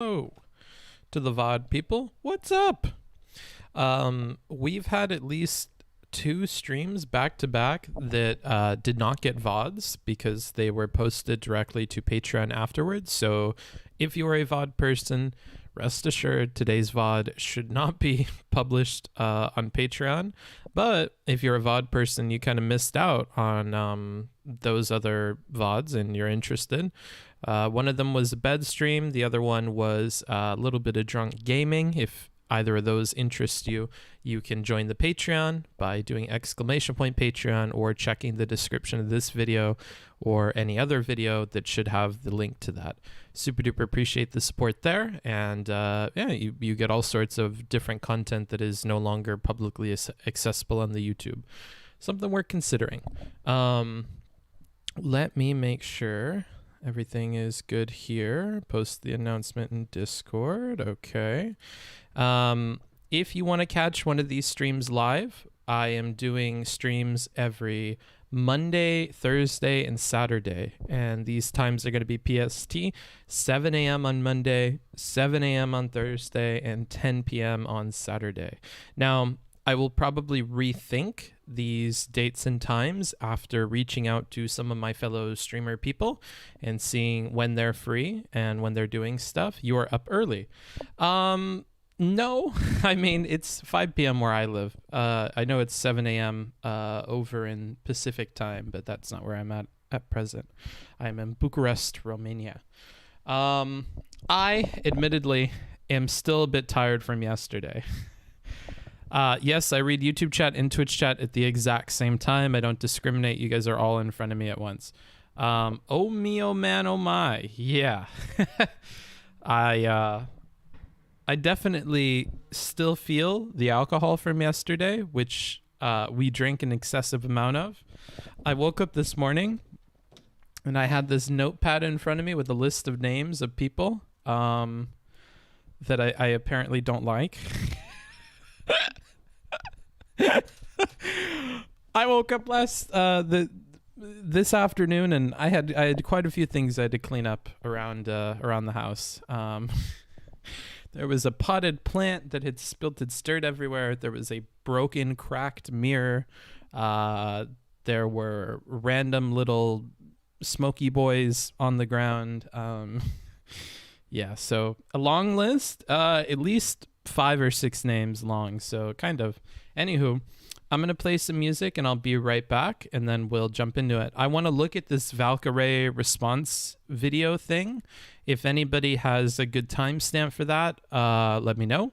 Hello to the VOD people. What's up? We've had at least 2 streams back to back that did not get VODs because they were posted directly to Patreon afterwards. So if you are a VOD person, rest assured today's VOD should not be published on Patreon. But if you're a VOD person, you kind of missed out on those other VODs and you're interested. One of them was a bed stream. The other one was a little bit of drunk gaming. If either of those interest you, you can join the Patreon by doing !Patreon or checking the description of this video or any other video that should have the link to that. Super duper appreciate the support there. And yeah, you get all sorts of different content that is no longer publicly accessible on the YouTube. Something worth considering. Let me make sure everything is good here. Post the announcement in Discord. Okay. If you want to catch one of these streams live, I am doing streams every Monday, Thursday, and Saturday. And these times are going to be PST, 7 a.m. on Monday, 7 a.m. on Thursday, and 10 p.m. on Saturday. Now, I will probably rethink these dates and times after reaching out to some of my fellow streamer people and seeing when they're free and when they're doing stuff. You are up early. No, I mean, it's 5 p.m. where I live. I know it's 7 a.m. Over in Pacific time, but that's not where I'm at present. I'm in Bucharest, Romania. I admittedly am still a bit tired from yesterday. Yes, I read YouTube chat and Twitch chat at the exact same time. I don't discriminate. You guys are all in front of me at once. Oh me, oh man, oh my. Yeah. I definitely still feel the alcohol from yesterday, which we drank an excessive amount of. I woke up this morning and I had this notepad in front of me with a list of names of people that I apparently don't like. I woke up this afternoon and I had quite a few things I had to clean up around the house. There was a potted plant that had spilt its dirt everywhere. There was a broken, cracked mirror. There were random little smoky boys on the ground. Yeah, so a long list, at least 5 or 6 names long. So kind of. Anywho, I'm going to play some music and I'll be right back and then we'll jump into it. I want to look at this Valkyrae response video thing. If anybody has a good timestamp for that, let me know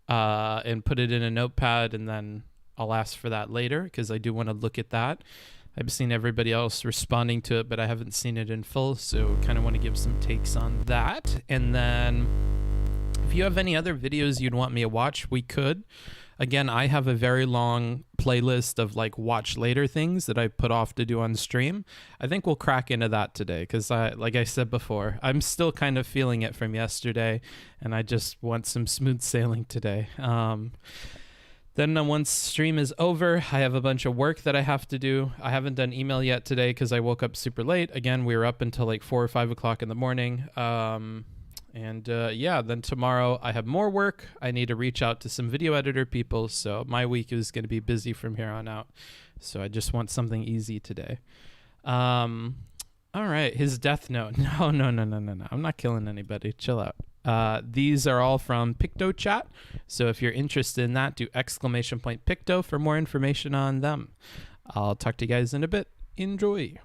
and put it in a notepad and then I'll ask for that later because I do want to look at that. I've seen everybody else responding to it, but I haven't seen it in full, so kind of want to give some takes on that. And then if you have any other videos you'd want me to watch, we could. Again, I have a very long playlist of like watch later things that I put off to do on stream. I think we'll crack into that today because like I said before, I'm still kind of feeling it from yesterday and I just want some smooth sailing today. Then once stream is over, I have a bunch of work that I have to do. I haven't done email yet today because I woke up super late. Again, we were up until like 4 or 5 o'clock in the morning. Yeah, then tomorrow I have more work. I need to reach out to some video editor people. So my week is going to be busy from here on out. So I just want something easy today. All right. His death note. No. I'm not killing anybody. Chill out. These are all from PictoChat. So if you're interested in that, do !Picto for more information on them. I'll talk to you guys in a bit. Enjoy.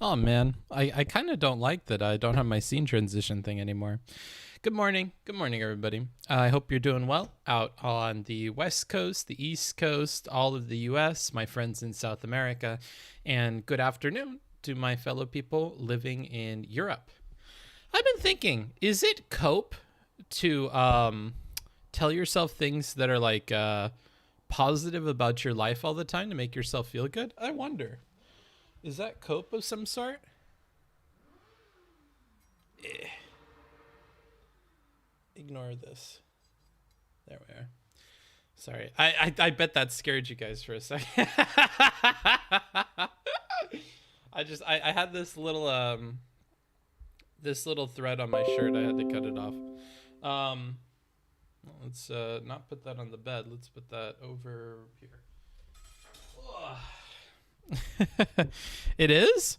Oh man, I kind of don't like that I don't have my scene transition thing anymore. Good morning. Good morning, everybody. I hope you're doing well out on the West Coast, the East Coast, all of the U.S., my friends in South America, and good afternoon to my fellow people living in Europe. I've been thinking, is it cope to tell yourself things that are like positive about your life all the time to make yourself feel good? I wonder. Is that cope of some sort? Ignore this. There we are. Sorry. I bet that scared you guys for a second. I had this little thread on my shirt. I had to cut it off. Let's not put that on the bed. Let's put that over here. It is?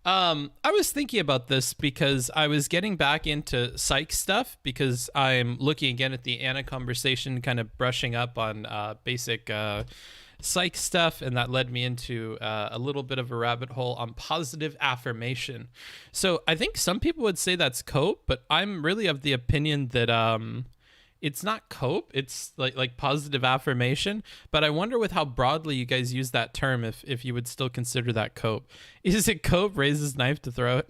I was thinking about this because I was getting back into psych stuff because I'm looking again at the Anna conversation, kind of brushing up on basic psych stuff, and that led me into a little bit of a rabbit hole on positive affirmation. So I think some people would say that's cope, but I'm really of the opinion that it's not cope, it's like positive affirmation. But I wonder with how broadly you guys use that term, if you would still consider that cope. Is it cope, raises knife to throat?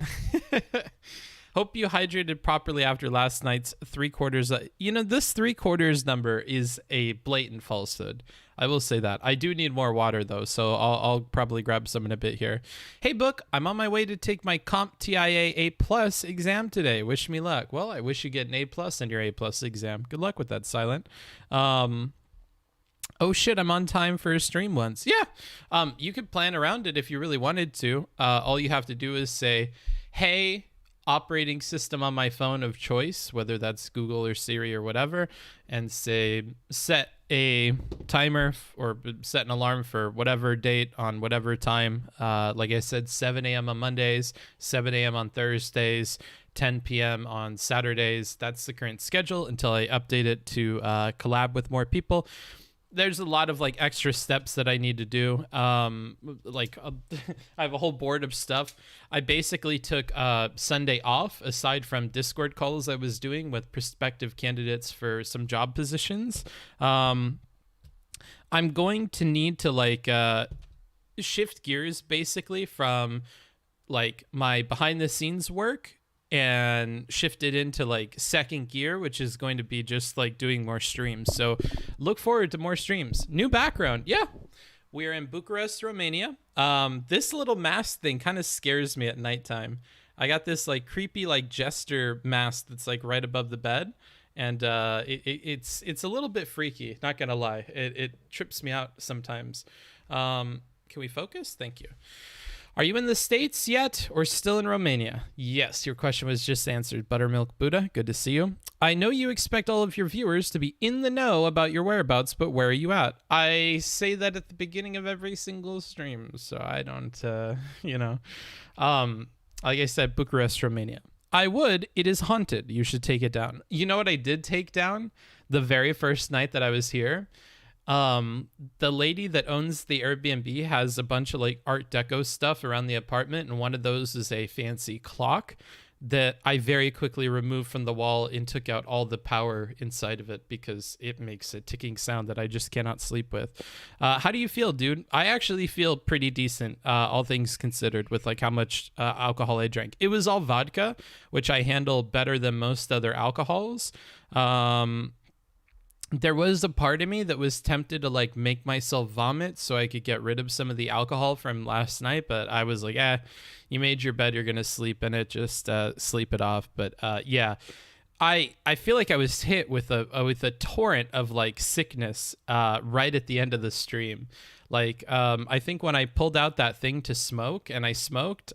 Hope you hydrated properly after last night's 3/4. This 3/4 number is a blatant falsehood. I will say that. I do need more water though, so I'll probably grab some in a bit here. Hey Book, I'm on my way to take my CompTIA A+ exam today. Wish me luck. Well, I wish you get an A+ in your A+ exam. Good luck with that, Silent. Oh shit, I'm on time for a stream once. Yeah, you could plan around it if you really wanted to. All you have to do is say, hey, operating system on my phone of choice, whether that's Google or Siri or whatever, and say set a timer or set an alarm for whatever date on whatever time. Like I said, 7 a.m. on Mondays, 7 a.m. on Thursdays, 10 p.m. on Saturdays. That's the current schedule until I update it to collab with more people. There's a lot of like extra steps that I need to do. I have a whole board of stuff. I basically took Sunday off aside from Discord calls I was doing with prospective candidates for some job positions. I'm going to need to shift gears basically from like my behind the scenes work and shifted into like second gear, which is going to be just like doing more streams. So look forward to more streams. New background. Yeah, we are in Bucharest, Romania. This little mask thing kind of scares me at nighttime. I got this like creepy like jester mask that's like right above the bed, and it's a little bit freaky, not gonna lie. It trips me out sometimes. Can we focus? Thank you. Are you in the States yet or still in Romania? Yes, your question was just answered. Buttermilk Buddha, good to see you. I know you expect all of your viewers to be in the know about your whereabouts, but where are you at? I say that at the beginning of every single stream, so I don't, like I said, Bucharest, Romania. It is haunted. You should take it down. You know what I did take down the very first night that I was here? The lady that owns the Airbnb has a bunch of like Art Deco stuff around the apartment, and one of those is a fancy clock that I very quickly removed from the wall and took out all the power inside of it because it makes a ticking sound that I just cannot sleep with. How do you feel, dude? I actually feel pretty decent, all things considered, with like how much alcohol I drank. It was all vodka, which I handle better than most other alcohols. There was a part of me that was tempted to like make myself vomit so I could get rid of some of the alcohol from last night, but I was like, you made your bed, you're gonna sleep in it, just sleep it off. But yeah, I feel like I was hit with a torrent of like sickness right at the end of the stream. Like I think when I pulled out that thing to smoke and I smoked,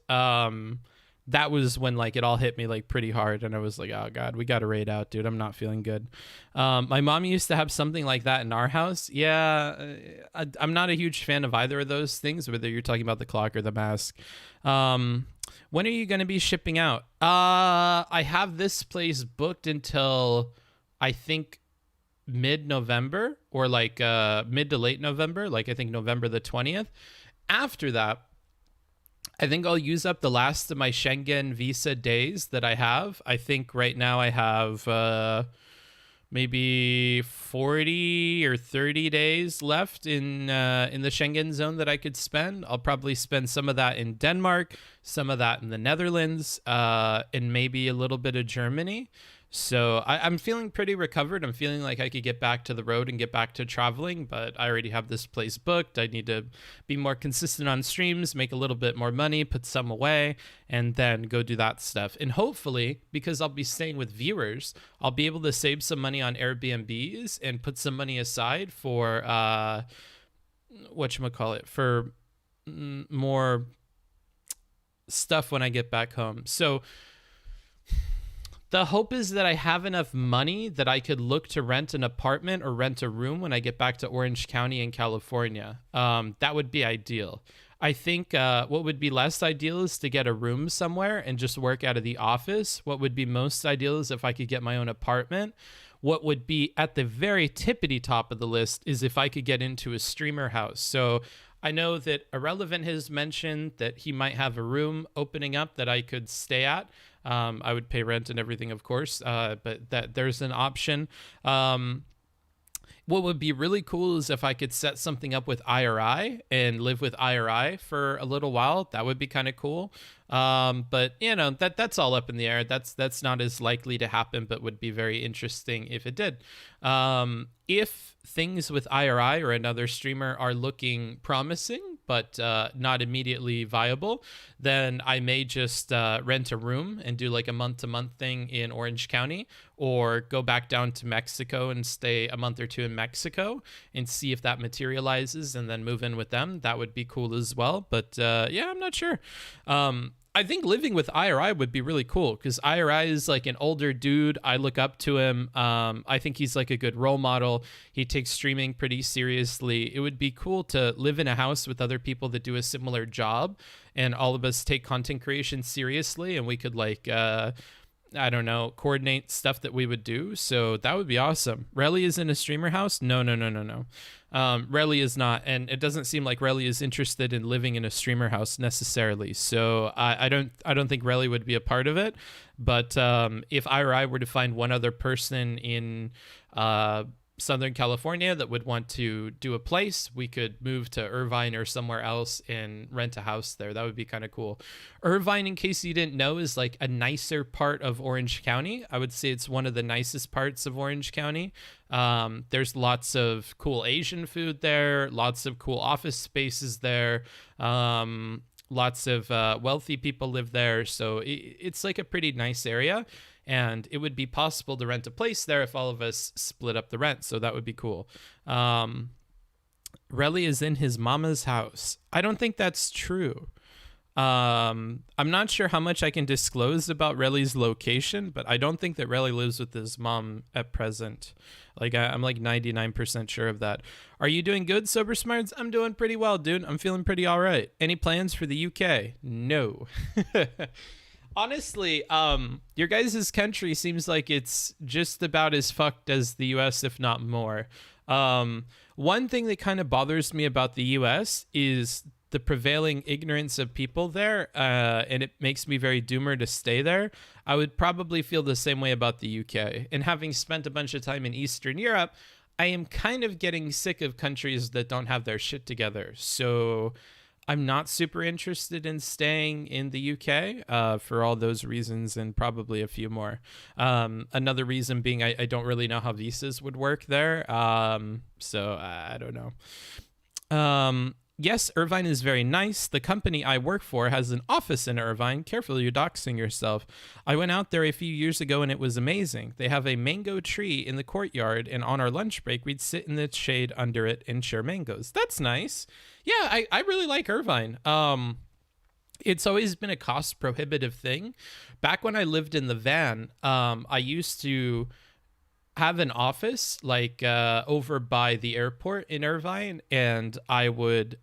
that was when like it all hit me like pretty hard, and I was like, oh god, we gotta raid out, dude. I'm not feeling good. My mom used to have something like that in our house. Yeah, I'm not a huge fan of either of those things, whether you're talking about the clock or the mask. When are you gonna be shipping out? I have this place booked until I think mid-November, or like mid to late November, like I think November the 20th. After that, I think I'll use up the last of my Schengen visa days that I have. I think right now I have maybe 40 or 30 days left in the Schengen zone that I could spend. I'll probably spend some of that in Denmark, some of that in the Netherlands, and maybe a little bit of Germany. So I'm feeling pretty recovered. I'm feeling like I could get back to the road and get back to traveling, but I already have this place booked. I need to be more consistent on streams, make a little bit more money, put some away, and then go do that stuff. And hopefully, because I'll be staying with viewers, I'll be able to save some money on Airbnbs and put some money aside for whatchamacallit, for more stuff when I get back home. So the hope is that I have enough money that I could look to rent an apartment or rent a room when I get back to Orange County in California. That would be ideal. I think what would be less ideal is to get a room somewhere and just work out of the office. What would be most ideal is if I could get my own apartment. What would be at the very tippity top of the list is if I could get into a streamer house. So I know that Irrelevant has mentioned that he might have a room opening up that I could stay at. I would pay rent and everything, of course, but that there's an option. What would be really cool is if I could set something up with IRI and live with IRI for a little while. That would be kind of cool. But you know, that's all up in the air. That's not as likely to happen, but would be very interesting if it did. If things with IRI or another streamer are looking promising, but not immediately viable, then I may just rent a room and do like a month-to-month thing in Orange County, or go back down to Mexico and stay a month or two in Mexico and see if that materializes and then move in with them. That would be cool as well. But yeah, I'm not sure. I think living with IRI would be really cool because IRI is like an older dude. I look up to him. I think he's like a good role model. He takes streaming pretty seriously. It would be cool to live in a house with other people that do a similar job, and all of us take content creation seriously, and we could like, I don't know, coordinate stuff that we would do. So that would be awesome. Relly is in a streamer house? No. Relly is not, and it doesn't seem like Relly is interested in living in a streamer house necessarily. So I don't think Relly would be a part of it. But if IRI were to find one other person in Southern California that would want to do a place, we could move to Irvine or somewhere else and rent a house there. That would be kind of cool. Irvine, in case you didn't know, is like a nicer part of Orange County. I would say it's one of the nicest parts of Orange County. There's lots of cool Asian food there, lots of cool office spaces there. Lots of wealthy people live there. So it's like a pretty nice area. And it would be possible to rent a place there if all of us split up the rent. So that would be cool. Relly is in his mama's house. I don't think that's true. I'm not sure how much I can disclose about Relly's location, but I don't think that Relly lives with his mom at present. Like I'm like 99% sure of that. Are you doing good, Sober Smarts? I'm doing pretty well, dude. I'm feeling pretty all right. Any plans for the UK? No. Honestly, your guys' country seems like it's just about as fucked as the US, if not more. One thing that kind of bothers me about the US is the prevailing ignorance of people there, and it makes me very doomer to stay there. I would probably feel the same way about the UK. And having spent a bunch of time in Eastern Europe, I am kind of getting sick of countries that don't have their shit together. So I'm not super interested in staying in the UK for all those reasons and probably a few more. Another reason being I don't really know how visas would work there. So I don't know. Yes, Irvine is very nice. The company I work for has an office in Irvine. Careful, you're doxing yourself. I went out there a few years ago and it was amazing. They have a mango tree in the courtyard, and on our lunch break, we'd sit in the shade under it and share mangoes. That's nice. Yeah, I really like Irvine. It's always been a cost prohibitive thing. Back when I lived in the van, I used to have an office like over by the airport in Irvine, and I would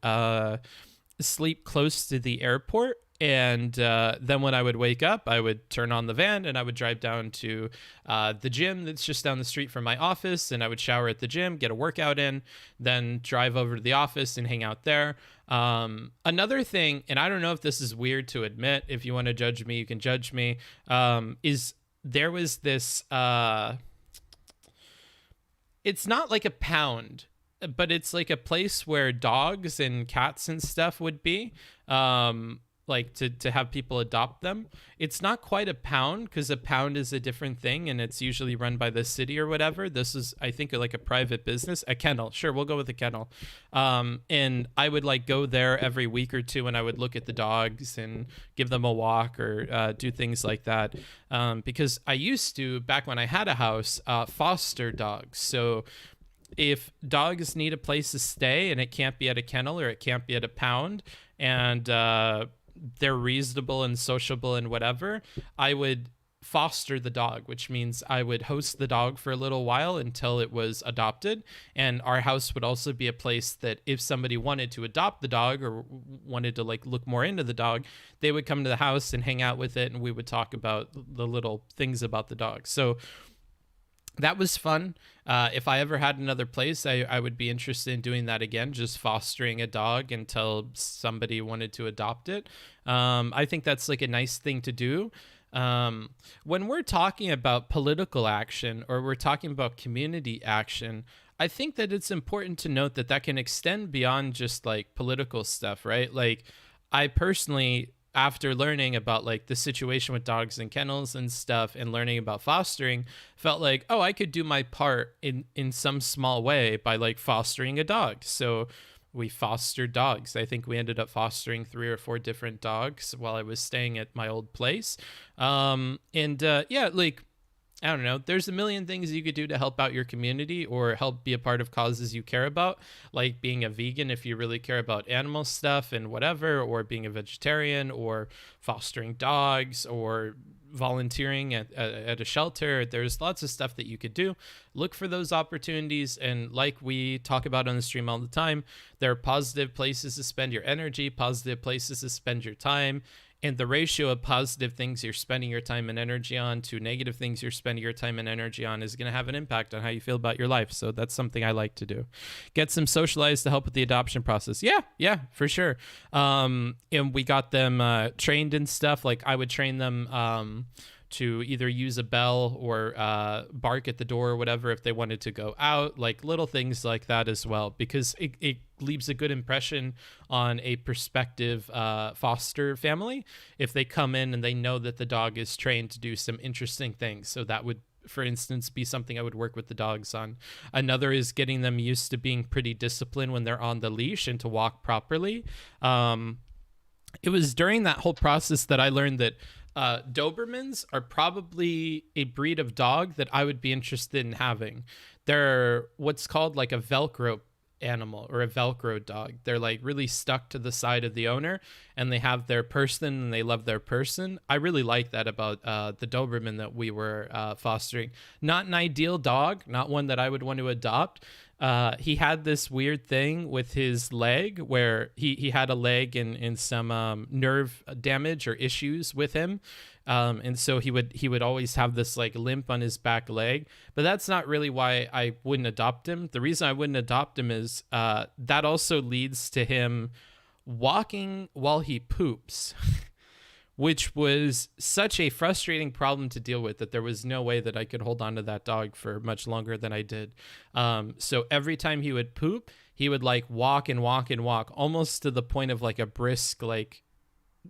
sleep close to the airport And then when I would wake up, I would turn on the van and I would drive down to the gym that's just down the street from my office. And I would shower at the gym, get a workout in, then drive over to the office and hang out there. Another thing, and I don't know if this is weird to admit, if you want to judge me, you can judge me, is there was this, it's not like a pound, but it's like a place where dogs and cats and stuff would be, like to have people adopt them. It's not quite a pound, because a pound is a different thing and it's usually run by the city or whatever. This is, I think, like a private business. A kennel, sure, we'll go with a kennel. And I would like go there every week or two and I would look at the dogs and give them a walk or do things like that, because I used to, back when I had a house, foster dogs. So if dogs need a place to stay and it can't be at a kennel or it can't be at a pound, and they're reasonable and sociable and whatever, I would foster the dog, which means I would host the dog for a little while until it was adopted. And our house would also be a place that if somebody wanted to adopt the dog or wanted to like look more into the dog, they would come to the house and hang out with it, and we would talk about the little things about the dog. So that was fun. If I ever had another place, I would be interested in doing that again, just fostering a dog until somebody wanted to adopt it. I think that's like a nice thing to do. When we're talking about political action or we're talking about community action, I think that it's important to note that that can extend beyond just like political stuff, right? Like I personally, after learning about like the situation with dogs and kennels and stuff and learning about fostering, felt like, oh, I could do my part in some small way by like fostering a dog. So we fostered dogs. I think we ended up fostering 3 or 4 different dogs while I was staying at my old place. Yeah, like, I don't know. There's a million things you could do to help out your community or help be a part of causes you care about, like being a vegan if you really care about animal stuff and whatever, or being a vegetarian, or fostering dogs, or volunteering at a shelter. There's lots of stuff that you could do. Look for those opportunities. And like we talk about on the stream all the time, there are positive places to spend your energy, positive places to spend your time. And the ratio of positive things you're spending your time and energy on to negative things you're spending your time and energy on is going to have an impact on how you feel about your life. So that's something I like to do. Get some socialized to help with the adoption process. Yeah, for sure. And we got them trained and stuff. Like I would train them to either use a bell or bark at the door or whatever if they wanted to go out, like little things like that as well, because it leaves a good impression on a prospective foster family if they come in and they know that the dog is trained to do some interesting things. So that would, for instance, be something I would work with the dogs on. Another is getting them used to being pretty disciplined when they're on the leash and to walk properly. It was during that whole process that I learned that Dobermans are probably a breed of dog that I would be interested in having. They're what's called like a Velcro animal or a Velcro dog. They're like really stuck to the side of the owner, and they have their person and they love their person. I really like that about the Doberman that we were fostering. Not an ideal dog, not one that I would want to adopt. He had this weird thing with his leg where he had a leg and some nerve damage or issues with him. And so he would always have this like limp on his back leg, but that's not really why I wouldn't adopt him. The reason I wouldn't adopt him is that also leads to him walking while he poops, which was such a frustrating problem to deal with that there was no way that I could hold on to that dog for much longer than I did. So every time he would poop, he would like walk and walk and walk almost to the point of like a brisk, like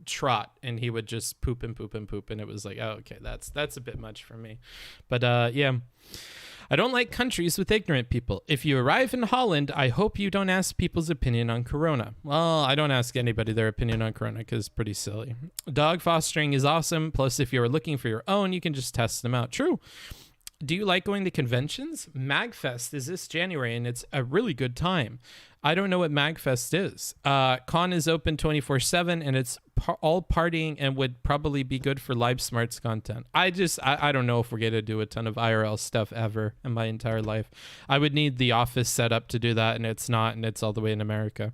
trot, and he would just poop and poop and poop. And it was like, oh, okay, that's a bit much for me. But yeah, I don't like countries with ignorant people. If you arrive in Holland, I hope you don't ask people's opinion on Corona. Well, I don't ask anybody their opinion on Corona because it's pretty silly. Dog fostering is awesome. Plus, if you're looking for your own, you can just test them out. True. Do you like going to conventions? MagFest is this January, and it's a really good time. I don't know what MagFest is. Con is open 24/7 and it's all partying and would probably be good for live smarts content. I don't know if we're going to do a ton of IRL stuff ever in my entire life. I would need the office set up to do that, and it's not, and it's all the way in America.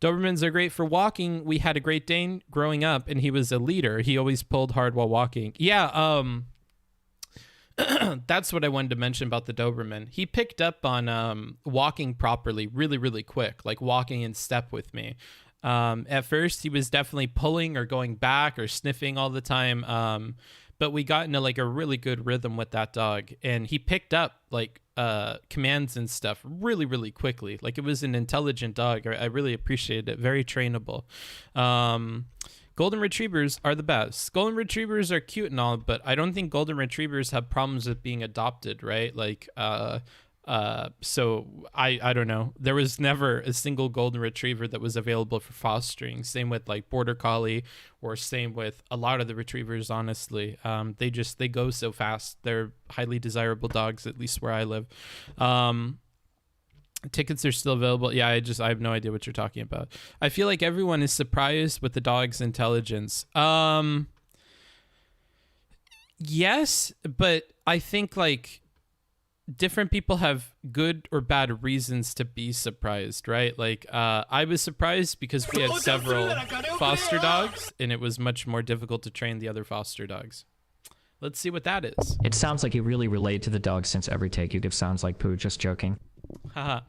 Dobermans are great for walking. We had a Great Dane growing up and he was a leader. He always pulled hard while walking. Yeah, that's what I wanted to mention about the Doberman. He picked up on walking properly really, really quick, like walking in step with me. At first, he was definitely pulling or going back or sniffing all the time. But we got into like a really good rhythm with that dog, and he picked up like commands and stuff really, really quickly. Like it was an intelligent dog. I really appreciated it. Very trainable. Golden Retrievers are the best. Golden Retrievers are cute and all, but I don't think Golden Retrievers have problems with being adopted, right? Like, so I don't know. There was never a single Golden Retriever that was available for fostering. Same with like Border Collie, or same with a lot of the Retrievers, honestly. They go so fast. They're highly desirable dogs, at least where I live. Tickets are still available. Yeah, I have no idea what you're talking about. I feel like everyone is surprised with the dog's intelligence. Yes, but I think like different people have good or bad reasons to be surprised, right? Like I was surprised because we had several foster dogs and it was much more difficult to train the other foster dogs. Let's see what that is. It sounds like you really relate to the dog since every take you give sounds like poo. Just joking. Haha.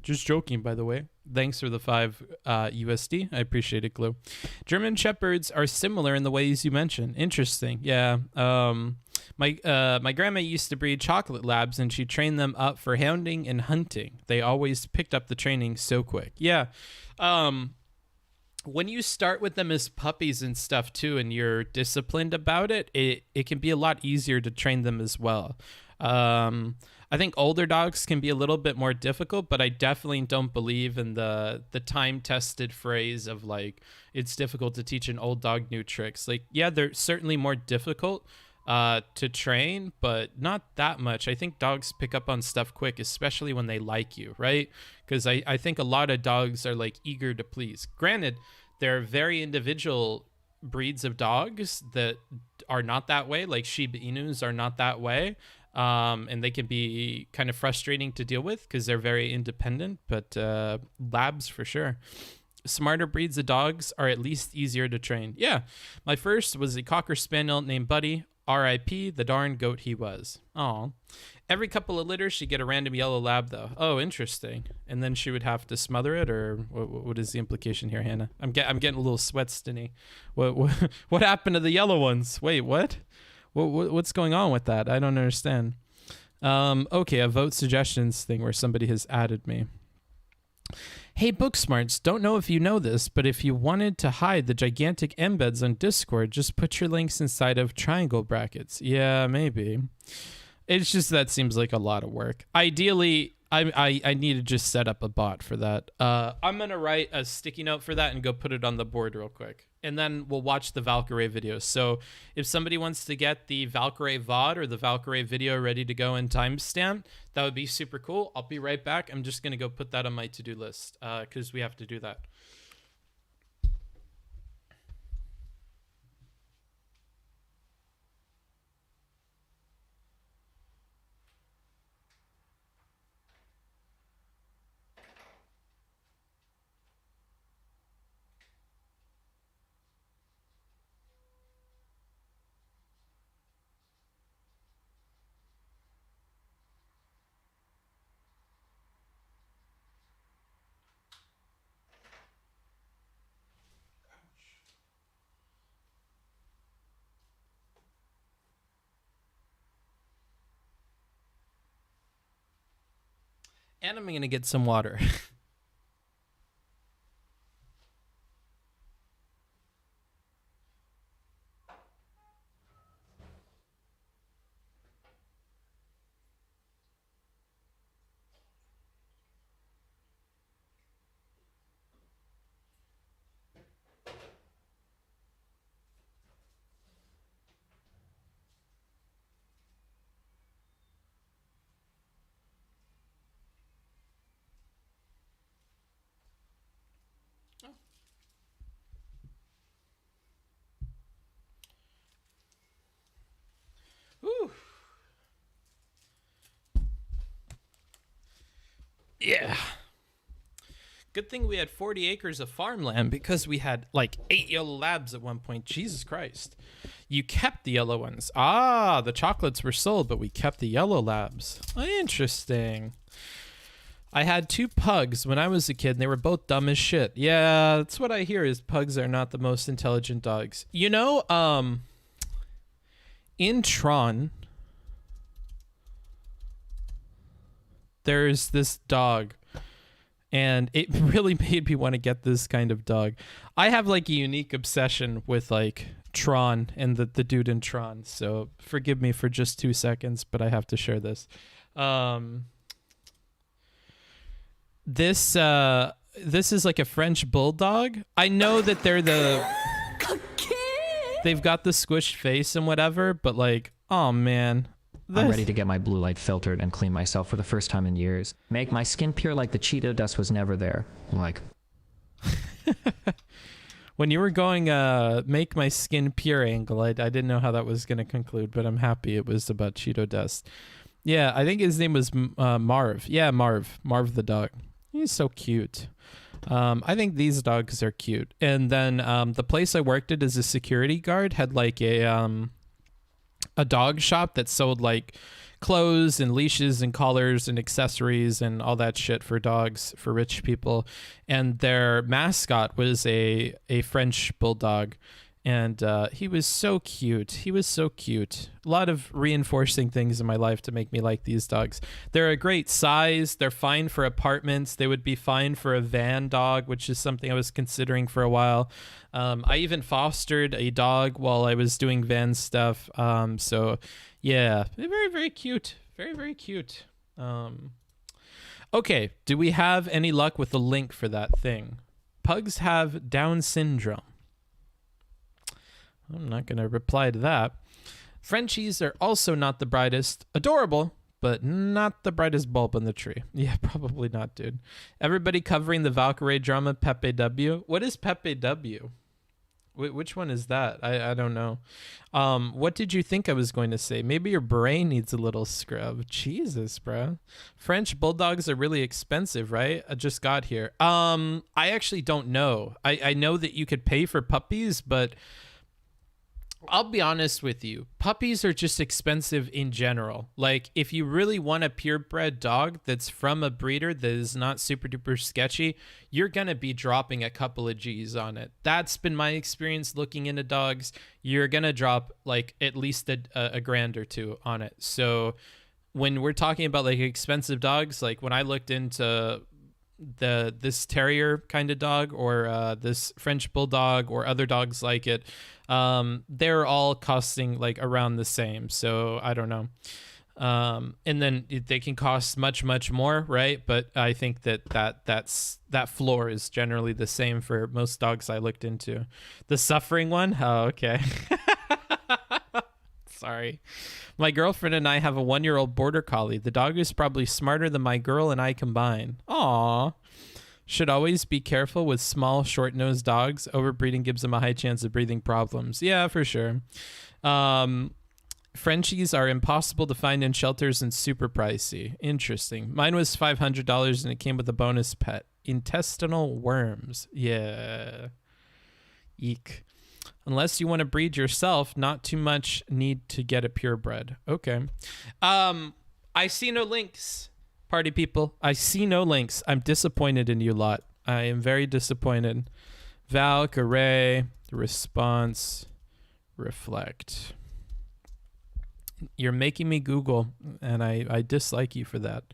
Just joking, by the way. Thanks for the 5 USD. I appreciate it, Glue. German Shepherds are similar in the ways you mentioned. Interesting. Yeah. My grandma used to breed chocolate labs, and she trained them up for hounding and hunting. They always picked up the training so quick. Yeah. When you start with them as puppies and stuff too, and you're disciplined about it, it can be a lot easier to train them as well. I think older dogs can be a little bit more difficult, but I definitely don't believe in the time-tested phrase of like, it's difficult to teach an old dog new tricks. Like, yeah, they're certainly more difficult to train, but not that much. I think dogs pick up on stuff quick, especially when they like you, right? Because I think a lot of dogs are like eager to please. Granted, there are very individual breeds of dogs that are not that way, like Shiba Inus are not that way. And they can be kind of frustrating to deal with because they're very independent, but labs for sure. Smarter breeds of dogs are at least easier to train. Yeah, my first was a Cocker Spaniel named Buddy. R.I.P. the darn goat he was. Aw. Every couple of litters, she'd get a random yellow lab, though. Oh, interesting. And then she would have to smother it, or what is the implication here, Hannah? I'm getting a little sweat stinny. What happened to the yellow ones? Wait, what? What's going on with that? I don't understand. Okay, a vote suggestions thing where somebody has added me. Hey, Booksmarts, don't know if you know this, but if you wanted to hide the gigantic embeds on Discord, just put your links inside of triangle brackets. Yeah, maybe. It's just that seems like a lot of work. Ideally, I need to just set up a bot for that. I'm going to write a sticky note for that and go put it on the board real quick. And then we'll watch the Valkyrae video. So if somebody wants to get the Valkyrae VOD or the Valkyrae video ready to go in timestamp, that would be super cool. I'll be right back. I'm just going to go put that on my to-do list because we have to do that. And I'm going to get some water. Yeah. Good thing we had 40 acres of farmland because we had like 8 yellow labs at one point. Jesus Christ. You kept the yellow ones. Ah, the chocolates were sold, but we kept the yellow labs. Interesting. I had 2 pugs when I was a kid, and they were both dumb as shit. Yeah, that's what I hear is pugs are not the most intelligent dogs. You know, in Tron, there's this dog, and it really made me want to get this kind of dog. I have like a unique obsession with like Tron and the dude in Tron, so forgive me for just 2 seconds, but I have to share this. This is like a French bulldog. I know that they've got the squished face and whatever, but like, oh man. I'm ready to get my blue light filtered and clean myself for the first time in years. Make my skin pure like the Cheeto dust was never there. Like, when you were going make my skin pure angle, I didn't know how that was going to conclude, but I'm happy it was about Cheeto dust. Yeah, I think his name was Marv. Yeah, Marv the dog. He's so cute. I think these dogs are cute. And then the place I worked at as a security guard had like a dog shop that sold like clothes and leashes and collars and accessories and all that shit for dogs for rich people. And their mascot was a French bulldog. And he was so cute. He was so cute. A lot of reinforcing things in my life to make me like these dogs. They're a great size. They're fine for apartments. They would be fine for a van dog, which is something I was considering for a while. I even fostered a dog while I was doing van stuff. So, yeah, they're very, very cute. Very, very cute. Okay, do we have any luck with the link for that thing? Pugs have Down syndrome. I'm not going to reply to that. Frenchies are also not the brightest. Adorable, but not the brightest bulb in the tree. Yeah, probably not, dude. Everybody covering the Valkyrae drama, Pepe W. What is Pepe W? Which one is that? I don't know. What did you think I was going to say? Maybe your brain needs a little scrub. Jesus, bro. French bulldogs are really expensive, right? I just got here. I actually don't know. I know that you could pay for puppies, but I'll be honest with you. Puppies are just expensive in general. Like, if you really want a purebred dog that's from a breeder that is not super duper sketchy, you're going to be dropping a couple of G's on it. That's been my experience looking into dogs. You're going to drop like at least a grand or two on it. So when we're talking about like expensive dogs, like when I looked into this terrier kind of dog or this French bulldog or other dogs like it, they're all costing like around the same. So I don't know. And then they can cost much more, right? But I think that floor is generally the same for most dogs I looked into. The suffering one? Oh, okay. Sorry. My girlfriend and I have a 1-year-old border collie. The dog is probably smarter than my girl and I combined. Aw. Should always be careful with small, short-nosed dogs. Overbreeding gives them a high chance of breathing problems. Yeah, for sure. Frenchies are impossible to find in shelters and super pricey. Interesting. Mine was $500 and it came with a bonus pet. Intestinal worms. Yeah. Eek. Unless you want to breed yourself, not too much need to get a purebred. Okay. I see no links, party people. I see no links. I'm disappointed in you lot. I am very disappointed. Valkyrae, response, reflect. You're making me Google, and I dislike you for that.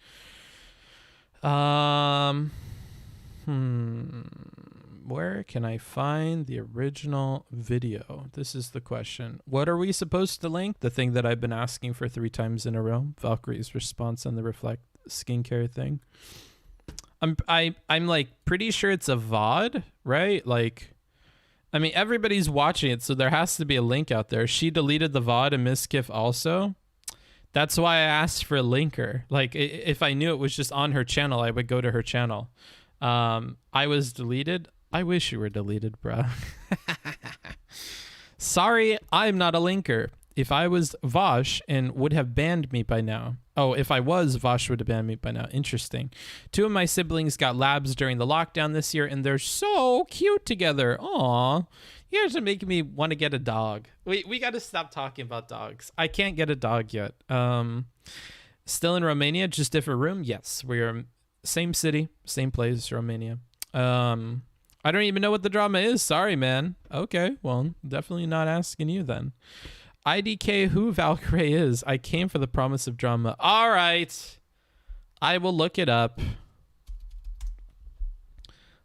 Where can I find the original video? This is the question. What are we supposed to link? The thing that I've been asking for 3 times in a row. Valkyrie's response on the reflect skincare thing. I'm like pretty sure it's a VOD, right? Like, I mean, everybody's watching it, so there has to be a link out there. She deleted the VOD and Miskiff also. That's why I asked for a linker. Like, if I knew it was just on her channel, I would go to her channel. I was deleted. I wish you were deleted, bruh. Sorry, I'm not a linker. If I was Vosh and would have banned me by now. Oh, if I was, Vosh would have banned me by now. Interesting. 2 of my siblings got labs during the lockdown this year, and they're so cute together. Aw. You guys are making me want to get a dog. We got to stop talking about dogs. I can't get a dog yet. Still in Romania, just different room? Yes. We're same city, same place, Romania. I don't even know what the drama is. Sorry, man. Okay, well, definitely not asking you then. IDK who Valkyrae is. I came for the promise of drama. All right. I will look it up.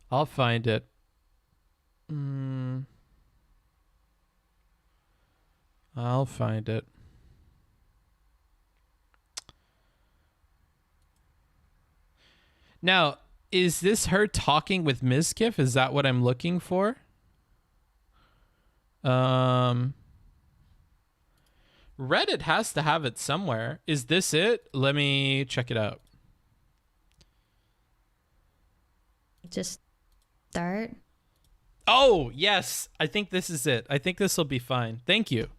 I'll find it. I'll find it. Now, is this her talking with Mizkif? Is that what I'm looking for? Reddit has to have it somewhere. Is this it? Let me check it out. Just start. Oh, yes. I think this is it. I think this will be fine. Thank you.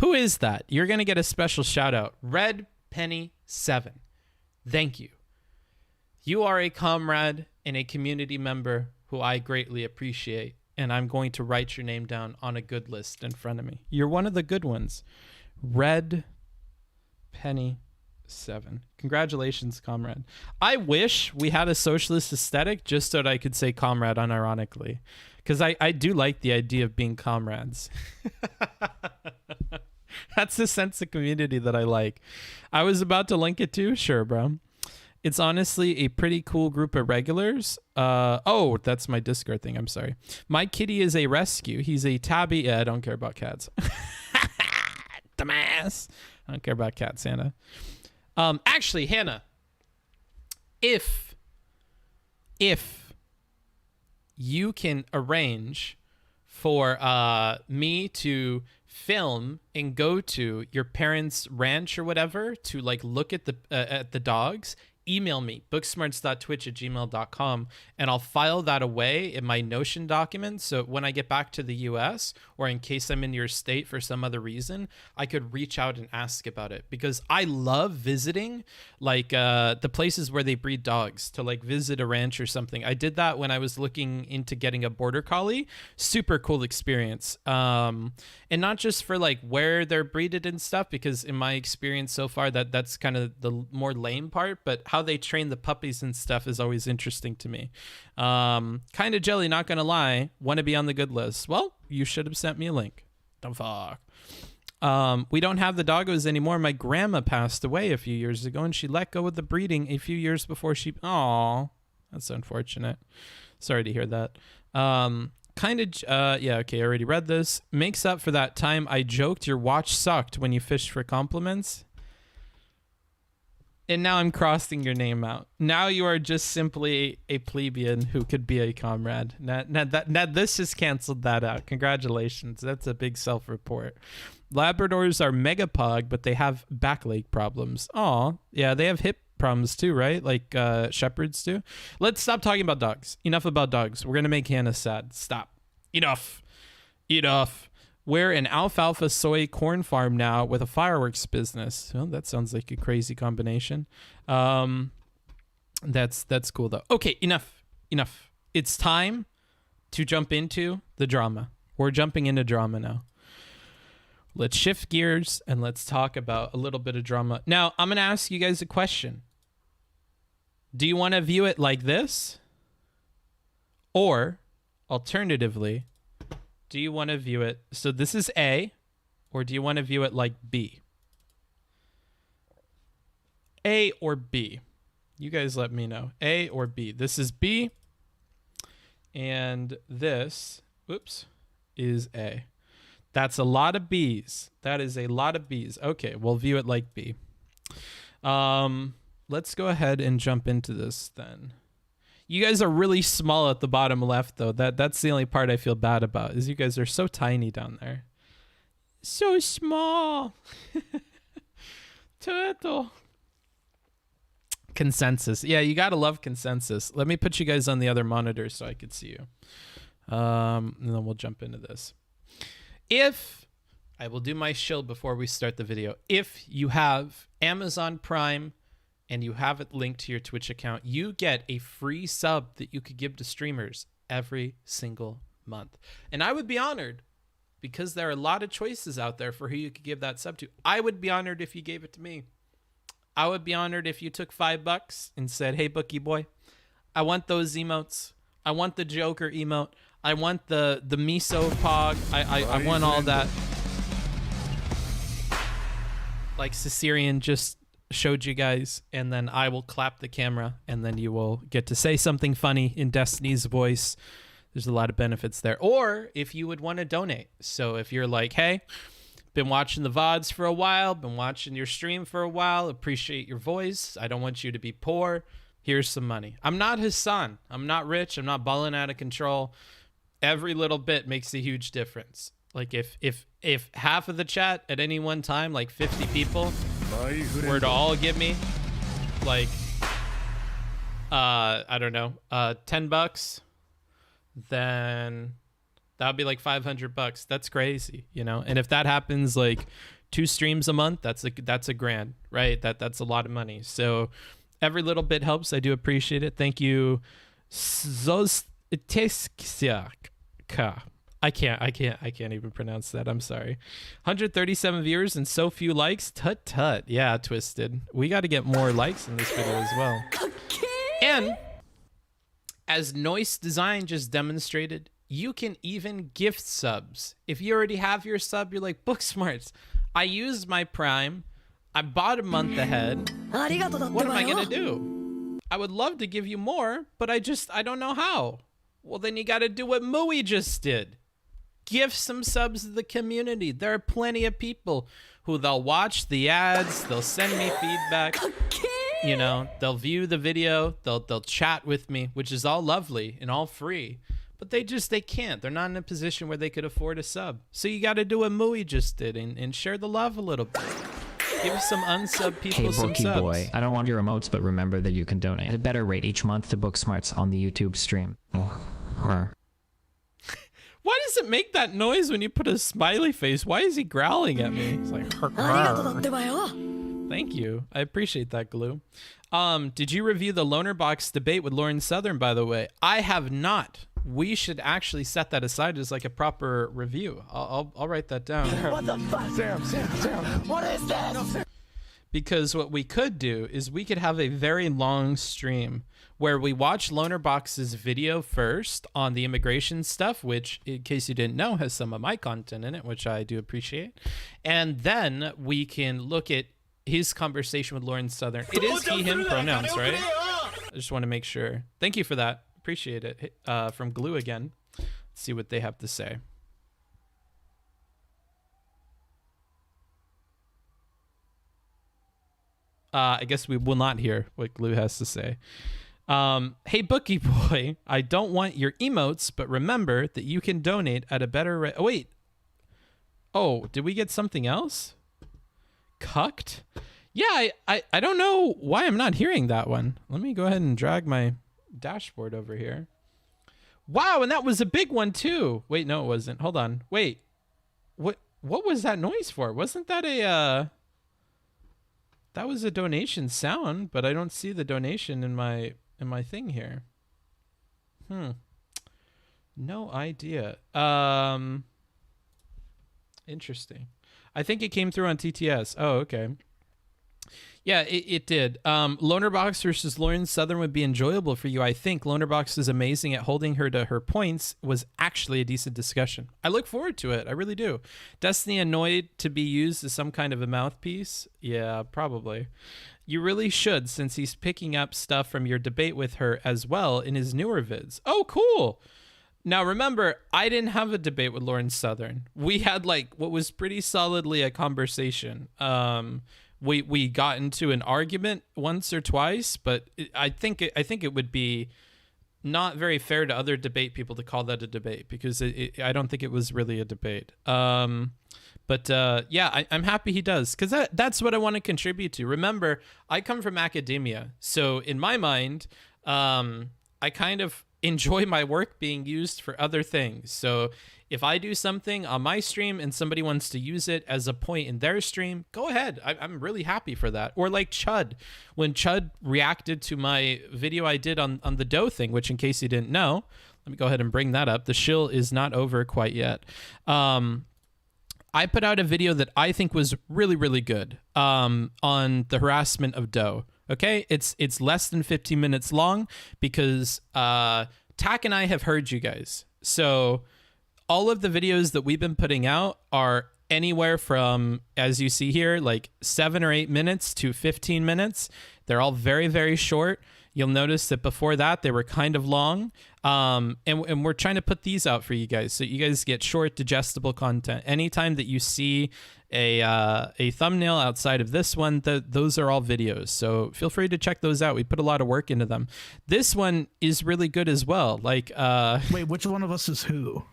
Who is that? You're going to get a special shout out. Red Penny 7. Thank you. You are a comrade and a community member who I greatly appreciate, and I'm going to write your name down on a good list in front of me. You're one of the good ones. Red Penny 7. Congratulations, comrade. I wish we had a socialist aesthetic just so that I could say comrade unironically, because I do like the idea of being comrades. That's the sense of community that I like. I was about to link it too. Sure, bro. It's honestly a pretty cool group of regulars. Oh, that's my Discord thing. I'm sorry. My kitty is a rescue. He's a tabby. Yeah, I don't care about cats. Dumbass. I don't care about cats, Hannah. Actually, Hannah, if you can arrange for me to film and go to your parents' ranch or whatever to like look at the dogs, email me, booksmarts.twitch@gmail.com, and I'll file that away in my Notion document. So when I get back to the US, or in case I'm in your state for some other reason, I could reach out and ask about it, because I love visiting like the places where they breed dogs, to like visit a ranch or something. I did that when I was looking into getting a border collie. Super cool experience. And not just for like where they're breeded and stuff, because in my experience so far that's kind of the more lame part, but how they train the puppies and stuff is always interesting to me. Kind of jelly, not gonna lie. Want to be on the good list? Well, you should have sent me a link. The fuck. We don't have the doggos anymore. My grandma passed away a few years ago, and she let go of the breeding a few years before she. Aw, that's unfortunate. Sorry to hear that. Yeah, okay, I already read this. Makes up for that time I joked your watch sucked when you fished for compliments. And now I'm crossing your name out. Now you are just simply a plebeian who could be a comrade. Now this just canceled that out. Congratulations. That's a big self-report. Labradors are megapug, but they have back leg problems. Aw, yeah, they have hip problems too, right? Like shepherds do. Let's stop talking about dogs. Enough about dogs. We're going to make Hannah sad. Stop. Enough. We're an alfalfa soy corn farm now with a fireworks business. Well, that sounds like a crazy combination. That's cool though. Okay, enough. It's time to jump into the drama. We're jumping into drama now. Let's shift gears and let's talk about a little bit of drama. Now, I'm going to ask you guys a question. Do you want to view it like this? Or, alternatively, do you want to view it? So this is A, or do you want to view it like B? A or B? You guys let me know. A or B? This is B, and this, oops, is A. That's a lot of B's. That is a lot of B's. Okay, we'll view it like B. Let's go ahead and jump into this then. You guys are really small at the bottom left, though. That's the only part I feel bad about, is you guys are so tiny down there. So small. Turtle. Consensus. Yeah, you gotta love consensus. Let me put you guys on the other monitor so I could see you. And then we'll jump into this. If I will do my shield before we start the video. If you have Amazon Prime, and you have it linked to your Twitch account, you get a free sub that you could give to streamers every single month. And I would be honored, because there are a lot of choices out there for who you could give that sub to. I would be honored if you gave it to me. I would be honored if you took $5 and said, hey, Bookie Boy, I want those emotes. I want the Joker emote. I want the miso pog. I want all that. Like Caesarian just showed you guys, and then I will clap the camera, and then you will get to say something funny in Destiny's voice. There's a lot of benefits there. Or if you would want to donate. So if you're like, hey, been watching the VODs for a while, been watching your stream for a while, appreciate your voice, I don't want you to be poor, here's some money. I'm not Hassan. I'm not rich. I'm not balling out of control. Every little bit makes a huge difference. Like if half of the chat at any one time, like 50 people, were to all give me like I don't know, $10, then that would be like $500. That's crazy, you know. And if that happens like 2 streams a month, that's a grand, right? That's a lot of money. So every little bit helps. I do appreciate it. Thank you. I can't even pronounce that. I'm sorry. 137 viewers and so few likes. Tut tut. Yeah, Twisted. We got to get more likes in this video as well. And as Noise Design just demonstrated, you can even gift subs. If you already have your sub, you're like, Booksmarts, I used my Prime. I bought a month ahead. What am I going to do? I would love to give you more, but I don't know how. Well, then you got to do what Mui just did. Give some subs to the community. There are plenty of people who they'll watch the ads. They'll send me feedback. You know, they'll view the video. They'll chat with me, which is all lovely and all free. But they can't. They're not in a position where they could afford a sub. So you got to do what Mui just did and share the love a little bit. Give some unsub people some subs. Boy, I don't want your emotes, but remember that you can donate at a better rate each month to Booksmarts on the YouTube stream. Why does it make that noise when you put a smiley face? Why is he growling at me? He's like, thank you. I appreciate that, Glue. Did you review the Loner Box debate with Lauren Southern, by the way? I have not. We should actually set that aside as like a proper review. I'll write that down. What the fuck? Sam, what is this? Because what we could do is we could have a very long stream where we watch Lonerbox's video first on the immigration stuff, which, in case you didn't know, has some of my content in it, which I do appreciate. And then we can look at his conversation with Lauren Southern. It is he, him pronouns, right? I just want to make sure. Thank you for that. Appreciate it. From Glue again. Let's see what they have to say. I guess we will not hear what Glue has to say. Hey, Bookie Boy, I don't want your emotes, but remember that you can donate at a better rate. Oh, wait. Oh, did we get something else? Cucked? Yeah, I don't know why I'm not hearing that one. Let me go ahead and drag my dashboard over here. Wow, and that was a big one too. Wait, no, it wasn't. Hold on. Wait. What was that noise for? Wasn't that a that was a donation sound, but I don't see the donation in my thing here. No idea. Interesting. I think it came through on TTS. Oh, okay. Yeah, it did. Lonerbox versus Lauren Southern would be enjoyable for you. I think Lonerbox is amazing at holding her to her points. Was actually a decent discussion. I look forward to it. I really do. Destiny annoyed to be used as some kind of a mouthpiece? Yeah, probably. You really should, since he's picking up stuff from your debate with her as well in his newer vids. Oh, cool. Now, remember, I didn't have a debate with Lauren Southern. We had like what was pretty solidly a conversation. We got into an argument once or twice, but I think it would be not very fair to other debate people to call that a debate, because I don't think it was really a debate. But yeah, I'm happy he does, because that's what I want to contribute to. Remember, I come from academia, so in my mind, I kind of enjoy my work being used for other things. So if I do something on my stream and somebody wants to use it as a point in their stream, go ahead. I'm really happy for that. Or like Chud, when Chud reacted to my video I did on the dough thing, which in case you didn't know, let me go ahead and bring that up. The shill is not over quite yet. I put out a video that I think was really, really good on the harassment of dough. Okay, it's less than 15 minutes long because Tack and I have heard you guys. So all of the videos that we've been putting out are anywhere from, as you see here, like 7 or 8 minutes to 15 minutes. They're all very, very short. You'll notice that before that, they were kind of long. And we're trying to put these out for you guys so you guys get short, digestible content. Anytime that you see a thumbnail outside of this one, those are all videos. So feel free to check those out. We put a lot of work into them. This one is really good as well. Like, wait, which one of us is who?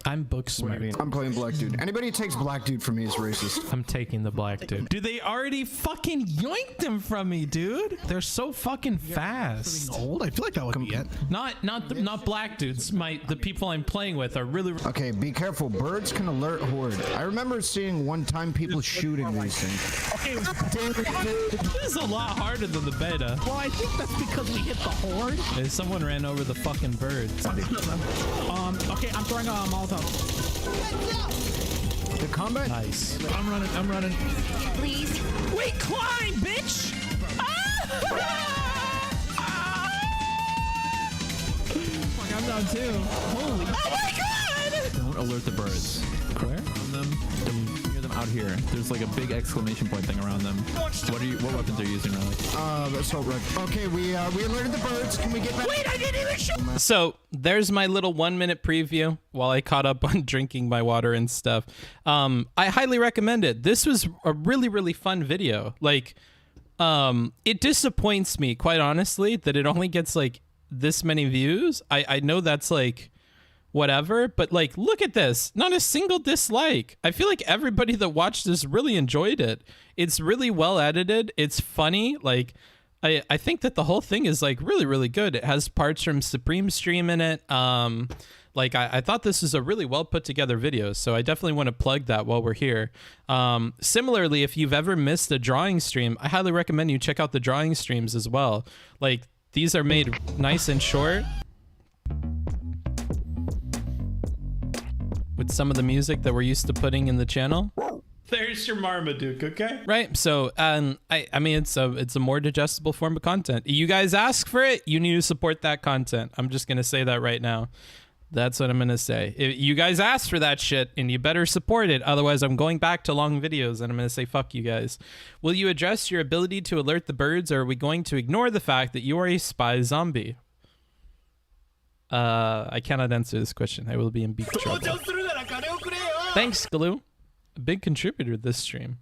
I'm Booksmart. I'm playing Black Dude. Anybody who takes Black Dude from me is racist. I'm taking the Black Dude. Dude, they already fucking yoinked him from me, dude. They're so fucking fast. Old? I feel like that would be it. Not Black Dudes. The people I'm playing with are really. Okay, be careful. Birds can alert horde. I remember seeing one time people shooting these things. Okay, This is a lot harder than the beta. well, I think that's because we hit the horde. Hey, someone ran over the fucking birds. Okay, I'm throwing a Molotov. The combat? Nice. I'm running. Please. Wait, climb, bitch! Fuck, I'm down too. Holy. Oh my god! Don't alert the birds. Where? Hear them out here. There's like a big exclamation point thing around them. What weapons are you using, Riley? Assault rifle. Okay, we alerted the birds. Can we get back? Wait, I didn't even show. So there's my little 1-minute preview while I caught up on drinking my water and stuff. I highly recommend it. This was a really, really fun video. Like, it disappoints me, quite honestly, that it only gets like this many views. I know that's like whatever, but like, look at this. Not a single dislike. I feel like everybody that watched this really enjoyed it. It's really well edited. It's funny. Like, I think that the whole thing is like really, really good. It has parts from Supreme Stream in it. Like, I thought this is a really well put together video, so I definitely want to plug that while we're here. Similarly, if you've ever missed a drawing stream, I highly recommend you check out the drawing streams as well. Like, these are made nice and short with some of the music that we're used to putting in the channel. There's your Marmaduke, okay? Right. So, I mean, it's a more digestible form of content. You guys ask for it, you need to support that content. I'm just gonna say that right now. That's what I'm gonna say. If you guys asked for that shit, and you better support it. Otherwise, I'm going back to long videos, and I'm gonna say fuck you guys. Will you address your ability to alert the birds, or are we going to ignore the fact that you are a spy zombie? I cannot answer this question. I will be in big trouble. Thanks, Galoo. A big contributor to this stream.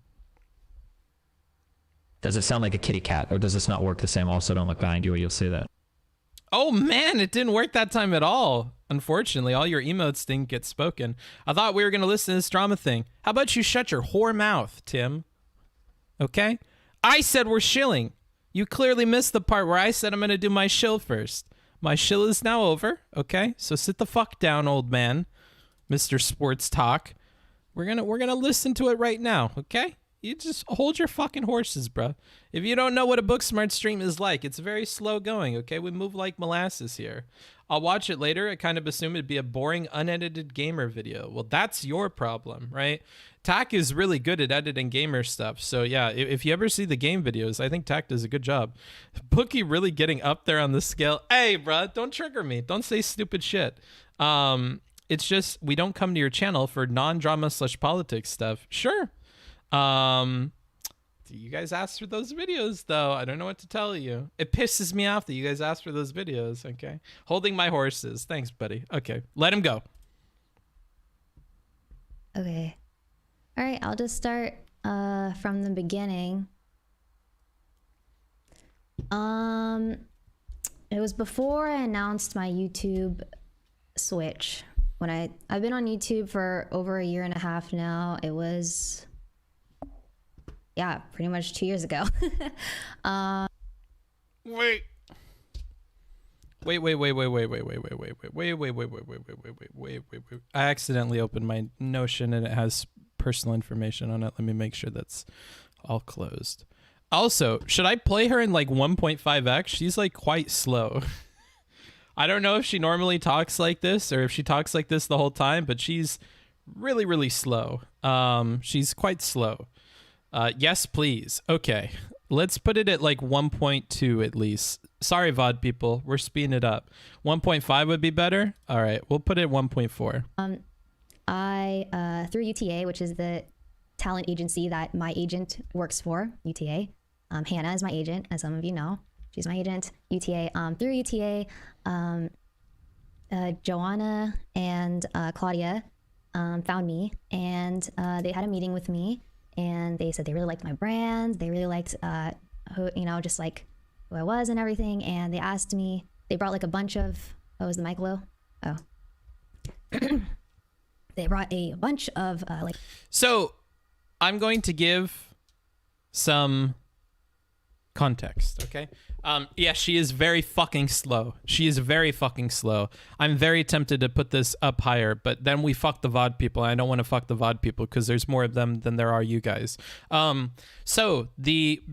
Does it sound like a kitty cat, or does this not work the same? Also, don't look behind you or you'll see that. Oh man, it didn't work that time at all. Unfortunately, all your emotes didn't get spoken. I thought we were gonna listen to this drama thing. How about you shut your whore mouth, Tim? Okay? I said we're shilling. You clearly missed the part where I said I'm gonna do my shill first. My shill is now over, okay? So sit the fuck down, old man. Mr. Sports Talk. We're gonna listen to it right now, okay? You just hold your fucking horses, bro. If you don't know what a Booksmart stream is like, it's very slow going, okay? We move like molasses here. I'll watch it later. I kind of assume it'd be a boring, unedited gamer video. Well, that's your problem, right? Tack is really good at editing gamer stuff. So yeah, if you ever see the game videos, I think Tack does a good job. Bookie really getting up there on the scale. Hey, bro, don't trigger me. Don't say stupid shit. It's just, we don't come to your channel for non-drama / politics stuff. Sure. You guys asked for those videos, though. I don't know what to tell you. It pisses me off that you guys asked for those videos, okay? Holding my horses. Thanks, buddy. Okay, let him go. Okay. All right, I'll just start from the beginning. It was before I announced my YouTube switch. When I've been on YouTube for over 1.5 years now. It was, yeah, pretty much 2 years ago. Wait. I accidentally opened my Notion and it has personal information on it. Let me make sure that's all closed. Also, should I play her in like 1.5x? She's like quite slow. I don't know if she normally talks like this or if she talks like this the whole time, but she's really, really slow. She's quite slow. Yes, please. Okay. Let's put it at like 1.2 at least. Sorry, VOD people. We're speeding it up. 1.5 would be better. All right. We'll put it at 1.4. I through UTA, which is the talent agency that my agent works for, UTA. Hannah is my agent, as some of you know. She's my agent. UTA. Through UTA, Joanna and Claudia found me, and they had a meeting with me, and they said they really liked my brand. They really liked who, you know, just like who I was and everything. And they asked me. They brought like a bunch of. Oh, is the mic low? Oh. They brought a bunch of like. So, I'm going to give some context, okay? Yeah, she is very fucking slow. She is very fucking slow. I'm very tempted to put this up higher, but then we fuck the VOD people. I don't want to fuck the VOD people because there's more of them than there are you guys. So the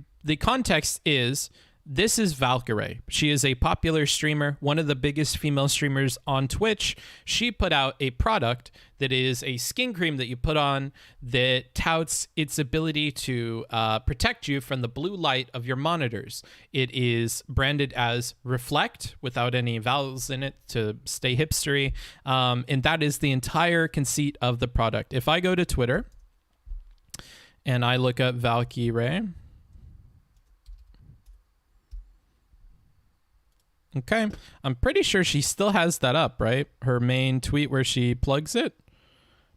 context is this is Valkyrae. She is a popular streamer, one of the biggest female streamers on Twitch. She put out a product that is a skin cream that you put on that touts its ability to protect you from the blue light of your monitors. It is branded as Reflect without any vowels in it to stay hipstery. And that is the entire conceit of the product. If I go to Twitter and I look up Valkyrae, okay, I'm pretty sure she still has that up, right? Her main tweet where she plugs it.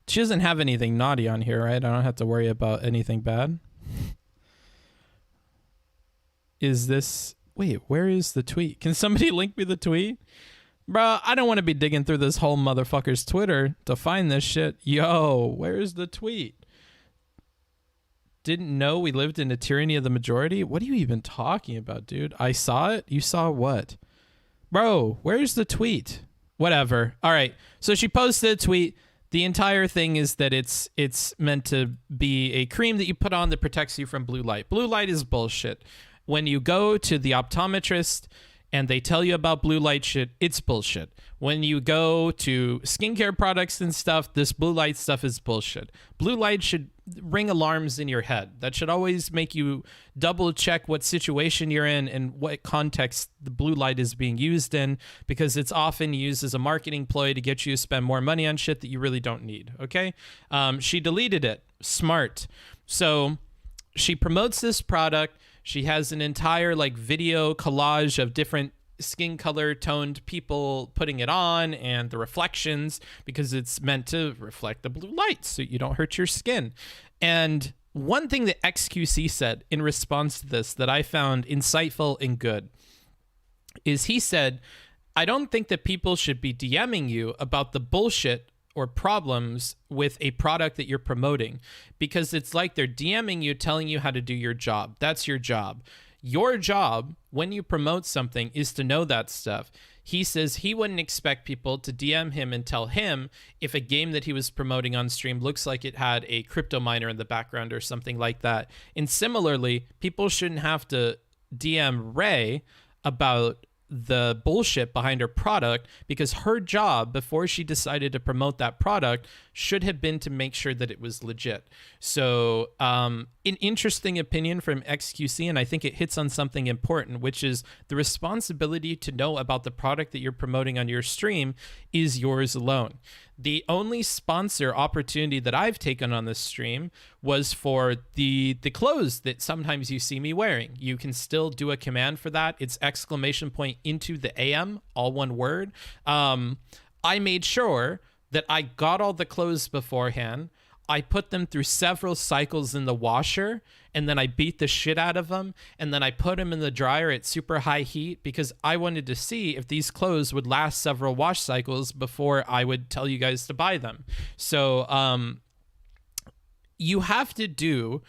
She doesn't have anything naughty on here, right? I don't have to worry about anything bad. Is this... Wait, where is the tweet? Can somebody link me the tweet? Bruh, I don't want to be digging through this whole motherfucker's Twitter to find this shit. Yo, where's the tweet? Didn't know we lived in a tyranny of the majority? What are you even talking about, dude? I saw it? You saw what? Bro, where's the tweet? Whatever. All right. So she posted a tweet. The entire thing is that it's meant to be a cream that you put on that protects you from blue light. Blue light is bullshit. When you go to the optometrist and they tell you about blue light shit, it's bullshit. When you go to skincare products and stuff, this blue light stuff is bullshit. Blue light should ring alarms in your head. That should always make you double check what situation you're in and what context the blue light is being used in, because it's often used as a marketing ploy to get you to spend more money on shit that you really don't need, okay? She deleted it. Smart. So she promotes this product. She has an entire like video collage of different skin color toned people putting it on and the reflections, because it's meant to reflect the blue light so you don't hurt your skin. And one thing that XQC said in response to this that I found insightful and good is he said, I don't think that people should be DMing you about the bullshit or problems with a product that you're promoting, because it's like they're DMing you telling you how to do your job. That's your job. Your job when you promote something is to know that stuff. He says he wouldn't expect people to DM him and tell him if a game that he was promoting on stream looks like it had a crypto miner in the background or something like that. And similarly, people shouldn't have to DM Ray about the bullshit behind her product, because her job before she decided to promote that product should have been to make sure that it was legit. So an interesting opinion from XQC, and I think it hits on something important, which is the responsibility to know about the product that you're promoting on your stream is yours alone. The only sponsor opportunity that I've taken on this stream was for the clothes that sometimes you see me wearing. You can still do a command for that. It's ! into the AM, all one word. I made sure that I got all the clothes beforehand. I put them through several cycles in the washer, and then I beat the shit out of them, and then I put them in the dryer at super high heat, because I wanted to see if these clothes would last several wash cycles before I would tell you guys to buy them. So you have to do,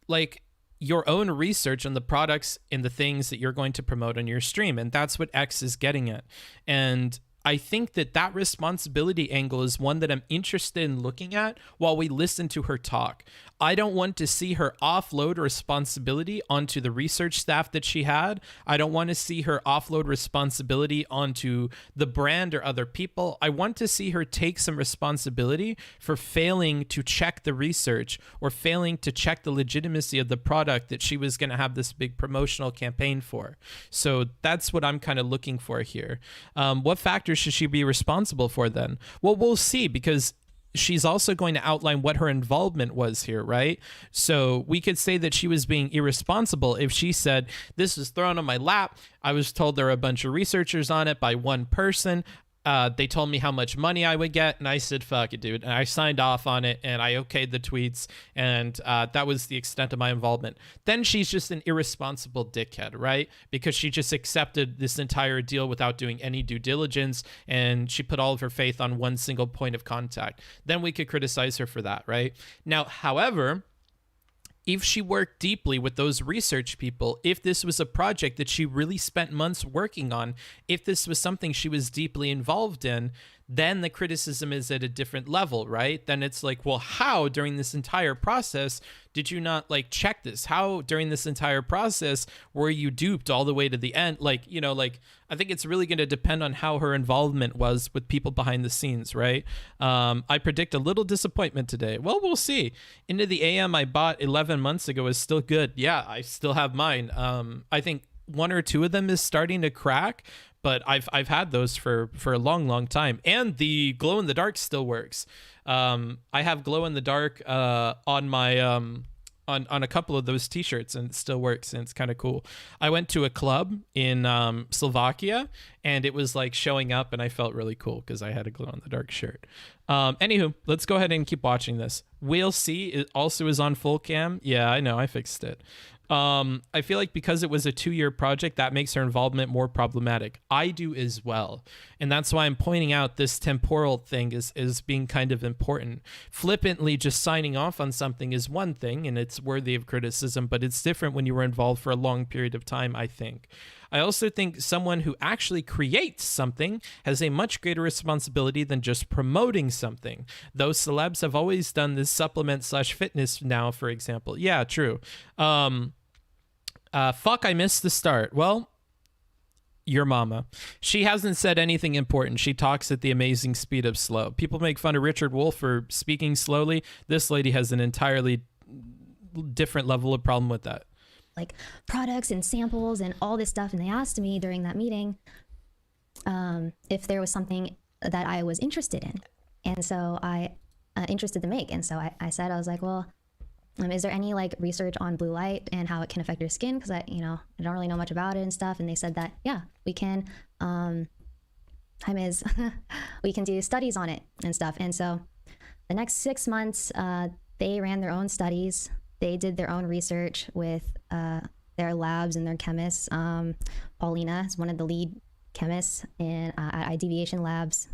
like, your own research on the products and the things that you're going to promote on your stream. And that's what X is getting at. And I think that responsibility angle is one that I'm interested in looking at while we listen to her talk. I don't want to see her offload responsibility onto the research staff that she had. I don't want to see her offload responsibility onto the brand or other people. I want to see her take some responsibility for failing to check the research or failing to check the legitimacy of the product that she was going to have this big promotional campaign for. So that's what I'm kind of looking for here. What factors should she be responsible for then? Well, we'll see, because she's also going to outline what her involvement was here, right? So we could say that she was being irresponsible if she said, this was thrown on my lap. I was told there were a bunch of researchers on it by one person. They told me how much money I would get, and I said, fuck it, dude. And I signed off on it, and I okayed the tweets, and that was the extent of my involvement. Then she's just an irresponsible dickhead, right? Because she just accepted this entire deal without doing any due diligence, and she put all of her faith on one single point of contact. Then we could criticize her for that, right? Now, however, if she worked deeply with those research people, if this was a project that she really spent months working on, if this was something she was deeply involved in, then the criticism is at a different level, right? Then it's like, well, how during this entire process did you not like check this? How during this entire process were you duped all the way to the end? Like, you know, like, I think it's really going to depend on how her involvement was with people behind the scenes, right? I predict a little disappointment today. Well, we'll see. Into the AM I bought 11 months ago is still good. Yeah, I still have mine. I think one or two of them is starting to crack, but I've had those for a long time. And the glow in the dark still works. I have glow in the dark on my on a couple of those t-shirts, and it still works, and it's kind of cool. I went to a club in Slovakia, and it was like showing up, and I felt really cool because I had a glow in the dark shirt. Anywho, let's go ahead and keep watching this. We'll see. It also is on full cam. Yeah, I know, I fixed it. I feel like because it was a 2-year project, that makes her involvement more problematic. I do as well. And that's why I'm pointing out this temporal thing is being kind of important. Flippantly just signing off on something is one thing, and it's worthy of criticism, but it's different when you were involved for a long period of time, I think. I also think someone who actually creates something has a much greater responsibility than just promoting something. Those celebs have always done this supplement/fitness now, for example. Yeah, true. Fuck, I missed the start. Well, your mama. She hasn't said anything important. She talks at the amazing speed of slow. People make fun of Richard Wolff for speaking slowly. This lady has an entirely different level of problem with that. Like products and samples and all this stuff. And they asked me during that meeting if there was something that I was interested in. And so I interested to make. And so I said, I was like, well, is there any like research on blue light and how it can affect your skin? Because I don't really know much about it and stuff. And they said that, yeah, we can, hi Miz, we can do studies on it and stuff. And so the next 6 months, they ran their own studies. They did their own research with their labs and their chemists. Paulina is one of the lead chemists at iDeviation Labs.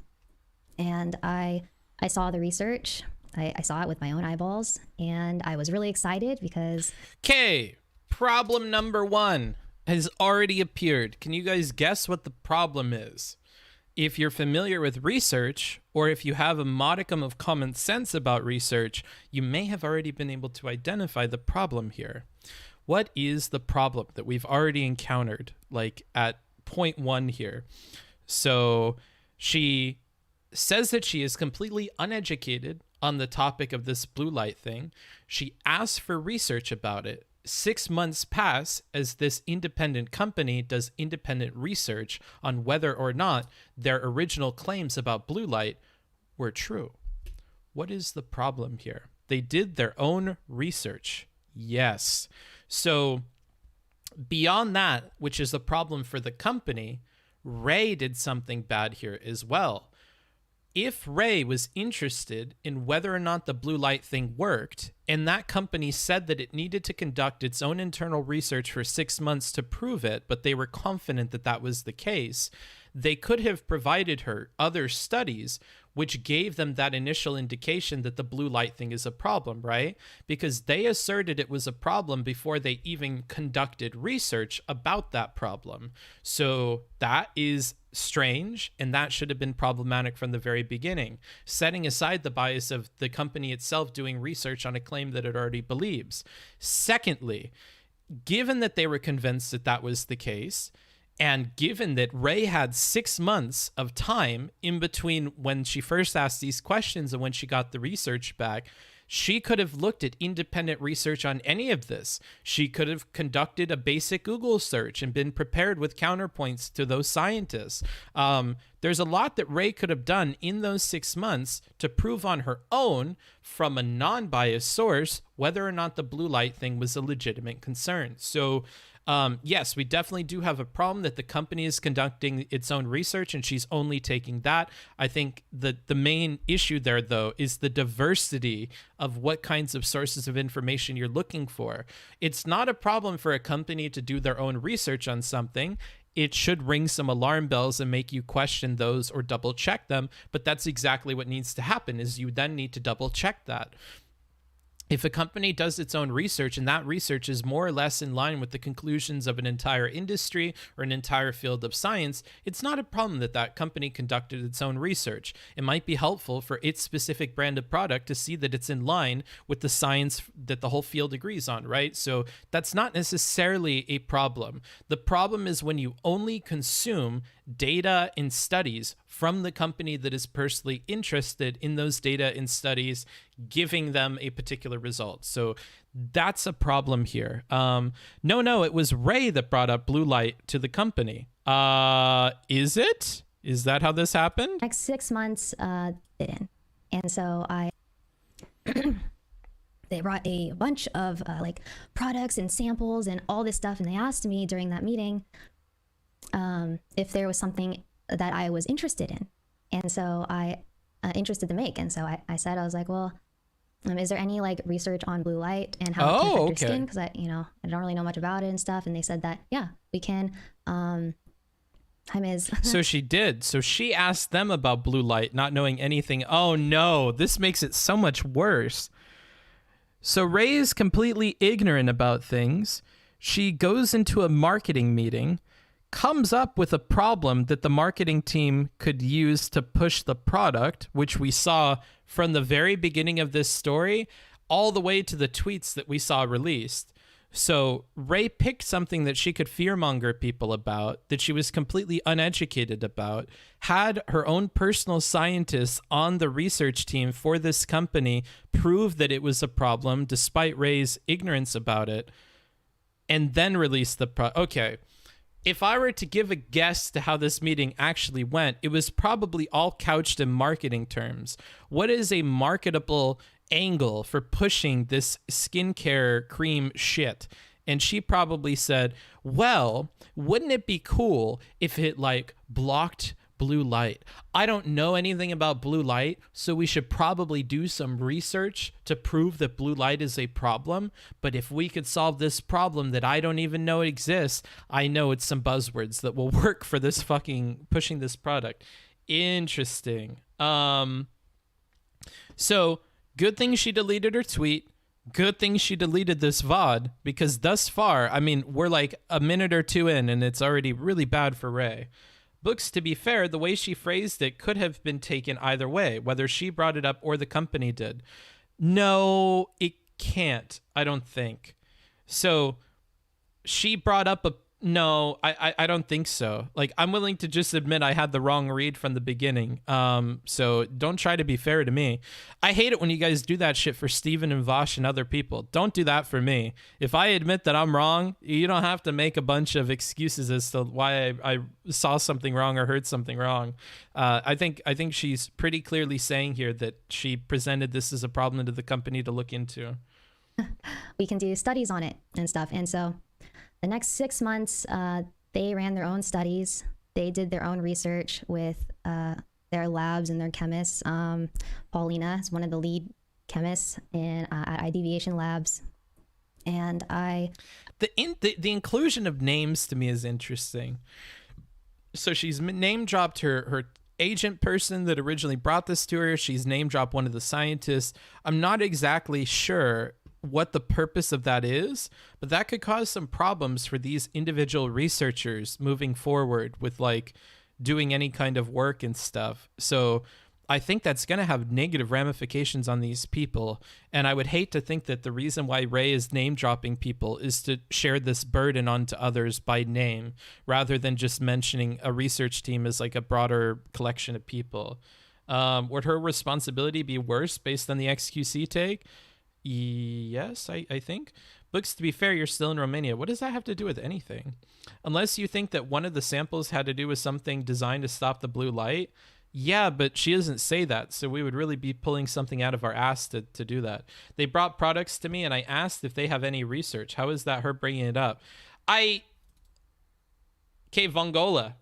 And I saw the research. I saw it with my own eyeballs, and I was really excited because... Okay, problem number 1 has already appeared. Can you guys guess what the problem is? If you're familiar with research, or if you have a modicum of common sense about research, you may have already been able to identify the problem here. What is the problem that we've already encountered, like at point 1 here? So she says that she is completely uneducated on the topic of this blue light thing. She asks for research about it. 6 months pass as this independent company does independent research on whether or not their original claims about blue light were true. What is the problem here? They did their own research. Yes. So beyond that, which is the problem for the company, Ray did something bad here as well. If Ray was interested in whether or not the blue light thing worked, and that company said that it needed to conduct its own internal research for 6 months to prove it, but they were confident that that was the case, they could have provided her other studies which gave them that initial indication that the blue light thing is a problem, right? Because they asserted it was a problem before they even conducted research about that problem. So that is strange, and that should have been problematic from the very beginning, setting aside the bias of the company itself doing research on a claim that it already believes. Secondly, given that they were convinced that that was the case, and given that Ray had 6 months of time in between when she first asked these questions and when she got the research back, she could have looked at independent research on any of this. She could have conducted a basic Google search and been prepared with counterpoints to those scientists. There's a lot that Ray could have done in those 6 months to prove on her own from a non-biased source whether or not the blue light thing was a legitimate concern. So yes, we definitely do have a problem that the company is conducting its own research and she's only taking that. I think the main issue there, though, is the diversity of what kinds of sources of information you're looking for. It's not a problem for a company to do their own research on something. It should ring some alarm bells and make you question those or double check them. But that's exactly what needs to happen, is you then need to double check that. If a company does its own research and that research is more or less in line with the conclusions of an entire industry or an entire field of science, it's not a problem that that company conducted its own research. It might be helpful for its specific brand of product to see that it's in line with the science that the whole field agrees on, right? So that's not necessarily a problem. The problem is when you only consume data and studies from the company that is personally interested in those data and studies, giving them a particular result. So that's a problem here. No, it was Ray that brought up blue light to the company. Is it? Is that how this happened? Next 6 months, didn't. And so they brought a bunch of like products and samples and all this stuff, and they asked me during that meeting if there was something that I was interested in. And so I interested to make. And so I said, I was like, well, is there any like research on blue light and how it can affect your skin? Because I don't really know much about it and stuff. And they said that, yeah, we can. Hi, Ms. So she did. So she asked them about blue light, not knowing anything. Oh no, this makes it so much worse. So Ray is completely ignorant about things. She goes into a marketing meeting, comes up with a problem that the marketing team could use to push the product, which we saw from the very beginning of this story all the way to the tweets that we saw released. So Ray picked something that she could fearmonger people about, that she was completely uneducated about, had her own personal scientists on the research team for this company prove that it was a problem despite Ray's ignorance about it, and then released the okay. If I were to give a guess to how this meeting actually went, it was probably all couched in marketing terms. What is a marketable angle for pushing this skincare cream shit? And she probably said, well, wouldn't it be cool if it like blocked blue light? I don't know anything about blue light, so we should probably do some research to prove that blue light is a problem. But if we could solve this problem that I don't even know exists, I know it's some buzzwords that will work for this fucking pushing this product. Interesting. So good thing she deleted her tweet. Good thing she deleted this VOD, because thus far, I mean, we're like a minute or two in and it's already really bad for Ray. Books, to be fair, the way she phrased it could have been taken either way, whether she brought it up or the company did. No, it can't, I don't think. So she brought up a... No, I don't think so. Like, I'm willing to just admit I had the wrong read from the beginning. So don't try to be fair to me. I hate it when you guys do that shit for Steven and Vosh and other people. Don't do that for me. If I admit that I'm wrong, you don't have to make a bunch of excuses as to why I saw something wrong or heard something wrong. I think she's pretty clearly saying here that she presented this as a problem to the company to look into. We can do studies on it and stuff. And so the next 6 months, they ran their own studies. They did their own research with their labs and their chemists. Paulina is one of the lead chemists at iDeviation Labs. And the inclusion of names to me is interesting. so she's name dropped her agent person that originally brought this to her. She's name dropped one of the scientists. I'm not exactly sure what the purpose of that is, but that could cause some problems for these individual researchers moving forward with like doing any kind of work and stuff. So I think that's going to have negative ramifications on these people. And I would hate to think that the reason why Ray is name dropping people is to share this burden onto others by name, rather than just mentioning a research team as like a broader collection of people. Would her responsibility be worse based on the XQC take? Yes, I think. Books, to be fair, you're still in Romania. What does that have to do with anything? Unless you think that one of the samples had to do with something designed to stop the blue light. Yeah, but she doesn't say that, so we would really be pulling something out of our ass to do that. They brought products to me, and I asked if they have any research. How is that her bringing it up? Okay, Vongola,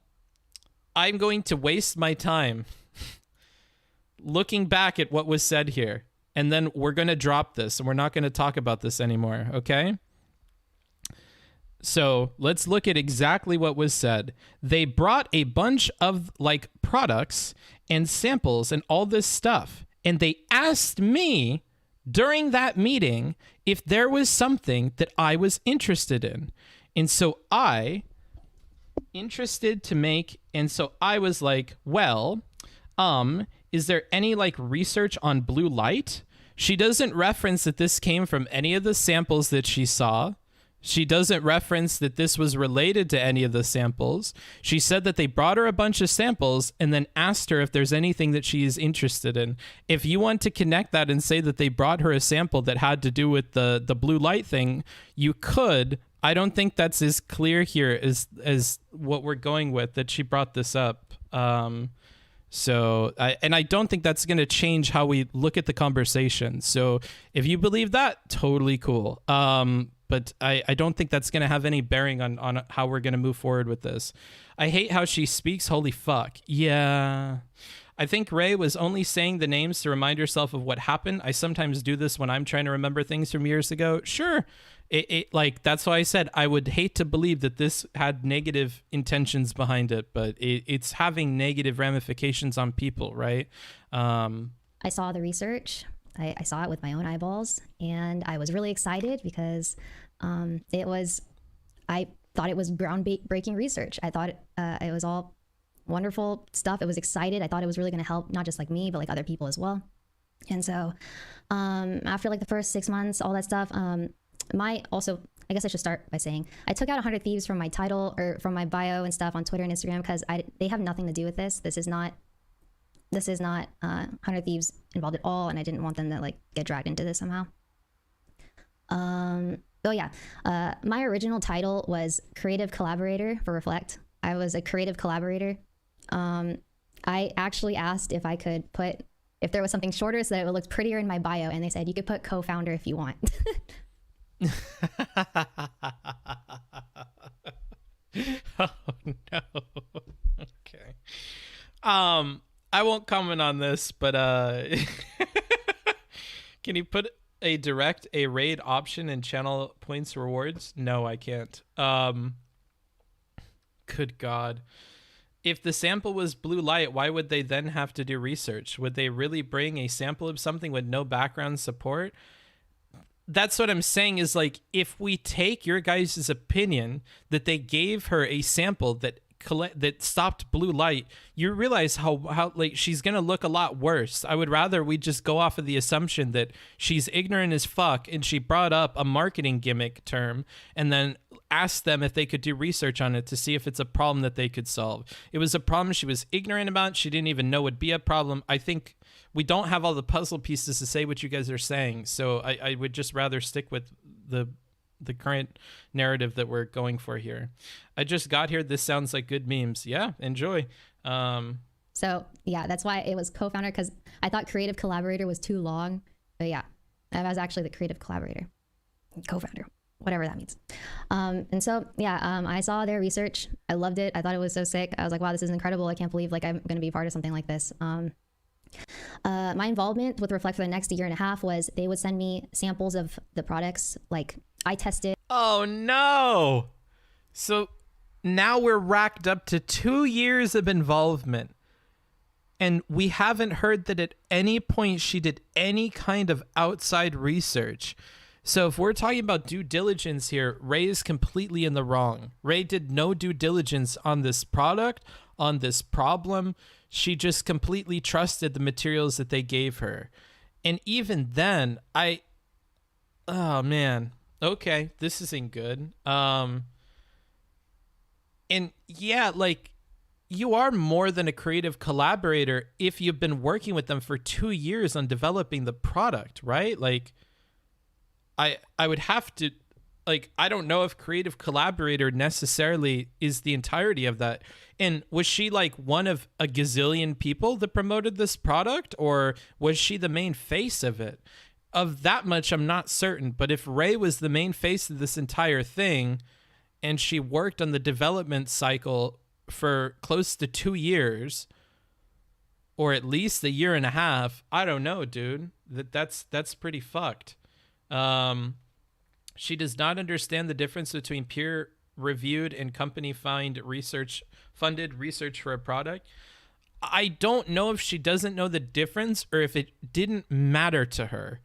I'm going to waste my time looking back at what was said here, and then we're going to drop this, and we're not going to talk about this anymore, okay? So let's look at exactly what was said. They brought a bunch of like products and samples and all this stuff. And they asked me during that meeting if there was something that I was interested in. And so I was like, well, is there any like research on blue light? She doesn't reference that this came from any of the samples that she saw. She doesn't reference that this was related to any of the samples. She said that they brought her a bunch of samples and then asked her if there's anything that she is interested in. If you want to connect that and say that they brought her a sample that had to do with the blue light thing, you could. I don't think that's as clear here as what we're going with, that she brought this up. So I don't think that's going to change how we look at the conversation. So if you believe that, totally cool. But I don't think that's going to have any bearing on how we're going to move forward with this. I hate how she speaks. Holy fuck. Yeah. I think Ray was only saying the names to remind herself of what happened. I sometimes do this when I'm trying to remember things from years ago. Sure. Like, that's why I said I would hate to believe that this had negative intentions behind it, but it's having negative ramifications on people, right? I saw the research. I saw it with my own eyeballs, and I was really excited because I thought it was groundbreaking research. I thought it was all wonderful stuff. It was excited. I thought it was really going to help not just like me, but like other people as well. And so after like the first 6 months, all that stuff, I guess I should start by saying I took out 100 Thieves from my title or from my bio and stuff on Twitter and Instagram because they have nothing to do with this. This is not 100 Thieves involved at all, and I didn't want them to like get dragged into this somehow. My original title was creative collaborator for Reflect. I was a creative collaborator. I actually asked if I could if there was something shorter so that it would look prettier in my bio, and they said you could put co-founder if you want. Oh no. Okay. I won't comment on this, but can you put a raid option in channel points rewards? No, I can't. Good God. If the sample was blue light, why would they then have to do research? Would they really bring a sample of something with no background support? That's what I'm saying is, like, if we take your guys' opinion that they gave her a sample that stopped blue light, you realize how like she's gonna look a lot worse. I would rather we just go off of the assumption that she's ignorant as fuck and she brought up a marketing gimmick term and then asked them if they could do research on it to see if it's a problem that they could solve. It was a problem she was ignorant about. She didn't even know would be a problem. I think we don't have all the puzzle pieces to say what you guys are saying, so I would just rather stick with the current narrative that we're going for here. I just got here. This sounds like good memes. Yeah, enjoy. So yeah, that's why it was co-founder, because I thought creative collaborator was too long. But yeah, I was actually the creative collaborator, co-founder, whatever that means. And so yeah, I saw their research. I loved it. I thought it was so sick. I was like, wow, this is incredible. I can't believe like I'm going to be a part of something like this. My involvement with Reflect for the next year and a half was they would send me samples of the products. Like I tested. Oh no. So now we're racked up to 2 years of involvement. And we haven't heard that at any point she did any kind of outside research. So if we're talking about due diligence here, Ray is completely in the wrong. Ray did no due diligence on this product, on this problem. She just completely trusted the materials that they gave her. And even then, oh man, okay, this isn't good. And yeah, like, you are more than a creative collaborator if you've been working with them for 2 years on developing the product, right? Like, I would have to, like, I don't know if creative collaborator necessarily is the entirety of that. And was she like one of a gazillion people that promoted this product, or was she the main face of it? Of that much, I'm not certain. But if Ray was the main face of this entire thing, and she worked on the development cycle for close to 2 years, or at least 1.5 years, I don't know, dude. That's pretty fucked. She does not understand the difference between peer-reviewed and company-funded research for a product. I don't know if she doesn't know the difference or if it didn't matter to her.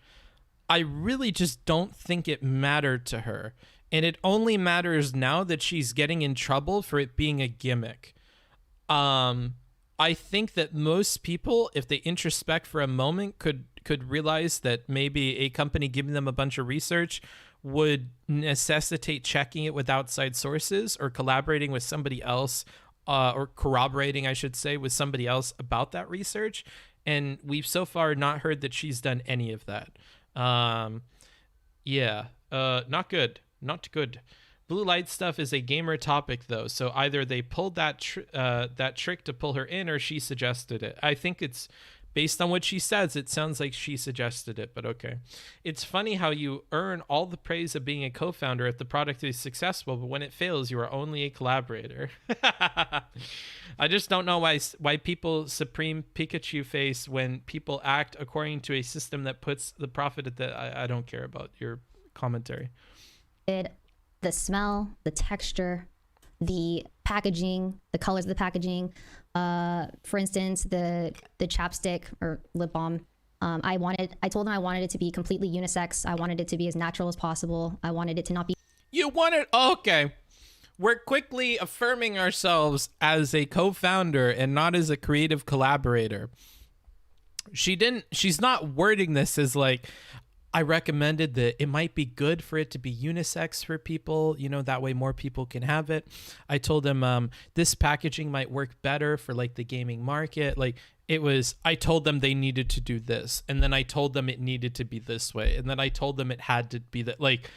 I really just don't think it mattered to her. And it only matters now that she's getting in trouble for it being a gimmick. I think that most people, if they introspect for a moment, could realize that maybe a company giving them a bunch of research would necessitate checking it with outside sources or collaborating with somebody else, or corroborating, I should say, with somebody else about that research. And we've so far not heard that she's done any of that. Not good. Not good. Blue light stuff is a gamer topic, though, so either they pulled that trick to pull her in, or she suggested it. I think it's based on what she says. It sounds like she suggested it, but okay. It's funny how you earn all the praise of being a co-founder if the product is successful, but when it fails, you are only a collaborator. I just don't know why people supreme Pikachu face when people act according to a system that puts the profit at the. I don't care about your commentary. The smell, the texture, the packaging, the colors of the packaging. For instance, the chapstick or lip balm. I told them I wanted it to be completely unisex. I wanted it to be as natural as possible. I wanted it to not be. You wanted, okay. We're quickly affirming ourselves as a co-founder and not as a creative collaborator. She's not wording this as like, I recommended that it might be good for it to be unisex for people, that way more people can have it. I told them this packaging might work better for like the gaming market. Like I told them they needed to do this. And then I told them it needed to be this way. And then I told them it had to be that. Like,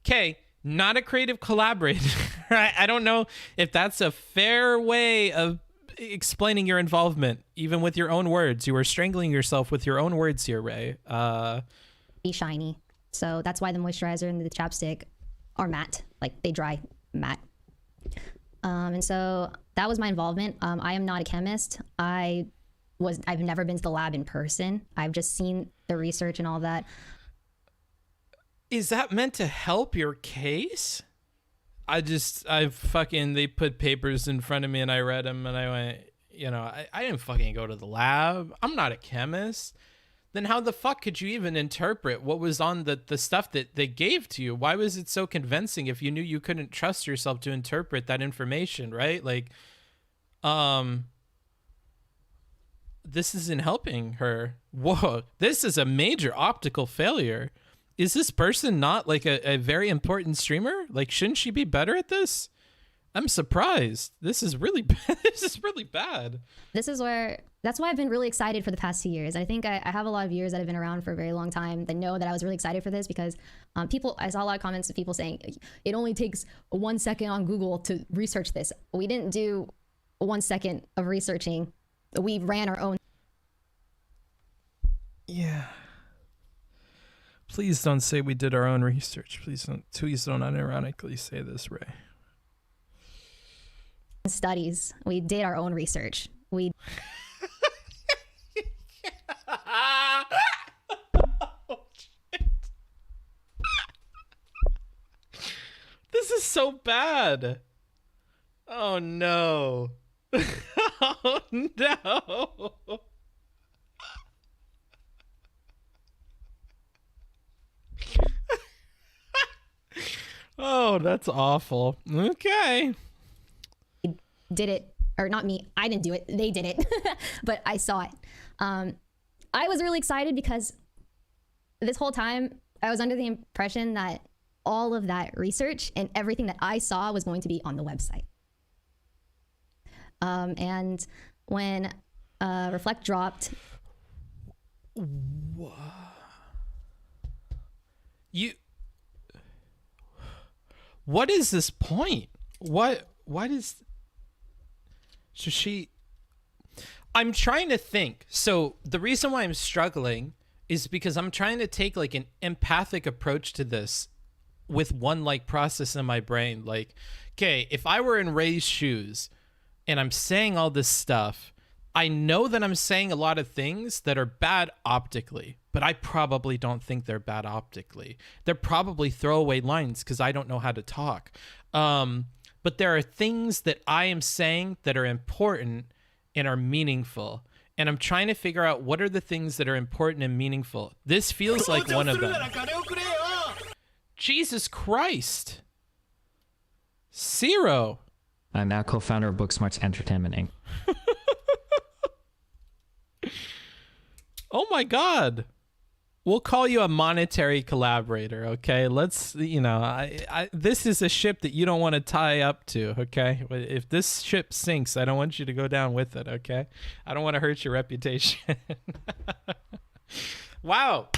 okay, not a creative collaborator. Right? I don't know if that's a fair way of explaining your involvement, even with your own words. You are strangling yourself with your own words here, Ray. Be shiny. So that's why the moisturizer and the chapstick are matte. Like they dry matte. And so that was my involvement. I am not a chemist. I've never been to the lab in person. I've just seen the research and all that. Is that meant to help your case? They put papers in front of me and I read them and I went, I didn't fucking go to the lab. I'm not a chemist. Then how the fuck could you even interpret what was on the stuff that they gave to you? Why was it so convincing if you knew you couldn't trust yourself to interpret that information, right? Like, this isn't helping her. Whoa, this is a major optical failure. Is this person not like a very important streamer? Like, shouldn't she be better at this? I'm surprised. This is really bad. This is really bad. That's why I've been really excited for the past 2 years. I think I have a lot of viewers that have been around for a very long time that know that I was really excited for this because I saw a lot of comments of people saying it only takes 1 second on Google to research this. We didn't do 1 second of researching. We ran our own. Yeah. Please don't say we did our own research. Please don't unironically say this, Ray. Studies. We did our own research. We. Oh, shit. This is so bad. Oh no. Oh no. Oh, that's awful. Okay. Did it, or not me, I didn't do it, they did it, but I saw it. I was really excited because this whole time I was under the impression that all of that research and everything that I saw was going to be on the website. And when Reflect dropped, what is this point? What is, so I'm trying to think. So the reason why I'm struggling is because I'm trying to take like an empathic approach to this with one like process in my brain. Like, okay, if I were in Ray's shoes and I'm saying all this stuff, I know that I'm saying a lot of things that are bad optically, but I probably don't think they're bad optically. They're probably throwaway lines because I don't know how to talk. But there are things that I am saying that are important and are meaningful. And I'm trying to figure out what are the things that are important and meaningful. This feels like one of them. Jesus Christ. Zero. I'm now co-founder of Booksmarts Entertainment Inc. Oh my God. We'll call you a monetary collaborator, okay? Let's, you know, this is a ship that you don't want to tie up to, okay? If this ship sinks, I don't want you to go down with it, okay? I don't want to hurt your reputation. Wow.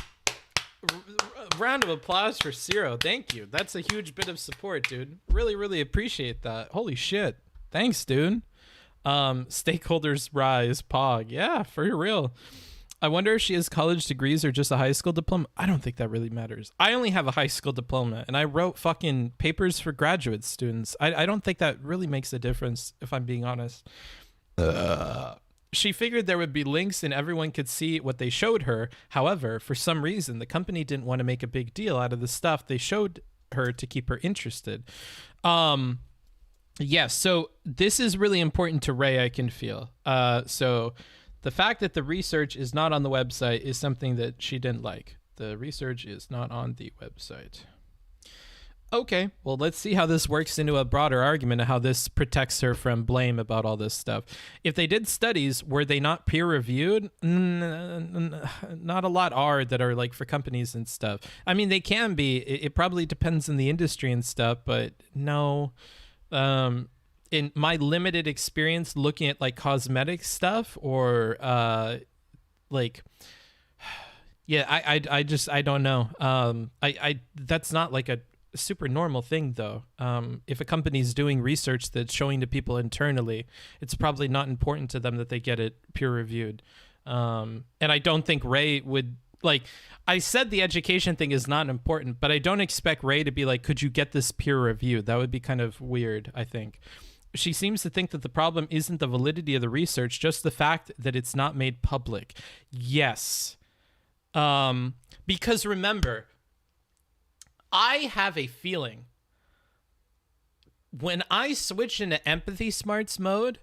Round of applause for Zero. Thank you. That's a huge bit of support, dude. Really, really appreciate that. Holy shit. Thanks, dude. Stakeholders rise, Pog. Yeah, for real. I wonder if she has college degrees or just a high school diploma. I don't think that really matters. I only have a high school diploma, and I wrote fucking papers for graduate students. I don't think that really makes a difference, if I'm being honest. She figured there would be links and everyone could see what they showed her. However, for some reason, the company didn't want to make a big deal out of the stuff they showed her to keep her interested. Yes, so this is really important to Ray, I can feel. So the fact that the research is not on the website is something that she didn't like. The research is not on the website. Okay, well, let's see how this works into a broader argument of how this protects her from blame about all this stuff. If they did studies, were they not peer-reviewed? Not a lot are that are like for companies and stuff. I mean, they can be. It probably depends on the industry and stuff, but no. In my limited experience looking at like cosmetic stuff or like, yeah, I don't know. That's not like a super normal thing though. If a company's doing research that's showing to people internally, it's probably not important to them that they get it peer reviewed. And I don't think Ray would, like, I said the education thing is not important, but I don't expect Ray to be like, could you get this peer reviewed? That would be kind of weird, I think. She seems to think that the problem isn't the validity of the research, just the fact that it's not made public. Yes. Because remember, I have a feeling when I switch into empathy smarts mode,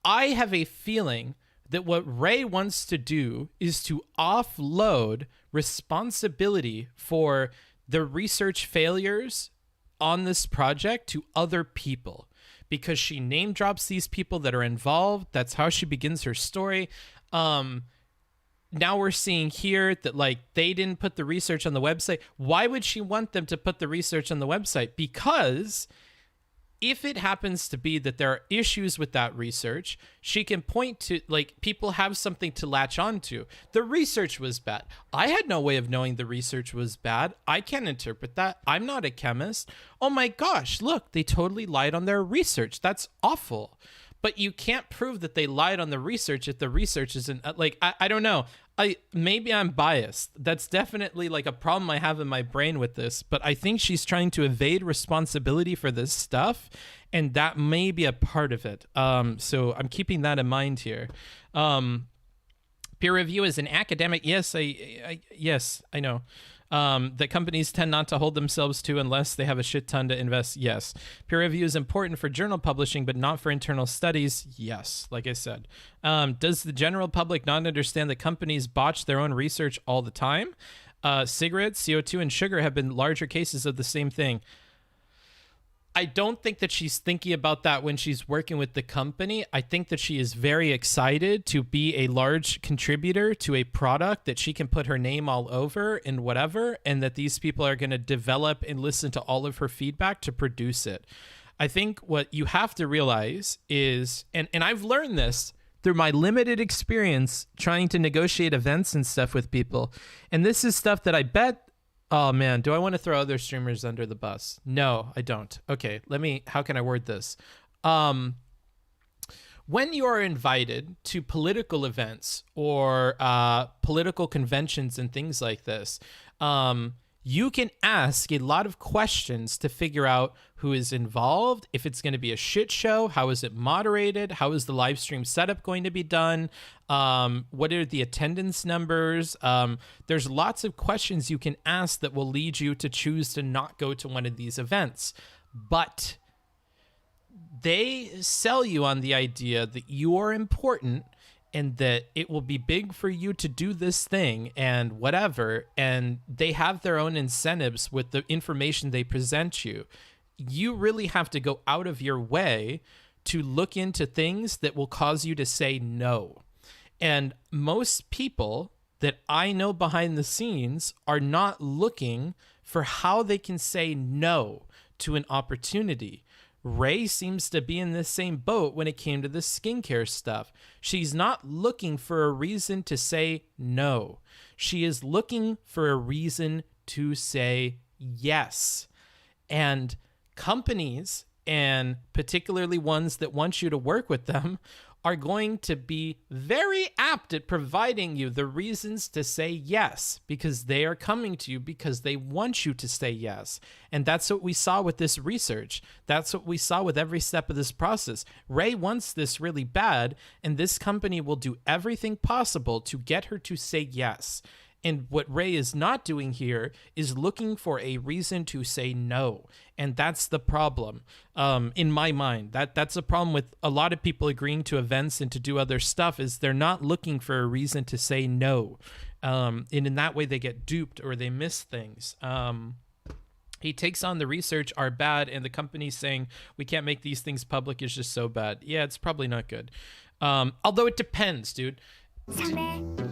I have a feeling that what Ray wants to do is to offload responsibility for the research failures on this project to other people, because she name drops these people that are involved. That's how she begins her story. Now we're seeing here that like they didn't put the research on the website. Why would she want them to put the research on the website? Because if it happens to be that there are issues with that research, she can point to, like, people have something to latch onto. The research was bad. I had no way of knowing the research was bad. I can't interpret that. I'm not a chemist. Oh my gosh, look, they totally lied on their research. That's awful. But you can't prove that they lied on the research if the research isn't, like, I don't know. Maybe I'm biased. That's definitely like a problem I have in my brain with this, but I think she's trying to evade responsibility for this stuff, and that may be a part of it. So I'm keeping that in mind here. Peer review is an academic. Yes, yes, I know. That companies tend not to hold themselves to unless they have a shit ton to invest. Yes. Peer review is important for journal publishing, but not for internal studies. Yes, like I said. Does the general public not understand that companies botch their own research all the time? Cigarettes, CO2, and sugar have been larger cases of the same thing. I don't think that she's thinking about that when she's working with the company. I think that she is very excited to be a large contributor to a product that she can put her name all over and whatever, and that these people are going to develop and listen to all of her feedback to produce it. I think what you have to realize is, and I've learned this through my limited experience trying to negotiate events and stuff with people, and this is stuff that I bet. Oh man, do I want to throw other streamers under the bus? No, I don't. Okay, how can I word this? When you are invited to political events or political conventions and things like this, you can ask a lot of questions to figure out who is involved, if it's going to be a shit show, how is it moderated, how is the live stream setup going to be done, what are the attendance numbers. There's lots of questions you can ask that will lead you to choose to not go to one of these events. But they sell you on the idea that you are important and that it will be big for you to do this thing and whatever, and they have their own incentives with the information they present you. You really have to go out of your way to look into things that will cause you to say no. And most people that I know behind the scenes are not looking for how they can say no to an opportunity. Ray seems to be in the same boat when it came to the skincare stuff. She's not looking for a reason to say no. She is looking for a reason to say yes. And companies, and particularly ones that want you to work with them, are going to be very apt at providing you the reasons to say yes, because they are coming to you because they want you to say yes. And that's what we saw with this research. That's what we saw with every step of this process. Ray wants this really bad, and this company will do everything possible to get her to say yes. And what Ray is not doing here is looking for a reason to say no. And that's the problem, in my mind. That's a problem with a lot of people agreeing to events and to do other stuff, is they're not looking for a reason to say no. And in that way, they get duped or they miss things. He takes on the research are bad, and the company saying we can't make these things public is just so bad. Yeah, it's probably not good. Although it depends, dude.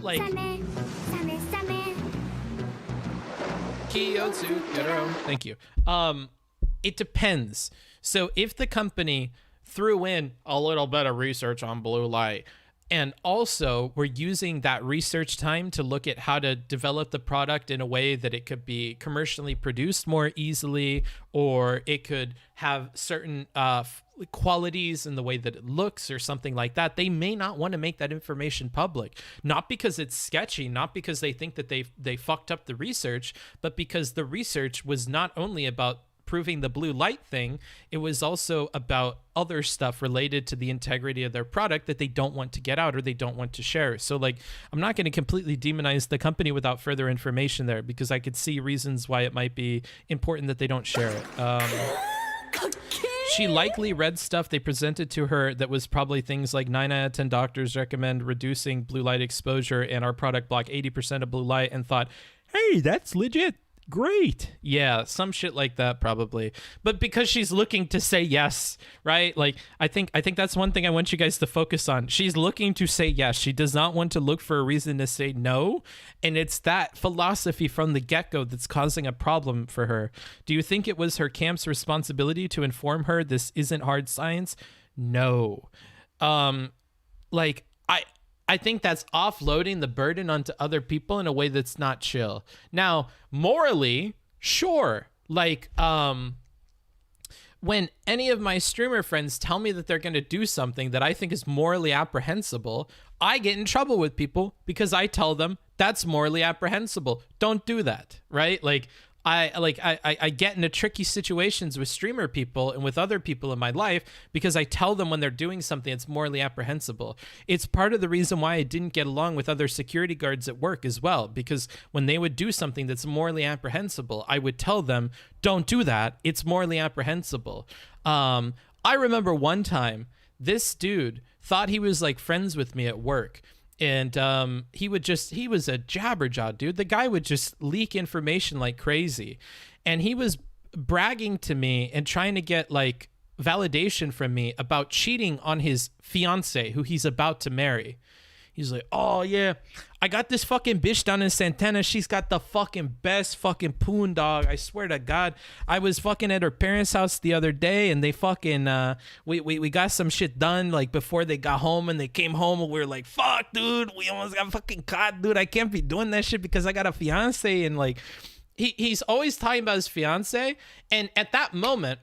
Like... Thank you. It depends. So if the company threw in a little bit of research on blue light, and also we're using that research time to look at how to develop the product in a way that it could be commercially produced more easily, or it could have certain qualities in the way that it looks or something like that, they may not want to make that information public. Not because it's sketchy, not because they think that they fucked up the research, but because the research was not only about proving the blue light thing, it was also about other stuff related to the integrity of their product that they don't want to get out or they don't want to share. So like, I'm not going to completely demonize the company without further information there, because I could see reasons why it might be important that they don't share it. She likely read stuff they presented to her that was probably things like 9 out of 10 doctors recommend reducing blue light exposure and our product block 80% of blue light, and thought, hey, that's legit. Great. Yeah, some shit like that probably. But because she's looking to say yes, right? Like, I think that's one thing I want you guys to focus on. She's looking to say yes. She does not want to look for a reason to say no. And it's that philosophy from the get-go that's causing a problem for her. Do you think it was her camp's responsibility to inform her this isn't hard science? No. I think that's offloading the burden onto other people in a way that's not chill. Now, morally, sure. Like, when any of my streamer friends tell me that they're going to do something that I think is morally apprehensible, I get in trouble with people because I tell them that's morally apprehensible. Don't do that, right? Like, I get into tricky situations with streamer people and with other people in my life because I tell them when they're doing something that's morally apprehensible. It's part of the reason why I didn't get along with other security guards at work as well, because when they would do something that's morally apprehensible, I would tell them, don't do that. It's morally apprehensible. I remember one time this dude thought he was like friends with me at work. And he was a jabberjaw, dude. The guy would just leak information like crazy. And he was bragging to me and trying to get like validation from me about cheating on his fiance who he's about to marry. He's like, oh yeah, I got this fucking bitch down in Santana. She's got the fucking best fucking poon, dog. I swear to God. I was fucking at her parents' house the other day and they fucking, we got some shit done like before they got home, and they came home and we were like, fuck, dude, we almost got fucking caught, dude. I can't be doing that shit because I got a fiance. And like, he's always talking about his fiance. And at that moment,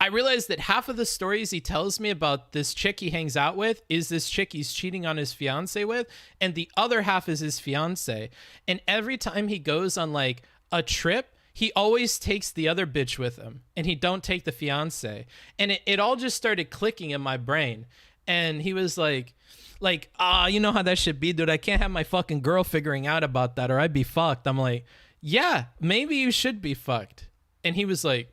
I realized that half of the stories he tells me about this chick he hangs out with is this chick he's cheating on his fiance with, and the other half is his fiance. And every time he goes on like a trip, he always takes the other bitch with him, and he don't take the fiance. And it all just started clicking in my brain. And he was like, you know how that should be, dude. I can't have my fucking girl figuring out about that or I'd be fucked. I'm like, yeah, maybe you should be fucked. And he was like,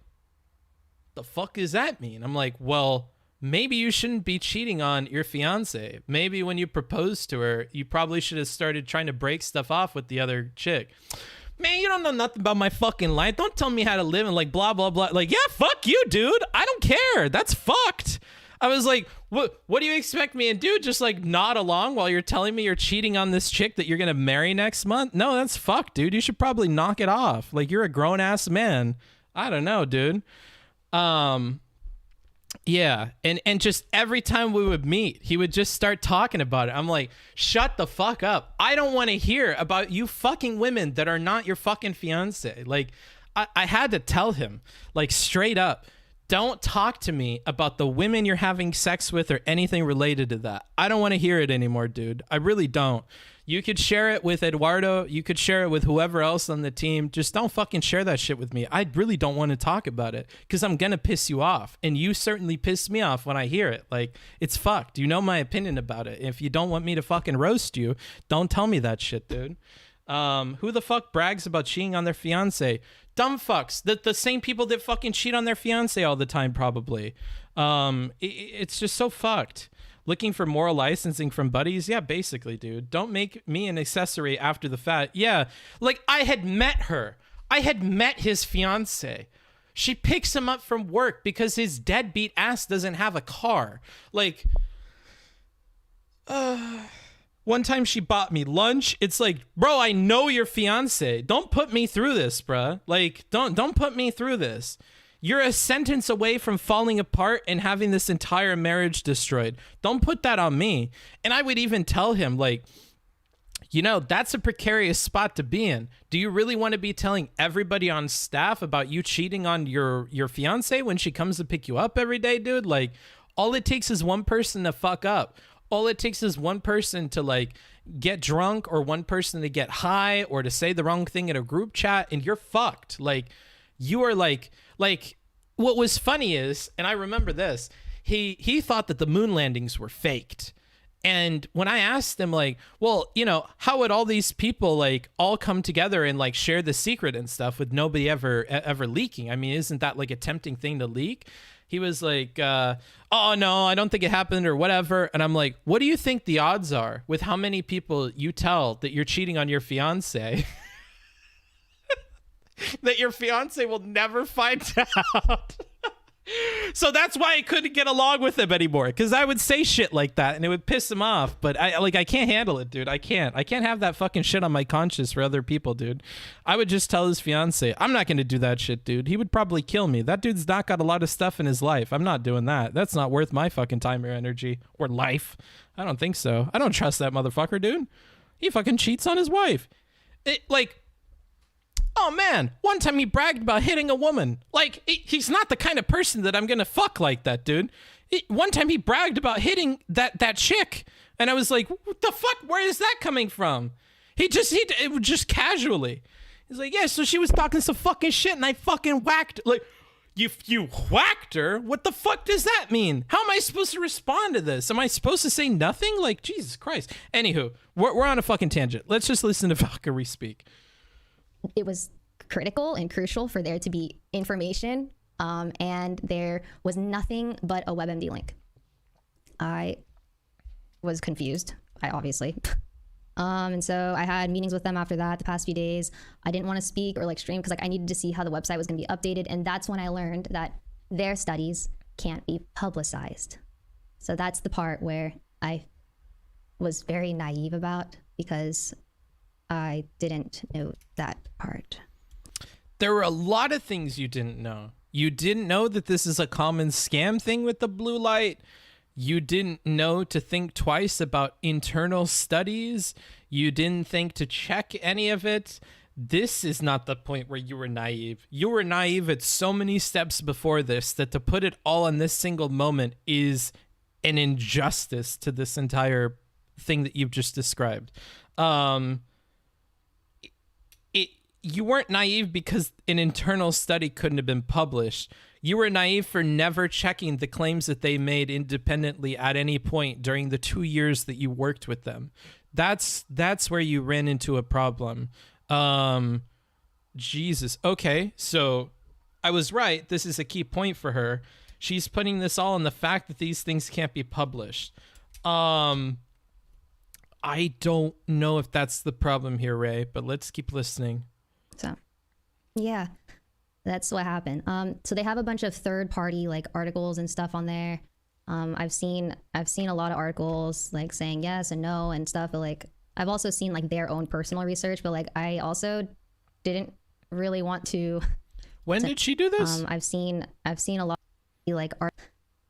the fuck does that mean? I'm like, well, maybe you shouldn't be cheating on your fiance. Maybe when you proposed to her, you probably should have started trying to break stuff off with the other chick. Man, you don't know nothing about my fucking life. Don't tell me how to live and like blah, blah, blah. Like, yeah, fuck you, dude. I don't care. That's fucked. I was like, what do you expect me to do? Just like nod along while you're telling me you're cheating on this chick that you're going to marry next month? No, that's fucked, dude. You should probably knock it off. Like, you're a grown ass man. I don't know, dude. Yeah. And just every time we would meet, he would just start talking about it. I'm like, shut the fuck up. I don't want to hear about you fucking women that are not your fucking fiance. Like, I had to tell him, like, straight up, don't talk to me about the women you're having sex with or anything related to that. I don't want to hear it anymore, dude. I really don't. You could share it with Eduardo. You could share it with whoever else on the team. Just don't fucking share that shit with me. I really don't want to talk about it because I'm going to piss you off. And you certainly piss me off when I hear it. Like, it's fucked. You know my opinion about it. If you don't want me to fucking roast you, don't tell me that shit, dude. Who the fuck brags about cheating on their fiance? Dumb fucks. The same people that fucking cheat on their fiance all the time, probably. It's just so fucked. Looking for moral licensing from buddies? Yeah, basically, dude. Don't make me an accessory after the fact. Yeah, like I had met her. I had met his fiance. She picks him up from work because his deadbeat ass doesn't have a car. Like, one time she bought me lunch. It's like, bro, I know your fiance. Don't put me through this, bruh. Like, don't put me through this. You're a sentence away from falling apart and having this entire marriage destroyed. Don't put that on me. And I would even tell him, like, you know, that's a precarious spot to be in. Do you really want to be telling everybody on staff about you cheating on your fiance when she comes to pick you up every day, dude? Like, all it takes is one person to fuck up. All it takes is one person to, like, get drunk or one person to get high or to say the wrong thing in a group chat, and you're fucked. Like, you are like what was funny is, and I remember this, he thought that the moon landings were faked. And when I asked him, like, well, you know, how would all these people like all come together and like share the secret and stuff with nobody ever leaking? I mean, isn't that like a tempting thing to leak? He was like, oh no, I don't think it happened or whatever. And I'm like, what do you think the odds are with how many people you tell that you're cheating on your fiance? That your fiance will never find out. So that's why I couldn't get along with him anymore, because I would say shit like that and it would piss him off. But I can't handle it, dude. I can't have that fucking shit on my conscience for other people, dude. I would just tell his fiance, I'm not gonna do that shit, dude. He would probably kill me. That dude's not got a lot of stuff in his life. I'm not doing that. That's not worth my fucking time or energy or life. I don't think so. I don't trust that motherfucker, dude. He fucking cheats on his wife. Oh man, one time he bragged about hitting a woman. Like, he's not the kind of person that I'm gonna fuck like that, dude. One time he bragged about hitting that chick, and I was like, what the fuck? Where is that coming from? It was just casually. He's like, yeah, so she was talking some fucking shit and I fucking whacked her. Like, you whacked her? What the fuck does that mean? How am I supposed to respond to this? Am I supposed to say nothing? Like, Jesus Christ. Anywho, we're on a fucking tangent. Let's just listen to Valkyrae speak. It was critical and crucial for there to be information, and there was nothing but a WebMD link. I was confused, obviously. And so I had meetings with them after that the past few days. I didn't want to speak or like stream because like I needed to see how the website was going to be updated. And that's when I learned that their studies can't be publicized. So that's the part where I was very naive about because I didn't know that part. There were a lot of things you didn't know. You didn't know that this is a common scam thing with the blue light. You didn't know to think twice about internal studies. You didn't think to check any of it. This is not the point where you were naive. You were naive at so many steps before this that to put it all in this single moment is an injustice to this entire thing that you've just described. You weren't naive because an internal study couldn't have been published. You were naive for never checking the claims that they made independently at any point during the 2 years that you worked with them. That's where you ran into a problem. Jesus. Okay, so I was right. This is a key point for her. She's putting this all on the fact that these things can't be published. I don't know if that's the problem here, Ray, but let's keep listening. So, yeah, that's what happened. So they have a bunch of third-party like articles and stuff on there. I've seen a lot of articles like saying yes and no and stuff, but like I've also seen like their own personal research, but like I also didn't really want to. When did she do this? I've seen a lot of, like art.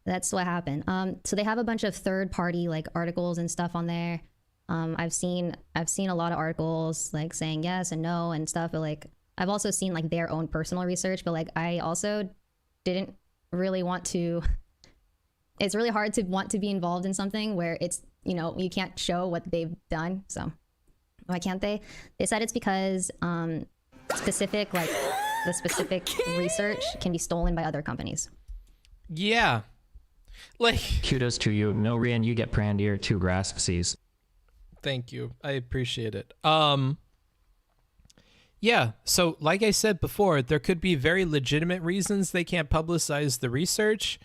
That's what happened. So they have a bunch of third-party like articles and stuff on there. I've seen a lot of articles like saying yes and no and stuff, but like I've also seen like their own personal research, but like I also didn't really want to. It's really hard to want to be involved in something where it's, you know, you can't show what they've done. So why can't they? They said it's because the specific research can be stolen by other companies. Yeah. Like, Kudos to you. No, Rian, you get Prandier 2 Graspsies. thank you. I appreciate it. Yeah, so like I said before, there could be very legitimate reasons they can't publicize the research.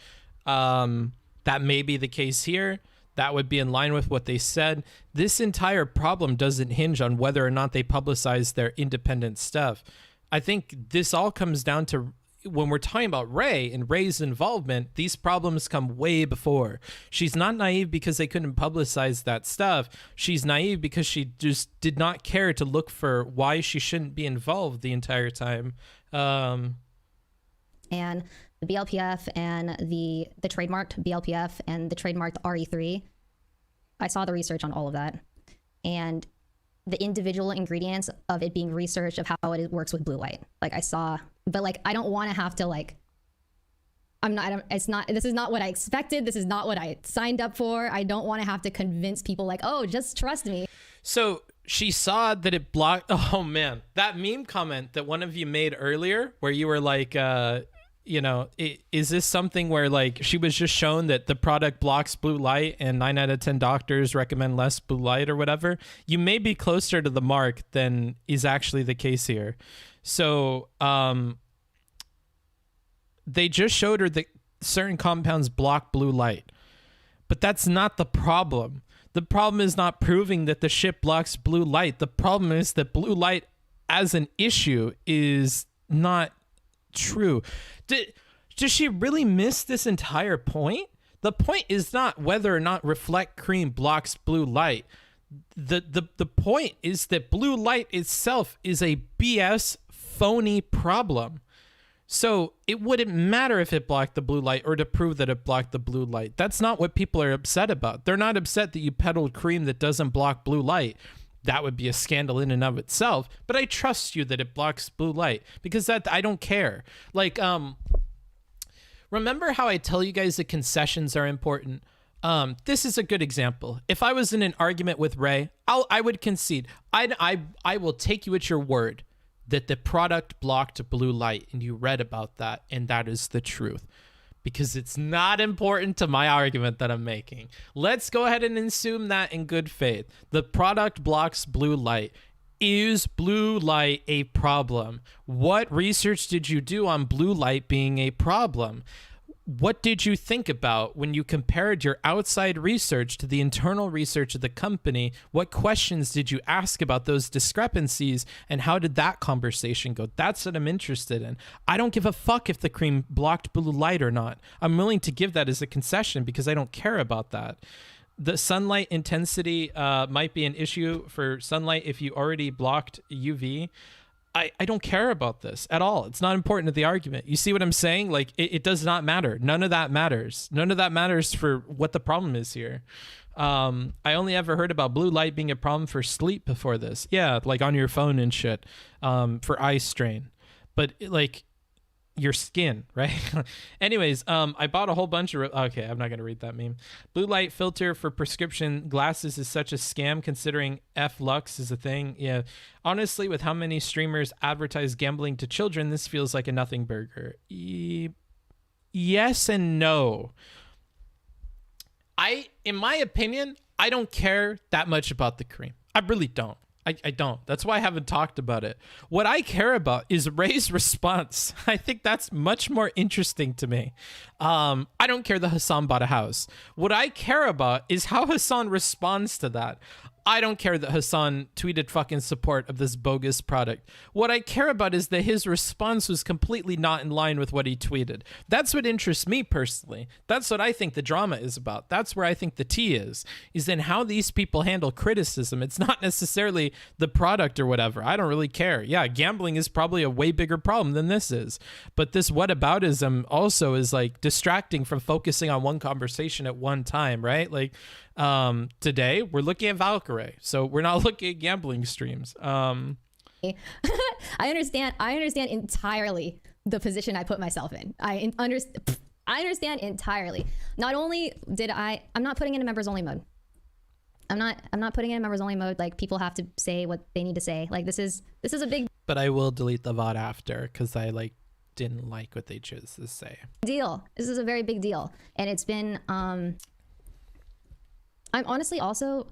That may be the case here. That would be in line with what they said. This entire problem doesn't hinge on whether or not they publicize their independent stuff. I think this all comes down to when we're talking about Ray and Ray's involvement, these problems come way before. She's not naive because they couldn't publicize that stuff. She's naive because she just did not care to look for why she shouldn't be involved the entire time. And the BLPF and the trademarked BLPF and the trademarked RE3, I saw the research on all of that. And the individual ingredients of it being researched of how it works with blue light. Like I saw, but like, I don't want to have to like, this is not what I expected. This is not what I signed up for. I don't want to have to convince people like, oh, just trust me. So she saw that it blocked. Oh man, that meme comment that one of you made earlier where you were like, you know, is this something where like she was just shown that the product blocks blue light and 9 out of 10 doctors recommend less blue light or whatever? You may be closer to the mark than is actually the case here. So they just showed her that certain compounds block blue light, but that's not the problem. The problem is not proving that the shit blocks blue light. The problem is that blue light as an issue is not true. Does she really miss this entire point? The point is not whether or not Reflect Cream blocks blue light. The point is that blue light itself is a BS phony problem. So it wouldn't matter if it blocked the blue light or to prove that it blocked the blue light. That's not what people are upset about. They're not upset that you peddled cream that doesn't block blue light. That would be a scandal in and of itself, but I trust you that it blocks blue light because that I don't care. Like, remember how I tell you guys that concessions are important? This is a good example. If I was in an argument with Ray, I would concede. I will take you at your word that the product blocked blue light, and you read about that, and that is the truth. Because it's not important to my argument that I'm making. Let's go ahead and assume that in good faith. The product blocks blue light. Is blue light a problem? What research did you do on blue light being a problem? What did you think about when you compared your outside research to the internal research of the company? What questions did you ask about those discrepancies, and how did that conversation go? That's what I'm interested in. I don't give a fuck if the cream blocked blue light or not. I'm willing to give that as a concession because I don't care about that. The sunlight intensity might be an issue for sunlight if you already blocked UV. I don't care about this at all. It's not important to the argument. You see what I'm saying? Like, it does not matter. None of that matters. None of that matters for what the problem is here. I only ever heard about blue light being a problem for sleep before this. Yeah, like on your phone and shit, for eye strain. But like your skin, right? Anyways, I bought a whole bunch of... Okay, I'm not going to read that meme. Blue light filter for prescription glasses is such a scam considering F-Lux is a thing. Yeah. Honestly, with how many streamers advertise gambling to children, this feels like a nothing burger. Yes and no. In my opinion, I don't care that much about the cream. I really don't. I don't. That's why I haven't talked about it. What I care about is Ray's response. I think that's much more interesting to me. I don't care that Hassan bought a house. What I care about is how Hassan responds to that. I don't care that Hassan tweeted fucking support of this bogus product. What I care about is that his response was completely not in line with what he tweeted. That's what interests me personally. That's what I think the drama is about. That's where I think the tea is in how these people handle criticism. It's not necessarily the product or whatever. I don't really care. Yeah, gambling is probably a way bigger problem than this is. But this whataboutism also is like distracting from focusing on one conversation at one time, right? Like, today we're looking at Valkyrae, so we're not looking at gambling streams. I understand entirely the position I put myself in. I understand entirely. Not only did I'm not putting it in members only mode. I'm not putting it in members only mode. Like, people have to say what they need to say. Like, this is a big But I will delete the VOD after because I didn't like what they chose to say. deal. This is a very big deal, and it's been I'm honestly also,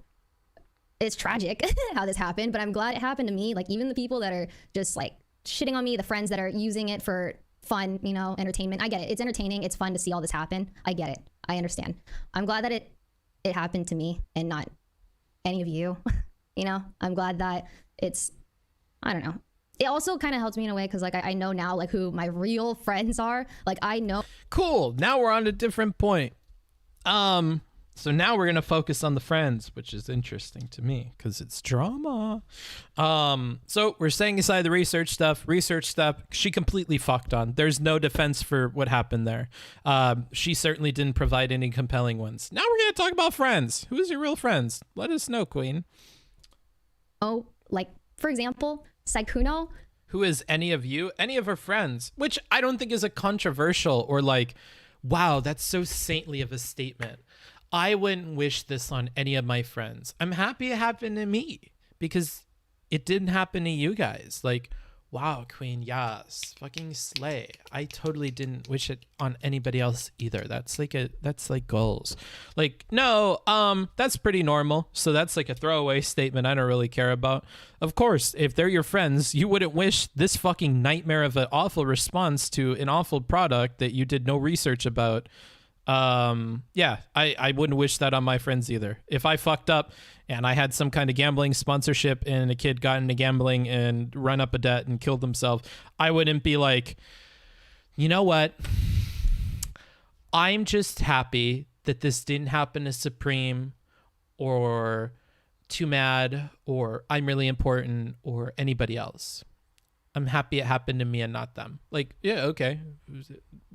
it's tragic how this happened, but I'm glad it happened to me. Like, even the people that are just like shitting on me, the friends that are using it for fun, you know, entertainment. I get it. It's entertaining. It's fun to see all this happen. I get it. I understand. I'm glad that it happened to me and not any of you. You know, I'm glad that I don't know. It also kind of helps me in a way because like I know now like who my real friends are. Like, I know. Cool. Now we're on a different point. So now we're going to focus on the friends, which is interesting to me because it's drama. So we're setting aside the research stuff, she completely fucked on. There's no defense for what happened there. She certainly didn't provide any compelling ones. Now we're going to talk about friends. Who's your real friends? Let us know, Queen. Oh, like, for example, Saikuno. Who is any of her friends, which I don't think is a controversial or like, wow, that's so saintly of a statement. I wouldn't wish this on any of my friends. I'm happy it happened to me because it didn't happen to you guys. Like, wow, Queen, yes, fucking slay. I totally didn't wish it on anybody else either. That's like goals. Like, no, that's pretty normal. So that's like a throwaway statement I don't really care about. Of course, if they're your friends, you wouldn't wish this fucking nightmare of an awful response to an awful product that you did no research about. Yeah, I wouldn't wish that on my friends either. If I fucked up and I had some kind of gambling sponsorship and a kid got into gambling and run up a debt and killed himself, I wouldn't be like, you know what? I'm just happy that this didn't happen to Supreme or Too Mad or I'm Really Important or anybody else. I'm happy it happened to me and not them. Like, yeah, okay,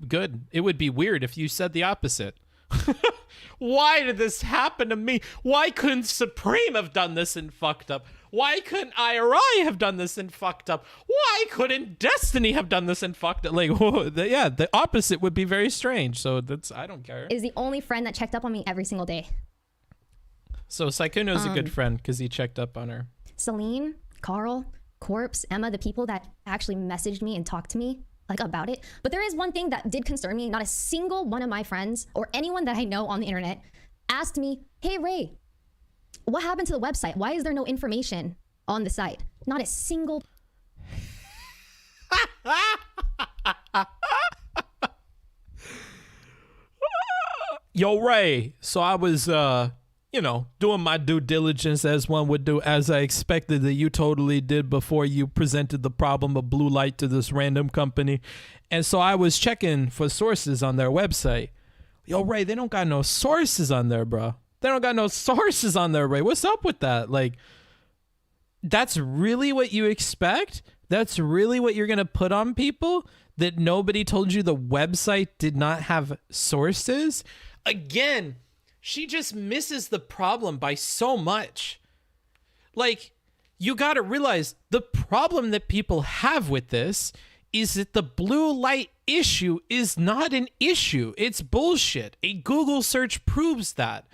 good. It would be weird if you said the opposite. Why did this happen to me? Why couldn't Supreme have done this and fucked up? Why couldn't IRI have done this and fucked up? Why couldn't Destiny have done this and fucked up? Like, whoa, yeah, the opposite would be very strange. So I don't care. Is the only friend that checked up on me every single day. So Saikuno's a good friend because he checked up on her. Celine, Carl, Corpse, Emma, the people that actually messaged me and talked to me like about it. But there is one thing that did concern me. Not a single one of my friends or anyone that I know on the internet asked me, hey Ray, what happened to the website? Why is there no information on the site? Not a single. Yo, Ray. So I was, doing my due diligence as one would do, as I expected that you totally did before you presented the problem of blue light to this random company. And so I was checking for sources on their website. Yo, Ray, they don't got no sources on there, bro. They don't got no sources on there, Ray. What's up with that? Like, that's really what you expect? That's really what you're going to put on people? That nobody told you the website did not have sources? Again, she just misses the problem by so much. Like, you got to realize the problem that people have with this is that the blue light issue is not an issue. It's bullshit. A Google search proves that.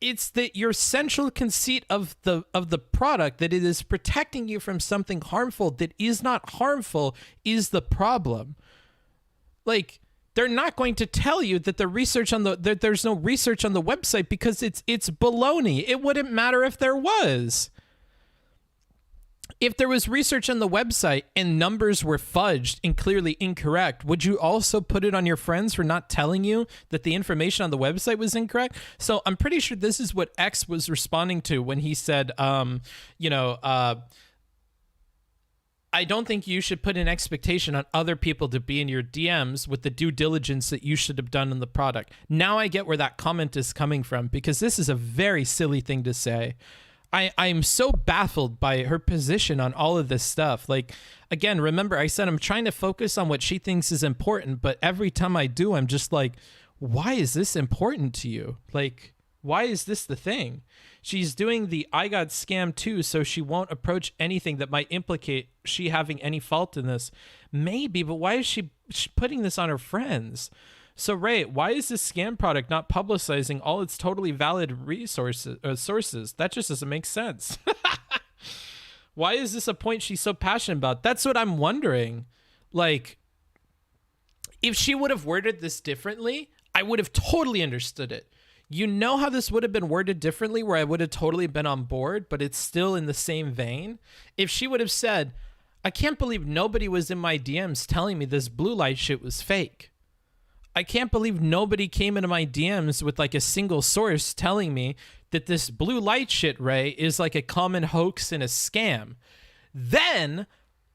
It's that your central conceit of the product, that it is protecting you from something harmful that is not harmful, is the problem. Like, they're not going to tell you that that there's no research on the website because it's baloney. It wouldn't matter if there was. If there was research on the website and numbers were fudged and clearly incorrect, would you also put it on your friends for not telling you that the information on the website was incorrect? So I'm pretty sure this is what X was responding to when he said, I don't think you should put an expectation on other people to be in your DMs with the due diligence that you should have done in the product. Now I get where that comment is coming from, because this is a very silly thing to say. I'm so baffled by her position on all of this stuff. Like, again, remember I said I'm trying to focus on what she thinks is important, but every time I do, I'm just like, why is this important to you? Like, why is this the thing? She's doing the I got scammed too, so she won't approach anything that might implicate she having any fault in this. Maybe, but why is she putting this on her friends? So, Ray, why is this scam product not publicizing all its totally valid sources? That just doesn't make sense. Why is this a point she's so passionate about? That's what I'm wondering. Like, if she would have worded this differently, I would have totally understood it. You know how this would have been worded differently, where I would have totally been on board, but it's still in the same vein? If she would have said, I can't believe nobody was in my DMs telling me this blue light shit was fake. I can't believe nobody came into my DMs with like a single source telling me that this blue light shit, Ray, is like a common hoax and a scam. Then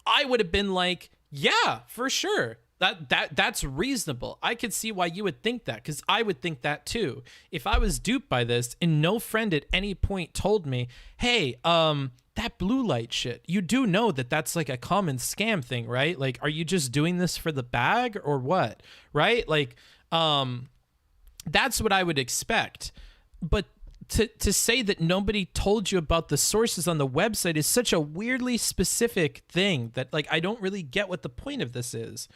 I would have been like, yeah, for sure. That's reasonable. I could see why you would think that, because I would think that too. If I was duped by this and no friend at any point told me, hey, that blue light shit, you do know that that's like a common scam thing, right? Like, are you just doing this for the bag or what? Right? Like, that's what I would expect. But to say that nobody told you about the sources on the website is such a weirdly specific thing that, like, I don't really get what the point of this is.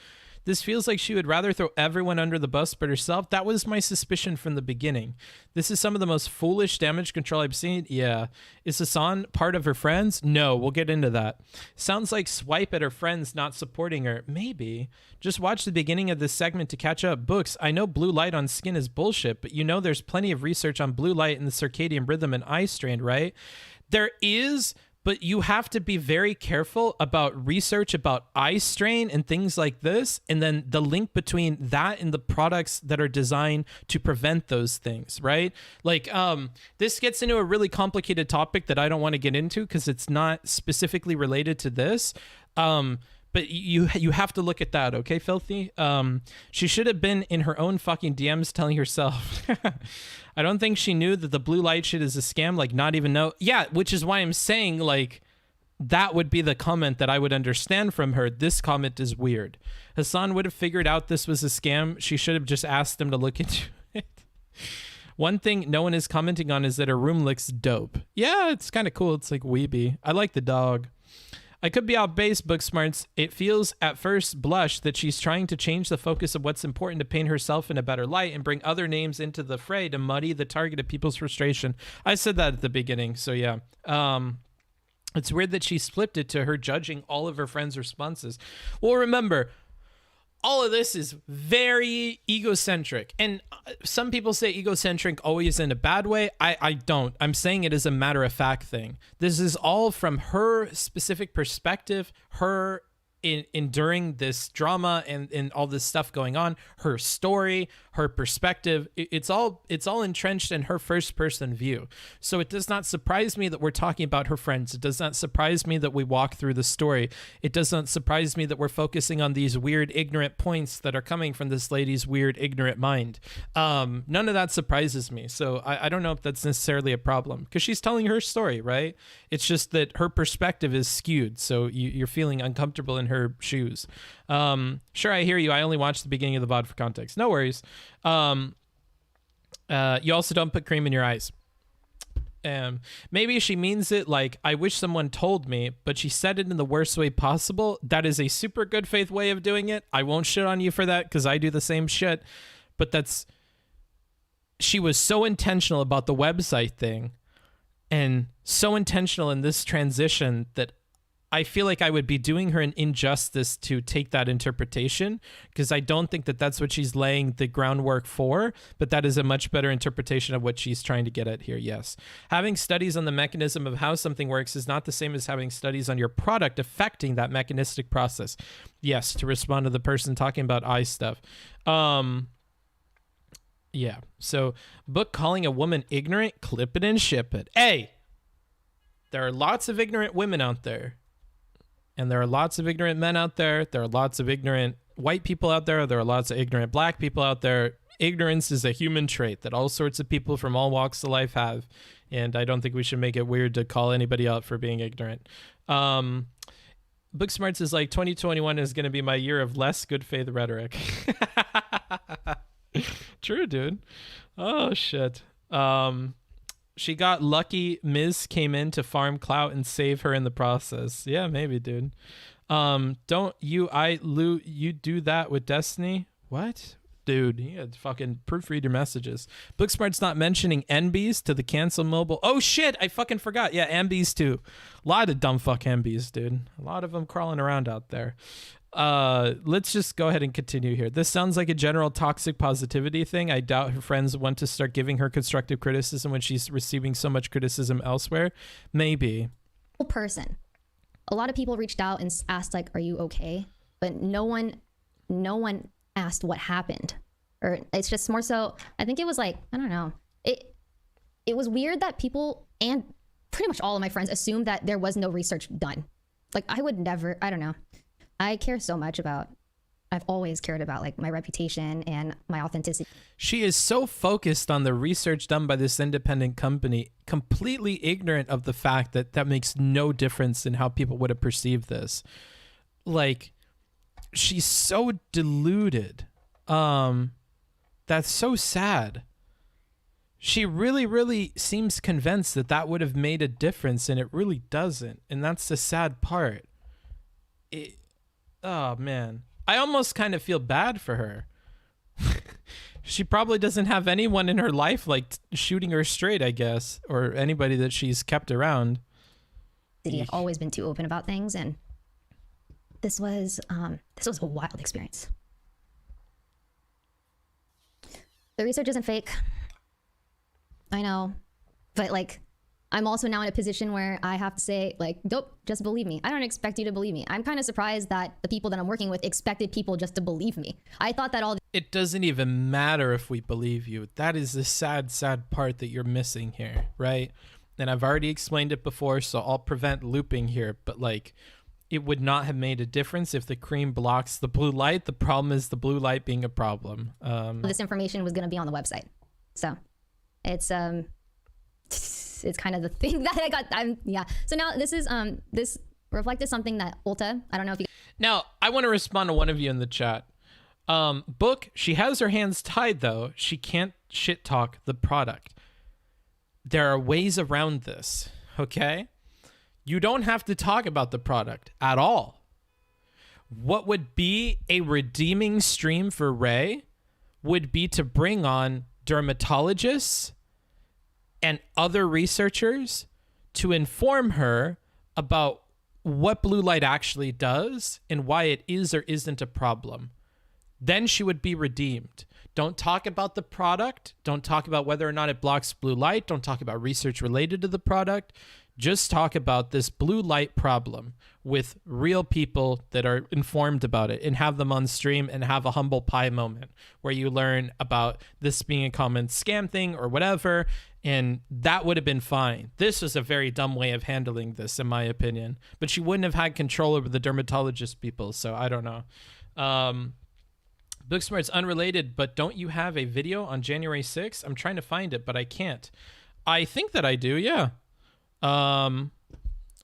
This feels like she would rather throw everyone under the bus but herself. That was my suspicion from the beginning. This is some of the most foolish damage control I've seen. Yeah. Is Hassan part of her friends? No, we'll get into that. Sounds like swipe at her friends not supporting her. Maybe. Just watch the beginning of this segment to catch up. Books, I know blue light on skin is bullshit, but you know there's plenty of research on blue light and the circadian rhythm and eye strain, right? There is, but you have to be very careful about research about eye strain and things like this, and then the link between that and the products that are designed to prevent those things, right? Like, this gets into a really complicated topic that I don't want to get into because it's not specifically related to this. But you have to look at that, okay, Filthy? She should have been in her own fucking DMs telling herself. I don't think she knew that the blue light shit is a scam, like not even know. Yeah, which is why I'm saying, like, that would be the comment that I would understand from her. This comment is weird. Hassan would have figured out this was a scam. She should have just asked him to look into it. One thing no one is commenting on is that her room looks dope. Yeah, it's kind of cool. It's like weeby. I like the dog. I could be out base, Booksmarts. It feels at first blush that she's trying to change the focus of what's important to paint herself in a better light and bring other names into the fray to muddy the target of people's frustration. I said that at the beginning, so yeah. It's weird that she flipped it to her judging all of her friends' responses. Well, remember, all of this is very egocentric. And some people say egocentric always in a bad way. I don't. I'm saying it is a matter of fact thing. This is all from her specific perspective, her enduring this drama and all this stuff going on, her story, her perspective. It's all entrenched in her first person view. So it does not surprise me that we're talking about her friends. It does not surprise me that we walk through the story. It does not surprise me that we're focusing on these weird ignorant points that are coming from this lady's weird ignorant mind. None of that surprises me. So I don't know if that's necessarily a problem, because she's telling her story, right? It's just that her perspective is skewed, so you're feeling uncomfortable in her shoes. Sure, I hear you. I only watched the beginning of the VOD for context. No worries. You also don't put cream in your eyes. Maybe she means it like, I wish someone told me, but she said it in the worst way possible. That is a super good faith way of doing it. I won't shit on you for that, because I do the same shit. But she was so intentional about the website thing, and so intentional in this transition, that I feel like I would be doing her an injustice to take that interpretation, because I don't think that that's what she's laying the groundwork for, but that is a much better interpretation of what she's trying to get at here. Yes. Having studies on the mechanism of how something works is not the same as having studies on your product affecting that mechanistic process. Yes, to respond to the person talking about eye stuff. Yeah. So, book calling a woman ignorant, clip it and ship it. Hey, there are lots of ignorant women out there. And there are lots of ignorant men out there. There are lots of ignorant white people out there. There are lots of ignorant black people out there. Ignorance is a human trait that all sorts of people from all walks of life have. And I don't think we should make it weird to call anybody out for being ignorant. Booksmarts is like, 2021 is going to be my year of less good faith rhetoric. True, dude. Oh, shit. She got lucky. Miz came in to farm clout and save her in the process. Yeah, maybe, dude. Don't you, you do that with Destiny? What? Dude, you had to fucking proofread your messages. Booksmart's not mentioning NBs to the cancel mobile. Oh, shit, I fucking forgot. Yeah, NBs too. A lot of dumb fuck NBs, dude. A lot of them crawling around out there. Let's just go ahead and continue here. This sounds like a general toxic positivity thing. I doubt her friends want to start giving her constructive criticism when she's receiving so much criticism elsewhere. Maybe. Person. A lot of people reached out and asked, like, are you okay? But no one asked what happened. Or it's just more so, I think it was like, I don't know. It was weird that people, and pretty much all of my friends, assumed that there was no research done. Like, I would never, I don't know. I care so much about, I've always cared about, like, my reputation and my authenticity. She is so focused on the research done by this independent company, completely ignorant of the fact that that makes no difference in how people would have perceived this. Like, she's so deluded. That's so sad. She really, really seems convinced that that would have made a difference, and it really doesn't. And that's the sad part. Oh, man. I almost kind of feel bad for her. She probably doesn't have anyone in her life, like, shooting her straight, I guess, or anybody that she's kept around. I've always been too open about things, and this was a wild experience. The research isn't fake. I know, but, like, I'm also now in a position where I have to say, like, dope, just believe me. I don't expect you to believe me. I'm kind of surprised that the people that I'm working with expected people just to believe me. I thought that all... It doesn't even matter if we believe you. That is the sad, sad part that you're missing here, right? And I've already explained it before, so I'll prevent looping here. But, like, it would not have made a difference if the cream blocks the blue light. The problem is the blue light being a problem. This information was going to be on the website. So it's kind of the thing that I got. Yeah. So now this is this reflected something that Ulta, I don't know if you... Now, I want to respond to one of you in the chat. Book, she has her hands tied, though. She can't shit talk the product. There are ways around this, okay? You don't have to talk about the product at all. What would be a redeeming stream for Ray would be to bring on dermatologists and other researchers to inform her about what blue light actually does and why it is or isn't a problem. Then she would be redeemed. Don't talk about the product. Don't talk about whether or not it blocks blue light. Don't talk about research related to the product. Just talk about this blue light problem with real people that are informed about it, and have them on stream and have a humble pie moment where you learn about this being a common scam thing or whatever. And that would have been fine. This was a very dumb way of handling this, in my opinion. But she wouldn't have had control over the dermatologist people, so I don't know. Booksmart's unrelated, but don't you have a video on January 6th? I'm trying to find it, but I can't. I think that I do, yeah. Am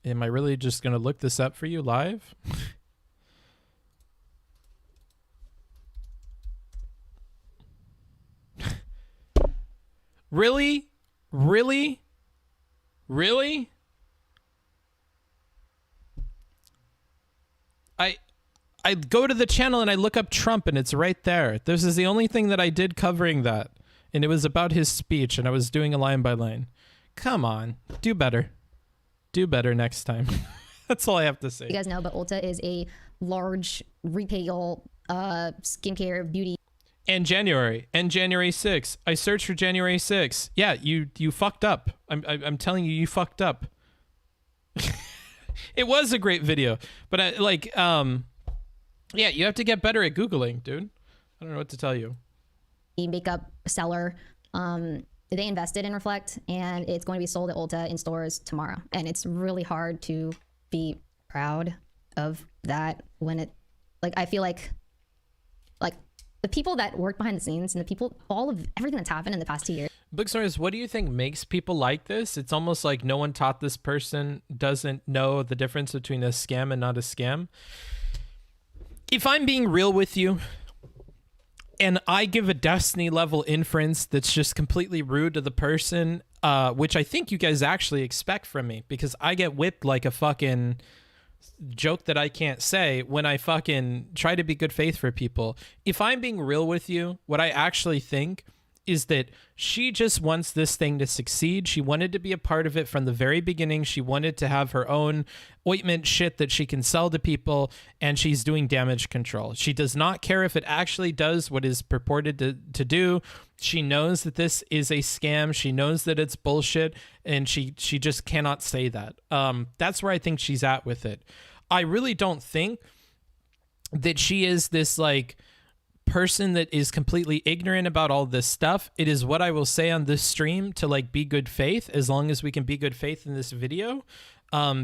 I really just going to look this up for you live? Really? Really? Really? I go to the channel and I look up Trump and it's right there. This is the only thing that I did covering that. And it was about his speech and I was doing a line by line. Come on. Do better. Do better next time. That's all I have to say. You guys know, but Ulta is a large retail skincare beauty. And January 6th. I searched for January 6th. Yeah, you fucked up. I'm telling you, you fucked up. It was a great video, but yeah, you have to get better at Googling, dude. I don't know what to tell you. Makeup seller. They invested in Reflect, and it's going to be sold at Ulta in stores tomorrow. And it's really hard to be proud of that when it, like, I feel like the people that work behind the scenes and the people, all of everything that's happened in the past 2 years. Bookstores, what do you think makes people like this? It's almost like no one taught this person, doesn't know the difference between a scam and not a scam. If I'm being real with you, and I give a Destiny level inference that's just completely rude to the person, which I think you guys actually expect from me, because I get whipped like a fucking joke that I can't say when I fucking try to be good faith for people. If I'm being real with you, what I actually think is that she just wants this thing to succeed. She wanted to be a part of it from the very beginning. She wanted to have her own ointment shit that she can sell to people, and she's doing damage control. She does not care if it actually does what is purported to do. She knows that this is a scam. She knows that it's bullshit, and she just cannot say that. That's where I think she's at with it. I really don't think that she is this like person that is completely ignorant about all this stuff. It is what I will say on this stream to like be good faith, as long as we can be good faith in this video,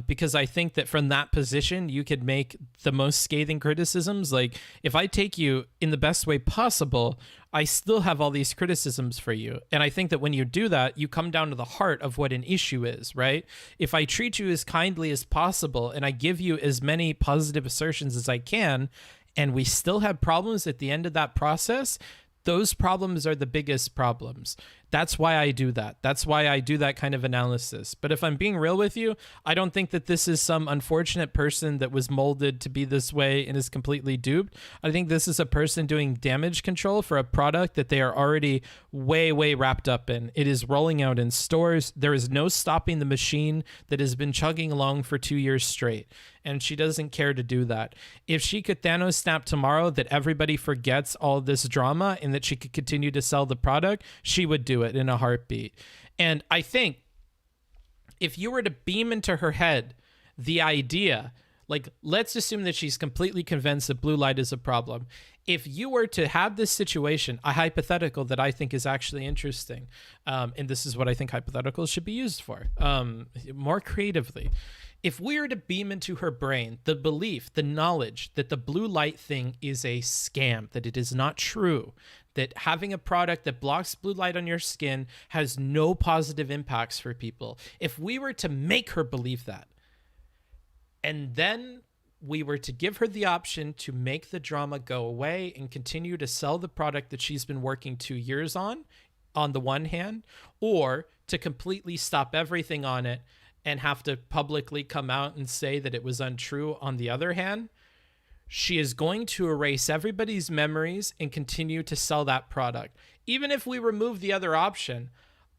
because I think that from that position you could make the most scathing criticisms. Like, if I take you in the best way possible, I still have all these criticisms for you. And I think that when you do that, you come down to the heart of what an issue is, right? If I treat you as kindly as possible and I give you as many positive assertions as I can, and we still have problems at the end of that process, those problems are the biggest problems. That's why I do that. That's why I do that kind of analysis. But if I'm being real with you, I don't think that this is some unfortunate person that was molded to be this way and is completely duped. I think this is a person doing damage control for a product that they are already way, way wrapped up in. It is rolling out in stores. There is no stopping the machine that has been chugging along for 2 years straight. And she doesn't care to do that. If she could Thanos snap tomorrow that everybody forgets all this drama and that she could continue to sell the product, she would do it in a heartbeat. And I think if you were to beam into her head the idea, like, let's assume that she's completely convinced that blue light is a problem. If you were to have this situation, a hypothetical that I think is actually interesting, and this is what I think hypotheticals should be used for, more creatively. If we were to beam into her brain the belief, the knowledge that the blue light thing is a scam, that it is not true, that having a product that blocks blue light on your skin has no positive impacts for people, if we were to make her believe that, and then we were to give her the option to make the drama go away and continue to sell the product that she's been working 2 years on the one hand, or to completely stop everything on it and have to publicly come out and say that it was untrue on the other hand, she is going to erase everybody's memories and continue to sell that product. Even if we remove the other option,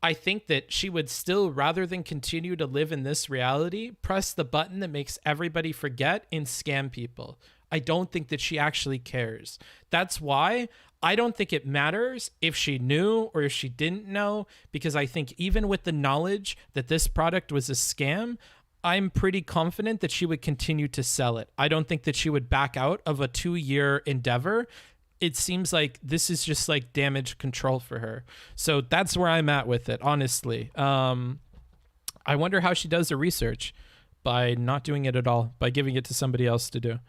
I think that she would still, rather than continue to live in this reality, press the button that makes everybody forget and scam people. I don't think that she actually cares. That's why I don't think it matters if she knew or if she didn't know, because I think even with the knowledge that this product was a scam, I'm pretty confident that she would continue to sell it. I don't think that she would back out of a 2-year endeavor. It seems like this is just like damage control for her. So that's where I'm at with it, honestly. I wonder how she does the research by not doing it at all, by giving it to somebody else to do.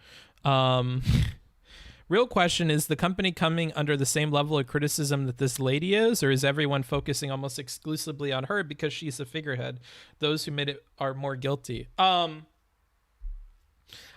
Real question, is the company coming under the same level of criticism that this lady is, or is everyone focusing almost exclusively on her because she's a figurehead? Those who made it are more guilty.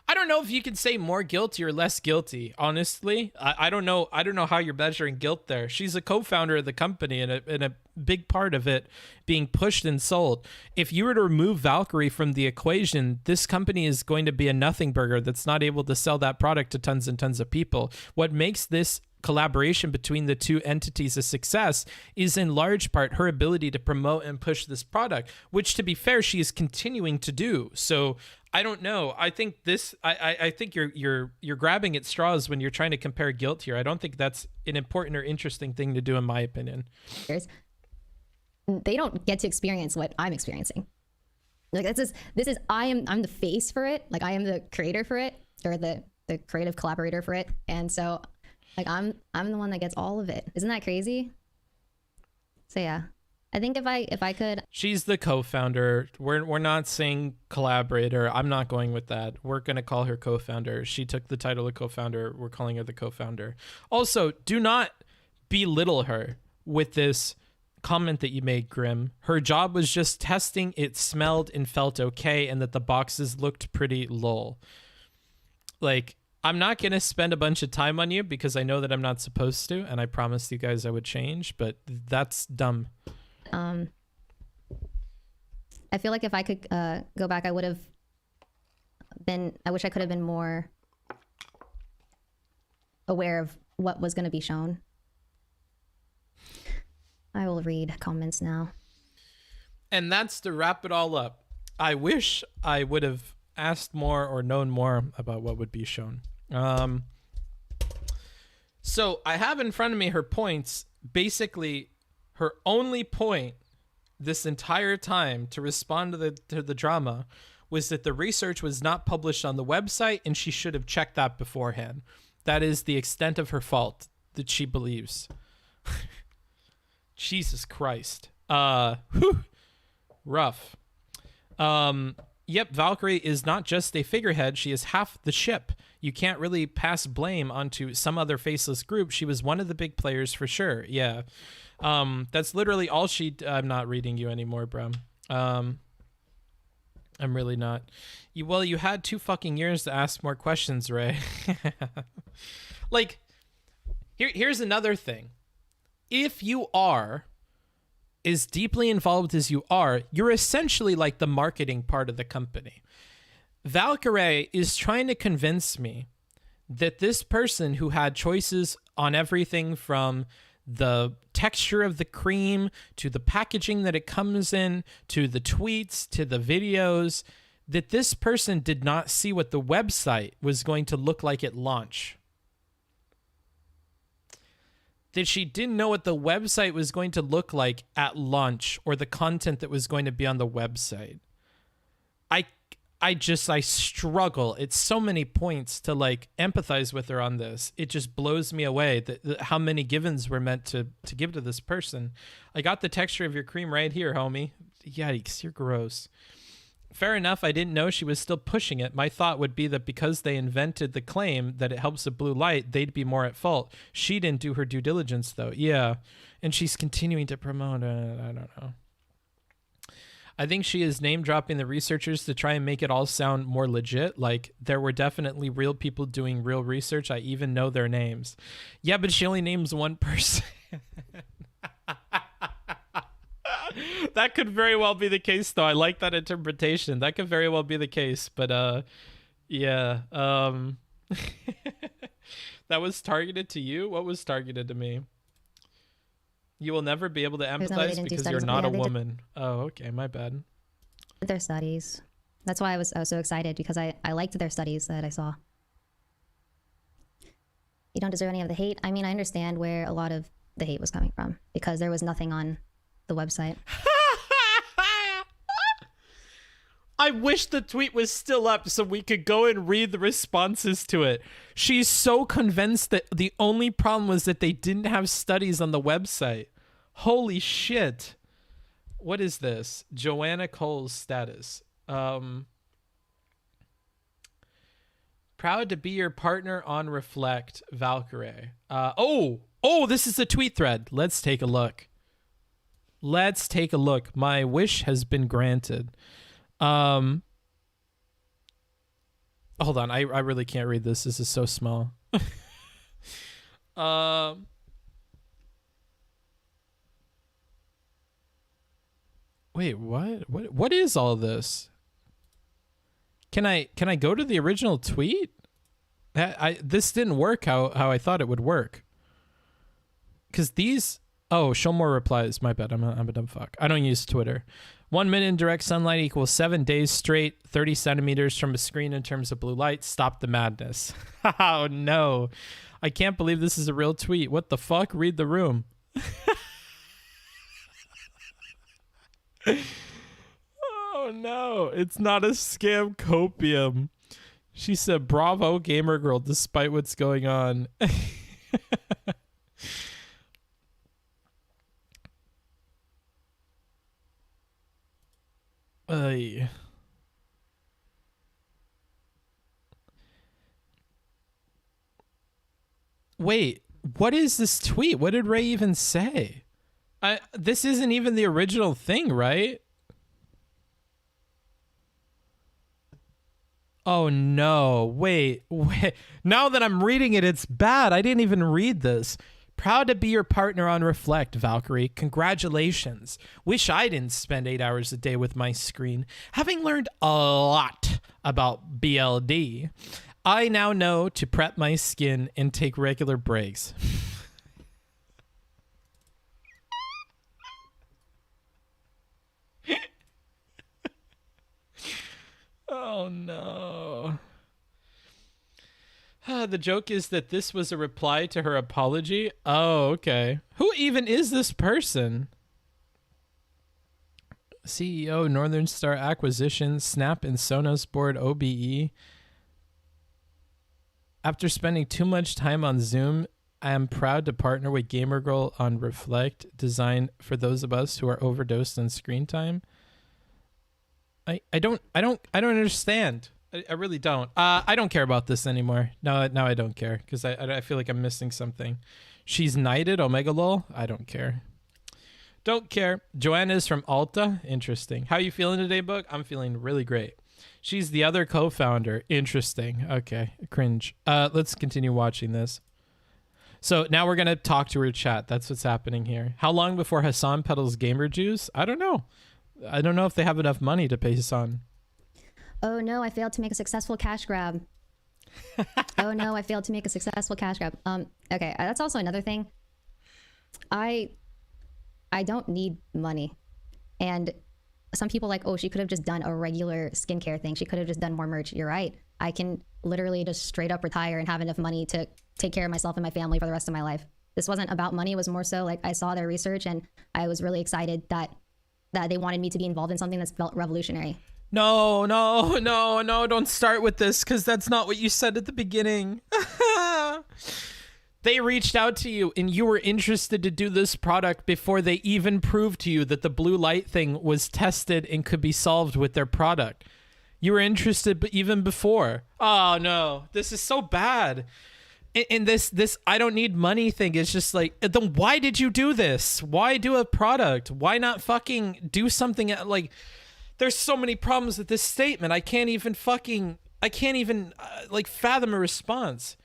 I don't know if you can say more guilty or less guilty, honestly. I don't know. I don't know how you're measuring guilt there. She's a co-founder of the company and a big part of it being pushed and sold. If you were to remove Valkyrae from the equation, this company is going to be a nothing burger that's not able to sell that product to tons and tons of people. What makes this collaboration between the two entities a success is in large part her ability to promote and push this product, which, to be fair, she is continuing to do. So I don't know. I think this. I think you're grabbing at straws when you're trying to compare guilt here. I don't think that's an important or interesting thing to do, in my opinion. They don't get to experience what I'm experiencing. Like I'm the face for it. Like I am the creator for it, or the creative collaborator for it, and so like I'm the one that gets all of it. Isn't that crazy? So yeah, I think if I could. She's the co-founder. We're not saying collaborator. I'm not going with that. We're gonna call her co-founder. She took the title of co-founder. We're calling her the co-founder. Also, do not belittle her with this comment that you made, Grim. Her job was just testing it smelled and felt okay, and that the boxes looked pretty lol. Like, I'm not going to spend a bunch of time on you because I know that I'm not supposed to, and I promised you guys I would change, but that's dumb. I feel like if I could go back, I would have been, I wish I could have been more aware of what was going to be shown. I will read comments now. And that's to wrap it all up. I wish I would have asked more or known more about what would be shown. So I have in front of me her points. Basically, her only point this entire time to respond to the drama was that the research was not published on the website, and she should have checked that beforehand. That is the extent of her fault that she believes. Jesus Christ. Rough. Yep, Valkyrae is not just a figurehead, she is half the ship. You can't really pass blame onto some other faceless group. She was one of the big players for sure. Yeah. That's literally all I'm not reading you anymore, bro. I'm really not. You had 2 fucking years to ask more questions, Ray. Like, here's another thing. If you are as deeply involved as you are, you're essentially like the marketing part of the company. Valkyrae is trying to convince me that this person who had choices on everything from the texture of the cream to the packaging that it comes in to the tweets to the videos, that this person did not see what the website was going to look like at launch. That she didn't know what the website was going to look like at launch, or the content that was going to be on the website. I struggle. It's so many points to like empathize with her on this. It just blows me away that how many givens were meant to give to this person. I got the texture of your cream right here, homie. Yikes, you're gross. Fair enough, I didn't know she was still pushing it. My thought would be that because they invented the claim that it helps with blue light, they'd be more at fault. She didn't do her due diligence, though. Yeah, and she's continuing to promote it. I don't know. I think she is name-dropping the researchers to try and make it all sound more legit. Like, there were definitely real people doing real research. I even know their names. Yeah, but she only names one person. That could very well be the case, though. I like that interpretation. That could very well be the case, but yeah. That was targeted to you? What was targeted to me? You will never be able to There's no way they empathize didn't do because you're studies. not Yeah, a they did- woman. Oh, okay, my bad. Their studies. That's why I was so excited, because I liked their studies that I saw. You don't deserve any of the hate. I mean, I understand where a lot of the hate was coming from, because there was nothing on the website. I wish the tweet was still up so we could go and read the responses to it. She's so convinced that the only problem was that they didn't have studies on the website. Holy shit. What is this? Joanna Cole's status. Proud to be your partner on Reflect, Valkyrae. Oh, this is a tweet thread. Let's take a look. Let's take a look. My wish has been granted. Hold on. I really can't read this. This is so small. Wait, what is all this? Can I go to the original tweet? This didn't work how I thought it would work. Cause these show more replies. My bad. I'm a dumb fuck. I don't use Twitter. 1 minute in direct sunlight equals 7 days straight, 30 centimeters from a screen in terms of blue light. Stop the madness. Oh no. I can't believe this is a real tweet. What the fuck? Read the room. Oh no, it's not a scam copium. She said, bravo, gamer girl, despite what's going on. Ay. Wait, what is this tweet? What did Ray even say? This isn't even the original thing, right? Oh no, wait. Now that I'm reading it, it's bad. I didn't even read this. Proud to be your partner on Reflect, Valkyrae. Congratulations. Wish I didn't spend 8 hours a day with my screen. Having learned a lot about BLD, I now know to prep my skin and take regular breaks. Oh no. The joke is that this was a reply to her apology. Oh, okay. Who even is this person? CEO, Northern Star Acquisition, Snap and Sonos Board, OBE. After spending too much time on Zoom, I am proud to partner with Gamer Girl on Reflect, designed for those of us who are overdosed on screen time. I don't understand. I really don't. I don't care about this anymore. No, I don't care because I feel like I'm missing something. She's knighted, Omega lol. I don't care. Don't care. Joanna is from Alta. Interesting. How you feeling today, Book? I'm feeling really great. She's the other co-founder. Interesting. Okay. Cringe. Let's continue watching this. So now we're going to talk to her chat. That's what's happening here. How long before Hassan peddles gamer juice? I don't know. I don't know if they have enough money to pay Hassan. Oh no, I failed to make a successful cash grab. Oh no, I failed to make a successful cash grab. Okay, that's also another thing. I don't need money. And some people like, oh, she could have just done a regular skincare thing. She could have just done more merch. You're right. I can literally just straight up retire and have enough money to take care of myself and my family for the rest of my life. This wasn't about money. It was more so like I saw their research and I was really excited that they wanted me to be involved in something that's felt revolutionary. No, don't start with this because that's not what you said at the beginning. They reached out to you and you were interested to do this product before they even proved to you that the blue light thing was tested and could be solved with their product. You were interested but even before. Oh no, this is so bad. And this I don't need money thing is just like, then why did you do this? Why do a product? Why not fucking do something like, there's so many problems with this statement. I can't even fathom a response.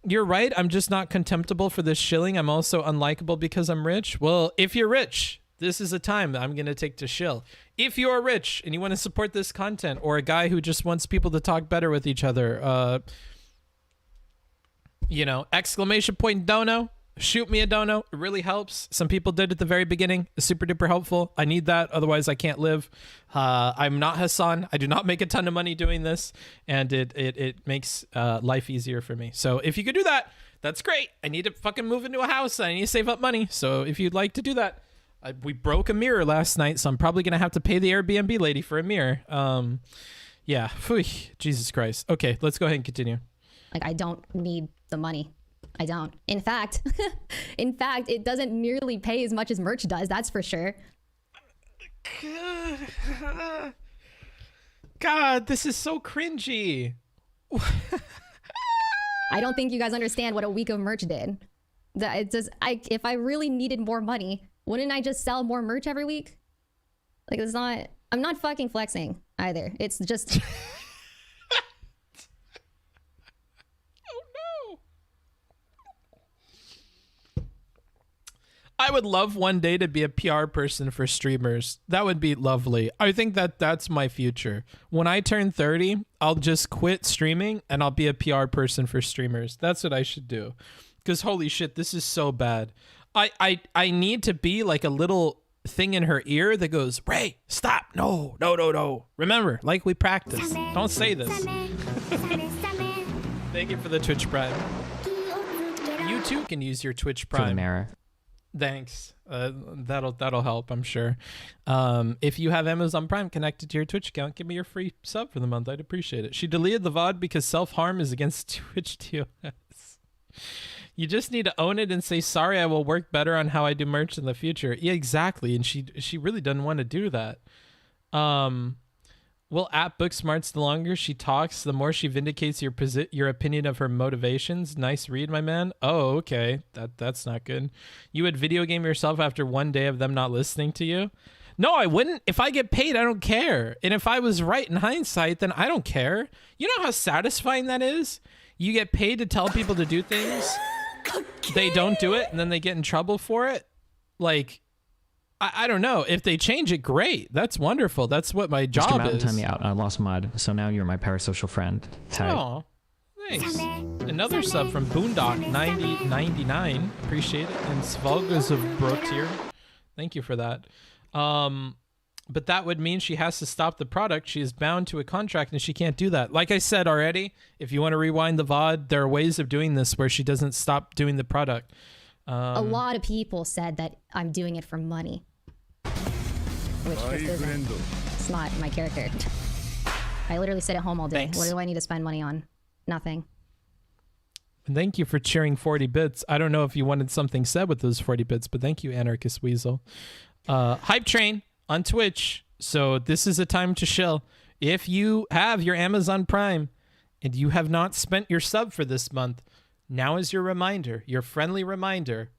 You're right. I'm just not contemptible for this shilling. I'm also unlikable because I'm rich. Well, if you're rich, this is a time I'm going to take to shill. If you're rich and you want to support this content, or a guy who just wants people to talk better with each other, exclamation point dono. shoot me a dono. It really helps. Some people did at the very beginning. It's super duper helpful. I need that. Otherwise, I can't live. I'm not Hassan. I do not make a ton of money doing this, and it makes life easier for me. So if you could do that, that's great. I need to fucking move into a house. I need to save up money. So if you'd like to do that, we broke a mirror last night, so I'm probably gonna have to pay the Airbnb lady for a mirror. Yeah. Phew, Jesus Christ. Okay, let's go ahead and continue. Like, I don't need the money. I don't. In fact, it doesn't nearly pay as much as merch does. That's for sure. God, this is so cringy. I don't think you guys understand what a week of merch did. That it just, if I really needed more money, wouldn't I just sell more merch every week? Like, it's not. I'm not fucking flexing either. It's just. I would love one day to be a PR person for streamers. That would be lovely. I think that's my future. When I turn 30, I'll just quit streaming and I'll be a PR person for streamers. That's what I should do. Because holy shit, this is so bad. I need to be like a little thing in her ear that goes, Ray, stop. No. Remember, like we practiced. Don't say this. Thank you for the Twitch Prime. You too can use your Twitch For the Prime. mirror. Thanks. That'll help, I'm sure. If you have Amazon Prime connected to your Twitch account, give me your free sub for the month. I'd appreciate it. She deleted the VOD because self-harm is against Twitch TOS. You just need to own it and say, sorry, I will work better on how I do merch in the future. Yeah, exactly. And she really doesn't want to do that. Well, at Booksmarts, the longer she talks, the more she vindicates your opinion of her motivations. Nice read, my man. Oh, okay. That's not good. You would video game yourself after one day of them not listening to you? No, I wouldn't. If I get paid, I don't care. And if I was right in hindsight, then I don't care. You know how satisfying that is? You get paid to tell people to do things. They don't do it, and then they get in trouble for it. Like... I don't know. If they change it, great. That's wonderful. That's what my job Mr. Mountain is. timed me out. I lost mud, so now you're my parasocial friend. Tag. Oh, thanks. Another sub from Boondock 9099. Appreciate it. And Svalgas of Brotier. Thank you for that. But that would mean she has to stop the product. She is bound to a contract, and she can't do that. Like I said already, if you want to rewind the VOD, there are ways of doing this where she doesn't stop doing the product. A lot of people said that I'm doing it for money. Which just isn't. It's not my character. I literally sit at home all day. Thanks. What do I need to spend money on? Nothing. And thank you for cheering 40 bits. I don't know if you wanted something said with those 40 bits, but thank you, Anarchist Weasel. Hype Train on Twitch. So this is a time to chill. If you have your Amazon Prime and you have not spent your sub for this month, now is your reminder, your friendly reminder,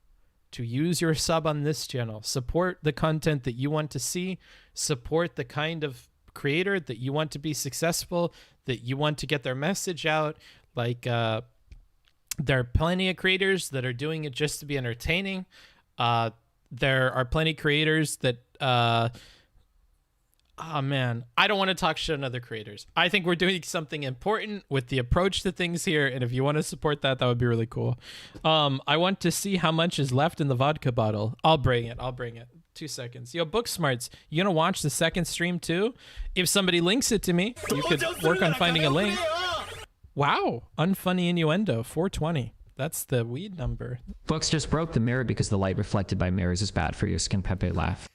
to use your sub on this channel. Support the content that you want to see. Support the kind of creator that you want to be successful, that you want to get their message out. Like, there are plenty of creators that are doing it just to be entertaining. There are plenty of creators that... oh, man. I don't want to talk shit on other creators. I think we're doing something important with the approach to things here, and if you want to support that, that would be really cool. I want to see how much is left in the vodka bottle. I'll bring it. 2 seconds. Yo, Booksmarts, you gonna watch the second stream too? If somebody links it to me, you could work on finding a link. Wow. Unfunny innuendo. 420. That's the weed number. Books just broke the mirror because the light reflected by mirrors is bad for your skin. Pepe laugh.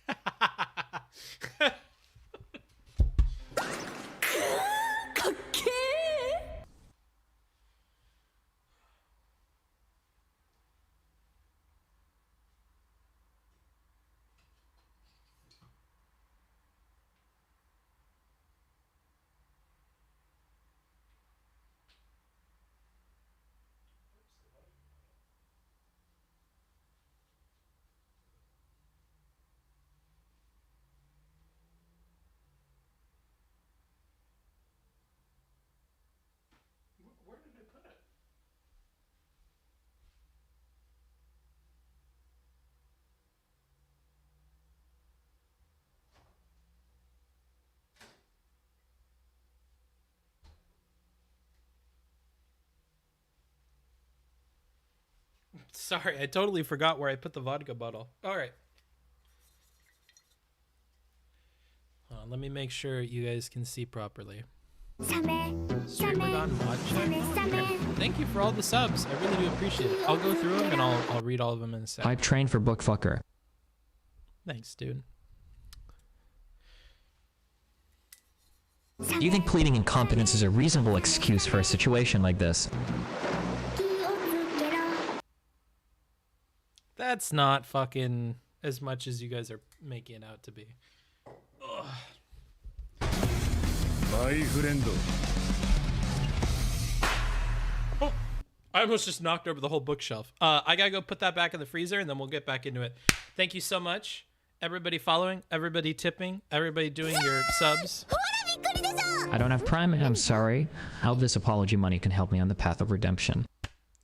Sorry, I totally forgot where I put the vodka bottle. All right. Hold on, let me make sure you guys can see properly. Streamer gone mod check. Okay. Thank you for all the subs. I really do appreciate it. I'll go through them and I'll read all of them in a second. I trained for bookfucker. Thanks, dude. Do you think pleading incompetence is a reasonable excuse for a situation like this? That's not fucking as much as you guys are making it out to be. Ugh. Oh, I almost just knocked over the whole bookshelf. I gotta go put that back in the freezer and then we'll get back into it. Thank you so much. Everybody following, everybody tipping, everybody doing your subs. I don't have Prime and I'm sorry. How this apology money can help me on the path of redemption.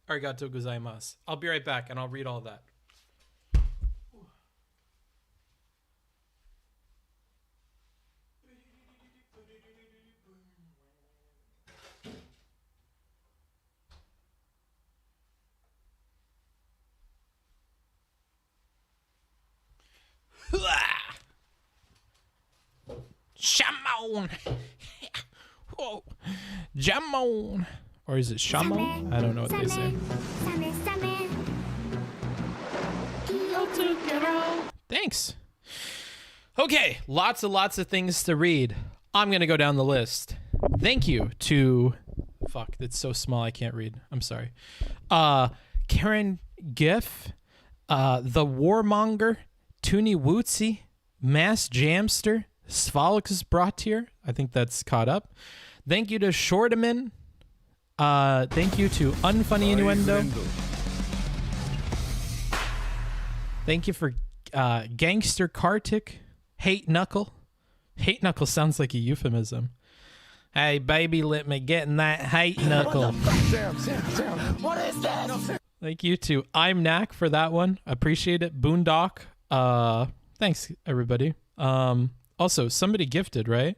Arigato gozaimasu. I'll be right back and I'll read all that. Shamon. Whoa. Jamon. Or is it Shamon? I don't know what they say. Thanks. Okay, lots of things to read. I'm going to go down the list. Thank you to... Fuck, that's so small I can't read. I'm sorry. Karen Giff, The Warmonger, Toonie Wootsie, Mass Jamster, Svalix brought here. I think that's caught up. Thank you to Shortaman. Thank you to Unfunny Innuendo. Thank you for Gangster Kartik. Hate Knuckle. Hate Knuckle sounds like a euphemism. Hey, baby, let me get in that hate knuckle. Sam, what is that? Thank you to I'm Knack for that one. Appreciate it. Boondock. Thanks, everybody. Also, somebody gifted, right?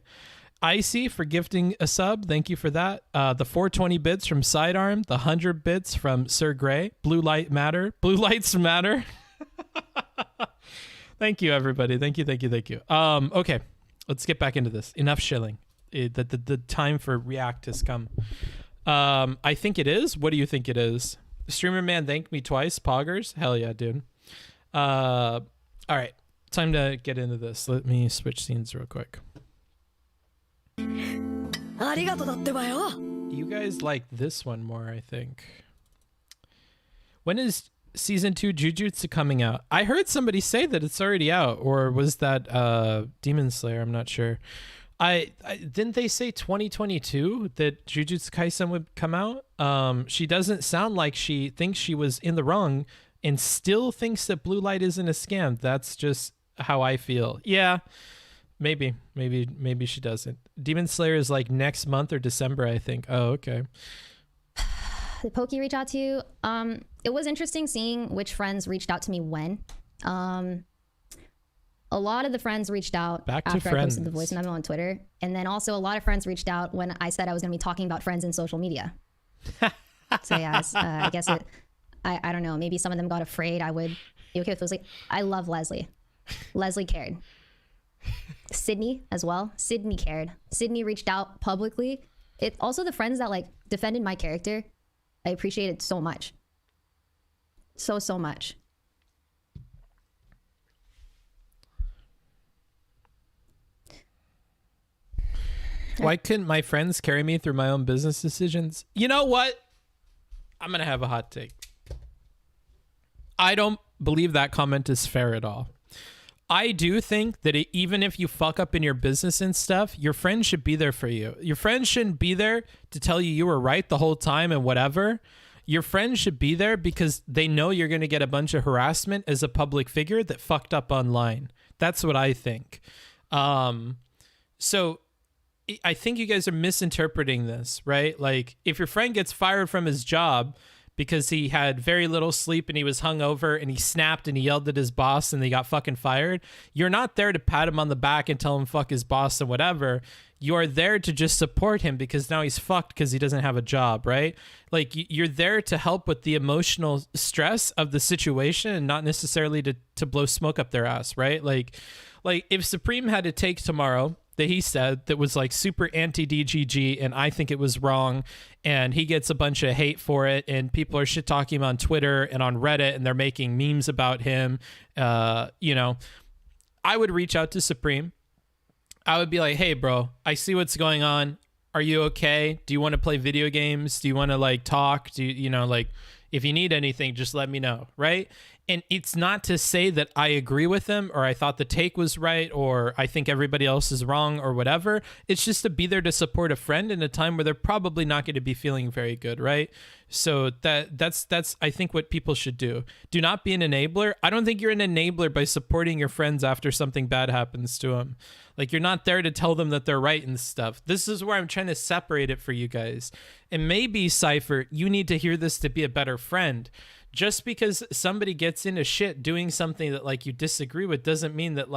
Icy for gifting a sub. Thank you for that. The 420 bits from Sidearm. The 100 bits from Sir Gray. Blue Light Matter. Blue Lights Matter. Thank you, everybody. Thank you. Okay, let's get back into this. Enough shilling. The time for React has come. I think it is. What do you think it is? Streamer Man thanked me twice. Poggers. Hell yeah, dude. All right. Time to get into this. Let me switch scenes real quick. You guys like this one more, I think. When is season 2 Jujutsu coming out? I heard somebody say that it's already out, or was that Demon Slayer? I'm not sure. I didn't they say 2022 that Jujutsu Kaisen would come out? She doesn't sound like she thinks she was in the wrong and still thinks that blue light isn't a scam. That's just how I feel. Yeah, maybe she doesn't. Demon Slayer is like next month or December, I think. Oh, okay. The Pokey reach out to you. It was interesting seeing which friends reached out to me when. A lot of the friends reached out after I posted the voice memo on Twitter. And then also a lot of friends reached out when I said I was going to be talking about friends in social media. So yeah, I guess I don't know. Maybe some of them got afraid I would be okay with those. Like, I love Leslie. Leslie cared. Sydney as well. Sydney cared. Sydney reached out publicly. It also the friends that like defended my character. I appreciate it so much. So much. Why couldn't my friends carry me through my own business decisions? You know what? I'm going to have a hot take. I don't believe that comment is fair at all. I do think that even if you fuck up in your business and stuff, your friends should be there for you. Your friends shouldn't be there to tell you you were right the whole time and whatever. Your friends should be there because they know you're going to get a bunch of harassment as a public figure that fucked up online. That's what I think. So I think you guys are misinterpreting this, right? Like, if your friend gets fired from his job because he had very little sleep and he was hungover and he snapped and he yelled at his boss and they got fucking fired, you're not there to pat him on the back and tell him fuck his boss and whatever. you're there to just support him because now he's fucked because he doesn't have a job, right? Like you're there to help with the emotional stress of the situation and not necessarily to blow smoke up their ass, right? Like if Supreme had a take tomorrow that he said that was like super anti-DGG and I think it was wrong and he gets a bunch of hate for it and people are shit talking him on Twitter and on Reddit and they're making memes about him, you know, I would reach out to Supreme. I would be like, hey, bro, I see what's going on. Are you okay? Do you want to play video games? Do you want to like talk? Do you know, like if you need anything, just let me know. Right. And it's not to say that I agree with them or I thought the take was right or I think everybody else is wrong or whatever. It's just to be there to support a friend in a time where they're probably not going to be feeling very good. Right. So that's I think what people should do. Do not be an enabler. I don't think you're an enabler by supporting your friends after something bad happens to them. Like you're not there to tell them that they're right and stuff. This is where I'm trying to separate it for you guys. And maybe, Cypher, you need to hear this to be a better friend. Just because somebody gets into shit doing something that like you disagree with doesn't mean that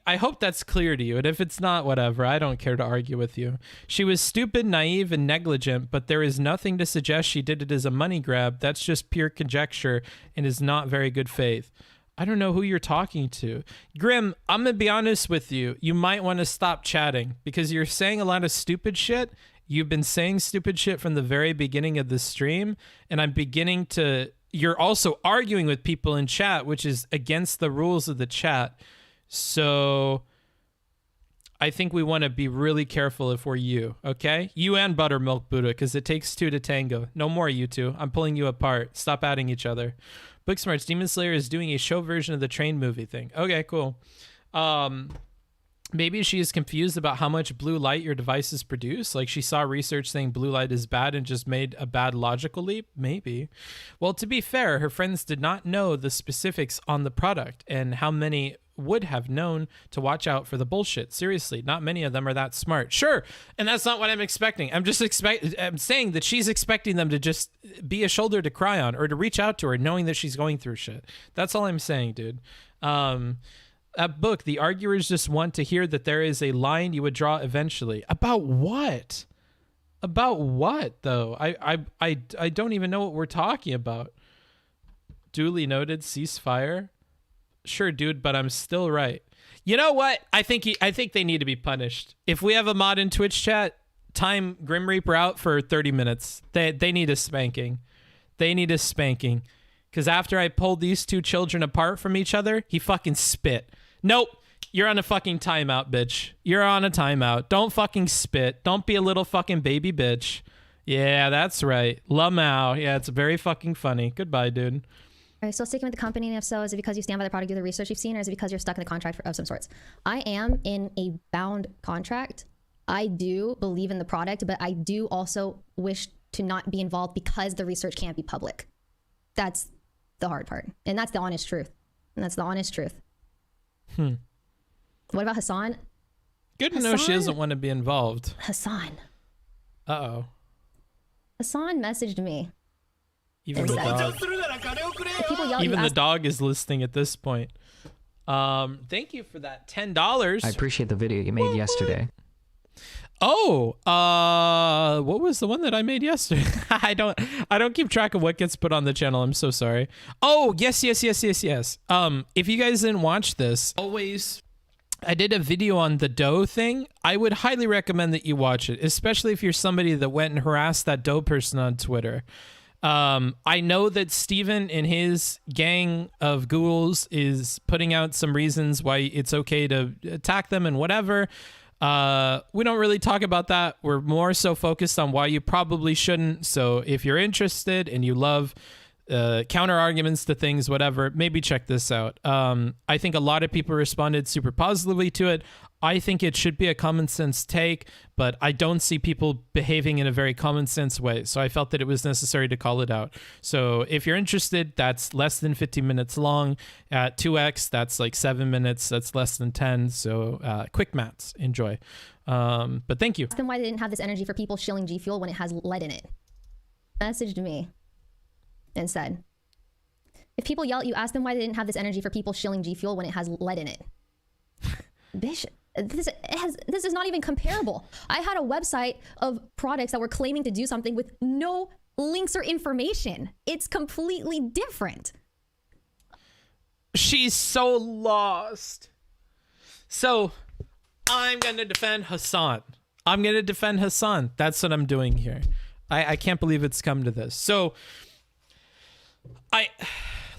I hope that's clear to you. And if it's not, whatever, I don't care to argue with you. She was stupid, naive, and negligent, but there is nothing to suggest she did it as a money grab. That's just pure conjecture and is not very good faith. I don't know who you're talking to. Grim, I'm going to be honest with you. You might want to stop chatting because you're saying a lot of stupid shit. You've been saying stupid shit from the very beginning of the stream, and I'm beginning to... You're also arguing with people in chat, which is against the rules of the chat. So I think we want to be really careful if we're you, okay? You and Buttermilk Buddha, because it takes two to tango. No more, you two. I'm pulling you apart. Stop adding each other. Booksmarts, Demon Slayer is doing a show version of the train movie thing. Okay, cool. Maybe she is confused about how much blue light your devices produce. Like she saw research saying blue light is bad and just made a bad logical leap. Maybe. Well, to be fair, her friends did not know the specifics on the product and how many would have known to watch out for the bullshit. Seriously, not many of them are that smart. Sure, and that's not what I'm expecting. I'm saying that she's expecting them to just be a shoulder to cry on or to reach out to her knowing that she's going through shit. That's all I'm saying, dude. That book, the arguers just want to hear that there is a line you would draw eventually. About what? About what, though? I don't even know what we're talking about. Duly noted, ceasefire. Sure, dude, but I'm still right. You know what? I think they need to be punished. If we have a mod in Twitch chat, time Grim Reaper out for 30 minutes. They need a spanking. They need a spanking. Because after I pulled these two children apart from each other, he fucking spit. Nope. You're on a fucking timeout, bitch. You're on a timeout. Don't fucking spit. Don't be a little fucking baby bitch. Yeah, that's right. Lamau. Yeah, it's very fucking funny. Goodbye, dude. Are you still sticking with the company? And if so, is it because you stand by the product, do the research you've seen, or is it because you're stuck in a contract of some sorts? I am in a bound contract. I do believe in the product, but I do also wish to not be involved because the research can't be public. That's the hard part. And that's the honest truth. And that's the honest truth. What about Hassan? Good to know she doesn't want to be involved. Hassan. Uh-oh. Hassan messaged me. Even the dog. Even the dog is listening at this point. Thank you for that $10. I appreciate the video you made yesterday. Oh, what was the one that I made yesterday? I don't keep track of what gets put on the channel. I'm so sorry. Oh, yes. If you guys didn't watch this, I did a video on the doe thing. I would highly recommend that you watch it, especially if you're somebody that went and harassed that doe person on Twitter. I know that Steven and his gang of ghouls is putting out some reasons why it's okay to attack them and whatever. We don't really talk about that. We're more so focused on why you probably shouldn't. So if you're interested and you love counter arguments to things, whatever, maybe check this out. I think a lot of people responded super positively to it. I think it should be a common sense take, but I don't see people behaving in a very common sense way. So I felt that it was necessary to call it out. So if you're interested, that's less than 50 minutes long. At 2x, that's like 7 minutes. That's less than 10. So quick maths. Enjoy. But thank you. Ask them why they didn't have this energy for people shilling G Fuel when it has lead in it. Messaged me and said, if people yell at you, ask them why they didn't have this energy for people shilling G Fuel when it has lead in it. Bitch, this is not even comparable. I had a website of products that were claiming to do something with no links or information. It's completely different. She's so lost. So I'm going to defend Hassan. That's what I'm doing here. I can't believe it's come to this. So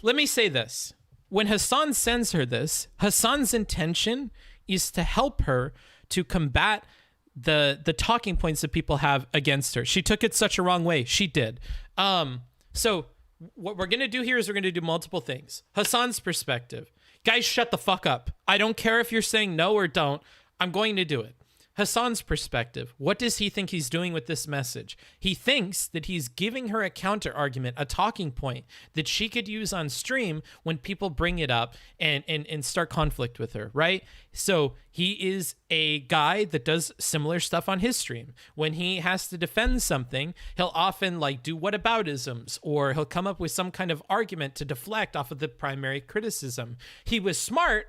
let me say this. When Hassan sends her this, Hassan's intention is to help her to combat the talking points that people have against her. She took it such a wrong way. She did. So what we're going to do here is we're going to do multiple things. Hassan's perspective. Guys, shut the fuck up. I don't care if you're saying no or don't. I'm going to do it. Hassan's perspective. What does he think he's doing with this message? He thinks that he's giving her a counter argument, a talking point that she could use on stream when people bring it up and start conflict with her, right? So he is a guy that does similar stuff on his stream. When he has to defend something, he'll often like do whataboutisms, or he'll come up with some kind of argument to deflect off of the primary criticism. He was smart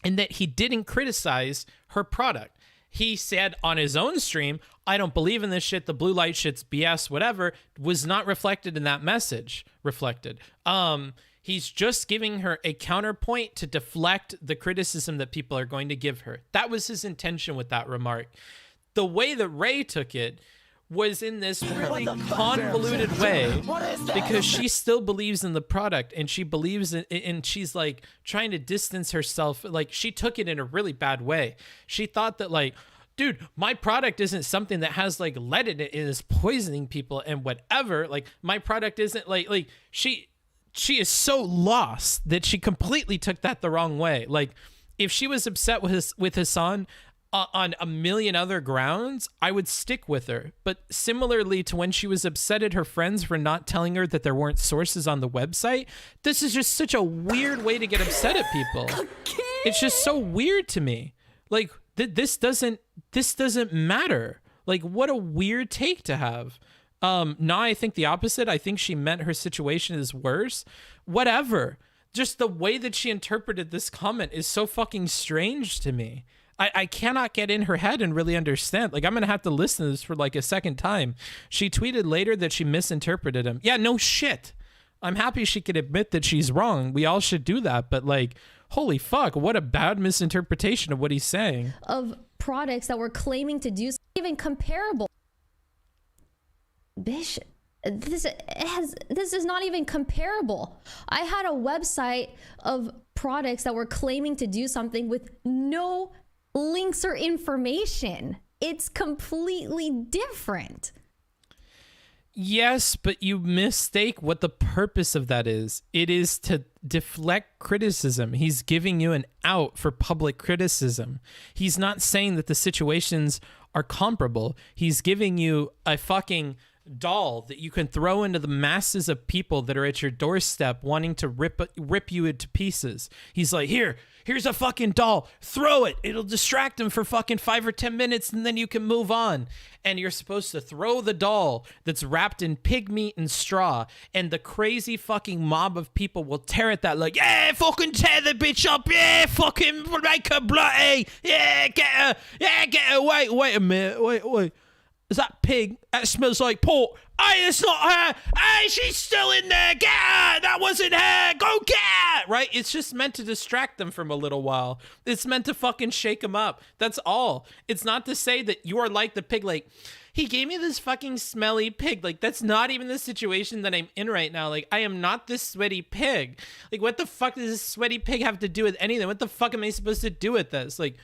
in that he didn't criticize her product. He said on his own stream, I don't believe in this shit. The blue light shit's BS, whatever, was not reflected in that message. He's just giving her a counterpoint to deflect the criticism that people are going to give her. That was his intention with that remark. The way that Ray took it was in this really convoluted way, because she still believes in the product and she believes in, and she's like trying to distance herself. Like, she took it in a really bad way. She thought that like, dude, my product isn't something that has like lead in it and is poisoning people and whatever. Like, my product isn't like she is so lost that she completely took that the wrong way. Like, if she was upset with Hassan on a million other grounds, I would stick with her. But similarly to when she was upset at her friends for not telling her that there weren't sources on the website, this is just such a weird way to get upset at people. It's just so weird to me. Like, this doesn't matter. Like, what a weird take to have. Now I think the opposite. I think she meant her situation is worse. Whatever. Just the way that she interpreted this comment is so fucking strange to me. I cannot get in her head and really understand. Like, I'm going to have to listen to this for like a second time. She tweeted later that she misinterpreted him. Yeah, no shit. I'm happy she could admit that she's wrong. We all should do that. But like, holy fuck, what a bad misinterpretation of what he's saying. Of products that were claiming to do even comparable. Bish, this is not even comparable. I had a website of products that were claiming to do something with no links or information. It's completely different. Yes, but you mistake what the purpose of that is. It is to deflect criticism. He's giving you an out for public criticism. He's not saying that the situations are comparable. He's giving you a fucking doll that you can throw into the masses of people that are at your doorstep wanting to rip you into pieces. He's like, here's a fucking doll, throw it, it'll distract them for fucking 5 or 10 minutes and then you can move on. And you're supposed to throw the doll that's wrapped in pig meat and straw, and the crazy fucking mob of people will tear at that like, yeah, fucking tear the bitch up, yeah, fucking make her bloody, yeah, get her, wait a minute, wait. Is that pig? That smells like pork. Hey, it's not her. Hey, she's still in there. Get her. That wasn't her. Go get her. Right? It's just meant to distract them from a little while. It's meant to fucking shake them up. That's all. It's not to say that you are like the pig. Like, he gave me this fucking smelly pig. Like, that's not even the situation that I'm in right now. Like, I am not this sweaty pig. Like, what the fuck does this sweaty pig have to do with anything? What the fuck am I supposed to do with this? Like,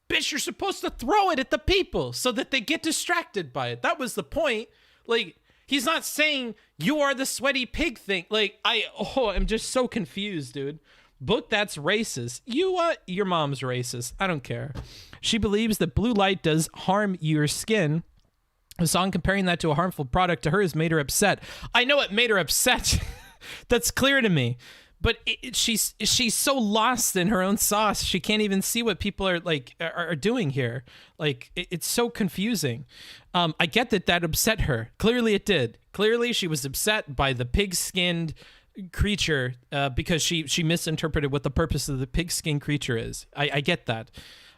bitch, you're supposed to throw it at the people so that they get distracted by it. That was the point. Like, he's not saying you are the sweaty pig thing. Like, I'm just so confused, dude. Book, that's racist. Your mom's racist. I don't care. She believes that blue light does harm your skin. A song comparing that to a harmful product to her has made her upset. I know it made her upset. That's clear to me. But she's so lost in her own sauce. She can't even see what people are like are doing here. Like, it's so confusing. I get that upset her. Clearly it did. Clearly she was upset by the pig-skinned creature because she misinterpreted what the purpose of the pig-skinned creature is. I get that.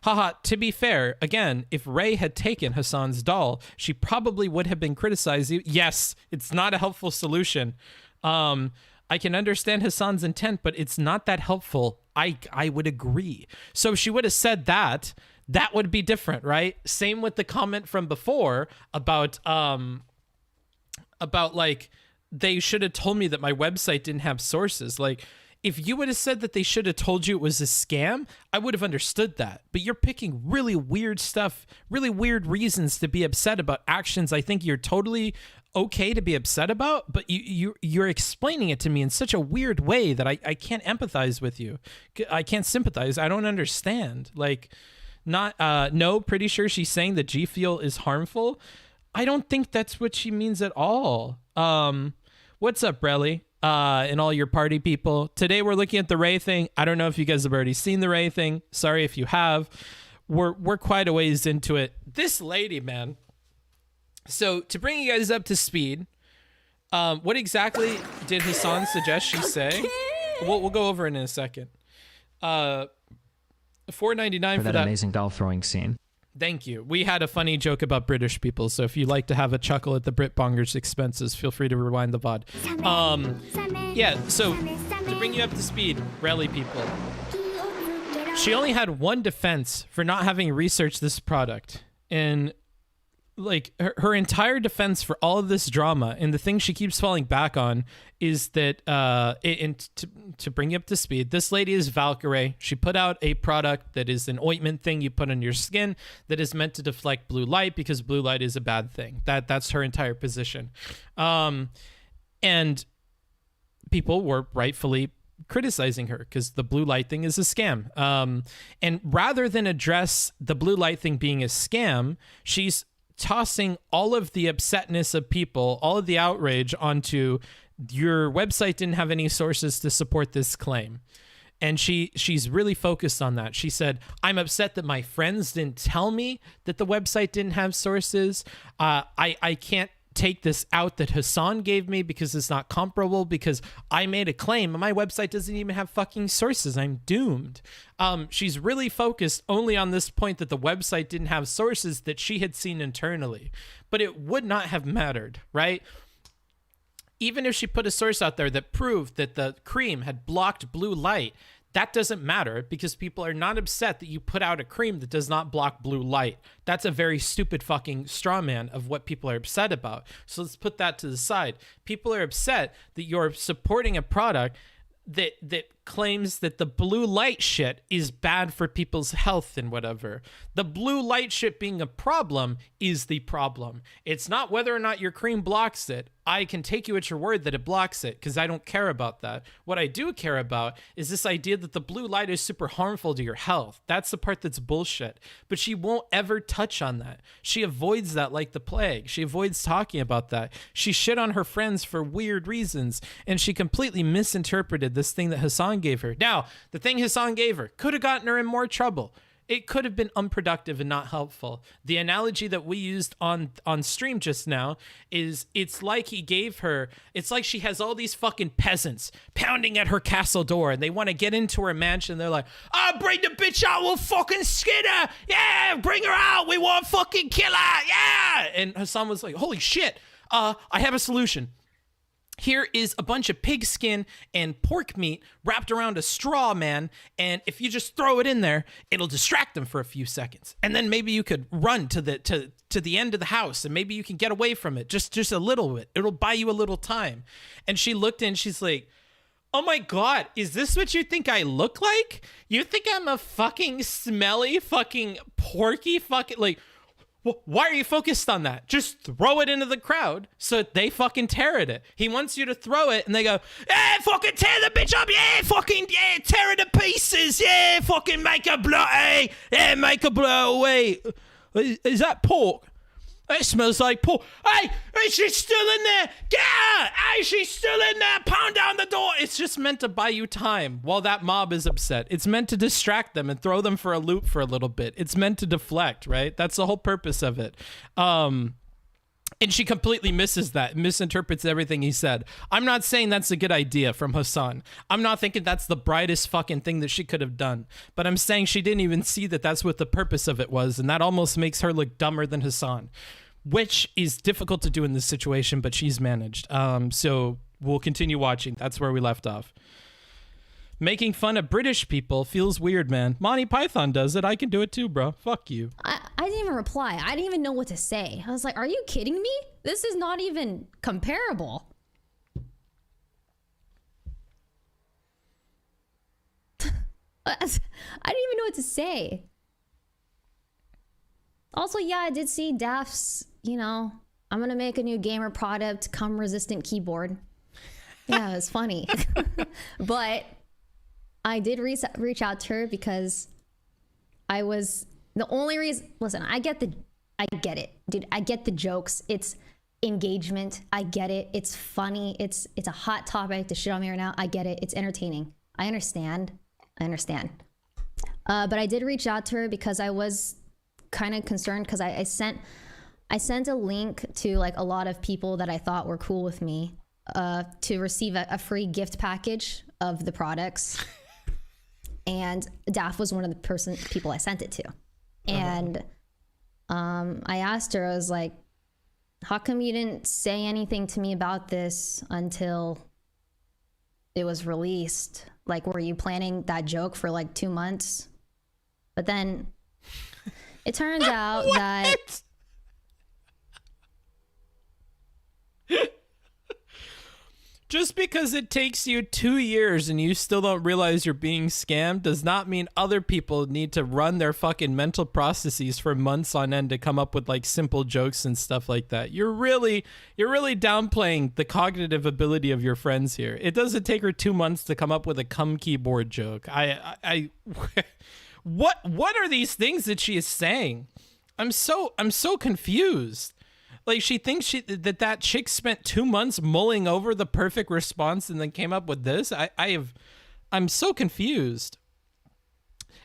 Haha, to be fair, again, if Ray had taken Hassan's doll, she probably would have been criticized. Yes, it's not a helpful solution. I can understand Hassan's intent, but it's not that helpful. I would agree. So if she would have said that would be different, right? Same with the comment from before about like, they should have told me that my website didn't have sources. Like, if you would have said that they should have told you it was a scam, I would have understood that. But you're picking really weird stuff, really weird reasons to be upset about actions I think you're totally okay to be upset about, but you're explaining it to me in such a weird way that I can't empathize with you. I can't sympathize. I don't understand. Like, no, pretty sure she's saying that G Fuel is harmful. I don't think that's what she means at all. What's up, Brelly? And all your party people. Today we're looking at the Ray thing. I don't know if you guys have already seen the Ray thing. Sorry if you have. We're quite a ways into it. This lady, man. So to bring you guys up to speed, what exactly did Hassan suggest she say? We'll go over it in a second. $4.99 for that amazing doll throwing scene. Thank you. We had a funny joke about British people, so if you like to have a chuckle at the Brit Bongers' expenses, feel free to rewind the VOD. Yeah, so to bring you up to speed, rally people. She only had one defense for not having researched this product. And like her entire defense for all of this drama, and the thing she keeps falling back on, is that to bring you up to speed, this lady is Valkyrae. She put out a product that is an ointment thing you put on your skin that is meant to deflect blue light, because blue light is a bad thing. That's her entire position. And people were rightfully criticizing her because the blue light thing is a scam. And rather than address the blue light thing being a scam, she's tossing all of the upsetness of people, all of the outrage onto your website didn't have any sources to support this claim. And she's really focused on that. She said, I'm upset that my friends didn't tell me that the website didn't have sources. I can't take this out that Hassan gave me because it's not comparable, because I made a claim and my website doesn't even have fucking sources. I'm doomed. She's really focused only on this point that the website didn't have sources that she had seen internally, but it would not have mattered, right? Even if she put a source out there that proved that the cream had blocked blue light, that doesn't matter, because people are not upset that you put out a cream that does not block blue light. That's a very stupid fucking straw man of what people are upset about. So let's put that to the side. People are upset that you're supporting a product that claims that the blue light shit is bad for people's health and whatever. The blue light shit being a problem is the problem. It's not whether or not your cream blocks it. I can take you at your word that it blocks it, because I don't care about that. What I do care about is this idea that the blue light is super harmful to your health. That's the part that's bullshit. But she won't ever touch on that. She avoids that like the plague. She avoids talking about that. She shit on her friends for weird reasons, and she completely misinterpreted this thing that Hassan gave her. Now, the thing Hassan gave her could have gotten her in more trouble. It could have been unproductive and not helpful. The analogy that we used on stream just now is, it's like he gave her, it's like she has all these fucking peasants pounding at her castle door, and they want to get into her mansion. They're like, bring the bitch out, we'll fucking skin her. Yeah, bring her out. We want fucking kill her. Yeah. And Hassan was like, holy shit. I have a solution. Here is a bunch of pig skin and pork meat wrapped around a straw, man. And if you just throw it in there, it'll distract them for a few seconds. And then maybe you could run to the end of the house, and maybe you can get away from it just a little bit. It'll buy you a little time. And she looked in, she's like, oh my God, is this what you think I look like? You think I'm a fucking smelly, fucking porky, fucking like, why are you focused on that? Just throw it into the crowd so they fucking tear at it. He wants you to throw it and they go, yeah, fucking tear the bitch up. Yeah, fucking, yeah, tear it to pieces. Yeah, fucking make a blow. Hey, yeah, make a blow away. Is that pork? It smells like pork. Hey, she's still in there. Get her. Hey, she's still in there. Pound down the door. It's just meant to buy you time while that mob is upset. It's meant to distract them and throw them for a loop for a little bit. It's meant to deflect, right? That's the whole purpose of it. And And she completely misses that, misinterprets everything he said. I'm not saying that's a good idea from Hassan. I'm not thinking that's the brightest fucking thing that she could have done. But I'm saying she didn't even see that that's what the purpose of it was. And that almost makes her look dumber than Hassan, which is difficult to do in this situation, but she's managed. So we'll continue watching. That's where we left off. Making fun of British people feels weird, man. Monty Python does it. I can do it too, bro. Fuck you. I didn't even reply. I didn't even know what to say. I was like, are you kidding me? This is not even comparable. I didn't even know what to say. Also, yeah, I did see Daft's, you know, I'm going to make a new gamer product, come resistant keyboard. Yeah, it was funny. But I did reach out to her because I was the only reason. Listen, I get it, dude. I get the jokes. It's engagement. I get it. It's funny. It's a hot topic to shit on me right now. I get it. It's entertaining. I understand. But I did reach out to her because I was kind of concerned because I sent a link to like a lot of people that I thought were cool with me to receive a free gift package of the products. And Daff was one of the people I sent it to. And I asked her, I was like, how come you didn't say anything to me about this until it was released? Like, were you planning that joke for like 2 months? But then it turns out that... Just because it takes you 2 years and you still don't realize you're being scammed does not mean other people need to run their fucking mental processes for months on end to come up with like simple jokes and stuff like that. You're really downplaying the cognitive ability of your friends here. It doesn't take her 2 months to come up with a cum keyboard joke. What are these things that she is saying? I'm so confused. Like, she thinks that chick spent 2 months mulling over the perfect response and then came up with this. I'm so confused.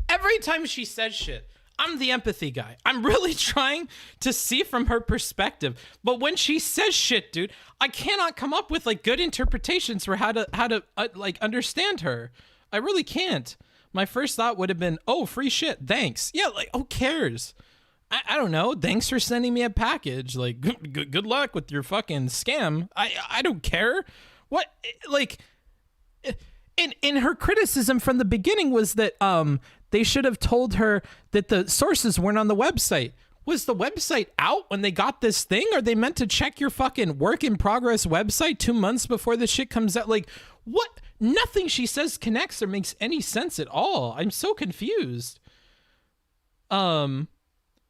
Every time she says shit, I'm the empathy guy. I'm really trying to see from her perspective. But when she says shit, dude, I cannot come up with like good interpretations for how to like understand her. I really can't. My first thought would have been, oh, free shit, thanks. Yeah, like, who cares? I don't know. Thanks for sending me a package. Like, good luck with your fucking scam. I don't care. What, like, in her criticism from the beginning was that they should have told her that the sources weren't on the website. Was the website out when they got this thing? Are they meant to check your fucking work in progress website 2 months before the shit comes out? Like, what? Nothing she says connects or makes any sense at all. I'm so confused.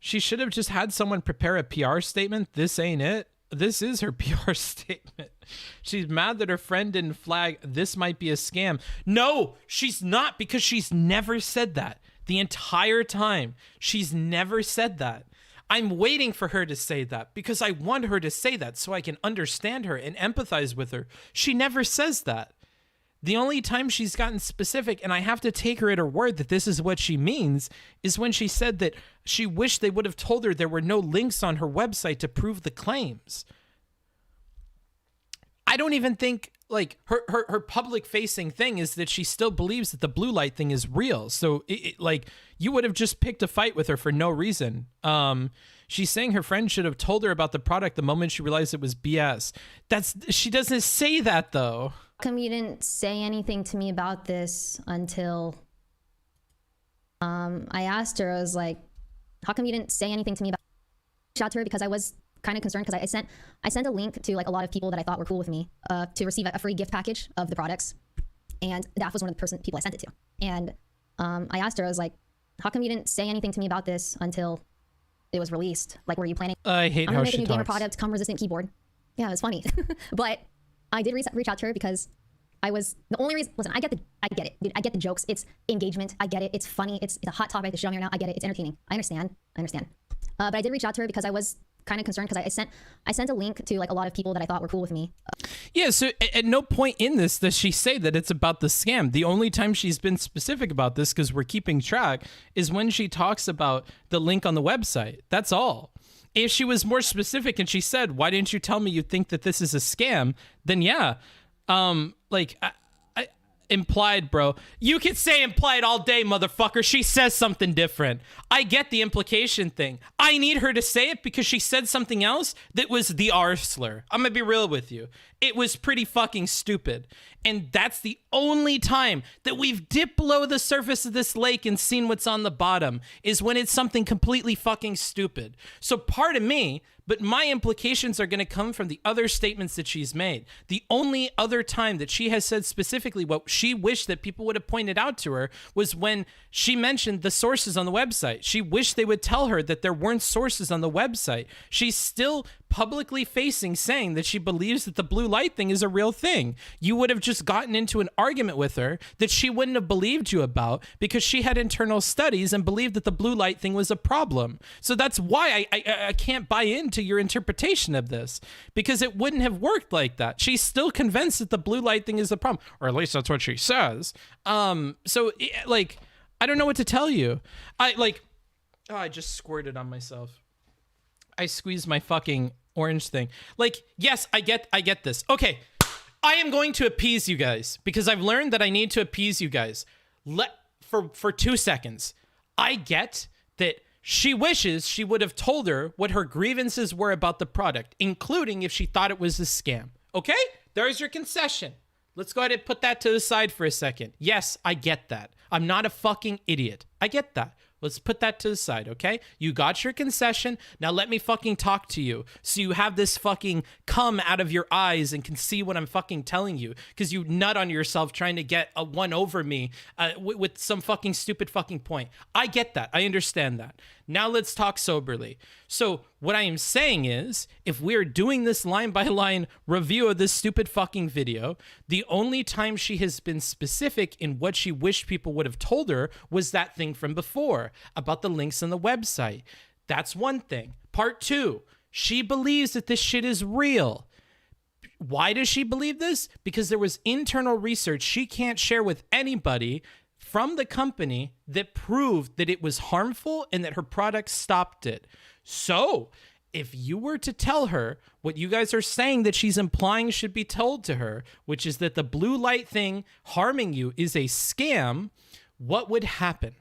She should have just had someone prepare a PR statement. This ain't it. This is her PR statement. She's mad that her friend didn't flag this might be a scam. No, she's not, because she's never said that. The entire time, she's never said that. I'm waiting for her to say that because I want her to say that so I can understand her and empathize with her. She never says that. The only time she's gotten specific, and I have to take her at her word that this is what she means, is when she said that she wished they would have told her there were no links on her website to prove the claims. I don't even think, like, her public-facing thing is that she still believes that the blue light thing is real. So, like, you would have just picked a fight with her for no reason. She's saying her friend should have told her about the product the moment she realized it was BS. She doesn't say that, though. How come you didn't say anything to me about this until I asked her? I was like, how come you didn't say anything to me about shout to her because I was kind of concerned because I sent a link to like a lot of people that I thought were cool with me to receive a free gift package of the products, and Daff was one of the people I sent it to. And I asked her, I was like, how come you didn't say anything to me about this until it was released? Like, were you planning? I hate how she talks. I'm gonna make a new gamer product, come resistant keyboard. Yeah, it was funny. But I did reach out to her because I was the only reason. Listen, I get it, dude. I get the jokes. It's engagement. I get it. It's funny. It's a hot topic to shit on me right now. I get it. It's entertaining. I understand. But I did reach out to her because I was kind of concerned because I sent a link to like a lot of people that I thought were cool with me. Yeah, so at no point in this does she say that it's about the scam. The only time she's been specific about this, because we're keeping track, is when she talks about the link on the website. That's all. If she was more specific and she said, why didn't you tell me you think that this is a scam? Then yeah, like I implied, bro. You can say implied all day, motherfucker. She says something different. I get the implication thing. I need her to say it because she said something else that was the R slur. I'm gonna be real with you. It was pretty fucking stupid. And that's the only time that we've dipped below the surface of this lake and seen what's on the bottom, is when it's something completely fucking stupid. So pardon me, but my implications are going to come from the other statements that she's made. The only other time that she has said specifically what she wished that people would have pointed out to her was when she mentioned the sources on the website. She wished they would tell her that there weren't sources on the website. She's still publicly facing saying that she believes that the blue light thing is a real thing. You would have just gotten into an argument with her that she wouldn't have believed you about because she had internal studies and believed that the blue light thing was a problem. So that's why I can't buy into your interpretation of this, because it wouldn't have worked like that. She's still convinced that the blue light thing is the problem, or at least that's what she says. Like, I don't know what to tell you. I just squirted on myself. I squeezed my fucking orange thing. Like, yes, I get this. Okay, I am going to appease you guys because I've learned that I need to appease you guys. For 2 seconds. I get that she wishes she would have told her what her grievances were about the product, including if she thought it was a scam. Okay? There's your concession. Let's go ahead and put that to the side for a second. Yes, I get that. I'm not a fucking idiot. I get that. Let's put that to the side, okay? You got your concession. Now let me fucking talk to you so you have this fucking cum out of your eyes and can see what I'm fucking telling you, because you nut on yourself trying to get a one over me with some fucking stupid fucking point. I get that. I understand that. Now let's talk soberly. So what I am saying is, if we're doing this line by line review of this stupid fucking video, the only time she has been specific in what she wished people would have told her was that thing from before about the links on the website. That's one thing. Part 2, she believes that this shit is real. Why does she believe this? Because there was internal research she can't share with anybody from the company that proved that it was harmful and that her product stopped it. So if you were to tell her what you guys are saying that she's implying should be told to her, which is that the blue light thing harming you is a scam, what would happen?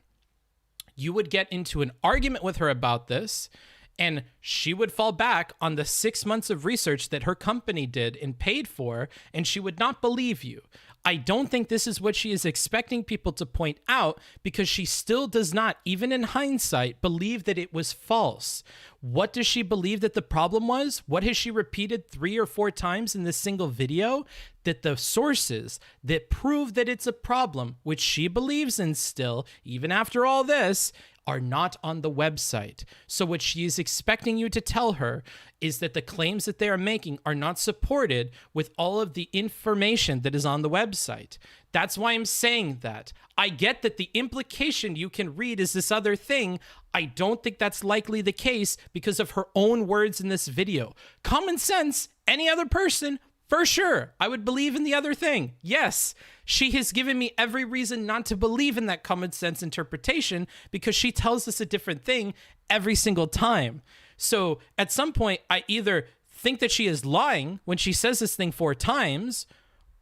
You would get into an argument with her about this, and she would fall back on the 6 months of research that her company did and paid for, and she would not believe you. I don't think this is what she is expecting people to point out, because she still does not, even in hindsight, believe that it was false. What does she believe that the problem was? What has she repeated 3 or 4 times in this single video? That the sources that prove that it's a problem, which she believes in still, even after all this, are not on the website. So what she is expecting you to tell her is that the claims that they are making are not supported with all of the information that is on the website. That's why I'm saying that. I get that the implication you can read is this other thing. I don't think that's likely the case because of her own words in this video. Common sense, any other person, for sure, I would believe in the other thing. Yes, she has given me every reason not to believe in that common sense interpretation because she tells us a different thing every single time. So at some point, I either think that she is lying when she says this thing 4 times,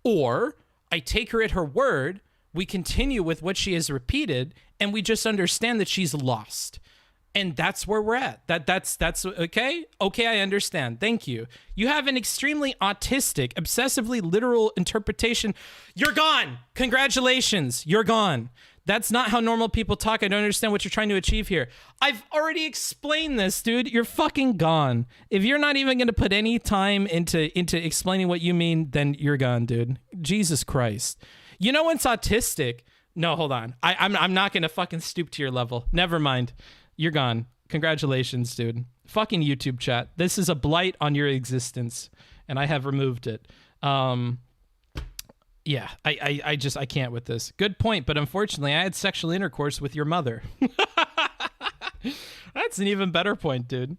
or I take her at her word, we continue with what she has repeated, and we just understand that she's lost. And that's where we're at. That's okay? Okay, I understand. Thank you. You have an extremely autistic, obsessively literal interpretation. You're gone. Congratulations. You're gone. That's not how normal people talk. I don't understand what you're trying to achieve here. I've already explained this, dude. You're fucking gone. If you're not even going to put any time into explaining what you mean, then you're gone, dude. Jesus Christ. You know what's autistic? No, hold on. I'm not going to fucking stoop to your level. Never mind. You're gone. Congratulations, dude. Fucking YouTube chat. This is a blight on your existence, and I have removed it. Yeah, I can't with this. Good point, but unfortunately, I had sexual intercourse with your mother. That's an even better point, dude.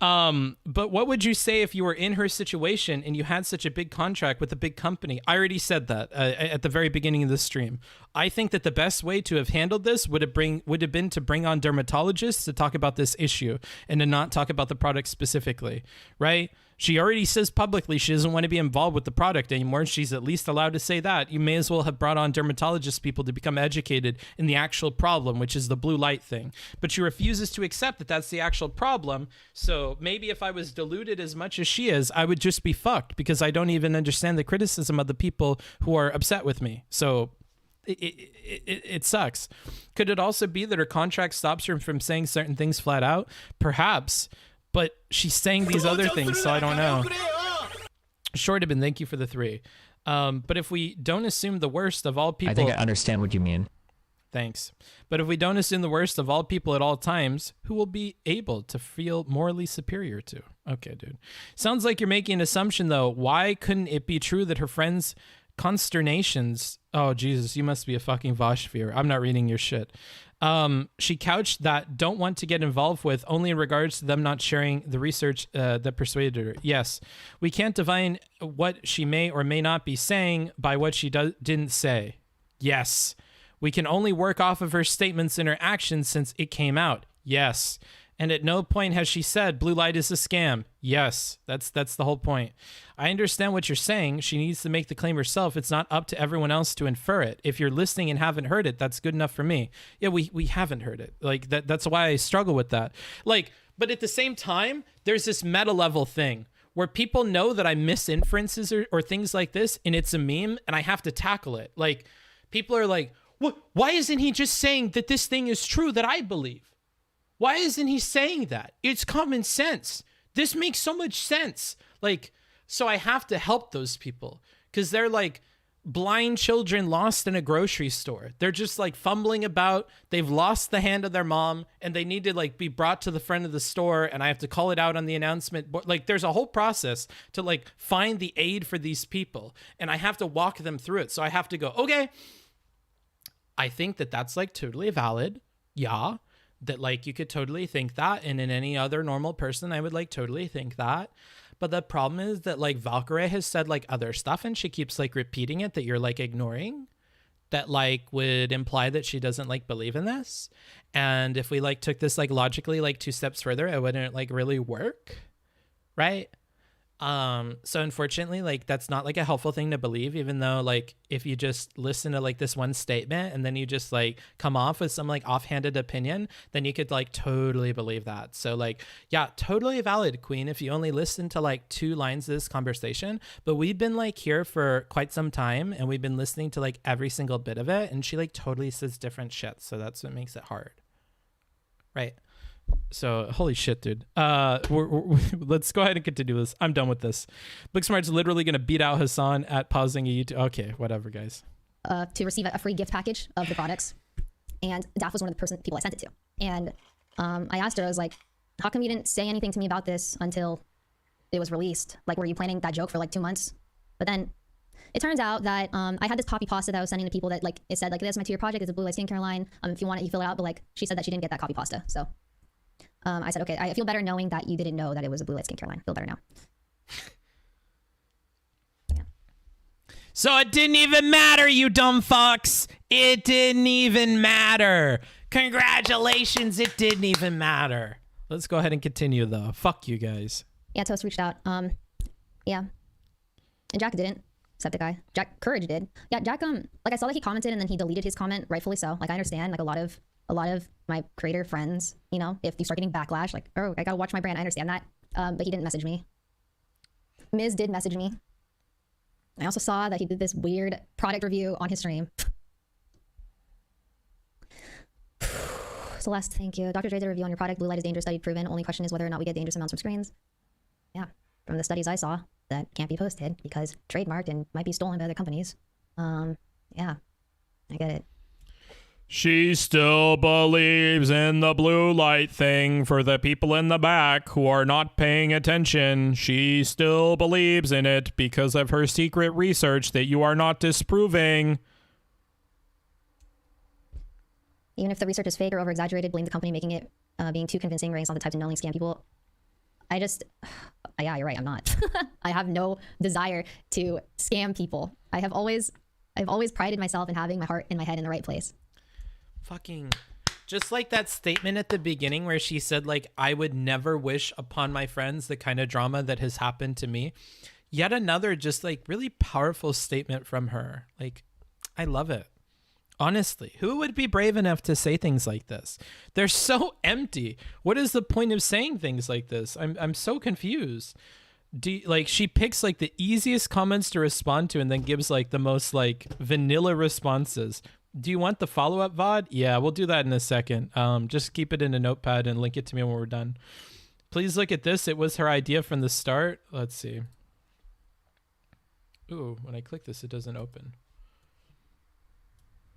But what would you say if you were in her situation and you had such a big contract with a big company? I already said that at the very beginning of the stream. I think that the best way to have handled this would have been to bring on dermatologists to talk about this issue and to not talk about the product specifically, right? She already says publicly she doesn't want to be involved with the product anymore. She's at least allowed to say that. You may as well have brought on dermatologist people to become educated in the actual problem, which is the blue light thing. But she refuses to accept that that's the actual problem. So maybe if I was deluded as much as she is, I would just be fucked because I don't even understand the criticism of the people who are upset with me. So it sucks. Could it also be that her contract stops her from saying certain things flat out? Perhaps. But she's saying these other things, so I don't know. Shortibin, thank you for the 3. But if we don't assume the worst of all people... I think I understand what you mean. Thanks. But if we don't assume the worst of all people at all times, who will be able to feel morally superior to? Okay, dude. Sounds like you're making an assumption, though. Why couldn't it be true that her friends' consternations... Oh, Jesus, you must be a fucking Voshvir. I'm not reading your shit. She couched that don't want to get involved with only in regards to them not sharing the research that persuaded her. Yes, we can't divine what she may or may not be saying by what she didn't say. Yes, we can only work off of her statements and her actions since it came out. Yes, and at no point has she said blue light is a scam. Yes, that's the whole point. I understand what you're saying. She needs to make the claim herself. It's not up to everyone else to infer it. If you're listening and haven't heard it, that's good enough for me. Yeah, we haven't heard it. Like that's why I struggle with that. Like, but at the same time, there's this meta level thing where people know that I miss inferences or things like this, and it's a meme, and I have to tackle it. Like, people are like, "What? Why isn't he just saying that this thing is true that I believe? Why isn't he saying that? It's common sense. This makes so much sense." Like, so I have to help those people because they're like blind children lost in a grocery store. They're just like fumbling about. They've lost the hand of their mom and they need to like be brought to the front of the store, and I have to call it out on the announcement board. Like, there's a whole process to like find the aid for these people, and I have to walk them through it. So I have to go, okay, I think that that's like totally valid. Yeah. That like you could totally think that, and in any other normal person I would like totally think that. But the problem is that like Valkyrae has said like other stuff and she keeps like repeating it that you're like ignoring, that like would imply that she doesn't like believe in this. And if we like took this like logically like 2 steps further, it wouldn't like really work, right? So unfortunately, like that's not like a helpful thing to believe, even though like if you just listen to like this one statement and then you just like come off with some like offhanded opinion, then you could like totally believe that. So like, yeah, totally valid, Queen, if you only listen to like 2 lines of this conversation, but we've been like here for quite some time and we've been listening to like every single bit of it, and she like totally says different shit. So that's what makes it hard. Right. So holy shit, dude. Let's go ahead and continue this. I'm done with this. Booksmart's literally gonna beat out Hassan at pausing a YouTube. Okay, whatever, guys. To receive a free gift package of the products, and Daph was one of the people I sent it to. And I asked her, I was like, "How come you didn't say anything to me about this until it was released? Like, were you planning that joke for like 2 months?" But then it turns out that I had this copy pasta that I was sending to people that like it said like, "This is my 2-year project. It's a blue light skincare line. If you want it, you fill it out." But like she said that she didn't get that copy pasta, so. I said, okay, I feel better knowing that you didn't know that it was a blue light skincare line. I feel better now. Yeah. So it didn't even matter, you dumb fucks. It didn't even matter. Congratulations, it didn't even matter. Let's go ahead and continue, though. Fuck you guys. Yeah, Toast reached out. Yeah. And Jack didn't. Septic guy. Jack Courage did. Yeah, Jack, like I saw that he commented and then he deleted his comment, rightfully so. Like I understand, like a lot of my creator friends, you know, if you start getting backlash, like, oh, I gotta watch my brand, I understand that. But he didn't message me. Miz did message me. I also saw that he did this weird product review on his stream. Celeste, thank you. Dr. Dre's review on your product, blue light is dangerous, studied, proven. Only question is whether or not we get dangerous amounts from screens. Yeah, from the studies I saw, that can't be posted because trademarked and might be stolen by other companies. Yeah, I get it. She still believes in the blue light thing for the people in the back who are not paying attention. She still believes in it because of her secret research that you are not disproving. Even if the research is fake or over-exaggerated, blame the company making it being too convincing, Ray's not the type to knowingly scam people. I just, yeah, you're right. I'm not. I have no desire to scam people. I've always prided myself in having my heart and my head in the right place. Fucking, just like that statement at the beginning where she said, like, I would never wish upon my friends the kind of drama that has happened to me. Yet another just like really powerful statement from her. Like, I love it. Honestly, who would be brave enough to say things like this? They're so empty. What is the point of saying things like this? I'm so confused. Like, she picks like the easiest comments to respond to and then gives like the most like vanilla responses. Do you want the follow-up VOD? Yeah, we'll do that in a second. Just keep it in a notepad and link it to me when we're done. Please look at this. It was her idea from the start. Let's see. Ooh, when I click this, it doesn't open.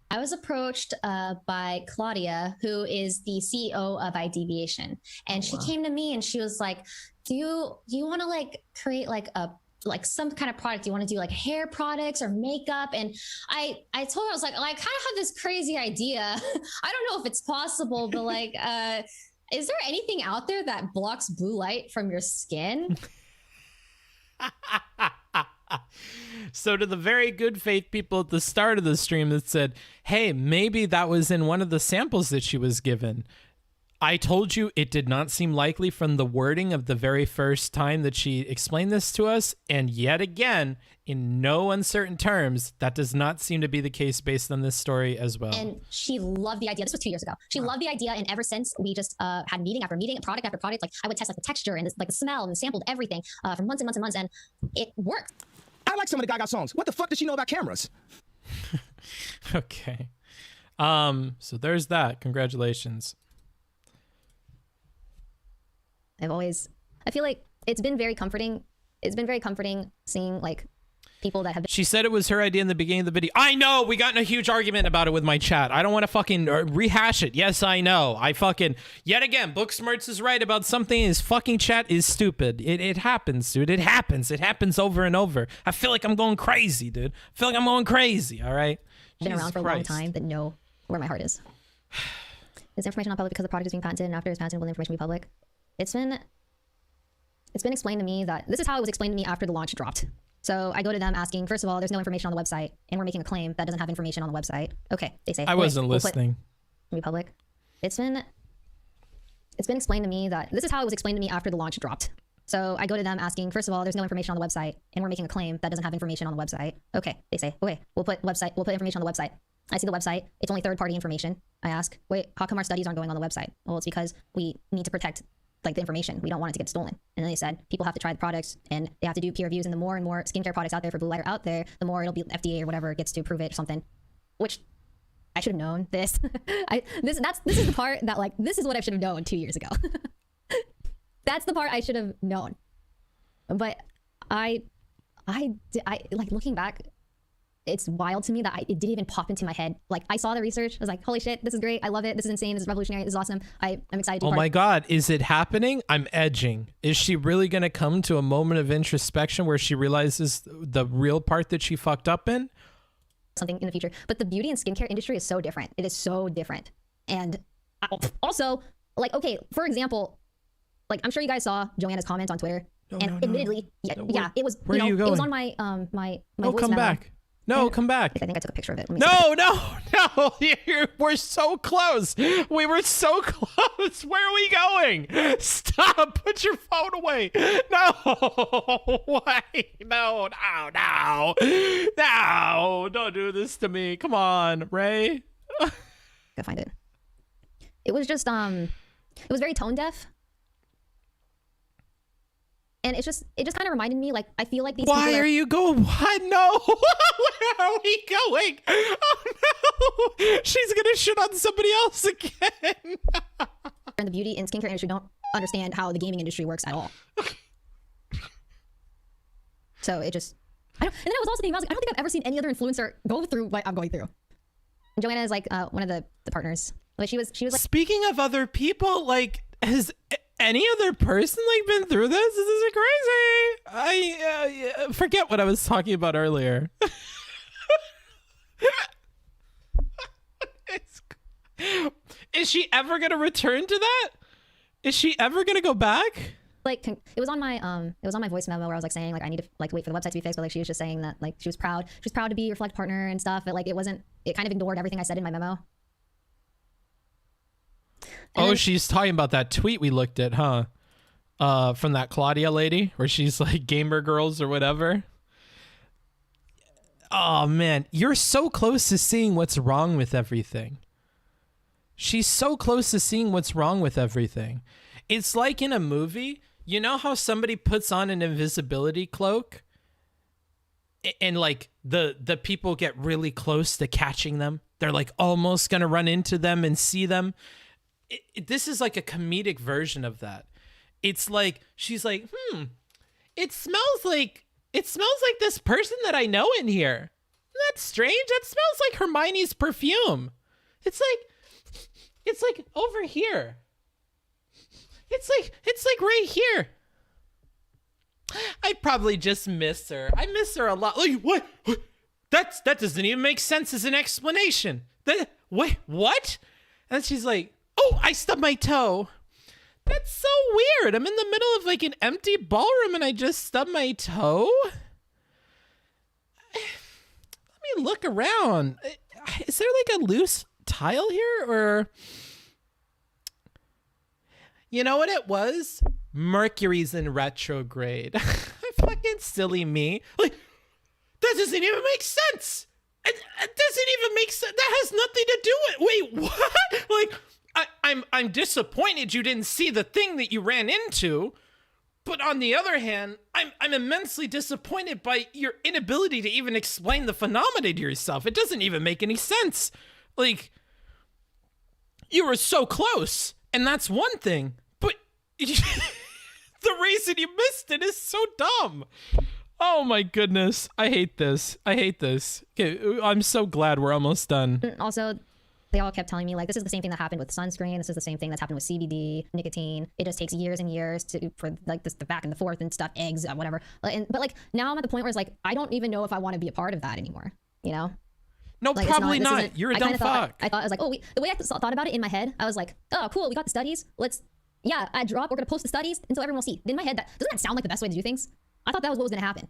I was approached by Claudia, who is the CEO of iDeviation, and she came to me and she was like, "Do you want to like create like some kind of product? Do you want to do like hair products or makeup?" And I told her, I was like, I kind of have this crazy idea. I don't know if it's possible, but like, is there anything out there that blocks blue light from your skin? So to the very good faith people at the start of the stream that said, hey, maybe that was in one of the samples that she was given. I told you it did not seem likely from the wording of the very first time that she explained this to us. And yet again, in no uncertain terms, that does not seem to be the case based on this story as well. And she loved the idea. This was 2 years ago. She loved the idea. And ever since, we just had meeting after meeting, product after product. Like, I would test like the texture and like the smell and sampled everything for months and months and months. And it worked. I like some of the Gaga songs. What the fuck does she know about cameras? Okay. So there's that. Congratulations. I feel like it's been very comforting. It's been very comforting seeing like people that have been. She said it was her idea in the beginning of the video. I know, we got in a huge argument about it with my chat. I don't want to fucking rehash it. Yes, I know. Yet again, Booksmarts is right about something. His fucking chat is stupid. It happens, dude. It happens. It happens over and over. I feel like I'm going crazy, dude. I feel like I'm going crazy, all right? Been Jesus around for Christ. a long time that know where my heart is. Is information not public because the product is being patented, and after it's patented, will the information be public? It's been explained to me that this is how it was explained to me after the launch dropped. So I go to them asking, first of all, there's no information on the website, and we're making a claim that doesn't have information on the website. Okay, they say. I wasn't listening. Be public. It's been explained to me that this is how it was explained to me after the launch dropped. So I go to them asking, first of all, there's no information on the website, and we're making a claim that doesn't have information on the website. Okay, they say, okay, we'll put information on the website. I see the website. It's only third-party information. I ask, wait, how come our studies aren't going on the website? Well, it's because we need to protect like the information. We don't want it to get stolen. And then they said people have to try the products and they have to do peer reviews, and the more and more skincare products out there for blue light are out there, the more it'll be FDA or whatever gets to approve it or something. Which I should have known this. This is the part that like this is what I should have known 2 years ago. That's the part I should have known. But I like looking back, it's wild to me that it didn't even pop into my head. Like, I saw the research. I was like, holy shit, this is great. I love it. This is insane. This is revolutionary. This is awesome. I'm excited to be Oh part my God, is it happening? I'm edging. Is she really going to come to a moment of introspection where she realizes the real part that she fucked up in? something in the future. But the beauty and skincare industry is so different. It is so different. And also, like, okay, for example, like, I'm sure you guys saw Joanna's comment on Twitter. Admittedly, yeah, it was, where are you going? It was on my, my Oh, voice come memo. back. No, come back. I think I took a picture of it. Let me see. No. We're so close. We were so close. Where are we going? Stop. Put your phone away. No. Wait. No. Don't do this to me. Come on, Ray. Gotta find it. It was just, it was very tone deaf. And it just kind of reminded me, like, I feel like these people Why are you going? What? No. Where are we going? Oh, no. She's going to shit on somebody else again. in the beauty and skincare industry don't understand how the gaming industry works at all. So it just, and then I was also thinking, I was like, I don't think I've ever seen any other influencer go through what I'm going through. And Joanna is like one of the partners. Like she was like, Speaking of other people, like, has any other person like been through this? This is crazy. I forget what I was talking about earlier. Is she ever gonna return to that? Is she ever gonna go back? Like it was on my voice memo where I was like saying like I need to like wait for the website to be fixed, but like she was just saying that like she was proud to be Reflect partner and stuff, but like it kind of ignored everything I said in my memo. And she's talking about that tweet we looked at, huh? From that Claudia lady where she's like gamer girls or whatever. Oh man, you're so close to seeing what's wrong with everything. She's so close to seeing what's wrong with everything. It's like in a movie. You know how somebody puts on an invisibility cloak and like the people get really close to catching them? They're like almost going to run into them and see them. This is like a comedic version of that. It's like, she's like, it smells like this person that I know in here. That's strange. That smells like Hermione's perfume. It's like over here. It's like right here. I probably just miss her. I miss her a lot. Like, what? That doesn't even make sense as an explanation. Wait, what? And she's like, oh, I stubbed my toe. That's so weird. I'm in the middle of like an empty ballroom and I just stubbed my toe. Let me look around. Is there like a loose tile here or... You know what it was? Mercury's in retrograde. Fucking silly me. Like, that doesn't even make sense. It doesn't even make sense. That has nothing to do with... Wait, what? Like, I'm disappointed you didn't see the thing that you ran into. But on the other hand, I'm immensely disappointed by your inability to even explain the phenomena to yourself. It doesn't even make any sense. Like, you were so close. And that's one thing, but the reason you missed it is so dumb. Oh my goodness. I hate this. Okay, I'm so glad we're almost done. Also, they all kept telling me like, this is the same thing that happened with sunscreen. This is the same thing that's happened with CBD, nicotine. It just takes years and years for like this, the back and the forth and stuff, eggs, whatever. But like now I'm at the point where it's like, I don't even know if I want to be a part of that anymore, you know? No, like, probably not. You're a dumb fuck. I thought, I was like, the way I thought about it in my head, I was like, oh, cool, we got the studies. We're going to post the studies until everyone will see. In my head, doesn't that sound like the best way to do things? I thought that was what was going to happen.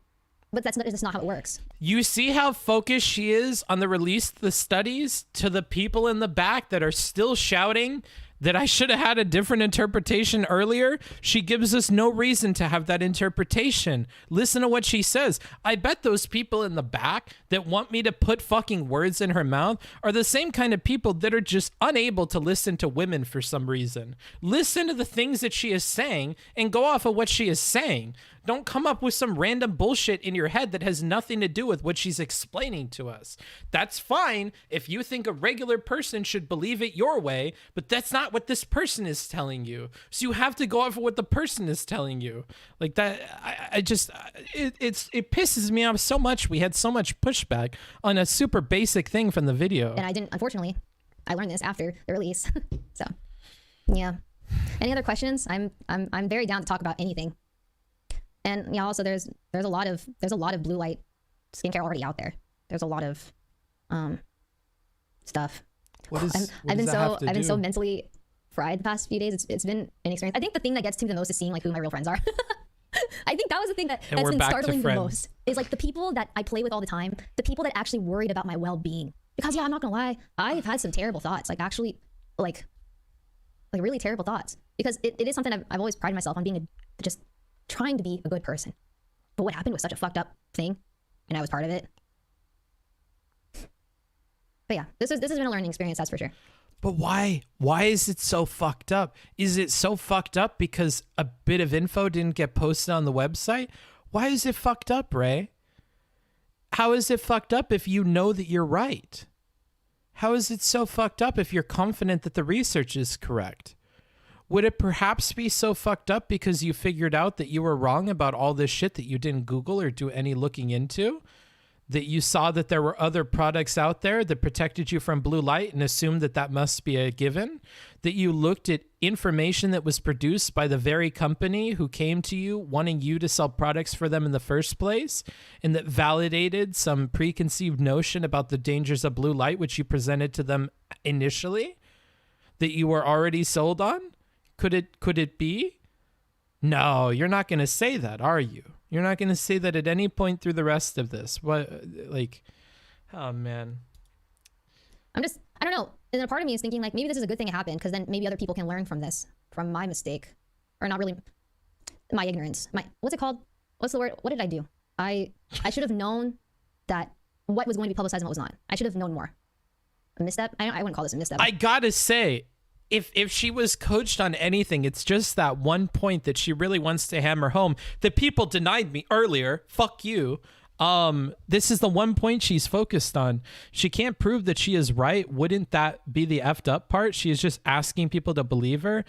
But that's not how it works. You see how focused she is on the release of the studies to the people in the back that are still shouting that I should have had a different interpretation earlier? She gives us no reason to have that interpretation. Listen to what she says. I bet those people in the back that want me to put fucking words in her mouth are the same kind of people that are just unable to listen to women for some reason. Listen to the things that she is saying and go off of what she is saying. Don't come up with some random bullshit in your head that has nothing to do with what she's explaining to us. That's fine if you think a regular person should believe it your way, but that's not what this person is telling you. So you have to go off of what the person is telling you. Like that, it pisses me off so much. We had so much pushback on a super basic thing from the video. And unfortunately, I learned this after the release. So, yeah. Any other questions? I'm very down to talk about anything. And yeah, also there's a lot of blue light skincare already out there. There's a lot of stuff. I've been so mentally fried the past few days. It's been an experience. I think the thing that gets to me the most is seeing like who my real friends are. I think that was the thing that's been startling the most is like the people that I play with all the time, the people that actually worried about my well-being. Because yeah, I'm not gonna lie, I've had some terrible thoughts, like actually like really terrible thoughts. Because it is something I've always prided myself on being just trying to be a good person. But what happened was such a fucked up thing, and I was part of it. But yeah, this has been a learning experience, that's for sure. But why? Why is it so fucked up? Is it so fucked up because a bit of info didn't get posted on the website? Why is it fucked up, Ray? How is it fucked up if you know that you're right? How is it so fucked up if you're confident that the research is correct? Would it perhaps be so fucked up because you figured out that you were wrong about all this shit that you didn't Google or do any looking into? That you saw that there were other products out there that protected you from blue light and assumed that that must be a given? That you looked at information that was produced by the very company who came to you wanting you to sell products for them in the first place and that validated some preconceived notion about the dangers of blue light, which you presented to them initially, that you were already sold on? Could it be? No, you're not going to say that, are you? You're not going to say that at any point through the rest of this. What, like, oh man. I don't know. And a part of me is thinking like, maybe this is a good thing it happened, because then maybe other people can learn from this, from my mistake, or not really, my ignorance. What's it called? What's the word? What did I do? I should have known that what was going to be publicized and what was not. I should have known more. A misstep? I wouldn't call this a misstep. I gotta say, if she was coached on anything, it's just that one point that she really wants to hammer home that people denied me earlier. Fuck you. This is the one point she's focused on. She can't prove that she is right. Wouldn't that be the effed up part? She is just asking people to believe her.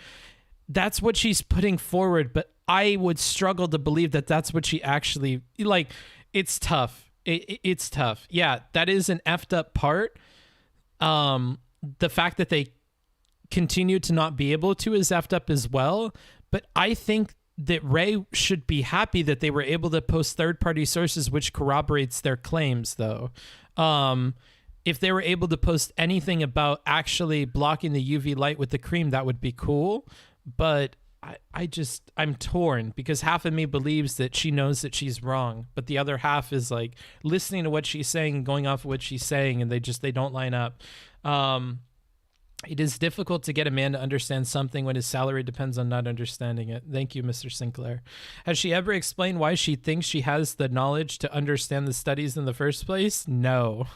That's what she's putting forward, but I would struggle to believe that that's what she actually, like, it's tough. It's tough. Yeah, that is an effed up part. The fact that they continue to not be able to is effed up as well. But I think that Ray should be happy that they were able to post third-party sources, which corroborates their claims, though. If they were able to post anything about actually blocking the UV light with the cream, that would be cool. But I'm torn, because half of me believes that she knows that she's wrong, but the other half is like listening to what she's saying and going off of what she's saying, and they don't line up. It is difficult to get a man to understand something when his salary depends on not understanding it. Thank you, Mr. Sinclair. Has she ever explained why she thinks she has the knowledge to understand the studies in the first place? No.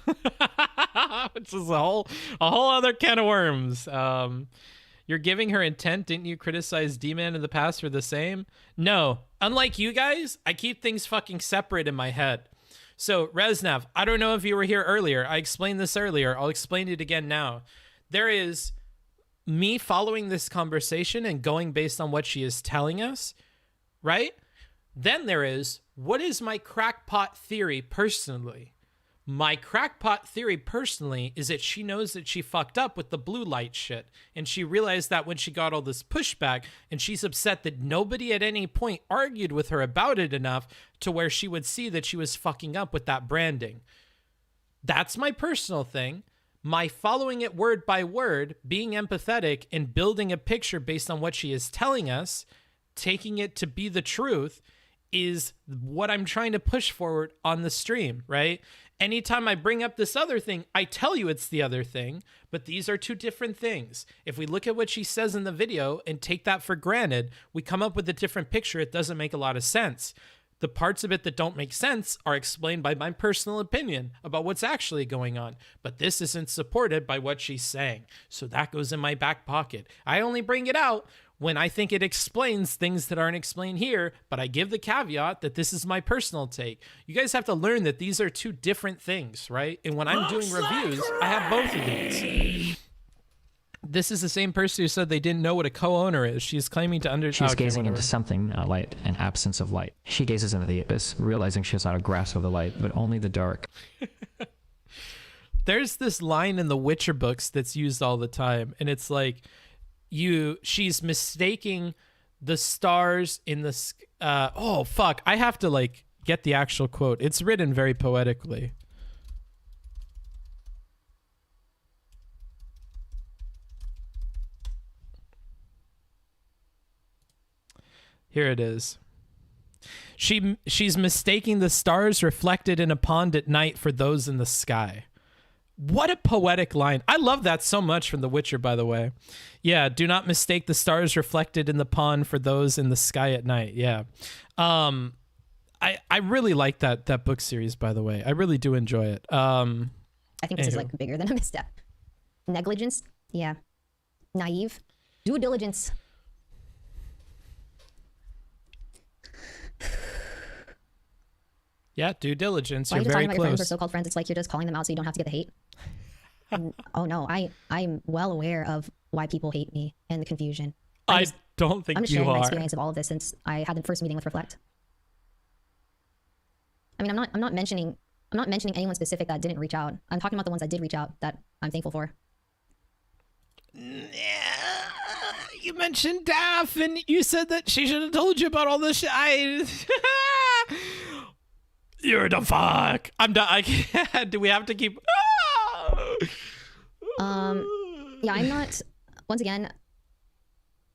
Which is a whole other can of worms. You're giving her intent. Didn't you criticize D-Man in the past for the same? No. Unlike you guys, I keep things fucking separate in my head. So, Reznav, I don't know if you were here earlier. I explained this earlier. I'll explain it again now. There is me following this conversation and going based on what she is telling us, right? Then there is, what is my crackpot theory personally? My crackpot theory personally is that she knows that she fucked up with the blue light shit. And she realized that when she got all this pushback, and she's upset that nobody at any point argued with her about it enough to where she would see that she was fucking up with that branding. That's my personal thing. My following it word by word, being empathetic and building a picture based on what she is telling us, taking it to be the truth, is what I'm trying to push forward on the stream, right? Anytime I bring up this other thing, I tell you it's the other thing, but these are two different things. If we look at what she says in the video and take that for granted, we come up with a different picture. It doesn't make a lot of sense. The parts of it that don't make sense are explained by my personal opinion about what's actually going on, but this isn't supported by what she's saying. So that goes in my back pocket. I only bring it out when I think it explains things that aren't explained here, but I give the caveat that this is my personal take. You guys have to learn that these are two different things, right? And when I'm doing reviews, I have both of these. This is the same person who said they didn't know what a co-owner is. She's claiming to understand. She's gazing into something, light, an absence of light. She gazes into the abyss, realizing she has not a grasp of the light, but only the dark. There's this line in the Witcher books that's used all the time, and it's like, she's mistaking the stars in the oh fuck, I have to like get the actual quote. It's written very poetically. Here it is. She's mistaking the stars reflected in a pond at night for those in the sky. What a poetic line. I love that so much from The Witcher, by the way. Yeah, do not mistake the stars reflected in the pond for those in the sky at night. Yeah. I really like that book series, by the way. I really do enjoy it. I think this is like bigger than a misstep. Negligence? Yeah. Naive? Due diligence. Yeah, due diligence. Why You're are you just very talking about your friends or close. so-called friends? It's like you're just calling them out so you don't have to get the hate. And, oh no, I'm well aware of why people hate me and the confusion. I don't think I'm just you sharing my are. experience of all of this since I had the first meeting with Reflect. I mean, I'm not mentioning anyone specific that didn't reach out. I'm talking about the ones that did reach out that I'm thankful for. You mentioned Daff, and you said that she should have told you about all this shit. You're the fuck. I'm done. I can't. Do we have to keep? Yeah, I'm not. Once again,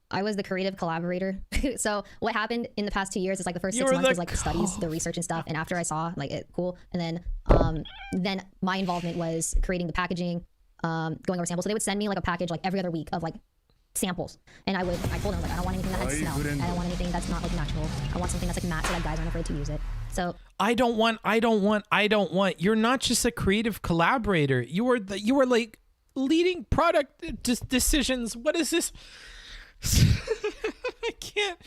I was the creative collaborator. So what happened in the past 2 years is like the first You 6 were months the was like the studies, the research and stuff. And after I saw like it cool, and then my involvement was creating the packaging, going over samples. So they would send me like a package like every other week of like samples, and I told them like I don't want anything that had smell. I don't want anything that's not like natural. I want something that's like matte so that guys aren't afraid to use it. So I don't want. You're not just a creative collaborator. You were like leading product decisions. What is this? I can't.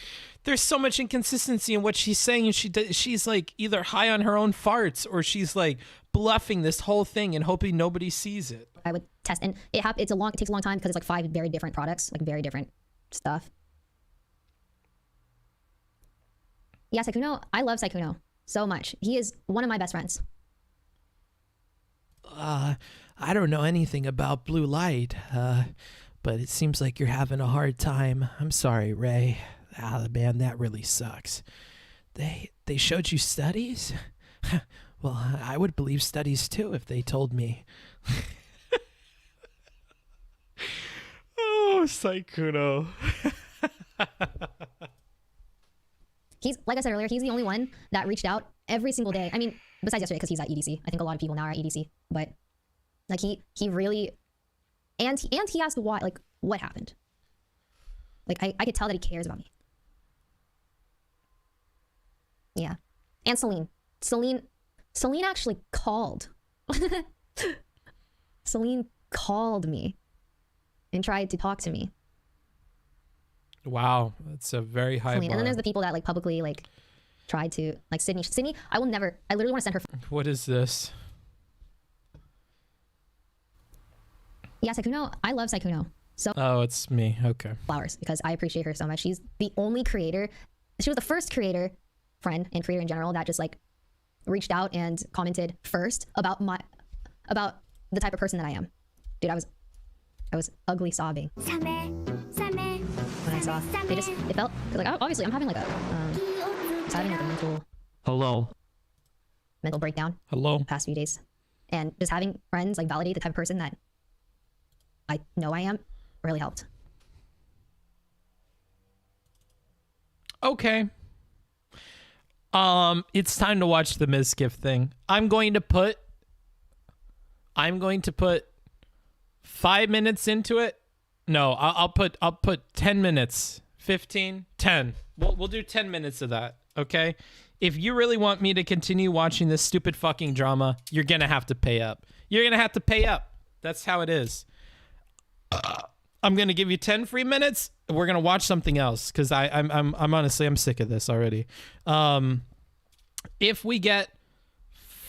There's so much inconsistency in what she's saying, and she's like either high on her own farts or she's like bluffing this whole thing and hoping nobody sees it. I would test, and it takes a long time because it's like 5 very different products, like very different stuff. Yeah, Saikuno, I love Saikuno so much. He is one of my best friends. I don't know anything about blue light, but it seems like you're having a hard time. I'm sorry, Ray. Man, that really sucks. They showed you studies? Well, I would believe studies too if they told me. Oh, Saikuno. He's, like I said earlier, he's the only one that reached out every single day. I mean, besides yesterday, because he's at EDC. I think a lot of people now are at EDC, but like he really, and he asked why, like what happened. Like I could tell that he cares about me. Yeah, and Celine actually called. Celine called me and tried to talk to me. Wow, that's a very high bar. And then there's the people that like publicly like tried to like Sydney. I literally want to send her. What is this? Yeah, Saikuno. I love Saikuno. So Oh, it's me. Okay. flowers because I appreciate her so much. She's the only creator. She was the first creator, friend, and creator in general that just like reached out and commented first about the type of person that I am. Dude, I was ugly sobbing when I saw. It felt like obviously I'm having like a mental breakdown Hello. the past few days, and just having friends like validate the type of person that I know I am really helped. Okay. It's time to watch the Mizkif thing. I'm going to put 5 minutes into it. No, I'll put 10 minutes. 15, 10. We'll do 10 minutes of that, okay? If you really want me to continue watching this stupid fucking drama, you're gonna have to pay up. You're gonna have to pay up. That's how it is. I'm gonna give you 10 free minutes. We're gonna watch something else because I'm honestly I'm sick of this already. If we get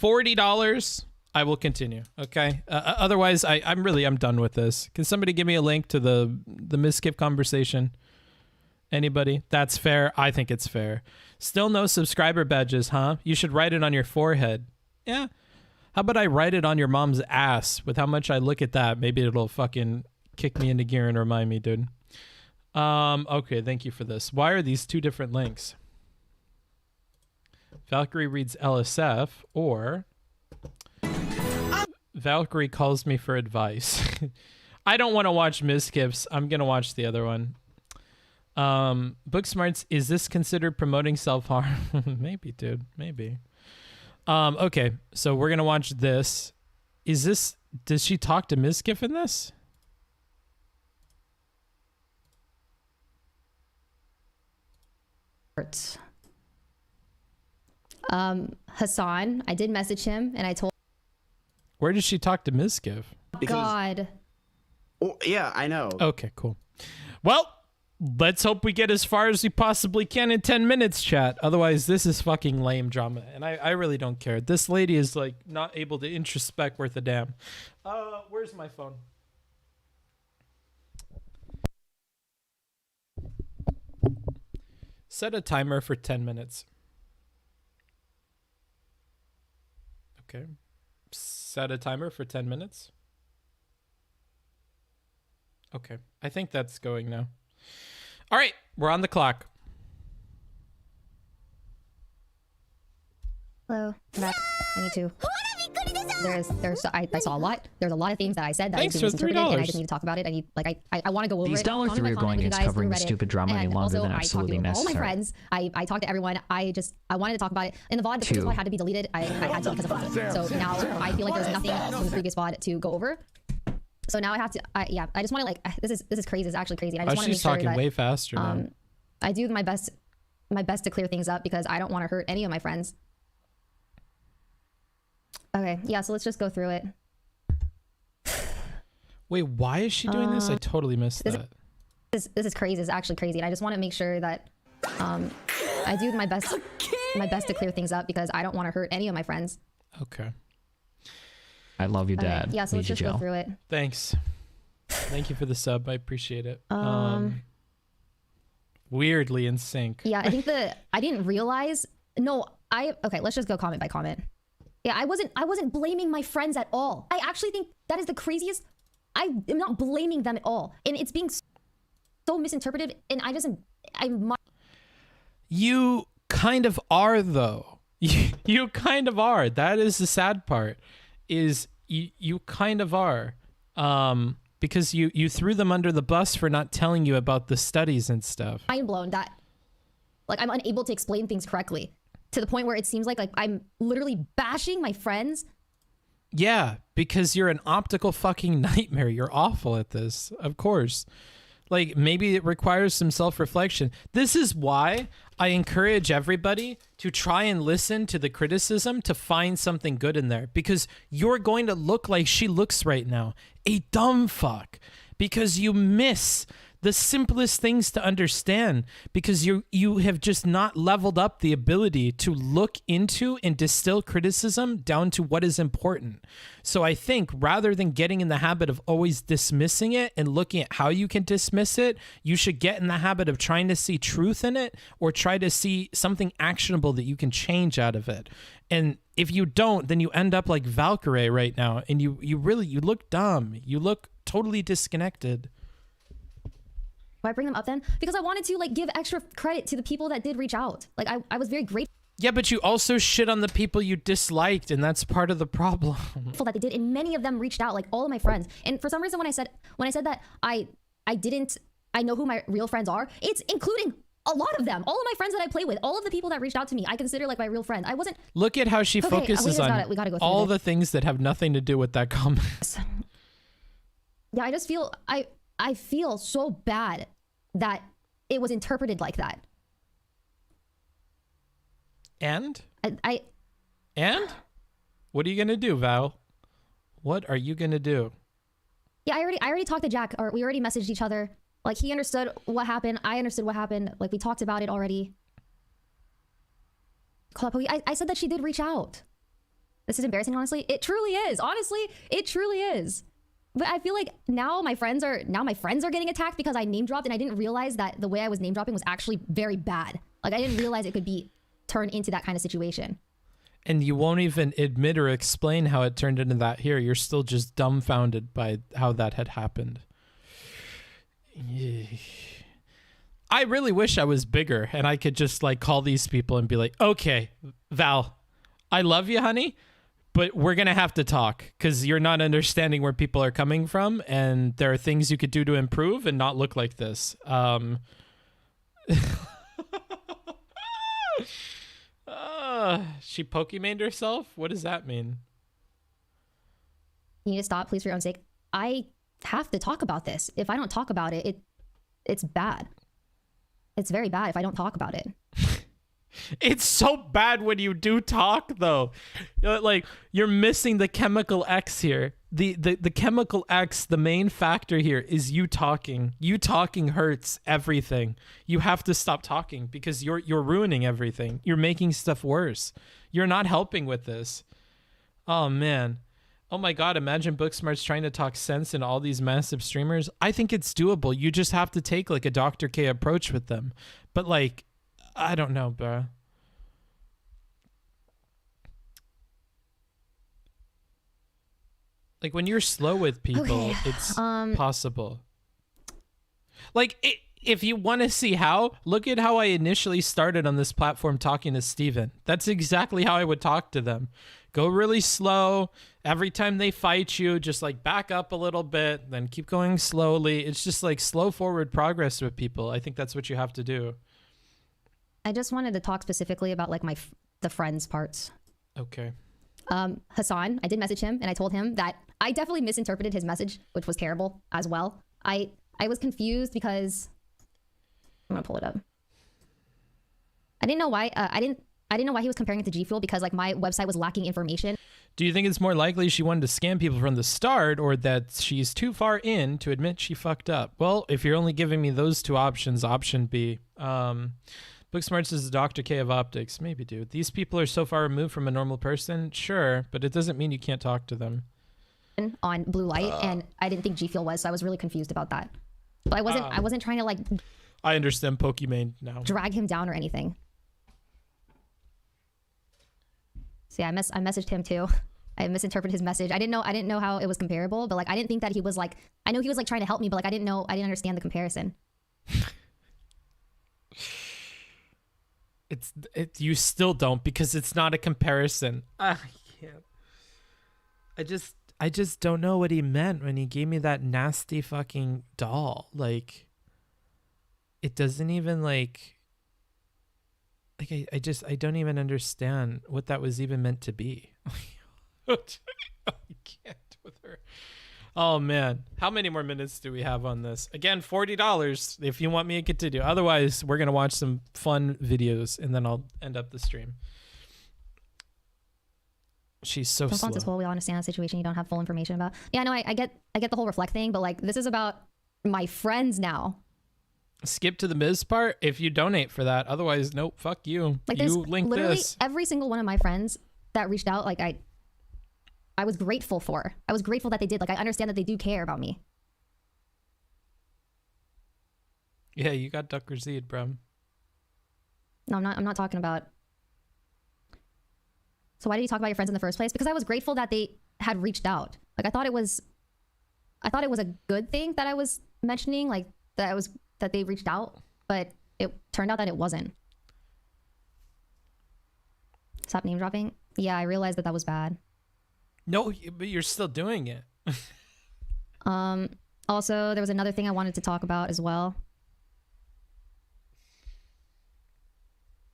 $40, I will continue. Okay. Otherwise, I'm done with this. Can somebody give me a link to the Mizkif conversation? Anybody? That's fair. I think it's fair. Still no subscriber badges, huh? You should write it on your forehead. Yeah. How about I write it on your mom's ass? With how much I look at that, maybe it'll fucking kick me into gear and remind me, dude. Okay, thank you for this. Why are these 2 different links? Valkyrae reads LSF, or Valkyrae calls me for advice. I don't want to watch Mizkif's. I'm gonna watch the other one. Booksmarts, is this considered promoting self-harm? Maybe, dude. Maybe. Okay, so we're gonna watch this. Does she talk to Mizkif in this? Hassan, I did message him and I told Where does she talk to Mizkif? God. Oh, yeah, I know. Okay, cool. Well, let's hope we get as far as we possibly can in 10 minutes, chat. Otherwise, this is fucking lame drama, and I really don't care. This lady is, like, not able to introspect worth a damn. Where's my phone? Set a timer for 10 minutes. Okay. Set a timer for 10 minutes. Okay. I think that's going now. All right. We're on the clock. Hello. I'm back. I need to. I saw a lot. There's a lot of things that I said that Thanks I was for being misinterpreted, and I $3. just need to talk about it. I need I want to go over These it. $3 Comment by are going comment with you against guys covering through the Reddit. stupid drama any And longer also, than I talked absolutely to all my necessary. friends. I talked to everyone. I wanted to talk about it. In the VOD, the previous VOD had to be deleted. I had to because of it. So now I feel like there's nothing from the previous VOD to go over. So now I have to. I just want to like. This is crazy. It's actually crazy. And I just want to make She's sure talking that way faster now. I do my best to clear things up because I don't want to hurt any of my friends. Okay, yeah, so let's just go through it. Wait, why is she doing this? I totally missed that. This is crazy. It's actually crazy, and I just want to make sure that I do my best to clear things up because I don't want to hurt any of my friends. Okay. I love you, Okay, Dad. yeah, so Need let's you, just go Jill. through it. Thanks. Thank you for the sub. I appreciate it. Weirdly in sync. Yeah, I think I didn't realize. No, okay. Let's just go comment by comment. Yeah, I wasn't blaming my friends at all. I actually think that is the craziest. I am not blaming them at all, and it's being so misinterpreted. And You kind of are, though. You kind of are. That is the sad part. Is you kind of are. Because you threw them under the bus for not telling you about the studies and stuff. mind blown that like I'm unable to explain things correctly to the point where it seems like I'm literally bashing my friends. Yeah, because you're an optical fucking nightmare. You're awful at this, of course. Like, maybe it requires some self-reflection. This is why I encourage everybody to try and listen to the criticism to find something good in there. Because you're going to look like she looks right now. A dumb fuck. Because you miss the simplest things to understand. Because you have just not leveled up the ability to look into and distill criticism down to what is important. So I think rather than getting in the habit of always dismissing it and looking at how you can dismiss it, you should get in the habit of trying to see truth in it or try to see something actionable that you can change out of it. And if you don't, then you end up like Valkyrae right now. And you look dumb. You look totally disconnected. Why bring them up then? Because I wanted to like give extra credit to the people that did reach out. Like I was very grateful Yeah, but you also shit on the people you disliked, and that's part of the problem. that they did, and many of them reached out, like all of my friends. And for some reason, when I said that I know who my real friends are, it's including a lot of them, all of my friends that I play with, all of the people that reached out to me, I consider like my real friends. I wasn't. Look at how she focuses on we gotta go through all this. the things that have nothing to do with that comment. Yeah, I just feel I feel so bad that it was interpreted like that. And? And what are you gonna do, Val? What are you gonna do? yeah, I already talked to Jack, or we already messaged each other. Like he understood what happened. I understood what happened. Like we talked about it already. I said that she did reach out. This is embarrassing, honestly. It truly is. Honestly, it truly is. But I feel like now my friends are getting attacked because I name dropped, and I didn't realize that the way I was name dropping was actually very bad. Like I didn't realize it could be turned into that kind of situation. And you won't even admit or explain how it turned into that here. You're still just dumbfounded by how that had happened. I really wish I was bigger and I could just like call these people and be like, okay, Val, I love you, honey, but we're going to have to talk because you're not understanding where people are coming from. And there are things you could do to improve and not look like this. She Pokemoned herself? What does that mean? You need to stop, please, for your own sake. I have to talk about this. If I don't talk about it, it's bad. It's very bad if I don't talk about it. It's so bad when you do talk, though. Like, you're missing the chemical X here. The chemical X, the main factor here is you talking. You talking hurts everything. You have to stop talking because you're ruining everything. You're making stuff worse. You're not helping with this. Oh, man. Oh, my God. Imagine Booksmarts trying to talk sense in all these massive streamers. I think it's doable. You just have to take, like, a Dr. K approach with them. But, like, I don't know, bro. Like, when you're slow with people, it's possible. Like, if you want to see how, look at how I initially started on this platform talking to Steven. That's exactly how I would talk to them. Go really slow. Every time they fight you, just like back up a little bit, then keep going slowly. It's just like slow forward progress with people. I think that's what you have to do. I just wanted to talk specifically about like the friends parts. Okay. Hassan, I did message him and I told him that I definitely misinterpreted his message, which was terrible as well. I was confused because I'm gonna pull it up. I didn't know why. I didn't know why he was comparing it to G Fuel, because like my website was lacking information. Do you think it's more likely she wanted to scam people from the start, or that she's too far in to admit she fucked up? Well, if you're only giving me those two options, option B. Booksmarts is the Dr. K of optics. Maybe, dude. These people are so far removed from a normal person. Sure, but it doesn't mean you can't talk to them. On blue light, and I didn't think G Fuel was, so I was really confused about that. But I wasn't trying to like. I understand Pokimane now. Drag him down or anything. So yeah, I messaged him too. I misinterpreted his message. I didn't know how it was comparable, but like I didn't think that he was like, I know he was like trying to help me, but like I didn't understand the comparison. You still don't, because it's not a comparison. I can't. I just don't know what he meant when he gave me that nasty fucking doll. Like, it doesn't even like I don't even understand what that was even meant to be. I can't with her. Oh man, how many more minutes do we have on this? Again, $40 if you want me to continue. Otherwise, we're gonna watch some fun videos and then I'll end up the stream. She's so slow. Response is, well, we all understand the situation you don't have full information about. Yeah, no, I get the whole reflect thing, but like this is about my friends now. Skip to the Miz part if you donate for that. Otherwise, nope, fuck you. Like you link literally this. Every single one of my friends that reached out, like I was grateful for. I was grateful that they did. Like I understand that they do care about me. Yeah, you got Ducker Zed, bro. No, I'm not talking about. So why did you talk about your friends in the first place? Because I was grateful that they had reached out. Like I thought it was a good thing that I was mentioning, like that they reached out, but it turned out that it wasn't. Stop name dropping. Yeah, I realized that was bad. No, but you're still doing it. Also, there was another thing I wanted to talk about as well.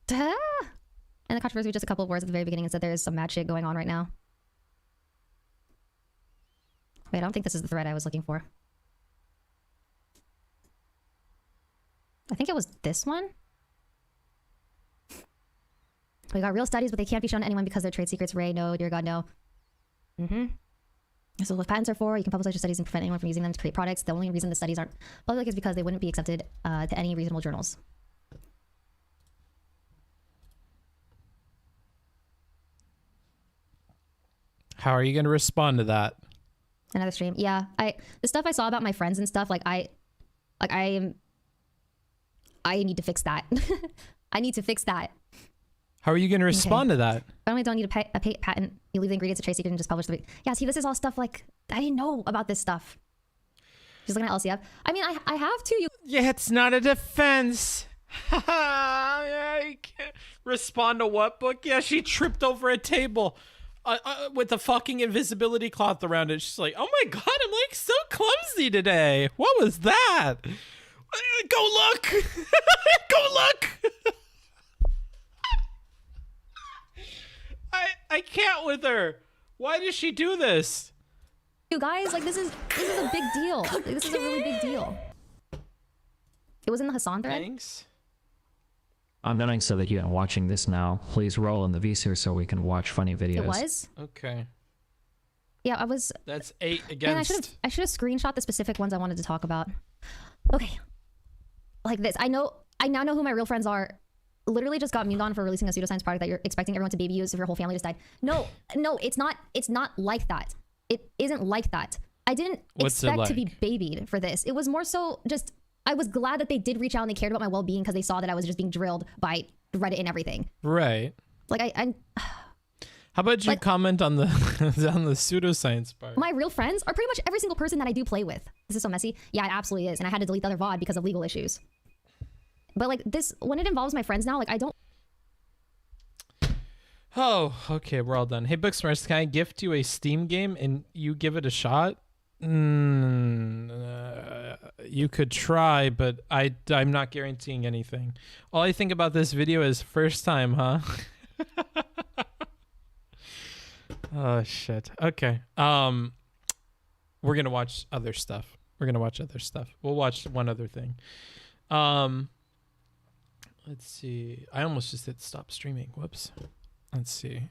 And the controversy was just a couple of words at the very beginning and said there is some mad shit going on right now. Wait, I don't think this is the thread I was looking for. I think it was this one. We got real studies, but they can't be shown to anyone because they're trade secrets. Ray, no, dear God, no. So what patents are for, you can publish your studies and prevent anyone from using them to create products. The only reason the studies aren't public is because they wouldn't be accepted to any reasonable journals. How are you going to respond to that? Another stream. Yeah, the stuff I saw about my friends and stuff, I need to fix that. I need to fix that. How are you going to respond to that? I only don't need a patent. You leave the ingredients a trade secret and just publish the. Yeah, see, this is all stuff like I didn't know about this stuff. Just looking at LCF. I mean, I have to. Yeah, it's not a defense. I can't respond to what book? Yeah, she tripped over a table with a fucking invisibility cloth around it. She's like, oh my God, I'm like so clumsy today. What was that? Go look. Go look. I can't with her. Why does she do this? You guys, like this is a big deal. Like, this is a really big deal. It was in the Hassan thread. Thanks. I'm noting so that you are watching this now. Please roll in the VSeer so we can watch funny videos. It was? Okay. Yeah, I was. That's 8 against. Man, I should have screenshot the specific ones I wanted to talk about. Okay. Like this. I now know who my real friends are. Literally just got memed on for releasing a pseudoscience product that you're expecting everyone to baby use if your whole family just died. No, it's not like that. It isn't like that. I didn't expect to be babied for this. It was more so just, I was glad that they did reach out and they cared about my well-being because they saw that I was just being drilled by Reddit and everything. Right. Like I how about you comment on the on the pseudoscience part? My real friends are pretty much every single person that I do play with. This is so messy. Yeah, it absolutely is. And I had to delete the other VOD because of legal issues. But like this, when it involves my friends now, like I don't. Oh, okay, we're all done. Hey, Booksmarts, can I gift you a Steam game and you give it a shot? You could try, but I'm not guaranteeing anything. All I think about this video is first time, huh? Oh shit. Okay. We're gonna watch other stuff. We'll watch one other thing. Let's see. I almost just hit stop streaming. Whoops. Let's see.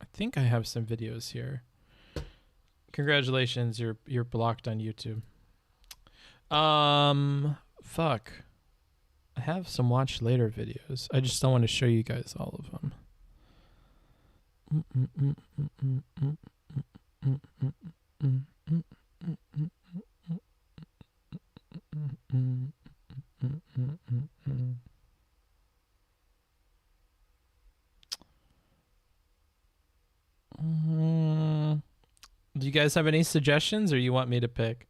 I think I have some videos here. Congratulations, you're blocked on YouTube. Fuck. I have some watch later videos. I just don't want to show you guys all of them. Do you guys have any suggestions, or you want me to pick?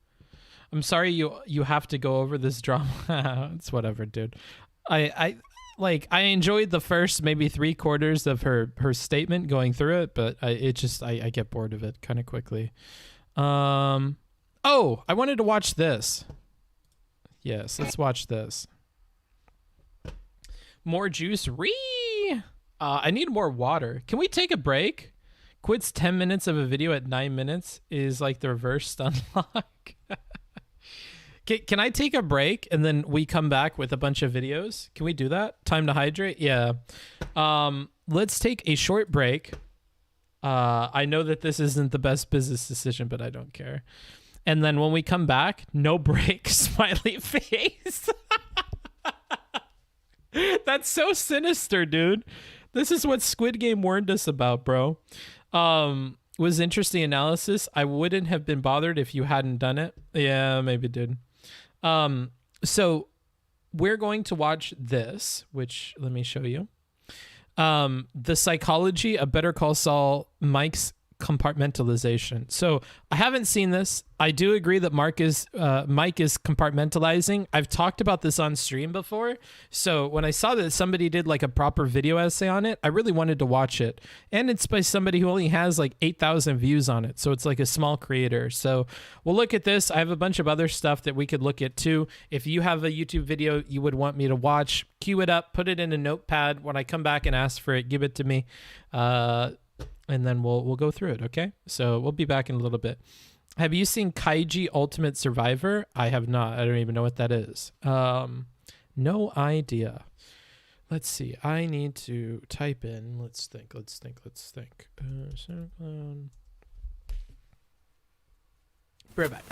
I'm sorry you have to go over this drama. It's whatever, dude. I enjoyed the first maybe 3/4 of her statement going through it, but I get bored of it kind of quickly. Oh, I wanted to watch this. Yes, let's watch this. More juice. I need more water. Can we take a break? Quits 10 minutes of a video at 9 minutes is like the reverse unlock. Can I take a break and then we come back with a bunch of videos? Can we do that? Time to hydrate? Yeah. Let's take a short break. I know that this isn't the best business decision, but I don't care. And then when we come back, no break, smiley face. That's so sinister, dude. This is what Squid Game warned us about, bro. Was interesting analysis. I wouldn't have been bothered if you hadn't done it. Yeah, maybe dude. So we're going to watch this, which let me show you. The Psychology of Better Call Saul, Mike's compartmentalization. So I haven't seen this. I do agree that Mike is compartmentalizing. I've talked about this on stream before. So when I saw that somebody did like a proper video essay on it, I really wanted to watch it. And it's by somebody who only has like 8,000 views on it. So it's like a small creator. So we'll look at this. I have a bunch of other stuff that we could look at too. If you have a YouTube video you would want me to watch, queue it up, put it in a notepad. When I come back and ask for it, give it to me. And then we'll go through it, okay? So we'll be back in a little bit. Have you seen Kaiji Ultimate Survivor? I have not. I don't even know what that is. No idea. Let's see. I need to type in. Let's think. SoundCloud. Be right back.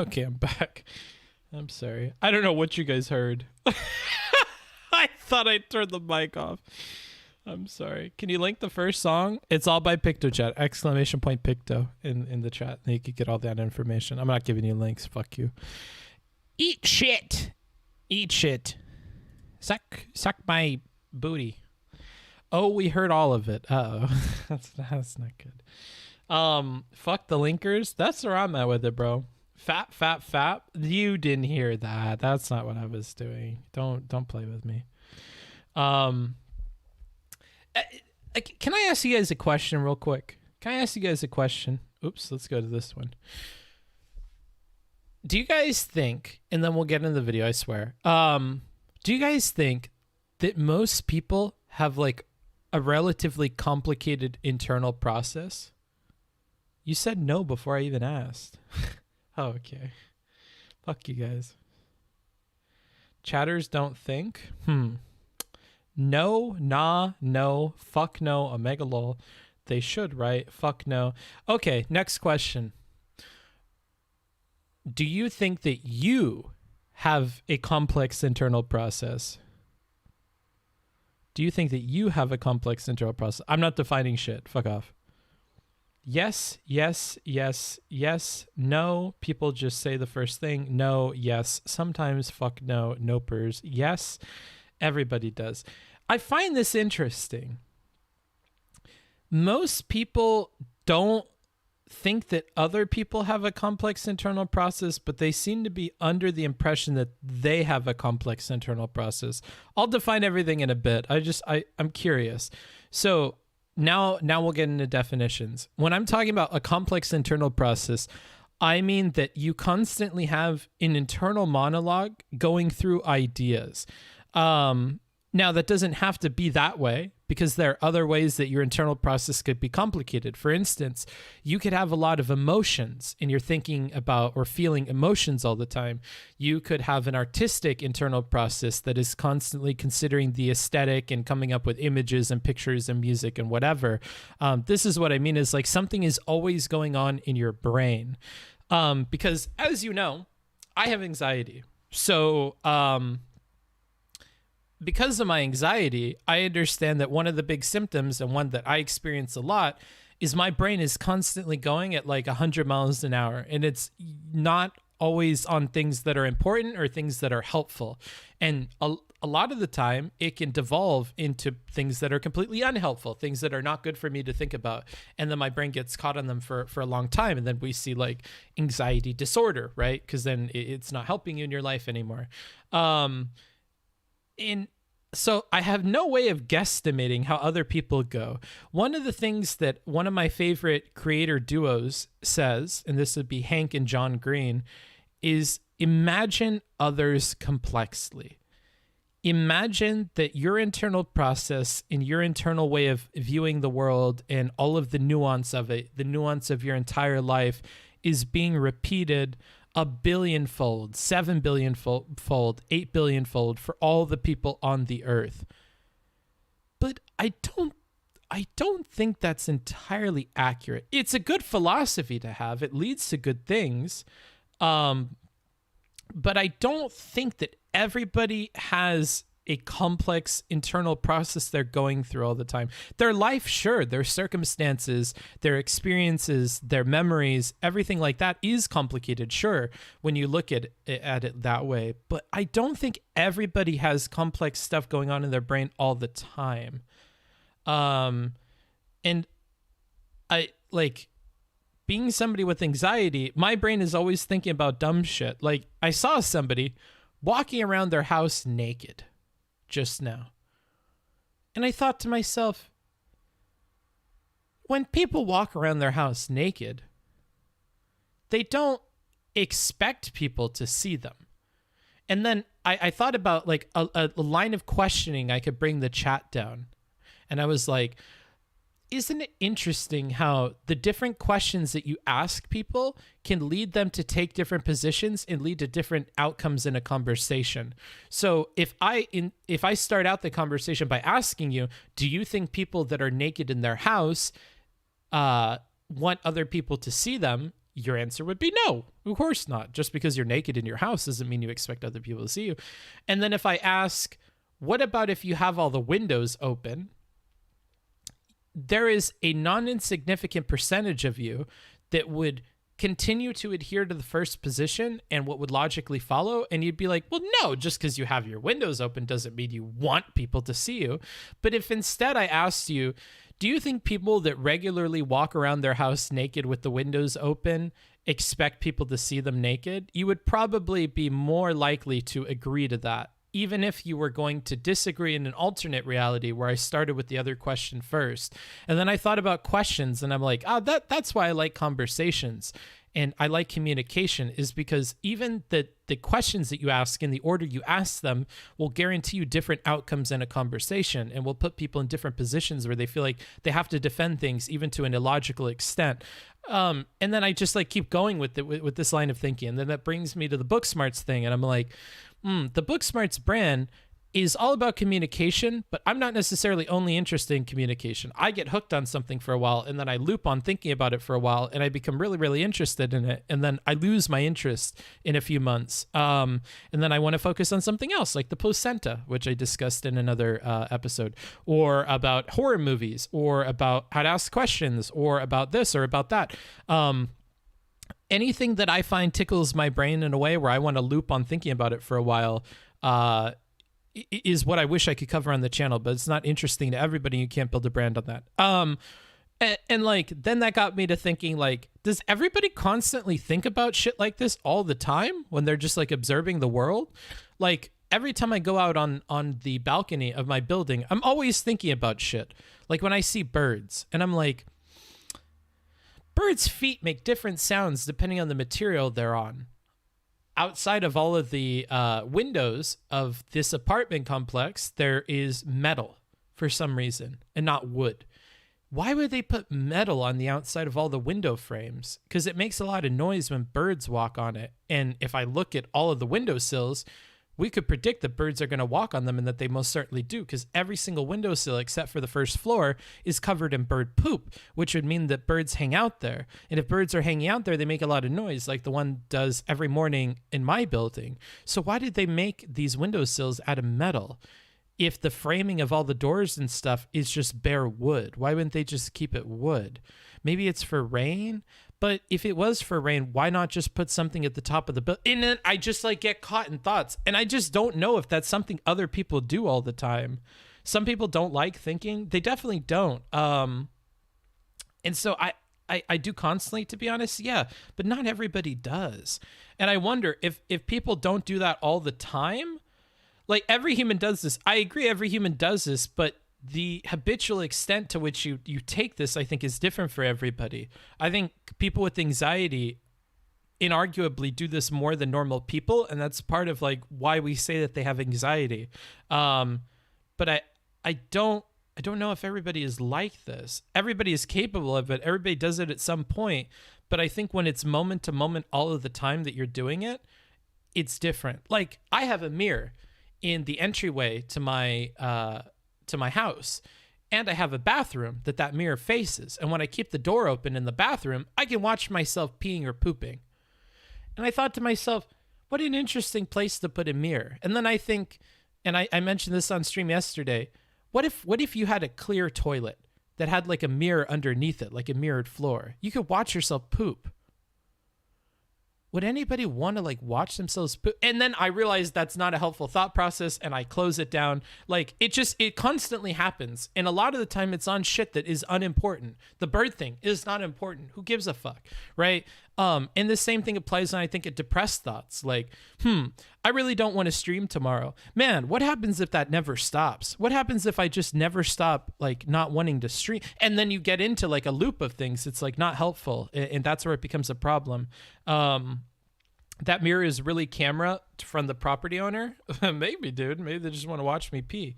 Okay, I'm back. I'm sorry. I don't know what you guys heard. I thought I turned the mic off. I'm sorry. Can you link the first song? It's all by PictoChat. !Picto in the chat. And you can get all that information. I'm not giving you links. Fuck you. Eat shit. Eat shit. Suck my booty. Oh, we heard all of it. Uh-oh. That's not good. Fuck the linkers. That's where I'm at with it, bro. Fap. You didn't hear that. That's not what I was doing. Don't play with me. Can I ask you guys a question real quick? Can I ask you guys a question? Oops, let's go to this one. Do you guys think, and then we'll get into the video, I swear. Do you guys think that most people have like a relatively complicated internal process? You said no before I even asked. Oh, okay. Fuck you guys. Chatters don't think? No, nah, no, fuck no, omega lol. They should, right? Fuck no. Okay, next question. Do you think that you have a complex internal process? Do you think that you have a complex internal process? I'm not defining shit. Fuck off. Yes, no. People just say the first thing. No, yes. Sometimes fuck no, nopers. Yes, everybody does. I find this interesting. Most people don't think that other people have a complex internal process, but they seem to be under the impression that they have a complex internal process. I'll define everything in a bit. I'm curious. So now we'll get into definitions. When I'm talking about a complex internal process, I mean that you constantly have an internal monologue going through ideas. Now, that doesn't have to be that way, because there are other ways that your internal process could be complicated. For instance, you could have a lot of emotions and you're thinking about or feeling emotions all the time. You could have an artistic internal process that is constantly considering the aesthetic and coming up with images and pictures and music and whatever. This is what I mean is like something is always going on in your brain. Because as you know, I have anxiety. So, because of my anxiety, I understand that one of the big symptoms, and one that I experience a lot, is my brain is constantly going at like 100 miles an hour. And it's not always on things that are important or things that are helpful. And a lot of the time, it can devolve into things that are completely unhelpful, things that are not good for me to think about. And then my brain gets caught on them for a long time. And then we see like anxiety disorder, right? Because then it's not helping you in your life anymore. So I have no way of guesstimating how other people go. One of the things that one of my favorite creator duos says, and this would be Hank and John Green, is imagine others complexly. Imagine that your internal process and your internal way of viewing the world and all of the nuance of it, the nuance of your entire life, is being repeated 1 billion-fold, 7 billion-fold, 8 billion-fold for all the people on the earth. But I don't think that's entirely accurate. It's a good philosophy to have. It leads to good things. But I don't think that everybody has a complex internal process they're going through all the time. Their life, sure, their circumstances, their experiences, their memories, everything like that is complicated, sure, when you look at it that way. But I don't think everybody has complex stuff going on in their brain all the time. And I like being somebody with anxiety, my brain is always thinking about dumb shit. Like I saw somebody walking around their house naked just now. And I thought to myself, when people walk around their house naked, they don't expect people to see them. And then I thought about like a line of questioning I could bring the chat down. And I was like, isn't it interesting how the different questions that you ask people can lead them to take different positions and lead to different outcomes in a conversation? So if I start out the conversation by asking you, do you think people that are naked in their house want other people to see them? Your answer would be no, of course not. Just because you're naked in your house doesn't mean you expect other people to see you. And then if I ask, what about if you have all the windows open? There is a non-insignificant percentage of you that would continue to adhere to the first position and what would logically follow. And you'd be like, well, no, just because you have your windows open doesn't mean you want people to see you. But if instead I asked you, do you think people that regularly walk around their house naked with the windows open expect people to see them naked? You would probably be more likely to agree to that, even if you were going to disagree in an alternate reality where I started with the other question first. And then I thought about questions and I'm like, that's why I like conversations. And I like communication is because even the questions that you ask in the order you ask them will guarantee you different outcomes in a conversation and will put people in different positions where they feel like they have to defend things even to an illogical extent. And then I just like keep going with it with this line of thinking. And then that brings me to the Booksmarts thing. And I'm like, the Booksmarts brand is all about communication, but I'm not necessarily only interested in communication. I get hooked on something for a while and then I loop on thinking about it for a while and I become really, really interested in it. And then I lose my interest in a few months. And then I want to focus on something else like the placenta, which I discussed in another episode, or about horror movies, or about how to ask questions, or about this or about that. Anything that I find tickles my brain in a way where I want to loop on thinking about it for a while, is what I wish I could cover on the channel, but it's not interesting to everybody. You can't build a brand on that. And like, then that got me to thinking like, does everybody constantly think about shit like this all the time when they're just like observing the world? Like every time I go out on the balcony of my building, I'm always thinking about shit. Like when I see birds and I'm like, birds' feet make different sounds depending on the material they're on. Outside of all of the windows of this apartment complex, there is metal for some reason and not wood. Why would they put metal on the outside of all the window frames? Because it makes a lot of noise when birds walk on it. And if I look at all of the windowsills, we could predict that birds are going to walk on them and that they most certainly do, because every single windowsill except for the first floor is covered in bird poop, which would mean that birds hang out there. And if birds are hanging out there, they make a lot of noise like the one does every morning in my building. So why did they make these windowsills out of metal? If the framing of all the doors and stuff is just bare wood, why wouldn't they just keep it wood? Maybe it's for rain. But if it was for rain, why not just put something at the top of the building? And then I just like get caught in thoughts. And I just don't know if that's something other people do all the time. Some people don't like thinking. They definitely don't. And so I do constantly, to be honest. Yeah, but not everybody does. And I wonder if people don't do that all the time, like every human does this. I agree every human does this, but the habitual extent to which you take this, I think, is different for everybody. I think people with anxiety inarguably do this more than normal people, and that's part of like why we say that they have anxiety. But I don't know if everybody is like this. Everybody is capable of it. Everybody does it at some point. But I think when it's moment to moment all of the time that you're doing it, it's different. Like I have a mirror in the entryway to my house, and I have a bathroom that mirror faces. And when I keep the door open in the bathroom, I can watch myself peeing or pooping. And I thought to myself, what an interesting place to put a mirror. And then I think, and I mentioned this on stream yesterday, what if you had a clear toilet that had like a mirror underneath it, like a mirrored floor? You could watch yourself poop. Would anybody want to like watch themselves poop? And then I realized that's not a helpful thought process and I close it down. Like it constantly happens. And a lot of the time it's on shit that is unimportant. The bird thing is not important. Who gives a fuck? Right? And the same thing applies when I think of depressed thoughts. Like, I really don't want to stream tomorrow. Man, what happens if that never stops? What happens if I just never stop like not wanting to stream? And then you get into like a loop of things. It's like not helpful. And that's where it becomes a problem. That mirror is really camera from the property owner. Maybe, dude. Maybe they just want to watch me pee.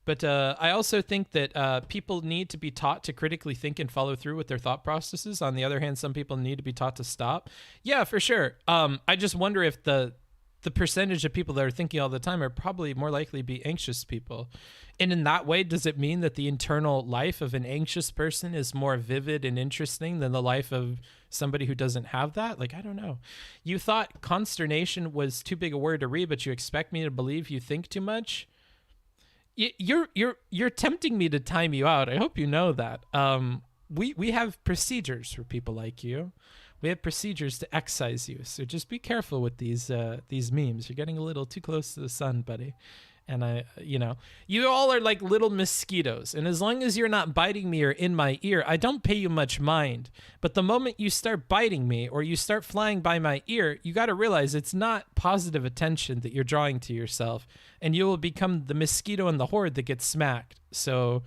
But I also think that people need to be taught to critically think and follow through with their thought processes. On the other hand, some people need to be taught to stop. Yeah, for sure. I just wonder if the the percentage of people that are thinking all the time are probably more likely to be anxious people. And in that way, does it mean that the internal life of an anxious person is more vivid and interesting than the life of somebody who doesn't have that? Like, I don't know. You thought consternation was too big a word to read, but you expect me to believe you think too much? You're tempting me to time you out. I hope you know that. We have procedures for people like you. We have procedures to excise you. So just be careful with these memes. You're getting a little too close to the sun, buddy. And you all are like little mosquitoes. And as long as you're not biting me or in my ear, I don't pay you much mind. But the moment you start biting me or you start flying by my ear, you got to realize it's not positive attention that you're drawing to yourself. And you will become the mosquito in the horde that gets smacked. So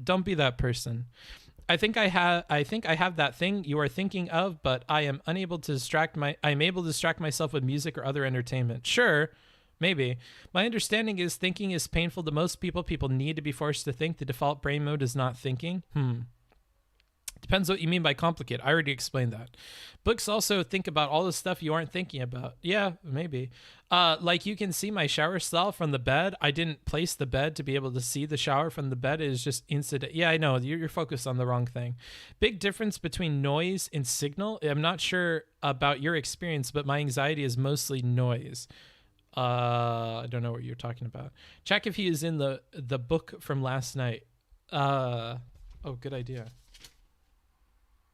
don't be that person. I think I have that thing you are thinking of, but I am able to distract myself with music or other entertainment. Sure. Maybe. My understanding is thinking is painful to most people. People need to be forced to think. The default brain mode is not thinking. Depends what you mean by complicated. I already explained that. Books also think about all the stuff you aren't thinking about. Yeah, maybe. Like you can see my shower stall from the bed. I didn't place the bed to be able to see the shower from the bed. It is just instant. Yeah, I know. You're focused on the wrong thing. Big difference between noise and signal. I'm not sure about your experience, but my anxiety is mostly noise. I don't know what you're talking about. Check if he is in the book from last night. Oh, good idea.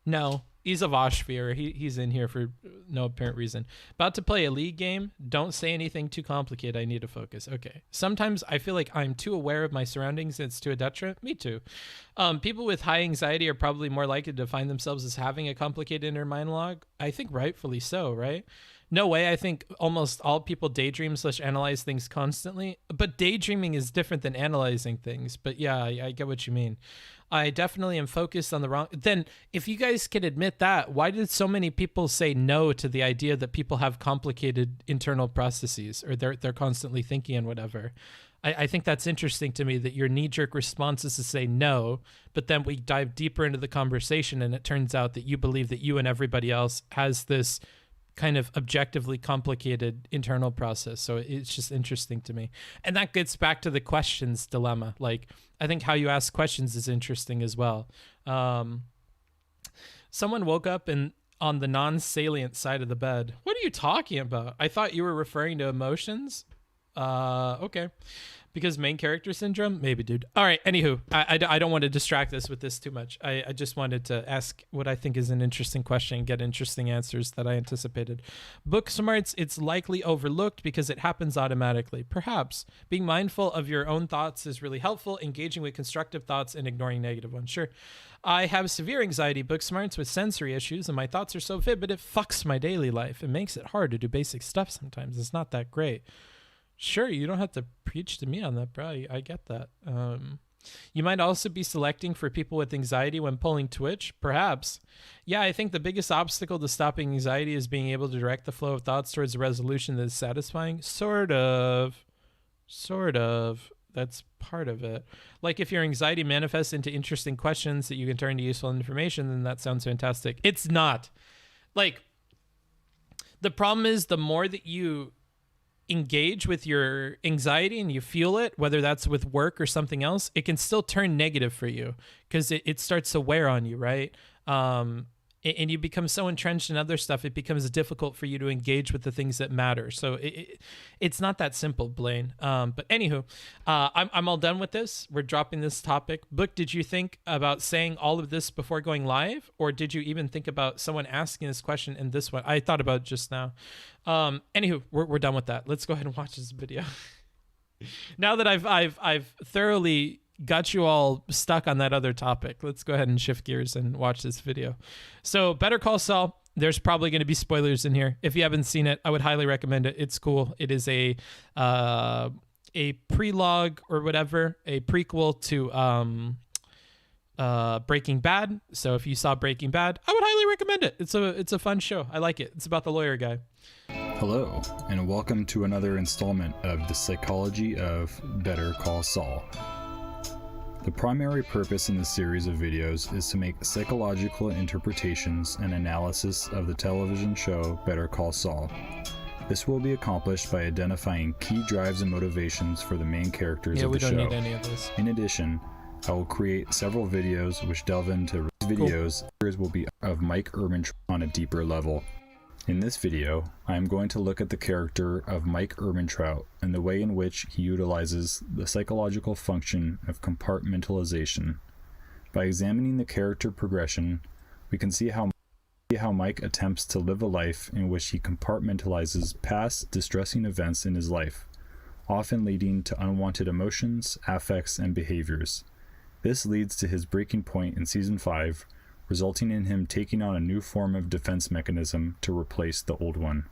No, he's a Voshvir. He's in here for no apparent reason. About to play a league game. Don't say anything too complicated. I need to focus. Okay. Sometimes I feel like I'm too aware of my surroundings and it's to a detriment. Me too. People with high anxiety are probably more likely to find themselves as having a complicated inner monologue. I think rightfully so, right? No way. I think almost all people daydream / analyze things constantly, but daydreaming is different than analyzing things. But yeah, I get what you mean. I definitely am focused on the wrong. Then if you guys can admit that, why did so many people say no to the idea that people have complicated internal processes or they're constantly thinking and whatever? I think that's interesting to me that your knee-jerk response is to say no, but then we dive deeper into the conversation and it turns out that you believe that you and everybody else has this kind of objectively complicated internal process. So it's just interesting to me. And that gets back to the questions dilemma. Like, I think how you ask questions is interesting as well. Someone woke up on the non-salient side of the bed. What are you talking about? I thought you were referring to emotions. Okay. Because main character syndrome? Maybe, dude. All right, anywho, I don't want to distract us with this too much. I just wanted to ask what I think is an interesting question and get interesting answers that I anticipated. Book smarts, it's likely overlooked because it happens automatically. Perhaps. Being mindful of your own thoughts is really helpful, engaging with constructive thoughts and ignoring negative ones. Sure. I have severe anxiety, book smarts, with sensory issues, and my thoughts are so vivid it fucks my daily life. It makes it hard to do basic stuff sometimes. It's not that great. Sure, you don't have to preach to me on that, bro. I get that. You might also be selecting for people with anxiety when pulling Twitch, perhaps. Yeah, I think the biggest obstacle to stopping anxiety is being able to direct the flow of thoughts towards a resolution that is satisfying. Sort of. That's part of it. Like if your anxiety manifests into interesting questions that you can turn to useful information, then that sounds fantastic. It's not. Like, the problem is the more that you engage with your anxiety and you feel it, whether that's with work or something else, it can still turn negative for you because it starts to wear on you, right? And you become so entrenched in other stuff, it becomes difficult for you to engage with the things that matter. So it's not that simple, Blaine. But anywho, I'm all done with this. We're dropping this topic. Book, did you think about saying all of this before going live? Or did you even think about someone asking this question in this one? I thought about it just now. Anywho, we're done with that. Let's go ahead and watch this video. Now that I've thoroughly got you all stuck on that other topic, let's go ahead and shift gears and watch this video. So Better Call Saul, there's probably going to be spoilers in here. If you haven't seen it, I would highly recommend it. It's cool. It is a prelogue or whatever, a prequel to Breaking Bad. So if you saw Breaking Bad, I would highly recommend it. It's a fun show. I like it. It's about the lawyer guy. Hello, and welcome to another installment of the Psychology of Better Call Saul. The primary purpose in this series of videos is to make psychological interpretations and analysis of the television show Better Call Saul. This will be accomplished by identifying key drives and motivations for the main characters of the show. Yeah, we don't need any of this. In addition, I will create several videos which delve into videos. Will be of Mike Ehrmantraut on a deeper level. In this video, I am going to look at the character of Mike Ehrmantraut and the way in which he utilizes the psychological function of compartmentalization. By examining the character progression, we can see how Mike attempts to live a life in which he compartmentalizes past distressing events in his life, often leading to unwanted emotions, affects, and behaviors. This leads to his breaking point in Season 5, resulting in him taking on a new form of defense mechanism to replace the old one.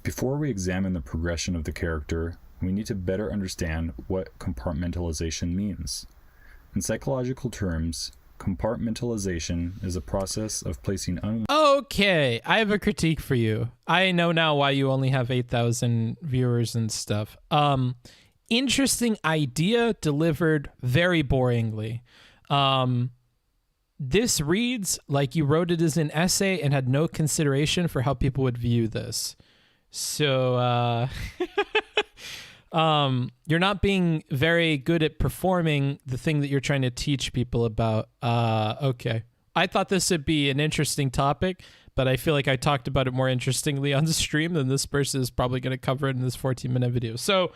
Before we examine the progression of the character, we need to better understand what compartmentalization means. In psychological terms, compartmentalization is a process of placing Okay, I have a critique for you. I know now why you only have 8,000 viewers and stuff. Interesting idea, delivered very boringly. This reads like you wrote it as an essay and had no consideration for how people would view this. So, you're not being very good at performing the thing that you're trying to teach people about. Okay. I thought this would be an interesting topic, but I feel like I talked about it more interestingly on the stream than this person is probably going to cover it in this 14-minute video. So,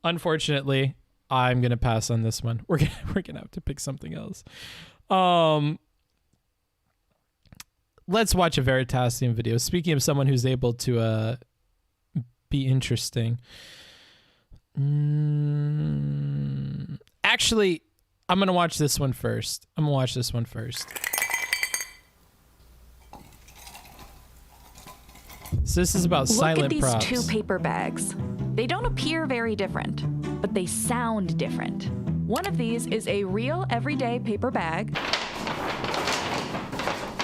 unfortunately, I'm going to pass on this one. We're going to have to pick something else. Let's watch a Veritasium video. Speaking of someone who's able to be interesting. Actually, I'm going to watch this one first. So this is about silent props. Look at these 2 paper bags. They don't appear very different, but they sound different. One of these is a real everyday paper bag,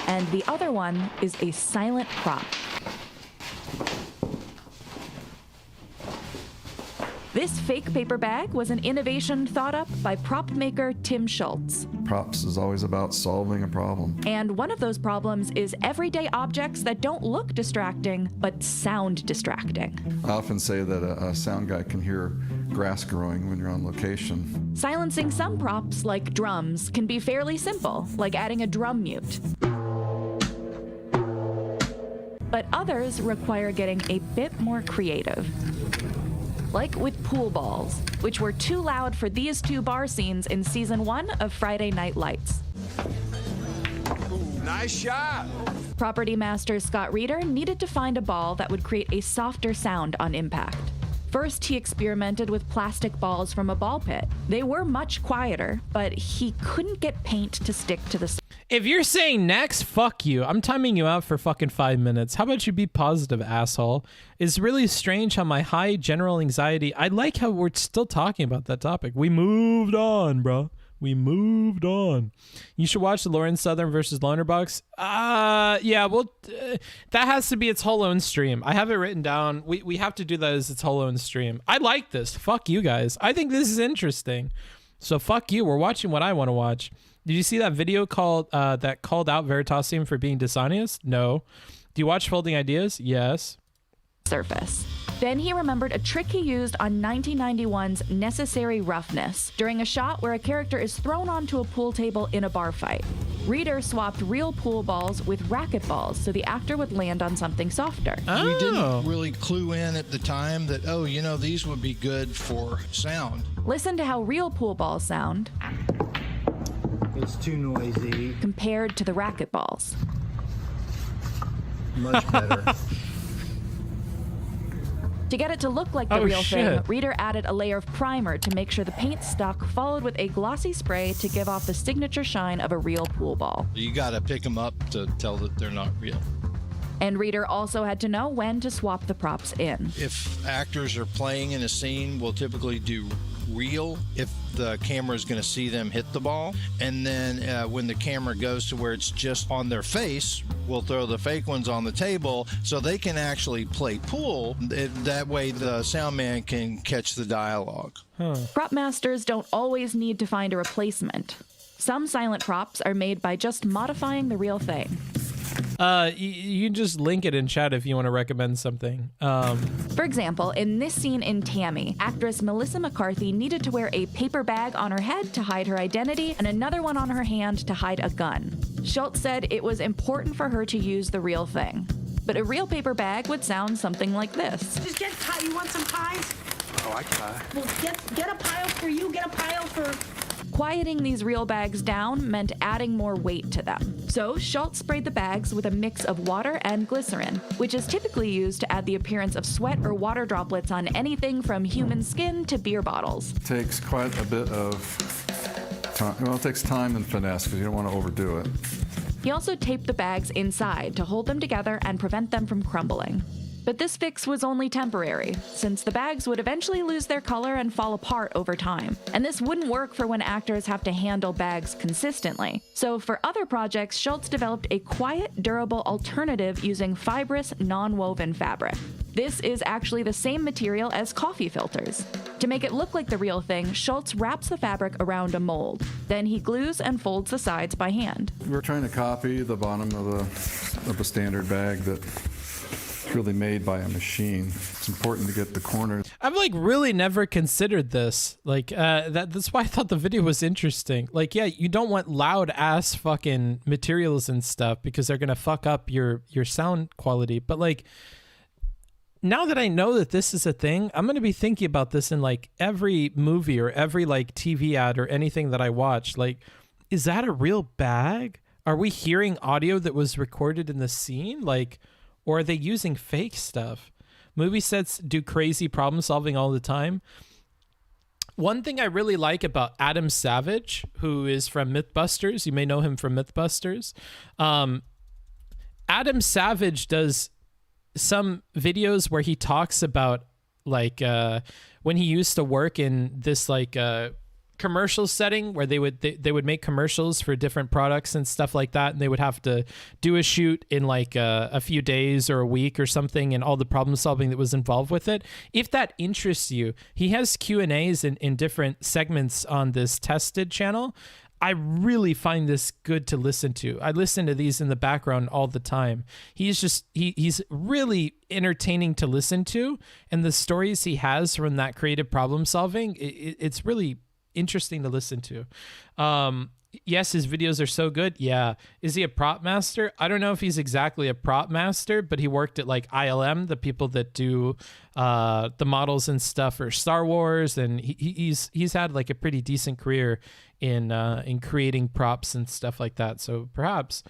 and the other one is a silent prop. This fake paper bag was an innovation thought up by prop maker Tim Schultz. Props is always about solving a problem. And one of those problems is everyday objects that don't look distracting, but sound distracting. I often say that a sound guy can hear grass growing when you're on location. Silencing some props, like drums, can be fairly simple, like adding a drum mute. But others require getting a bit more creative. Like with pool balls, which were too loud for these 2 bar scenes in Season 1 of Friday Night Lights. Ooh, nice shot! Property master Scott Reeder needed to find a ball that would create a softer sound on impact. First, he experimented with plastic balls from a ball pit. They were much quieter, but he couldn't get paint to stick to the... If you're saying next, fuck you. I'm timing you out for fucking 5 minutes. How about you be positive, asshole? It's really strange how my high general anxiety... I like how we're still talking about that topic. We moved on, bro. We moved on. You should watch the Lauren Southern versus Lonerbox. Yeah, well, that has to be its whole own stream. I have it written down. We have to do that as its whole own stream. I like this. Fuck you guys. I think this is interesting. So fuck you. We're watching what I want to watch. Did you see that video called that called out Veritasium for being dishonest? No. Do you watch Folding Ideas? Yes. Surface. Then he remembered a trick he used on 1991's Necessary Roughness during a shot where a character is thrown onto a pool table in a bar fight. Reeder swapped real pool balls with racket balls so the actor would land on something softer. We didn't really clue in at the time that, oh, you know, these would be good for sound. Listen to how real pool balls sound. It's too noisy. Compared to the racket balls. Much better. To get it to look like the real thing, Reeder added a layer of primer to make sure the paint stuck, followed with a glossy spray to give off the signature shine of a real pool ball. You gotta pick them up to tell that they're not real. And Reeder also had to know when to swap the props in. If actors are playing in a scene, we'll typically do real if the camera is going to see them hit the ball, and then when the camera goes to where it's just on their face, we'll throw the fake ones on the table so they can actually play pool. That way the sound man can catch the dialogue. Prop masters don't always need to find a replacement. Some silent props are made by just modifying the real thing. You can just link it in chat if you want to recommend something. For example, in this scene in Tammy, actress Melissa McCarthy needed to wear a paper bag on her head to hide her identity and another one on her hand to hide a gun. Schultz said it was important for her to use the real thing. But a real paper bag would sound something like this. Just get pie. You want some pies? Oh, I try. Well, get a pile for you. Get a pile for... Quieting these real bags down meant adding more weight to them. So Schultz sprayed the bags with a mix of water and glycerin, which is typically used to add the appearance of sweat or water droplets on anything from human skin to beer bottles. It takes quite a bit of time. Well, it takes time and finesse because you don't want to overdo it. He also taped the bags inside to hold them together and prevent them from crumbling. But this fix was only temporary, since the bags would eventually lose their color and fall apart over time. And this wouldn't work for when actors have to handle bags consistently. So for other projects, Schultz developed a quiet, durable alternative using fibrous, non-woven fabric. This is actually the same material as coffee filters. To make it look like the real thing, Schultz wraps the fabric around a mold. Then he glues and folds the sides by hand. We're trying to copy the bottom of a standard bag that's really made by a machine. It's important to get the corners. I've like really never considered this. Like that's why I thought the video was interesting. Like, yeah, you don't want loud ass fucking materials and stuff because they're gonna fuck up your sound quality. But like, now that I know that this is a thing, I'm gonna be thinking about this in like every movie or every like TV ad or anything that I watch. Like, is that a real bag? Are we hearing audio that was recorded in the scene? Like, or are they using fake stuff? Movie sets do crazy problem solving all the time. One thing I really like about Adam Savage, who is from Mythbusters, you may know him from Mythbusters. Adam Savage does some videos where he talks about like when he used to work in this like commercial setting where they would make commercials for different products and stuff like that, and they would have to do a shoot in like a few days or a week or something, and all the problem solving that was involved with it. If that interests you, he has Q&As in different segments on this Tested channel. I really find this good to listen to. I listen to these in the background all the time. He's really entertaining to listen to, and the stories he has from that creative problem solving, it's really interesting to listen to. Yes, his videos are so good. Yeah. Is he a prop master? I don't know if he's exactly a prop master, but he worked at like ILM, the people that do the models and stuff for Star Wars, and he's had like a pretty decent career in creating props and stuff like that. So perhaps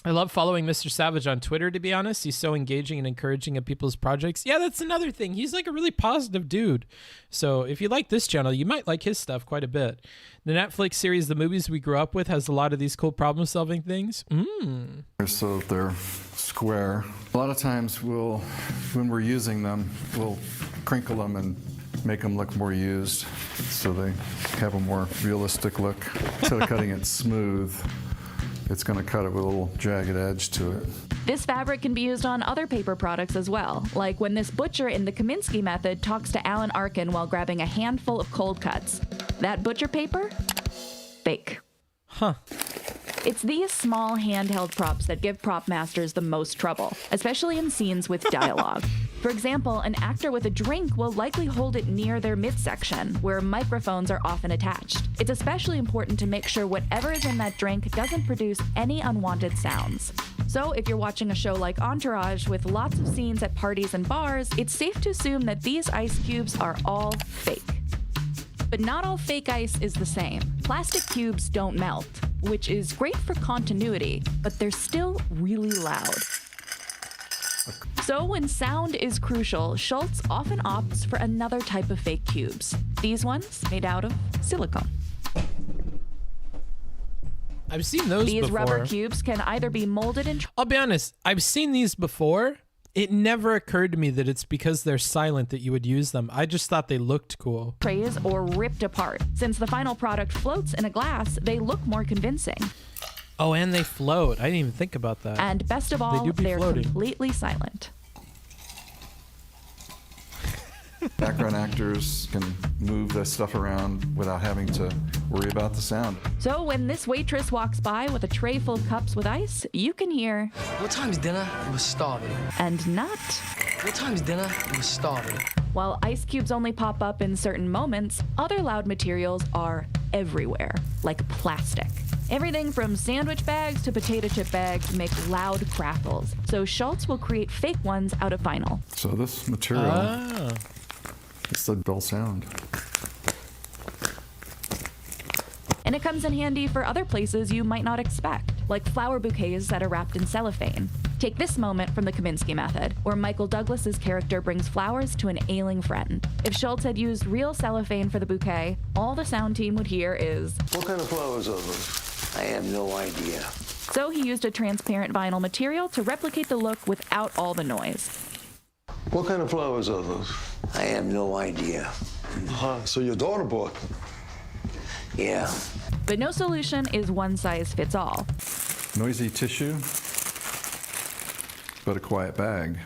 I love following Mr. Savage on Twitter, to be honest. He's so engaging and encouraging of people's projects. Yeah, that's another thing. He's like a really positive dude. So if you like this channel, you might like his stuff quite a bit. The Netflix series, The Movies We Grew Up With, has a lot of these cool problem-solving things. So they're square. A lot of times when we're using them, we'll crinkle them and make them look more used so they have a more realistic look. Instead of cutting it smooth, it's going to cut it with a little jagged edge to it. This fabric can be used on other paper products as well, like when this butcher in the Kaminsky method talks to Alan Arkin while grabbing a handful of cold cuts. That butcher paper? Fake. Huh. It's these small handheld props that give prop masters the most trouble, especially in scenes with dialogue. For example, an actor with a drink will likely hold it near their midsection, where microphones are often attached. It's especially important to make sure whatever is in that drink doesn't produce any unwanted sounds. So if you're watching a show like Entourage with lots of scenes at parties and bars, it's safe to assume that these ice cubes are all fake. But not all fake ice is the same. Plastic cubes don't melt, which is great for continuity, but they're still really loud. So when sound is crucial, Schultz often opts for another type of fake cubes. These ones made out of silicone. I've seen those before. These rubber cubes can either be molded in... I'll be honest, I've seen these before. It never occurred to me that it's because they're silent that you would use them. I just thought they looked cool. ...trays or ripped apart. Since the final product floats in a glass, they look more convincing. Oh, and they float. I didn't even think about that. And best of all, they're completely silent. Background actors can move this stuff around without having to worry about the sound. So when this waitress walks by with a tray full of cups with ice, you can hear, "What time's dinner? We're starving." And not, "What time's dinner? We're starving." While ice cubes only pop up in certain moments, other loud materials are everywhere, like plastic. Everything from sandwich bags to potato chip bags make loud crackles, so Schultz will create fake ones out of vinyl. So this material, it's the dull sound. And it comes in handy for other places you might not expect, like flower bouquets that are wrapped in cellophane. Take this moment from the Kaminsky Method, where Michael Douglas's character brings flowers to an ailing friend. If Schultz had used real cellophane for the bouquet, all the sound team would hear is, "What kind of flowers are those? I have no idea." So he used a transparent vinyl material to replicate the look without all the noise. "What kind of flowers are those? I have no idea." So your daughter bought them? Yeah. But no solution is one size fits all. Noisy tissue, but a quiet bag.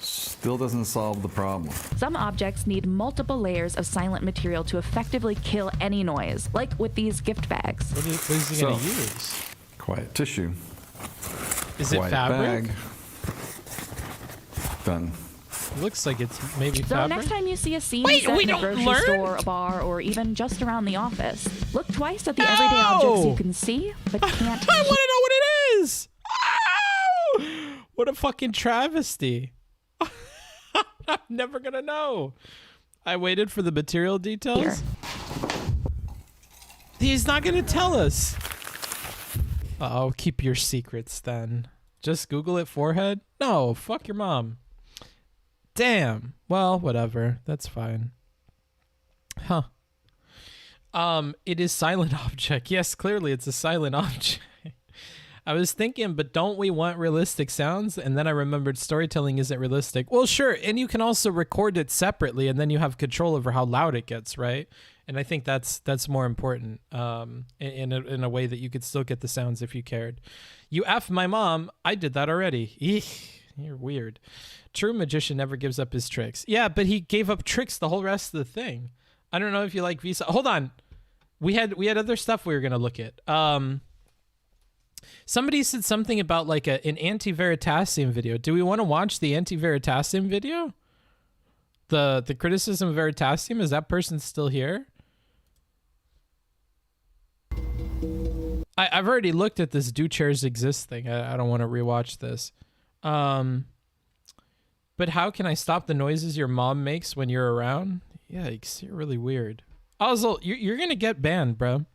Still doesn't solve the problem. Some objects need multiple layers of silent material to effectively kill any noise, like with these gift bags. What is he going to use? Quiet tissue. Is it quiet fabric? Bag. Done. It looks like it's maybe So fabric. next time you see a scene Wait, set we in a don't grocery learn? store, a bar, or even just around the office, look twice at the everyday objects you can see, but can't I want to know what it is. Ow! What a fucking travesty. I'm never going to know. I waited for the material details. Here. He's not going to tell us. Uh-oh, keep your secrets then. Just Google it, forehead? No, fuck your mom. Damn. Well, whatever. That's fine. Huh. It is silent object. Yes, clearly it's a silent object. I was thinking, but don't we want realistic sounds? And then I remembered storytelling isn't realistic. Well, sure, and you can also record it separately, and then you have control over how loud it gets, right? And I think that's more important in a way that you could still get the sounds if you cared. You F my mom. I did that already. Eek, you're weird. True magician never gives up his tricks. Yeah, but he gave up tricks the whole rest of the thing. I don't know if you like Visa. Hold on. We had other stuff we were going to look at. Somebody said something about like an anti-Veritasium video. Do we want to watch the anti-Veritasium video? The criticism of Veritasium, is that person still here? I've already looked at this Do Chairs Exist thing. I don't want to rewatch this. But how can I stop the noises your mom makes when you're around? Yikes, you're really weird. Also, you're going to get banned, bro.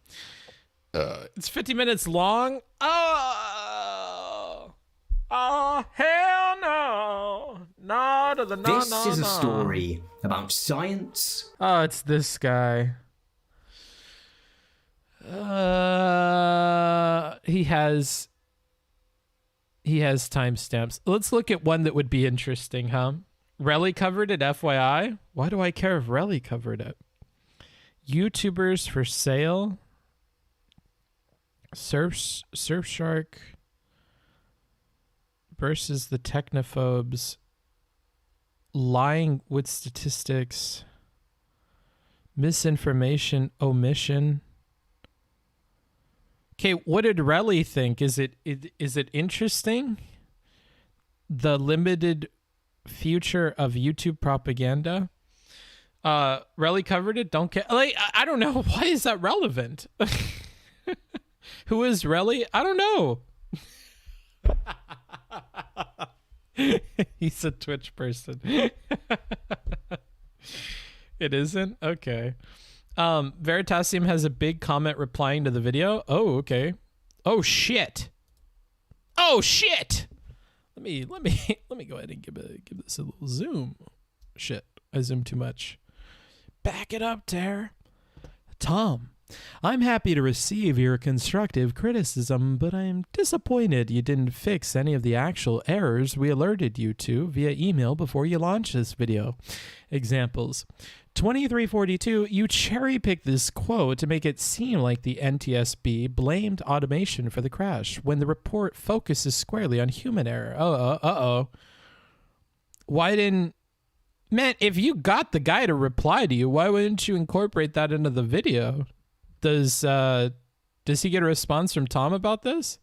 It's 50 minutes long. Oh, hell no. No to the no, This no, is a no. story about science. Oh, it's this guy. He has timestamps. Let's look at one that would be interesting, huh? Relly covered it, FYI. Why do I care if Relly covered it? YouTubers for sale. Surfshark versus the technophobes. Lying with statistics. Misinformation, omission. Okay, what did Relly think? Is it interesting? The limited future of YouTube propaganda. Relly covered it. Don't care. Like, I don't know. Why is that relevant? Who is Relly? I don't know. He's a Twitch person. It isn't? Okay. Veritasium has a big comment replying to the video. Oh, okay. Oh shit. Oh shit. Let me go ahead and give this a little zoom. Shit, I zoomed too much. Back it up, Tare. Tom, I'm happy to receive your constructive criticism, but I'm disappointed you didn't fix any of the actual errors we alerted you to via email before you launched this video. Examples. 2342, you cherry-picked this quote to make it seem like the NTSB blamed automation for the crash, when the report focuses squarely on human error. Uh-oh. Why didn't Man, if you got the guy to reply to you, why wouldn't you incorporate that into the video? Does he get a response from Tom about this?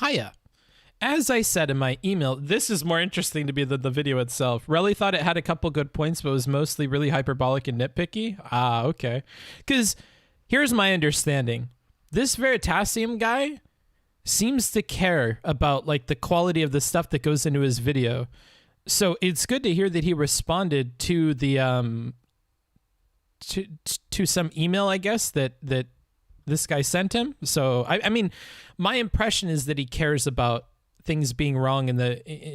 Hiya. As I said in my email, this is more interesting to me than the video itself. Relly thought it had a couple good points, but was mostly really hyperbolic and nitpicky. Ah, okay. Because here's my understanding. This Veritasium guy seems to care about like the quality of the stuff that goes into his video. So it's good to hear that he responded to the to some email, I guess, that this guy sent him. So I mean, my impression is that he cares about things being wrong in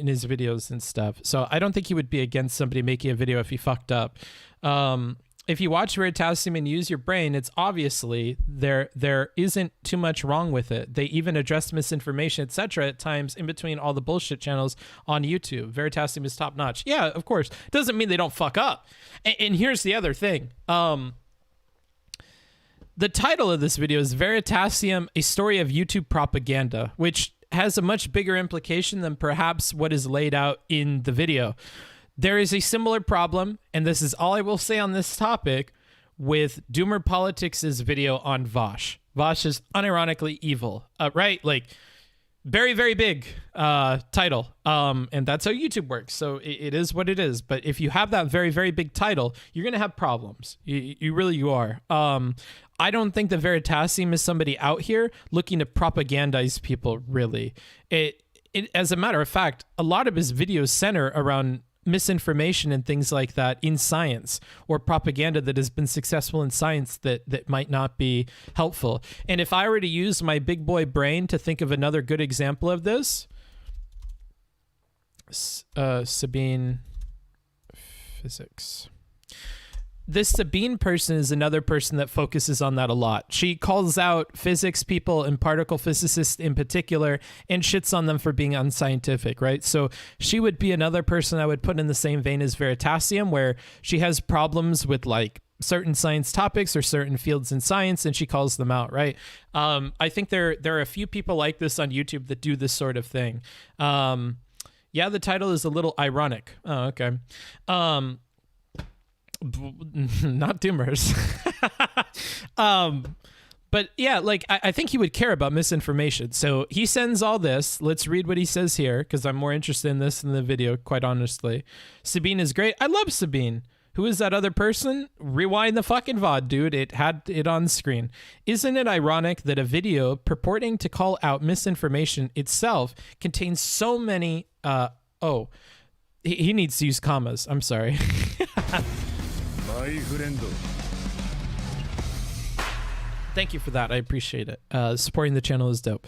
his videos and stuff. So I don't think he would be against somebody making a video if he fucked up. If you watch Veritasium and use your brain, it's obviously there isn't too much wrong with it. They even address misinformation, etc. at times in between all the bullshit channels on YouTube. Veritasium is top notch. Yeah, of course. Doesn't mean they don't fuck up. And here's the other thing. The title of this video is Veritasium, a story of YouTube propaganda, which has a much bigger implication than perhaps what is laid out in the video. There is a similar problem, and this is all I will say on this topic, with Doomer Politics' video on Vosh. Vosh is unironically evil, right? Like, very, very big title, and that's how YouTube works. So it is what it is. But if you have that very, very big title, you're going to have problems. You are. I don't think that Veritasium is somebody out here looking to propagandize people, really. As a matter of fact, a lot of his videos center around misinformation and things like that in science, or propaganda that has been successful in science that might not be helpful. And if I were to use my big boy brain to think of another good example of this, Sabine physics. This Sabine person is another person that focuses on that a lot. She calls out physics people and particle physicists in particular and shits on them for being unscientific, right? So she would be another person I would put in the same vein as Veritasium, where she has problems with like certain science topics or certain fields in science, and she calls them out, right? I think there are a few people like this on YouTube that do this sort of thing. Yeah, the title is a little ironic. Oh, okay. Not doomers. But yeah, like I think he would care about misinformation. So he sends all this. Let's read what he says here, because I'm more interested in this than the video, quite honestly. Sabine is great. I love Sabine. Who is that other person? Rewind the fucking VOD, dude. It had it on screen. Isn't it ironic that a video purporting to call out misinformation itself contains so many he needs to use commas. I'm sorry. Thank you for that. I appreciate it. Supporting the channel is dope.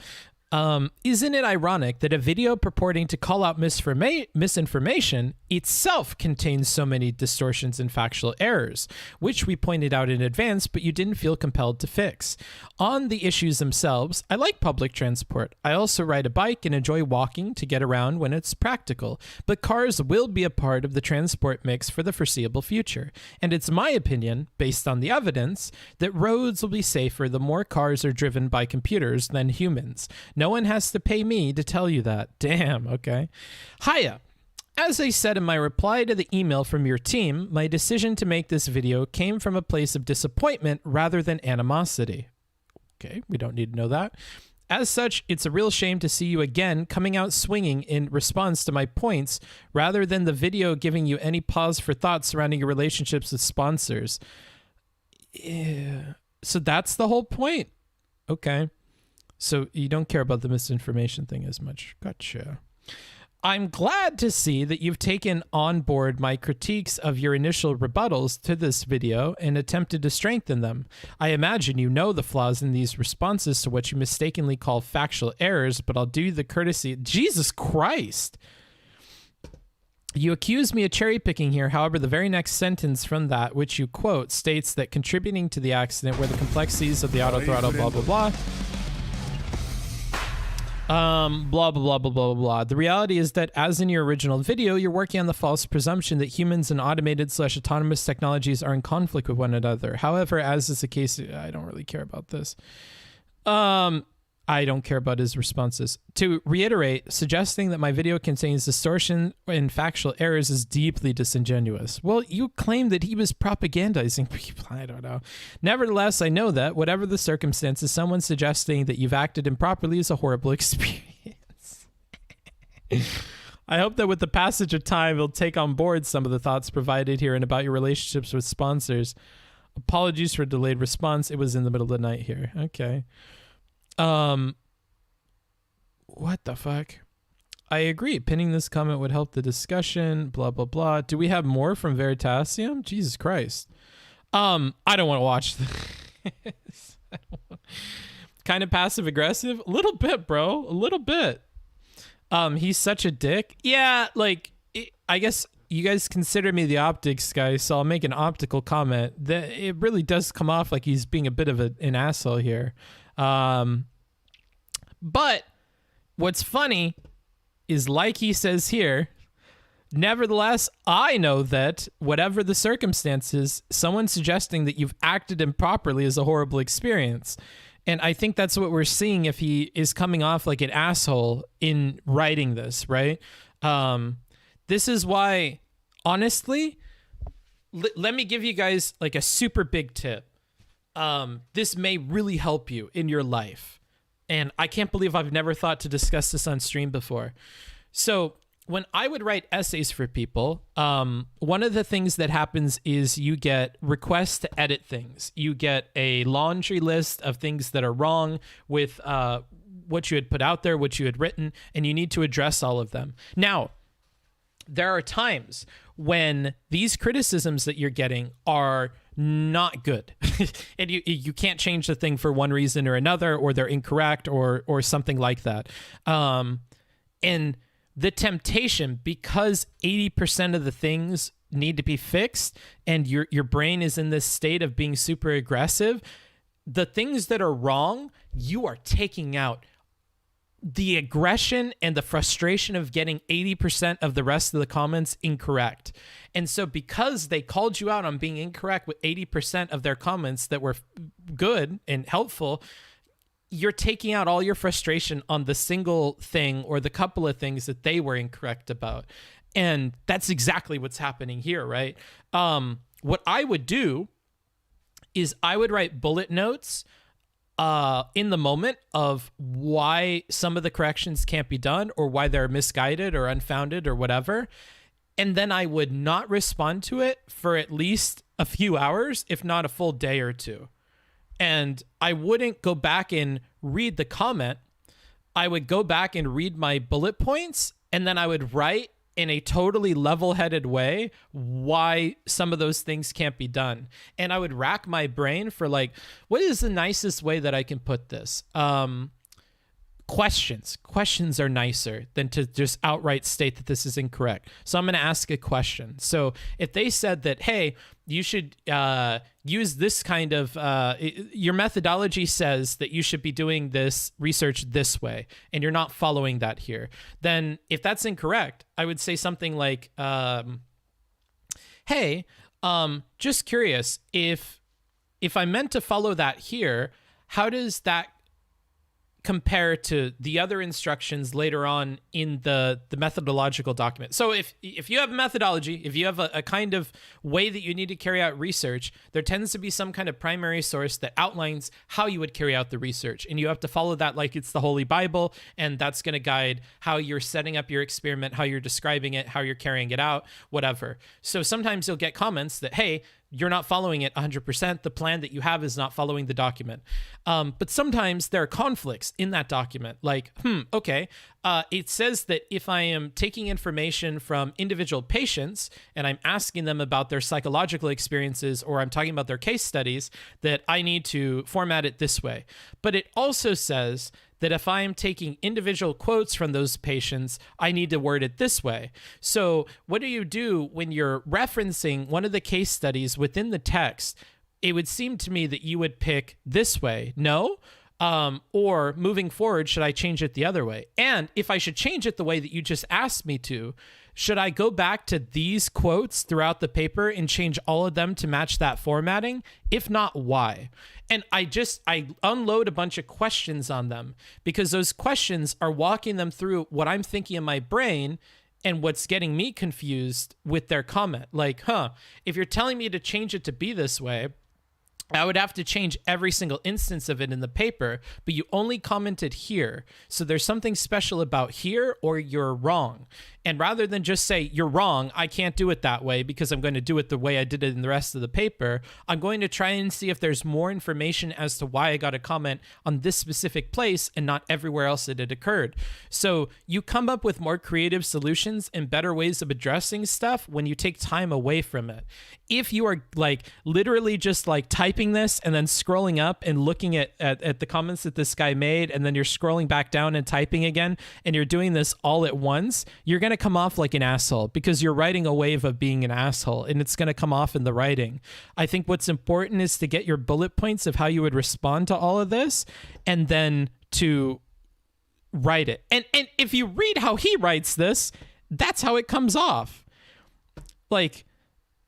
Isn't it ironic that a video purporting to call out misinformation itself contains so many distortions and factual errors, which we pointed out in advance, but you didn't feel compelled to fix? On the issues themselves, I like public transport. I also ride a bike and enjoy walking to get around when it's practical, but cars will be a part of the transport mix for the foreseeable future. And it's my opinion, based on the evidence, that roads will be safer the more cars are driven by computers than humans. No one has to pay me to tell you that. Damn, okay. Hiya. As I said in my reply to the email from your team, my decision to make this video came from a place of disappointment rather than animosity. Okay, we don't need to know that. As such, it's a real shame to see you again coming out swinging in response to my points rather than the video giving you any pause for thought surrounding your relationships with sponsors. Yeah. So that's the whole point. Okay. So you don't care about the misinformation thing as much. Gotcha. I'm glad to see that you've taken on board my critiques of your initial rebuttals to this video and attempted to strengthen them. I imagine you know the flaws in these responses to what you mistakenly call factual errors, but I'll do you the courtesy. Jesus Christ! You accuse me of cherry picking here. However, the very next sentence from that, which you quote, states that contributing to the accident were the complexities of the auto throttle, blah, blah, blah. Blah, blah, blah, blah, blah, blah. The reality is that, as in your original video, you're working on the false presumption that humans and automated/autonomous technologies are in conflict with one another. However, as is the case, I don't really care about this. I don't care about his responses. To reiterate, suggesting that my video contains distortion and factual errors is deeply disingenuous. Well, you claim that he was propagandizing people. I don't know. Nevertheless, I know that, whatever the circumstances, someone suggesting that you've acted improperly is a horrible experience. I hope that with the passage of time, you'll take on board some of the thoughts provided here and about your relationships with sponsors. Apologies for delayed response. It was in the middle of the night here. Okay. What the fuck? I agree. Pinning this comment would help the discussion. Blah, blah, blah. Do we have more from Veritasium? Jesus Christ. I don't want to watch this. Kind of passive aggressive? A little bit, bro. A little bit. He's such a dick. Yeah, like, I guess you guys consider me the optics guy, so I'll make an optical comment. It really does come off like he's being a bit of an asshole here. But what's funny is, like he says here, nevertheless, I know that whatever the circumstances, someone suggesting that you've acted improperly is a horrible experience. And I think that's what we're seeing if he is coming off like an asshole in writing this, right? This is why, honestly, let me give you guys like a super big tip. This may really help you in your life. And I can't believe I've never thought to discuss this on stream before. So when I would write essays for people, one of the things that happens is you get requests to edit things. You get a laundry list of things that are wrong with what you had put out there, what you had written, and you need to address all of them. Now, there are times when these criticisms that you're getting are not good and you can't change the thing for one reason or another, or they're incorrect or something like that. And the temptation, because 80% of the things need to be fixed and your brain is in this state of being super aggressive, the things that are wrong, you are taking out the aggression and the frustration of getting 80% of the rest of the comments incorrect. And so because they called you out on being incorrect with 80% of their comments that were good and helpful, you're taking out all your frustration on the single thing or the couple of things that they were incorrect about. And that's exactly what's happening here, right? What I would do is I would write bullet notes in the moment of why some of the corrections can't be done or why they're misguided or unfounded or whatever. And then I would not respond to it for at least a few hours, if not a full day or two. And I wouldn't go back and read the comment. I would go back and read my bullet points, and then I would write in a totally level-headed way why some of those things can't be done. And I would rack my brain for like, what is the nicest way that I can put this? Questions are nicer than to just outright state that this is incorrect. So I'm going to ask a question. So if they said that, hey, you should use this kind of, your methodology says that you should be doing this research this way, and you're not following that here, then if that's incorrect, I would say something like, hey, just curious, if I meant to follow that here, how does that compare to the other instructions later on in the methodological document? So if you have a methodology, if you have a kind of way that you need to carry out research, there tends to be some kind of primary source that outlines how you would carry out the research. And you have to follow that like it's the Holy Bible, and that's going to guide how you're setting up your experiment, how you're describing it, how you're carrying it out, whatever. So sometimes you'll get comments that, hey, you're not following it 100%. The plan that you have is not following the document. But sometimes there are conflicts in that document. Like, okay, it says that if I am taking information from individual patients and I'm asking them about their psychological experiences, or I'm talking about their case studies, that I need to format it this way. But it also says that if I am taking individual quotes from those patients, I need to word it this way. So what do you do when you're referencing one of the case studies within the text? It would seem to me that you would pick this way. No? Or moving forward, should I change it the other way? And if I should change it the way that you just asked me to, should I go back to these quotes throughout the paper and change all of them to match that formatting? If not, why? And I unload a bunch of questions on them because those questions are walking them through what I'm thinking in my brain and what's getting me confused with their comment. Like, if you're telling me to change it to be this way, I would have to change every single instance of it in the paper, but you only commented here. So there's something special about here, or you're wrong. And rather than just say, you're wrong, I can't do it that way because I'm going to do it the way I did it in the rest of the paper, I'm going to try and see if there's more information as to why I got a comment on this specific place and not everywhere else that it occurred. So you come up with more creative solutions and better ways of addressing stuff when you take time away from it. If you are like literally just like typing this and then scrolling up and looking at the comments that this guy made, and then you're scrolling back down and typing again, and you're doing this all at once, you're going to come off like an asshole because you're writing a wave of being an asshole, and it's going to come off in the writing. I think what's important is to get your bullet points of how you would respond to all of this, and then to write it. And if you read how he writes this, that's how it comes off. Like,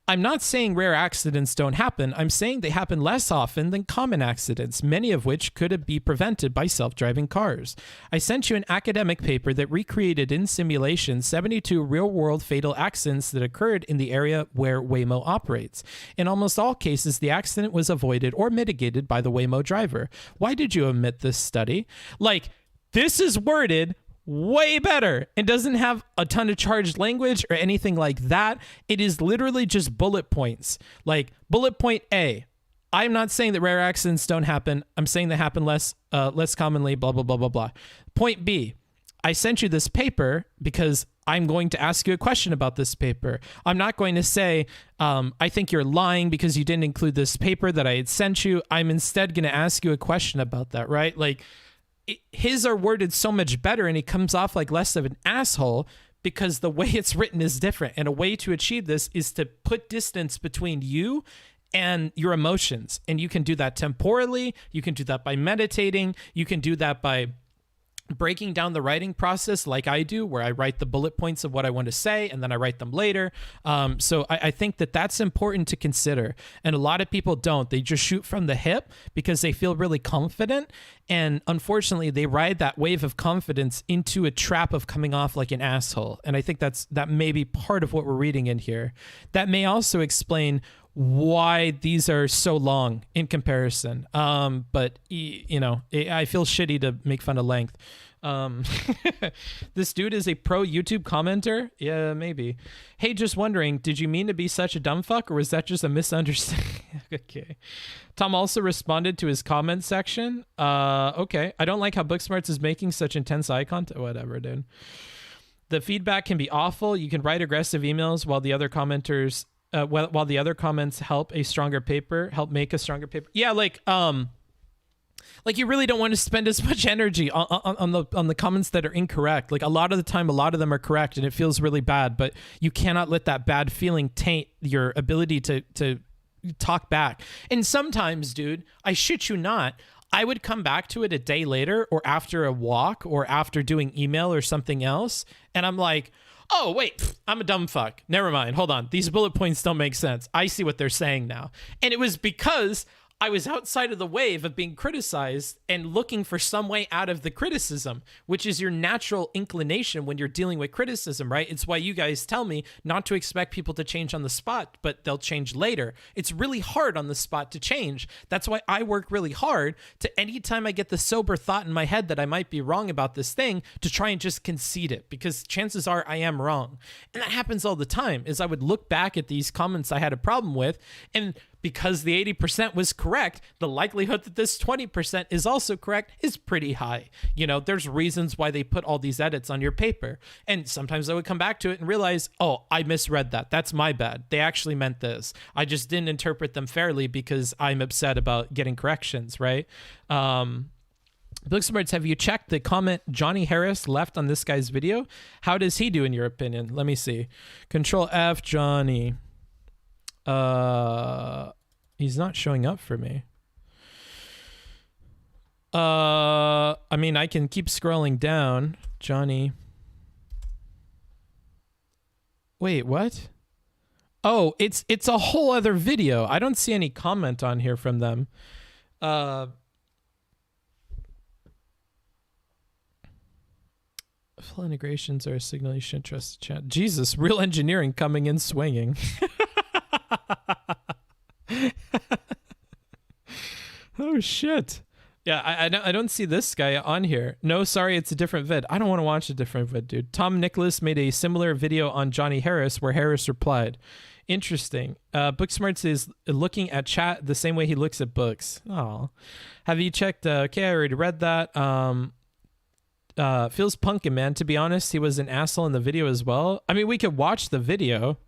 I'm not saying rare accidents don't happen. I'm saying they happen less often than common accidents, many of which could be prevented by self-driving cars. I sent you an academic paper that recreated in simulation 72 real-world fatal accidents that occurred in the area where Waymo operates. In almost all cases, the accident was avoided or mitigated by the Waymo driver. Why did you omit this study? Like, this is worded way better and doesn't have a ton of charged language or anything like that. It is literally just bullet points. Like bullet point A, I'm not saying that rare accidents don't happen. I'm saying they happen less commonly, blah, blah, blah, blah, blah. Point B, I sent you this paper because I'm going to ask you a question about this paper. I'm not going to say, I think you're lying because you didn't include this paper that I had sent you. I'm instead going to ask you a question about that, right? Like, his are worded so much better, and he comes off like less of an asshole because the way it's written is different. And a way to achieve this is to put distance between you and your emotions. And you can do that temporally. You can do that by meditating. You can do that by breaking down the writing process like I do, where I write the bullet points of what I want to say and then I write them later. So I think that that's important to consider. And a lot of people don't. They just shoot from the hip because they feel really confident. And unfortunately, they ride that wave of confidence into a trap of coming off like an asshole. And I think that may be part of what we're reading in here. That may also explain why these are so long in comparison. But you know, I feel shitty to make fun of length. This dude is a pro YouTube commenter. Yeah, maybe. Hey, just wondering, did you mean to be such a dumb fuck, or was that just a misunderstanding? Okay. Tom also responded to his comment section. Okay. I don't like how Booksmarts is making such intense eye contact. Whatever, dude. The feedback can be awful. You can write aggressive emails while the other commenters while the other comments help make a stronger paper. Yeah, like you really don't want to spend as much energy on the comments that are incorrect. Like a lot of the time, a lot of them are correct, and it feels really bad. But you cannot let that bad feeling taint your ability to talk back. And sometimes, dude, I shit you not, I would come back to it a day later, or after a walk, or after doing email or something else, and I'm like, oh, wait, I'm a dumb fuck. Never mind. Hold on. These bullet points don't make sense. I see what they're saying now. And it was because I was outside of the wave of being criticized and looking for some way out of the criticism, which is your natural inclination when you're dealing with criticism, right? It's why you guys tell me not to expect people to change on the spot, but they'll change later. It's really hard on the spot to change. That's why I work really hard to, anytime I get the sober thought in my head that I might be wrong about this thing, to try and just concede it, because chances are I am wrong. And that happens all the time, is I would look back at these comments I had a problem with, and because the 80% was correct, the likelihood that this 20% is also correct is pretty high. You know, there's reasons why they put all these edits on your paper. And sometimes I would come back to it and realize, oh, I misread that. That's my bad. They actually meant this. I just didn't interpret them fairly because I'm upset about getting corrections, right? Booksmarts, have you checked the comment Johnny Harris left on this guy's video? How does he do in your opinion? Let me see. Control F, Johnny. He's not showing up for me. I mean, I can keep scrolling down. Johnny. Wait, what? Oh, it's a whole other video. I don't see any comment on here from them. Full integrations are a signal you shouldn't trust the chat. Jesus, real engineering coming in swinging. Oh shit. Yeah, I don't see this guy on here. No, sorry, it's a different vid. I don't want to watch a different vid, dude. Tom Nicholas made a similar video on Johnny Harris where Harris replied, interesting. Booksmarts is looking at chat the same way he looks at books. Oh, have you checked? Okay, I already read that. Feels punkin', man. To be honest, he was an asshole in the video as well. I mean, we could watch the video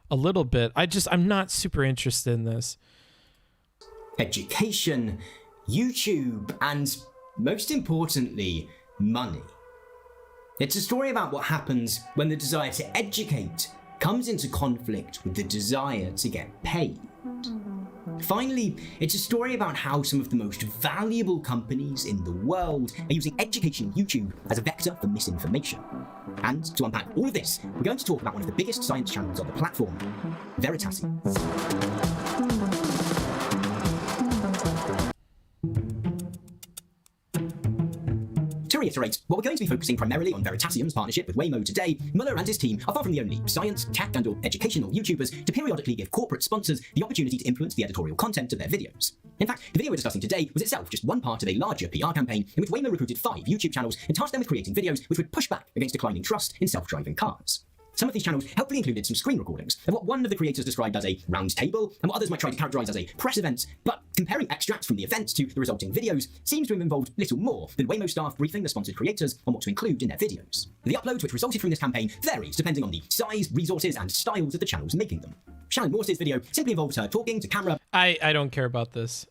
a little bit. I'm not super interested in this. Education, YouTube, and most importantly, money. It's a story about what happens when the desire to educate comes into conflict with the desire to get paid. Finally, it's a story about how some of the most valuable companies in the world are using education and YouTube as a vector for misinformation. And to unpack all of this, we're going to talk about one of the biggest science channels on the platform, Veritasium. To reiterate, what we're going to be focusing primarily on Veritasium's partnership with Waymo today, Muller and his team are far from the only science, tech, and/or educational YouTubers to periodically give corporate sponsors the opportunity to influence the editorial content of their videos. In fact, the video we're discussing today was itself just one part of a larger PR campaign in which Waymo recruited 5 YouTube channels and tasked them with creating videos which would push back against declining trust in self-driving cars. Some of these channels helpfully included some screen recordings of what one of the creators described as a round table and what others might try to characterize as a press event, but comparing extracts from the event to the resulting videos seems to have involved little more than Waymo staff briefing the sponsored creators on what to include in their videos. The uploads which resulted from this campaign varies depending on the size, resources, and styles of the channels making them. Shannon Morse's video simply involves her talking to camera. I don't care about this.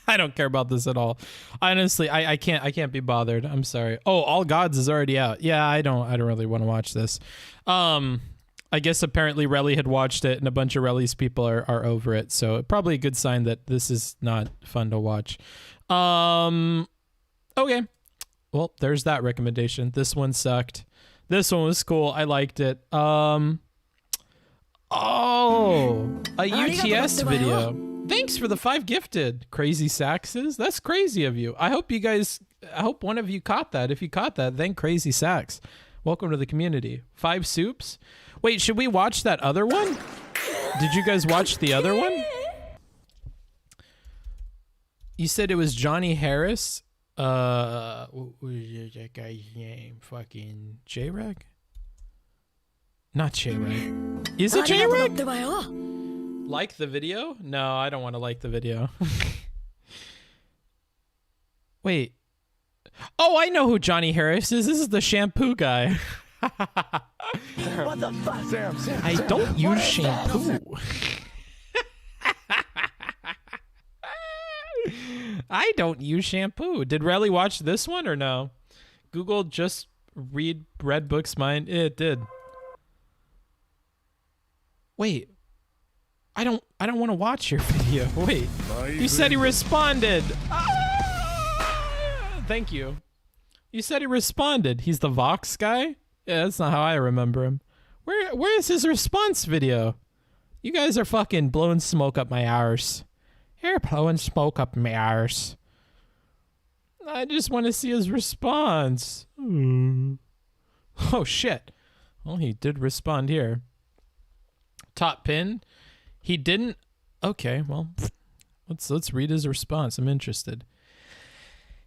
I don't care about this at all. Honestly, I can't be bothered. I'm sorry. Oh, All Gods is already out. Yeah, I don't really want to watch this. I guess apparently Relly had watched it and a bunch of Relly's people are over it. So probably a good sign that this is not fun to watch. Okay. Well, there's that recommendation. This one sucked. This one was cool. I liked it. Oh, a UTS video. Thanks for the 5 gifted, Crazy Saxes. That's crazy of you. I hope one of you caught that. If you caught that, then Crazy Sax. Welcome to the community. 5 soups. Wait, should we watch that other one? Did you guys watch the other one? You said it was Johnny Harris. What was that guy's name? Fucking J-Reg? Not J-Reg. Is it J-Reg? Like the video? No, I don't want to like the video. Wait. Oh, I know who Johnny Harris is. This is the shampoo guy. What the fuck? Sam, I don't use shampoo. I don't use shampoo. Did Relly watch this one or no? Google just read Red Book's mind. It did. Wait. I don't want to watch your video. Wait. You said he responded. Thank you. You said he responded. He's the Vox guy? Yeah, that's not how I remember him. Where is his response video? You guys are fucking blowing smoke up my arse. You're blowing smoke up my arse. I just want to see his response. Oh shit. Well, he did respond here. Top pin. He didn't. Okay, well, let's read his response. I'm interested.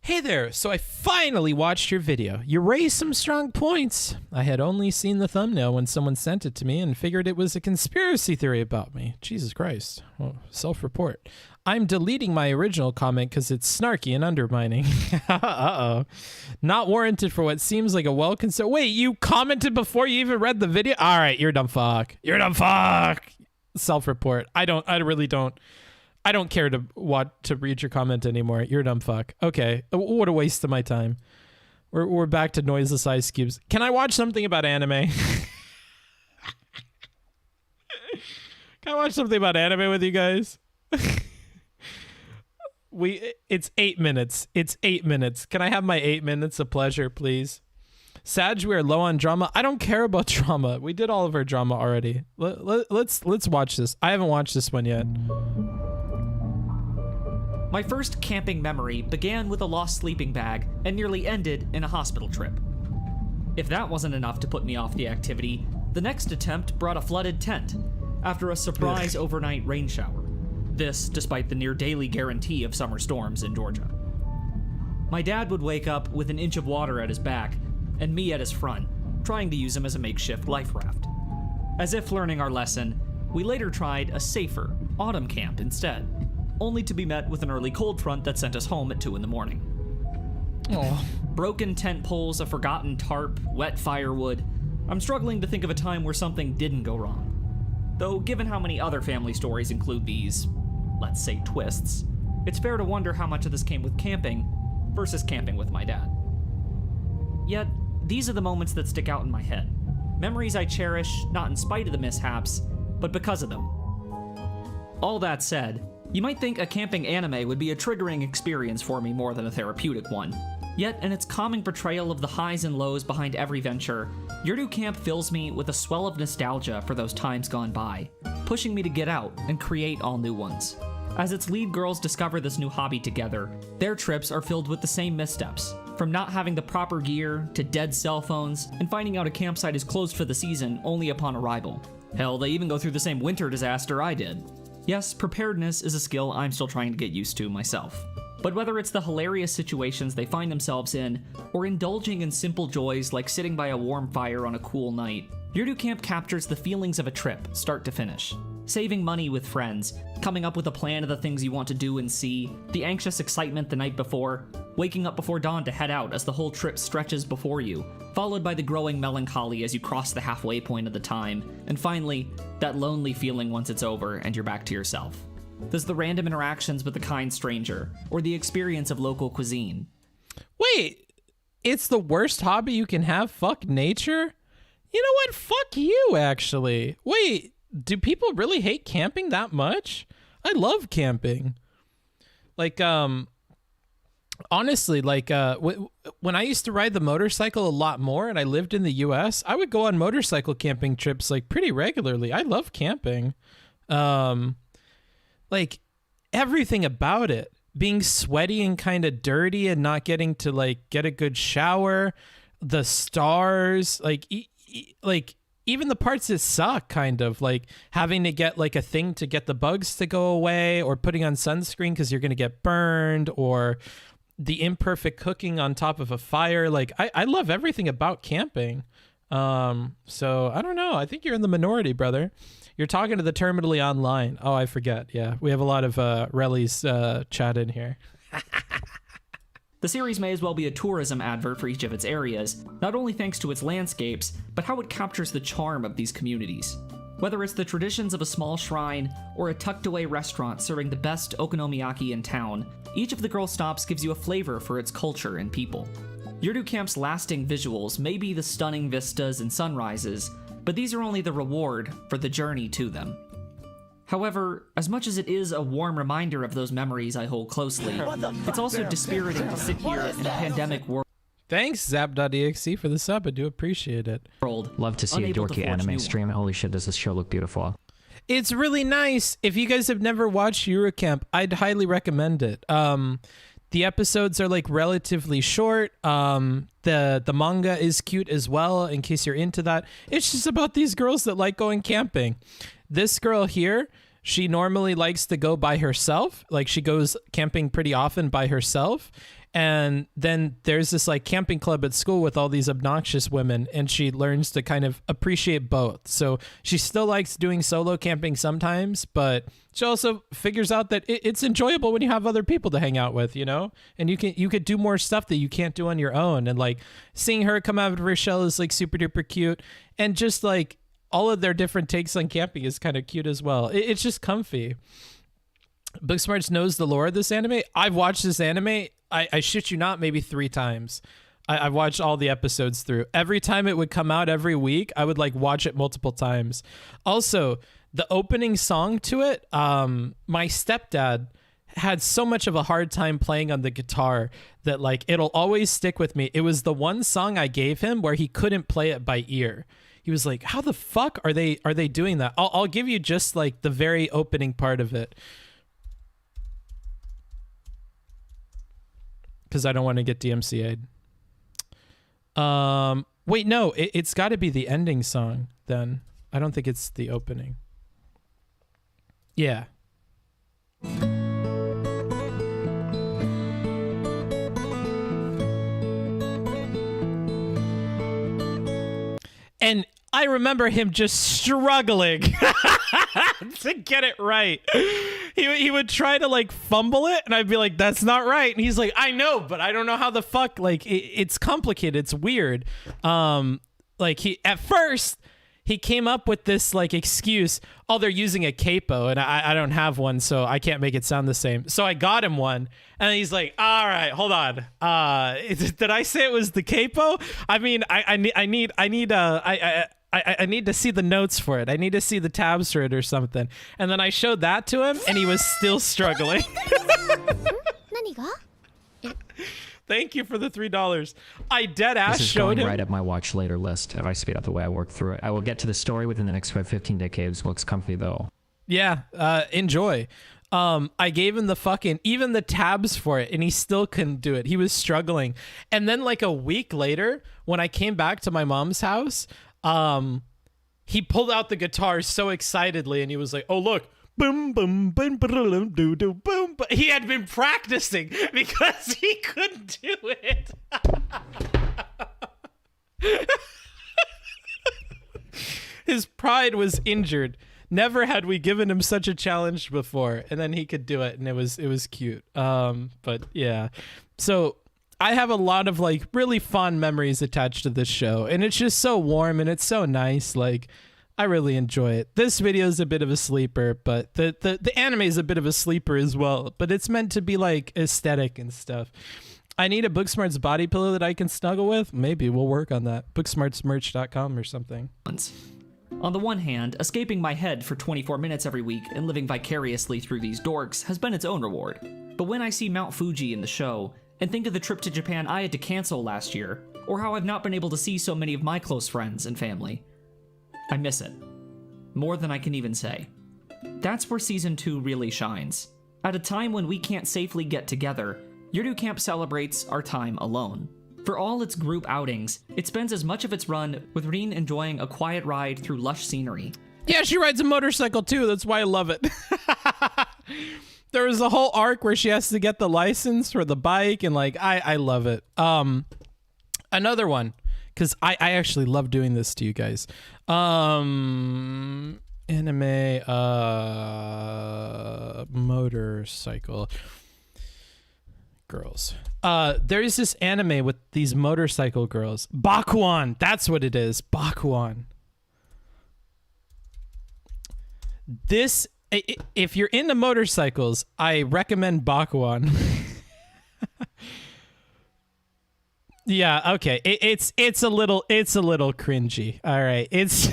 Hey there, so I finally watched your video. You raised some strong points. I had only seen the thumbnail when someone sent it to me and figured it was a conspiracy theory about me. Jesus Christ. Well, self-report. I'm deleting my original comment because it's snarky and undermining. Uh-oh. Not warranted for what seems like a well-considered... Wait, you commented before you even read the video? All right, you're a dumb fuck. You're a dumb fuck. Self-report. I really don't care to read your comment anymore. You're a dumb fuck. Okay. What a waste of my time. We're back to noiseless ice cubes. Can I watch something about anime? Can I watch something about anime with you guys? It's 8 minutes. It's 8 minutes. Can I have my 8 minutes of pleasure, please? Sag, we are low on drama. I don't care about drama. We did all of our drama already. Let's watch this. I haven't watched this one yet. My first camping memory began with a lost sleeping bag and nearly ended in a hospital trip. If that wasn't enough to put me off the activity, the next attempt brought a flooded tent after a surprise overnight rain shower. This despite the near daily guarantee of summer storms in Georgia. My dad would wake up with an inch of water at his back and me at his front, trying to use him as a makeshift life raft. As if learning our lesson, we later tried a safer autumn camp instead, only to be met with an early cold front that sent us home at 2 a.m. Broken tent poles, a forgotten tarp, wet firewood. I'm struggling to think of a time where something didn't go wrong. Though given how many other family stories include these, let's say, twists, it's fair to wonder how much of this came with camping versus camping with my dad. Yet, these are the moments that stick out in my head. Memories I cherish, not in spite of the mishaps, but because of them. All that said, you might think a camping anime would be a triggering experience for me more than a therapeutic one. Yet, in its calming portrayal of the highs and lows behind every venture, Yurdu Camp fills me with a swell of nostalgia for those times gone by, pushing me to get out and create all new ones. As its lead girls discover this new hobby together, their trips are filled with the same missteps, from not having the proper gear to dead cell phones and finding out a campsite is closed for the season only upon arrival. Hell, they even go through the same winter disaster I did. Yes, preparedness is a skill I'm still trying to get used to myself. But whether it's the hilarious situations they find themselves in, or indulging in simple joys like sitting by a warm fire on a cool night, Yurdu Camp captures the feelings of a trip, start to finish. Saving money with friends, coming up with a plan of the things you want to do and see, the anxious excitement the night before, waking up before dawn to head out as the whole trip stretches before you, followed by the growing melancholy as you cross the halfway point of the time, and finally, that lonely feeling once it's over and you're back to yourself. There's the random interactions with a kind stranger, or the experience of local cuisine. Wait, it's the worst hobby you can have? Fuck nature? You know what? Fuck you, actually. Wait, do people really hate camping that much? I love camping. Like, honestly, like, when I used to ride the motorcycle a lot more and I lived in the US, I would go on motorcycle camping trips, like, pretty regularly. I love camping. Like, everything about it. Being sweaty and kind of dirty and not getting to, like, get a good shower. The stars. Like, even the parts that suck, kind of. Like, having to get, like, a thing to get the bugs to go away. Or putting on sunscreen because you're going to get burned. Or the imperfect cooking on top of a fire. Like, I love everything about camping. So, I don't know. I think you're in the minority, brother. You're talking to the terminally online. Oh, I forget. Yeah, we have a lot of Rellies chat in here. The series may as well be a tourism advert for each of its areas, not only thanks to its landscapes, but how it captures the charm of these communities. Whether it's the traditions of a small shrine or a tucked-away restaurant serving the best okonomiyaki in town, each of the girl stops gives you a flavor for its culture and people. Yurdu Camp's lasting visuals may be the stunning vistas and sunrises, but these are only the reward for the journey to them. However, as much as it is a warm reminder of those memories I hold closely, it's also dispiriting to sit here in a pandemic world. Thanks, Zap.exe, for the sub. I do appreciate it. Love to see a dorky anime stream. Holy shit, does this show look beautiful. It's really nice. If you guys have never watched Eurocamp, I'd highly recommend it. The episodes are like relatively short. The manga is cute as well, in case you're into that. It's just about these girls that like going camping. This girl here, she normally likes to go by herself. Like, she goes camping pretty often by herself. And then there's this like camping club at school with all these obnoxious women, and she learns to kind of appreciate both. So she still likes doing solo camping sometimes, but she also figures out that it's enjoyable when you have other people to hang out with, you know, and you could do more stuff that you can't do on your own. And like seeing her come out of her shell is like super duper cute. And just like all of their different takes on camping is kind of cute as well. It's just comfy. Booksmarts knows the lore of this anime. I've watched this anime, I shit you not, maybe 3 times. I've watched all the episodes through. Every time it would come out every week, I would like watch it multiple times. Also, the opening song to it, my stepdad had so much of a hard time playing on the guitar that like it'll always stick with me. It was the one song I gave him where he couldn't play it by ear. He was like, how the fuck are they doing that? I'll give you just like the very opening part of it, because I don't want to get DMCA'd. Wait, no, it's got to be the ending song then. I don't think it's the opening. Yeah. And I remember him just struggling to get it right. He would try to like fumble it, and I'd be like, that's not right. And he's like, I know, but I don't know how the fuck, like it's complicated. It's weird. Like at first he came up with this like excuse, oh, they're using a capo and I don't have one, so I can't make it sound the same. So I got him one, and he's like, all right, hold on. Did I say it was the capo? I mean, I need to see the notes for it. I need to see the tabs for it or something. And then I showed that to him, and he was still struggling. Thank you for the $3. I dead ass this is showed going him. right up my watch later list if I speed up the way I work through it. I will get to the story within the next 15 decades. Looks comfy though. Yeah, enjoy. I gave him the fucking, even the tabs for it, and he still couldn't do it. He was struggling. And then like a week later, when I came back to my mom's house, he pulled out the guitar so excitedly, and he was like, oh, look. Boom, boom, boom, boom, do, do, boom. But he had been practicing because he couldn't do it. His pride was injured. Never had we given him such a challenge before, and then he could do it, and it was cute. But yeah, so I have a lot of like really fond memories attached to this show, and it's just so warm and it's so nice. Like, I really enjoy it. This video is a bit of a sleeper, but the anime is a bit of a sleeper as well. But it's meant to be like aesthetic and stuff. I need a Booksmarts body pillow that I can snuggle with. Maybe we'll work on that. Booksmartsmerch.com or something. On the one hand, escaping my head for 24 minutes every week and living vicariously through these dorks has been its own reward. But when I see Mount Fuji in the show, and think of the trip to Japan I had to cancel last year, or how I've not been able to see so many of my close friends and family, I miss it. More than I can even say. That's where Season 2 really shines. At a time when we can't safely get together, Yurdu Camp celebrates our time alone. For all its group outings, it spends as much of its run with Rin enjoying a quiet ride through lush scenery. Yeah, she rides a motorcycle too. That's why I love it. There was a whole arc where she has to get the license for the bike, and like I love it. Another one, because I actually love doing this to you guys. Anime motorcycle girls. There's this anime with these motorcycle girls. Bakuan, that's what it is. Bakuan. This, if you're into motorcycles, I recommend Bakuan. Yeah, okay. It's a little cringy. All right. It's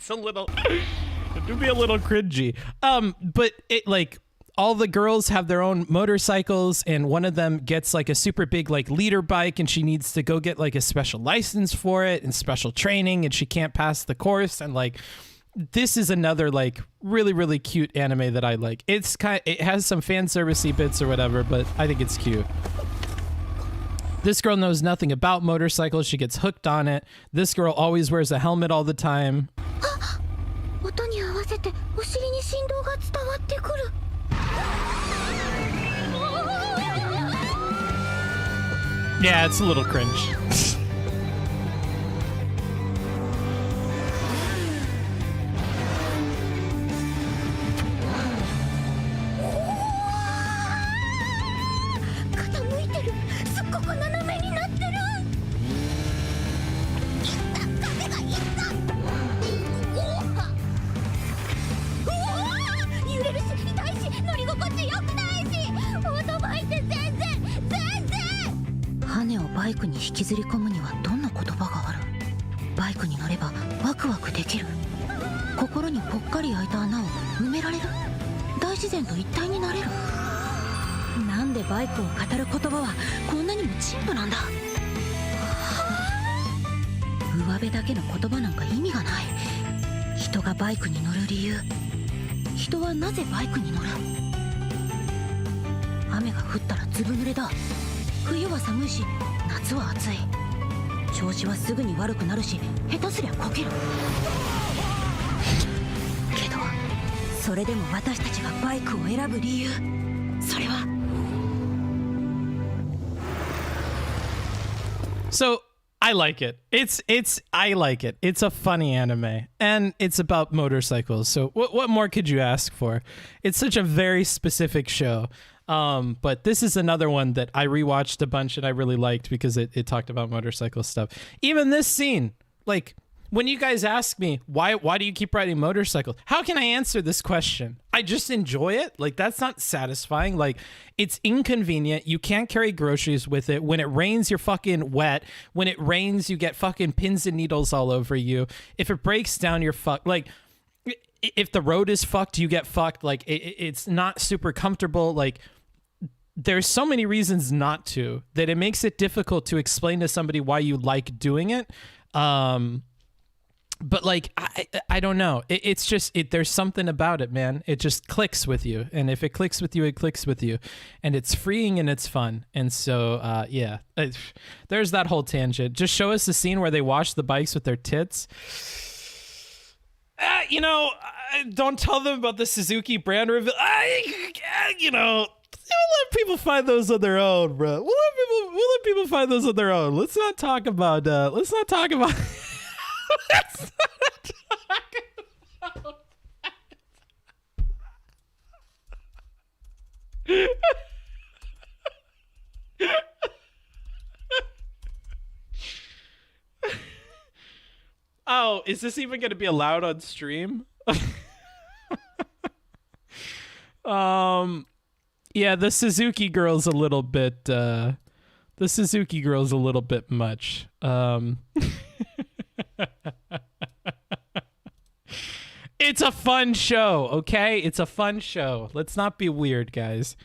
a little, it do be a little cringy. But it like all the girls have their own motorcycles, and one of them gets like a super big like leader bike, and she needs to go get like a special license for it and special training, and she can't pass the course. And like, this is another like really, really cute anime that I like. It has some fan servicey bits or whatever, but I think it's cute. This girl knows nothing about motorcycles. She gets hooked on it. This girl always wears a helmet all the time. Yeah, it's a little cringe. 自然と一体になれる。なんでバイクを語る言葉はこんなにも陳腐なんだ。上辺だけの言葉なんか意味がない。人がバイクに乗る理由、人はなぜバイクに乗る。雨が降ったらずぶ濡れだ。冬は寒いし夏は暑い。調子はすぐに悪くなるし下手すりゃこける。けどそれでも私たちがバイクを選ぶ理由、それは。 So I like it. I like it. It's a funny anime, and it's about motorcycles. So what more could you ask for? It's such a very specific show. But this is another one that I rewatched a bunch and I really liked because it talked about motorcycle stuff. Even this scene, like when you guys ask me why do you keep riding motorcycles, how can I answer this question? I just enjoy it. Like, that's not satisfying. Like, it's inconvenient. You can't carry groceries with it. When it rains, you're fucking wet. When it rains, you get fucking pins and needles all over you. If it breaks down, you're fucked. Like, if the road is fucked, you get fucked. Like, it's not super comfortable. Like, there's so many reasons not to that it makes it difficult to explain to somebody why you like doing it. But like, I don't know. It's just, there's something about it, man. It just clicks with you. And if it clicks with you, it clicks with you. And it's freeing and it's fun. And so, yeah, there's that whole tangent. Just show us the scene where they wash the bikes with their tits. You know, don't tell them about the Suzuki brand reveal. You know, we'll let people find those on their own, bro. We'll let people find those on their own. Let's not talk about, let's not talk about Oh, is this even going to be allowed on stream? Yeah, the Suzuki girl's a little bit much. It's a fun show, okay? It's a fun show. Let's not be weird, guys.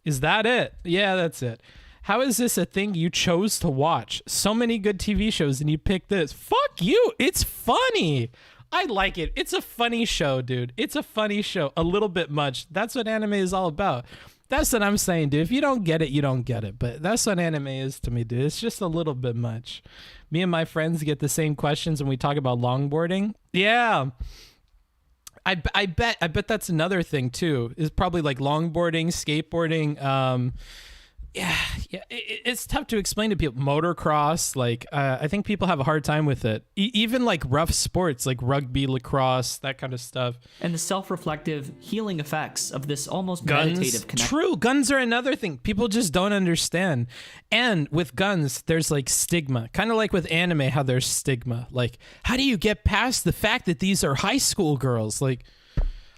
Is that it? Yeah, that's it. How is this a thing you chose to watch? So many good TV shows and you picked this. Fuck you. It's funny. I like it. It's a funny show, dude. It's a funny show. A little bit much. That's what anime is all about. That's what I'm saying, dude. If you don't get it, you don't get it. But that's what anime is to me, dude. It's just a little bit much. Me and my friends get the same questions when we talk about longboarding. Yeah. I bet that's another thing too. Is probably like longboarding, skateboarding. Yeah, it's tough to explain to people. Motocross, like I think people have a hard time with it. Even like rough sports, like rugby, lacrosse, that kind of stuff. And the self-reflective, healing effects of this almost meditative connection. True, guns are another thing people just don't understand. And with guns, there's like stigma, kind of like with anime, how there's stigma. Like, how do you get past the fact that these are high school girls? Like,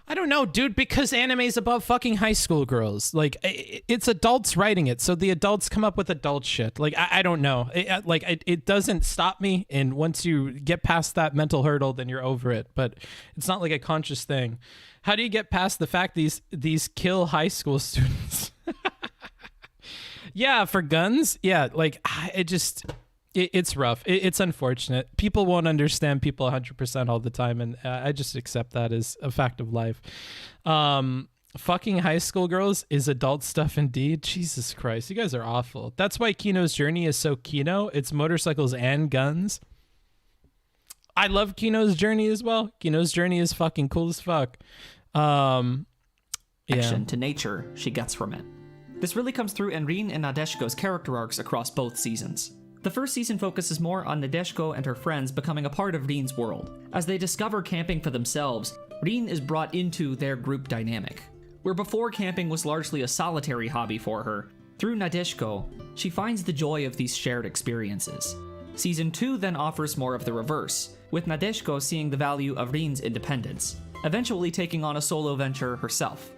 I don't know, dude, because anime is about fucking high school girls. Like, it's adults writing it, so the adults come up with adult shit. Like, I don't know. It doesn't stop me, and once you get past that mental hurdle, then you're over it. But it's not like a conscious thing. How do you get past the fact these kill high school students? Yeah, for guns? Yeah, like, it's rough. It's unfortunate. People won't understand people 100% all the time, and I just accept that as a fact of life. Fucking high school girls is adult stuff indeed. Jesus Christ, you guys are awful. That's why Kino's Journey is so Kino. It's motorcycles and guns. I love Kino's Journey as well. Kino's Journey is fucking cool as fuck. Connection to nature she gets from it. This really comes through in Rin and Nadeshiko's character arcs across both seasons. The first season focuses more on Nadeshiko and her friends becoming a part of Rin's world. As they discover camping for themselves, Rin is brought into their group dynamic. Where before camping was largely a solitary hobby for her, through Nadeshiko, she finds the joy of these shared experiences. Season 2 then offers more of the reverse, with Nadeshiko seeing the value of Rin's independence, eventually taking on a solo venture herself.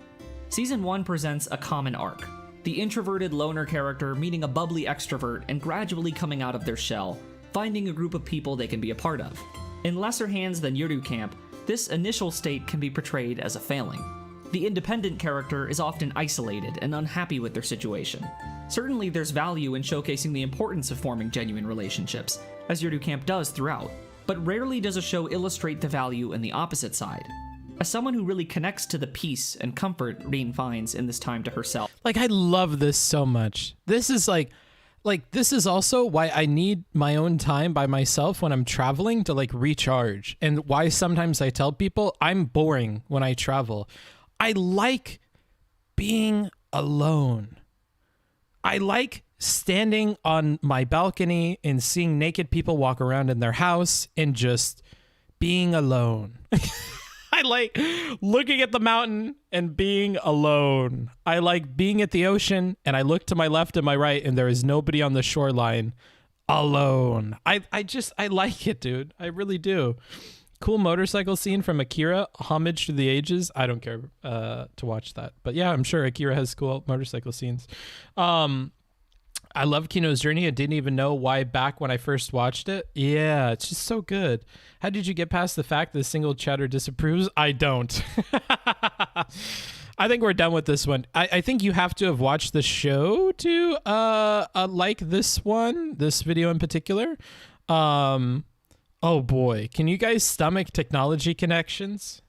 Season 1 presents a common arc. The introverted loner character meeting a bubbly extrovert and gradually coming out of their shell, finding a group of people they can be a part of. In lesser hands than Yuru Camp, this initial state can be portrayed as a failing. The independent character is often isolated and unhappy with their situation. Certainly, there's value in showcasing the importance of forming genuine relationships, as Yurdu Camp does throughout, but rarely does a show illustrate the value in the opposite side. As someone who really connects to the peace and comfort Rin finds in this time to herself. Like, I love this so much. This is like this is also why I need my own time by myself when I'm traveling to like recharge, and why sometimes I tell people I'm boring when I travel. I like being alone. I like standing on my balcony and seeing naked people walk around in their house and just being alone. I like looking at the mountain and being alone. I like being at the ocean and I look to my left and my right and there is nobody on the shoreline alone. I like it, dude. I really do. Cool motorcycle scene from Akira. Homage to the ages. I don't care to watch that. But yeah, I'm sure Akira has cool motorcycle scenes. I love Kino's Journey. I didn't even know why back when I first watched it. Yeah, it's just so good. How did you get past the fact that single chatter disapproves? I don't. I think we're done with this one. I think you have to have watched the show to like this one, this video in particular. Oh boy. Can you guys stomach technology connections?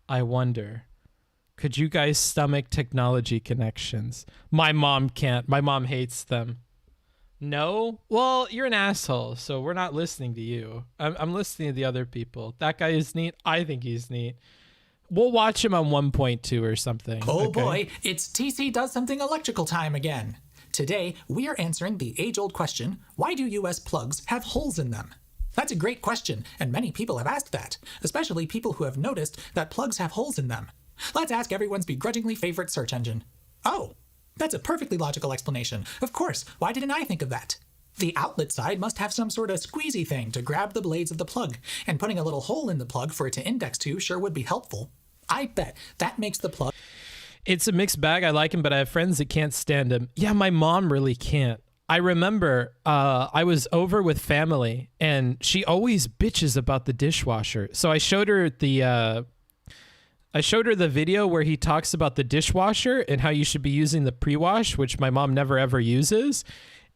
I wonder. Could you guys stomach technology connections? My mom can't. My mom hates them. No? Well, you're an asshole, so we're not listening to you. I'm listening to the other people. That guy is neat. I think he's neat. We'll watch him on 1.2 or something. Oh boy, it's TC Does Something Electrical time again. Today, we are answering the age-old question, why do US plugs have holes in them? That's a great question, and many people have asked that, especially people who have noticed that plugs have holes in them. Let's ask everyone's begrudgingly favorite search engine. Oh, that's a perfectly logical explanation. Of course, why didn't I think of that? The outlet side must have some sort of squeezy thing to grab the blades of the plug, and putting a little hole in the plug for it to index to sure would be helpful. I bet that makes the plug... It's a mixed bag. I like him, but I have friends that can't stand him. Yeah, my mom really can't. I remember I was over with family, and she always bitches about the dishwasher. So I showed her the video where he talks about the dishwasher and how you should be using the pre-wash, which my mom never ever uses.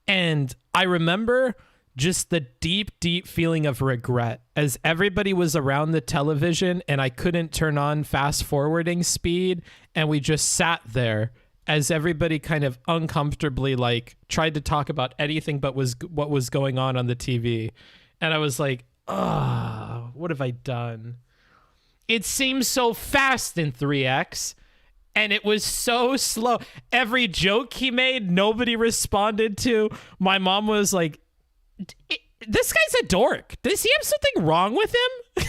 And I remember just the deep, deep feeling of regret as everybody was around the television and I couldn't turn on fast forwarding speed. And we just sat there as everybody kind of uncomfortably like tried to talk about anything but what was going on the TV. And I was like, oh, what have I done? It seems so fast in 3X, and it was so slow. Every joke he made, nobody responded to. My mom was like, this guy's a dork. Does he have something wrong with him?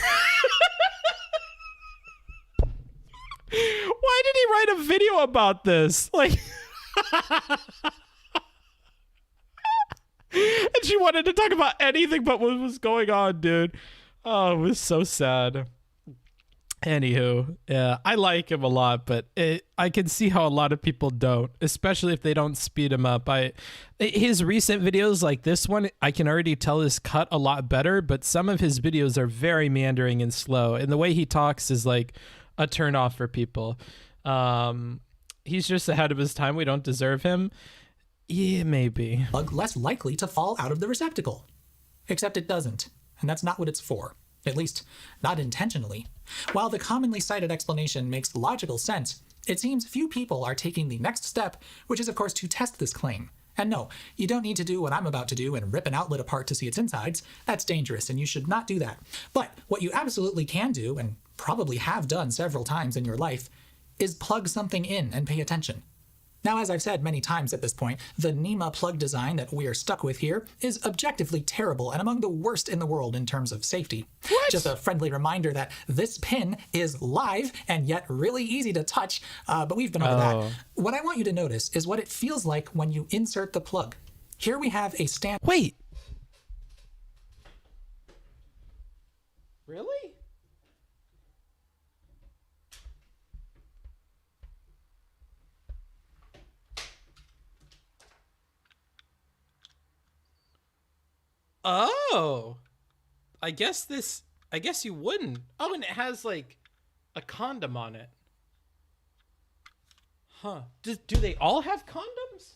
Why did he write a video about this? Like, and she wanted to talk about anything but what was going on, dude. Oh, it was so sad. Anywho, yeah, I like him a lot, but I can see how a lot of people don't, especially if they don't speed him up. His recent videos like this one, I can already tell is cut a lot better, but some of his videos are very meandering and slow, and the way he talks is like a turn off for people. He's just ahead of his time. We don't deserve him. Yeah, maybe. Less likely to fall out of the receptacle. Except it doesn't, and that's not what it's for. At least, not intentionally. While the commonly cited explanation makes logical sense, it seems few people are taking the next step, which is of course to test this claim. And no, you don't need to do what I'm about to do and rip an outlet apart to see its insides. That's dangerous and you should not do that. But what you absolutely can do, and probably have done several times in your life, is plug something in and pay attention. Now, as I've said many times at this point, the NEMA plug design that we are stuck with here is objectively terrible and among the worst in the world in terms of safety. What? Just a friendly reminder that this pin is live and yet really easy to touch, but we've been over that. What I want you to notice is what it feels like when you insert the plug. Here we have a stand... Wait! Really? Oh, I guess you wouldn't. Oh, and it has like a condom on it. Huh. Do they all have condoms?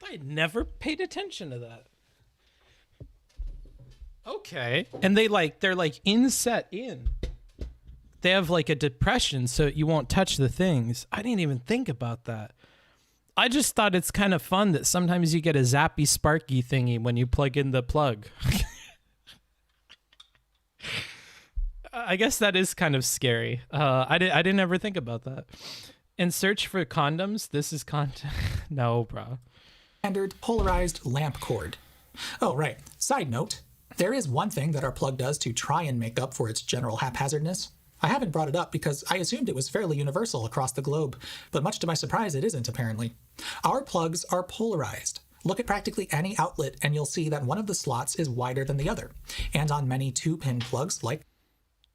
I never paid attention to that. Okay. And they're like inset in. They have like a depression so you won't touch the things. I didn't even think about that. I just thought it's kind of fun that sometimes you get a zappy sparky thingy when you plug in the plug. I guess that is kind of scary. I didn't ever think about that. And search for condoms. This is content. No, bro. Standard polarized lamp cord. Oh, right. Side note, there is one thing that our plug does to try and make up for its general haphazardness. I haven't brought it up because I assumed it was fairly universal across the globe, but much to my surprise, it isn't apparently. Our plugs are polarized. Look at practically any outlet and you'll see that one of the slots is wider than the other. And on many 2-pin plugs like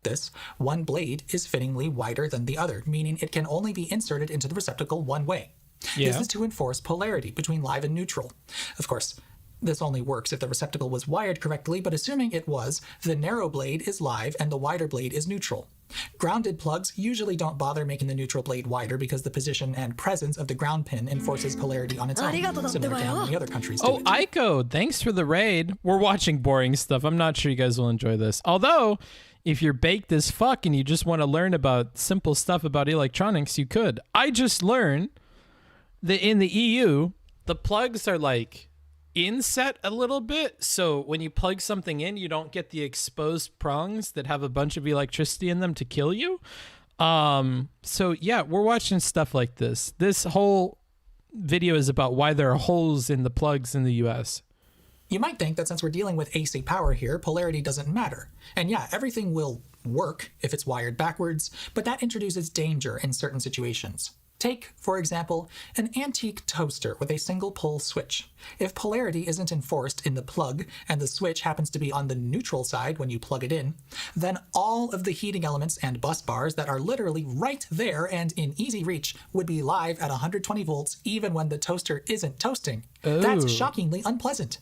this, one blade is fittingly wider than the other, meaning it can only be inserted into the receptacle one way. Yeah. This is to enforce polarity between live and neutral. Of course, this only works if the receptacle was wired correctly, but assuming it was, the narrow blade is live and the wider blade is neutral. Grounded plugs usually don't bother making the neutral blade wider because the position and presence of the ground pin enforces polarity on its own, similar to how many other countries do it. Aiko, thanks for the raid. We're watching boring stuff. I'm not sure you guys will enjoy this. Although, if you're baked as fuck and you just want to learn about simple stuff about electronics, you could. I just learned that in the EU, the plugs are like inset a little bit. So when you plug something in, you don't get the exposed prongs that have a bunch of electricity in them to kill you. So yeah, we're watching stuff like this. This whole video is about why there are holes in the plugs in the US. You might think that since we're dealing with AC power here, polarity doesn't matter. And yeah, everything will work if it's wired backwards, but that introduces danger in certain situations. Take, for example, an antique toaster with a single pull switch. If polarity isn't enforced in the plug and the switch happens to be on the neutral side when you plug it in, then all of the heating elements and bus bars that are literally right there and in easy reach would be live at 120 volts even when the toaster isn't toasting. Ooh. That's shockingly unpleasant.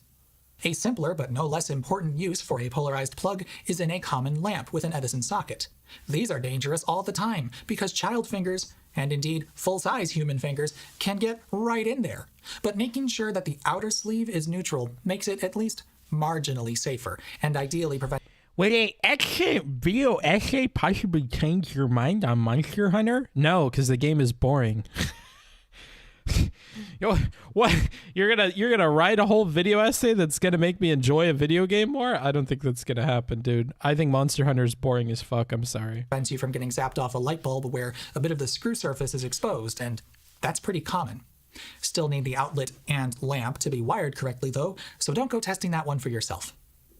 A simpler but no less important use for a polarized plug is in a common lamp with an Edison socket. These are dangerous all the time because child fingers, and indeed full-size human fingers, can get right in there. But making sure that the outer sleeve is neutral makes it at least marginally safer and ideally prevent... Would a excellent video essay possibly change your mind on Monster Hunter? No, because the game is boring. Yo, what? You're gonna write a whole video essay that's gonna make me enjoy a video game more? I don't think that's gonna happen, dude. I think Monster Hunter is boring as fuck. I'm sorry. Prevents you from getting zapped off a light bulb where a bit of the screw surface is exposed, and that's pretty common. Still need the outlet and lamp to be wired correctly though, so don't go testing that one for yourself.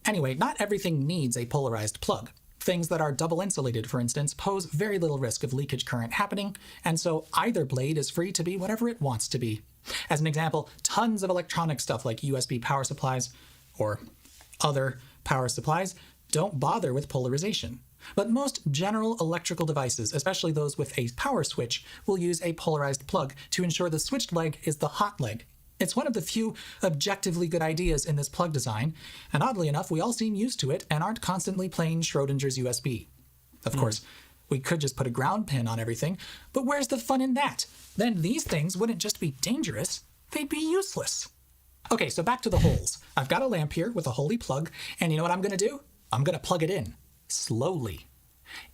Anyway, not everything needs a polarized plug. Things that are double insulated, for instance, pose very little risk of leakage current happening, and so either blade is free to be whatever it wants to be. As an example, tons of electronic stuff like USB power supplies or other power supplies don't bother with polarization. But most general electrical devices, especially those with a power switch, will use a polarized plug to ensure the switched leg is the hot leg. It's one of the few objectively good ideas in this plug design, and oddly enough, we all seem used to it and aren't constantly playing Schrodinger's USB. Of course, we could just put a ground pin on everything, but where's the fun in that? Then these things wouldn't just be dangerous, they'd be useless. Okay, so back to the holes. I've got a lamp here with a holy plug, and you know what I'm gonna do? I'm gonna plug it in, slowly.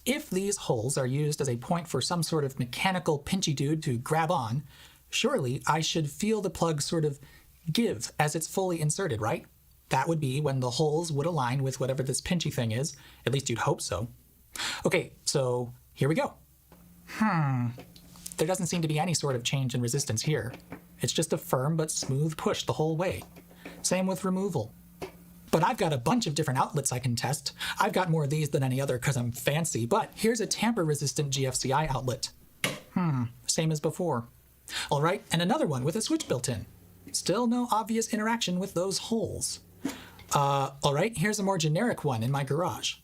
If these holes are used as a point for some sort of mechanical pinchy dude to grab on, surely I should feel the plug sort of give as it's fully inserted, right? That would be when the holes would align with whatever this pinchy thing is. At least you'd hope so. Okay, so here we go. There doesn't seem to be any sort of change in resistance here. It's just a firm but smooth push the whole way. Same with removal. But I've got a bunch of different outlets I can test. I've got more of these than any other because I'm fancy, but here's a tamper-resistant GFCI outlet. Same as before. All right, and another one with a switch built in. Still no obvious interaction with those holes. All right, here's a more generic one in my garage.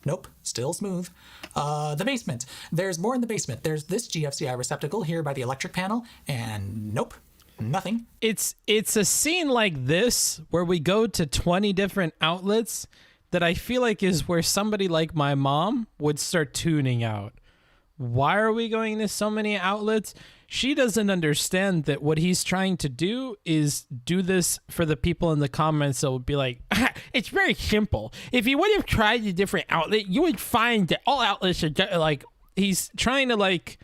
Nope, still smooth. The basement. There's more in the basement. There's this GFCI receptacle here by the electric panel, and nope, nothing. It's a scene like this where we go to 20 different outlets that I feel like is where somebody like my mom would start tuning out. Why are we going to so many outlets? She doesn't understand that what he's trying to do is do this for the people in the comments that will be like, it's very simple. If you would have tried a different outlet, you would find that all outlets are like, he's trying to like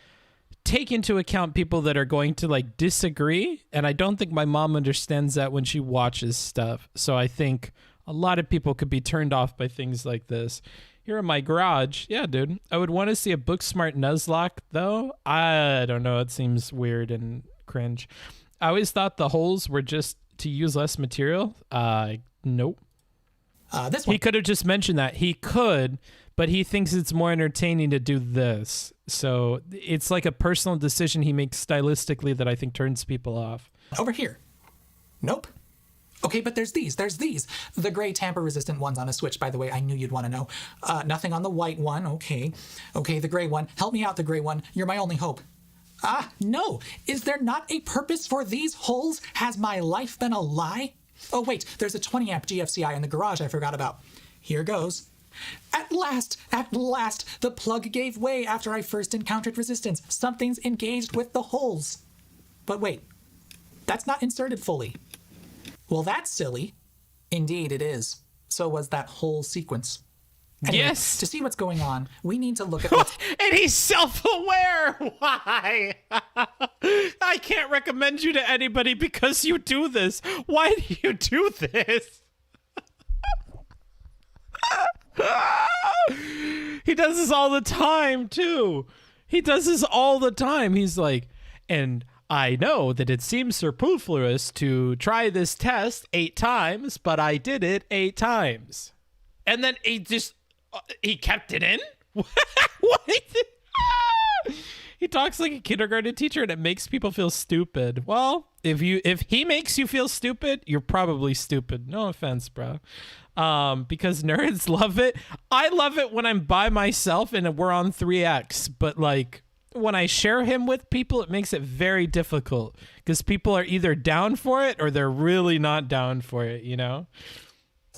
take into account people that are going to like disagree. And I don't think my mom understands that when she watches stuff. So I think a lot of people could be turned off by things like this. Here in my garage, yeah, dude. I would want to see a Booksmart Nuzlocke, though. I don't know. It seems weird and cringe. I always thought the holes were just to use less material. Nope. This one. He could have just mentioned that. He could, but he thinks it's more entertaining to do this. So it's like a personal decision he makes stylistically that I think turns people off. Over here. Nope. Okay, but there's these. The gray tamper-resistant ones on a switch, by the way. I knew you'd want to know. Nothing on the white one. Okay, the gray one. Help me out, the gray one. You're my only hope. No. Is there not a purpose for these holes? Has my life been a lie? Oh, wait. There's a 20 amp GFCI in the garage I forgot about. Here goes. At last, the plug gave way after I first encountered resistance. Something's engaged with the holes. But wait. That's not inserted fully. Well, that's silly. Indeed, it is. So was that whole sequence. Anyway, yes. To see what's going on, we need to look at what's... And he's self-aware. Why? I can't recommend you to anybody because you do this. Why do you do this? He does this all the time, too. He does this all the time. He's like, and I know that it seems superfluous to try this test 8 times, but I did it 8 times. And then he kept it in? What? He talks like a kindergarten teacher and it makes people feel stupid. Well, if he makes you feel stupid, you're probably stupid. No offense, bro. Because nerds love it. I love it when I'm by myself and we're on 3X, but like, when I share him with people, it makes it very difficult because people are either down for it or they're really not down for it, you know?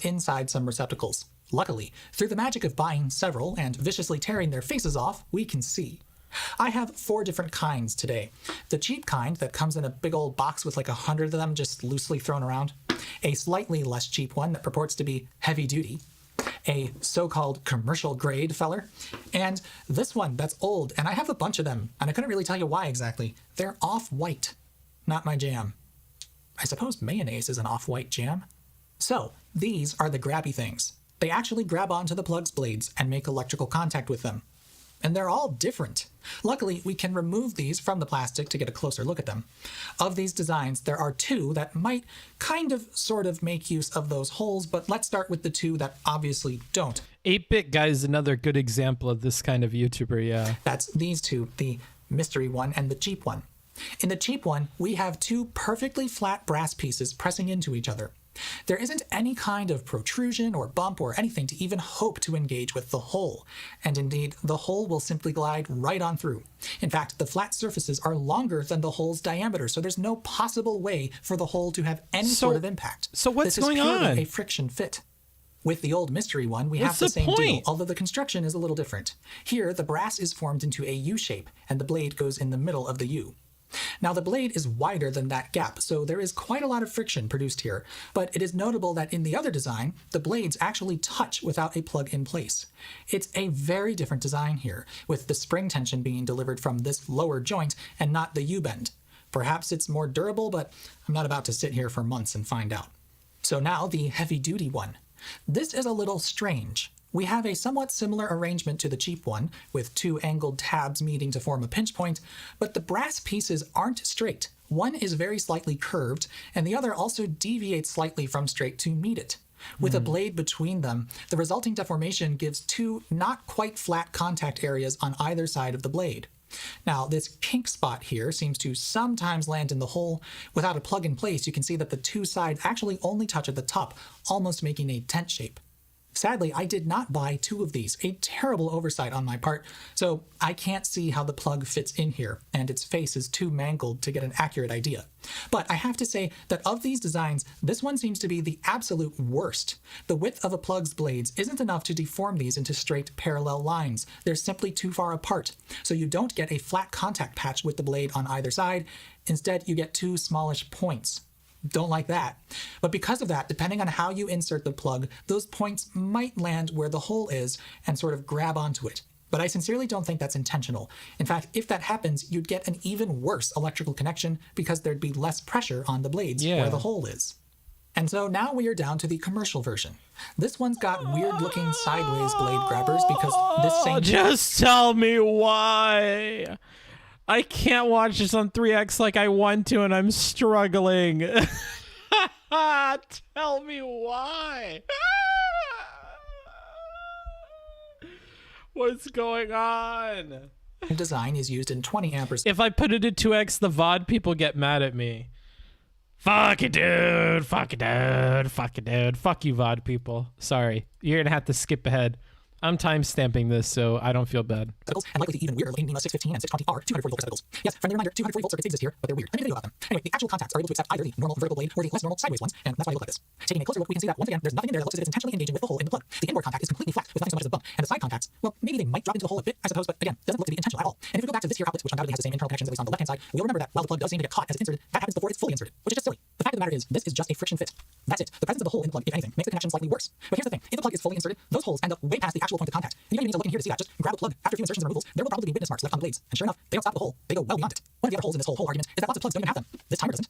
Inside some receptacles. Luckily, through the magic of buying several and viciously tearing their faces off, we can see. I have 4 different kinds today. The cheap kind that comes in a big old box with like 100 of them just loosely thrown around. A slightly less cheap one that purports to be heavy duty. A so-called commercial grade feller, and this one that's old, and I have a bunch of them, and I couldn't really tell you why exactly. They're off-white. Not my jam. I suppose mayonnaise is an off-white jam. So, these are the grabby things. They actually grab onto the plug's blades and make electrical contact with them. And they're all different. Luckily, we can remove these from the plastic to get a closer look at them. Of these designs, there are 2 that might sort of make use of those holes, but let's start with the 2 that obviously don't. 8-Bit Guy is another good example of this kind of YouTuber, yeah. That's these 2, the mystery one and the cheap one. In the cheap one, we have 2 perfectly flat brass pieces pressing into each other. There isn't any kind of protrusion or bump or anything to even hope to engage with the hole. And indeed, the hole will simply glide right on through. In fact, the flat surfaces are longer than the hole's diameter, so there's no possible way for the hole to have any sort of impact. So what's going on? This is purely on? a friction fit. With the old mystery one, we What's have the same point? deal, although the construction is a little different. Here, the brass is formed into a U shape, and the blade goes in the middle of the U. Now, the blade is wider than that gap, so there is quite a lot of friction produced here, but it is notable that in the other design, the blades actually touch without a plug in place. It's a very different design here, with the spring tension being delivered from this lower joint and not the U-bend. Perhaps it's more durable, but I'm not about to sit here for months and find out. So now the heavy-duty one. This is a little strange. We have a somewhat similar arrangement to the cheap one, with 2 angled tabs meeting to form a pinch point, but the brass pieces aren't straight. One is very slightly curved, and the other also deviates slightly from straight to meet it. With a blade between them, the resulting deformation gives 2 not quite flat contact areas on either side of the blade. Now, this pink spot here seems to sometimes land in the hole. Without a plug in place, you can see that the two sides actually only touch at the top, almost making a tent shape. Sadly, I did not buy 2 of these, a terrible oversight on my part, so I can't see how the plug fits in here, and its face is too mangled to get an accurate idea. But I have to say that of these designs, this one seems to be the absolute worst. The width of a plug's blades isn't enough to deform these into straight parallel lines. They're simply too far apart, so you don't get a flat contact patch with the blade on either side. Instead, you get 2 smallish points. Don't like that. But because of that, depending on how you insert the plug, those points might land where the hole is and sort of grab onto it. But I sincerely don't think that's intentional. In fact, if that happens, you'd get an even worse electrical connection because there'd be less pressure on the blades where the hole is. And so now we are down to the commercial version. This one's got weird looking sideways blade grabbers because this same... Just tell me why. I can't watch this on 3X like I want to, and I'm struggling. Tell me why. What's going on? Design is used in 20 amperes. If I put it at 2X, the VOD people get mad at me. Fuck it, dude. Fuck it, dude. Fuck it, dude. Fuck you, VOD people. Sorry. You're going to have to skip ahead. I'm time-stamping this, so I don't feel bad. And likely the even weirder looking NEMA 615 and 620 are 240 volt receptacles. Yes, friendly reminder, 240 volt circuits exist here, but they're weird. I made a video about them. Anyway, the actual contacts are able to accept either the normal vertical blade or the less normal sideways ones, and that's why they look like this. Taking a closer look, we can see that once again, there's nothing in there that looks as if it's intentionally engaging with the hole in the plug. The inboard contact is completely flat, with nothing so much as a bump. And the side contacts, well, maybe they might drop into the hole a bit, I suppose, but again, doesn't look to be intentional at all. And if we go back to this here outlet, which undoubtedly has the same internal connections at least on the left-hand side, we'll remember that while the plug does seem to get caught as it's inserted, that happens before it's fully inserted, which is just silly. The fact of the matter is, this is just a friction fit. That's it. The presence of the hole in the plug, if anything, makes the connection slightly worse. But here's the thing, if the plug is fully inserted, those holes end up way past the actual point of contact. And you don't even need to look in here to see that. Just grab the plug. After a few insertions and removals, there will probably be witness marks left on the blades. And sure enough, they don't stop at the hole. They go well beyond it. One of the other holes in this whole argument is that lots of plugs don't even have them. This timer doesn't.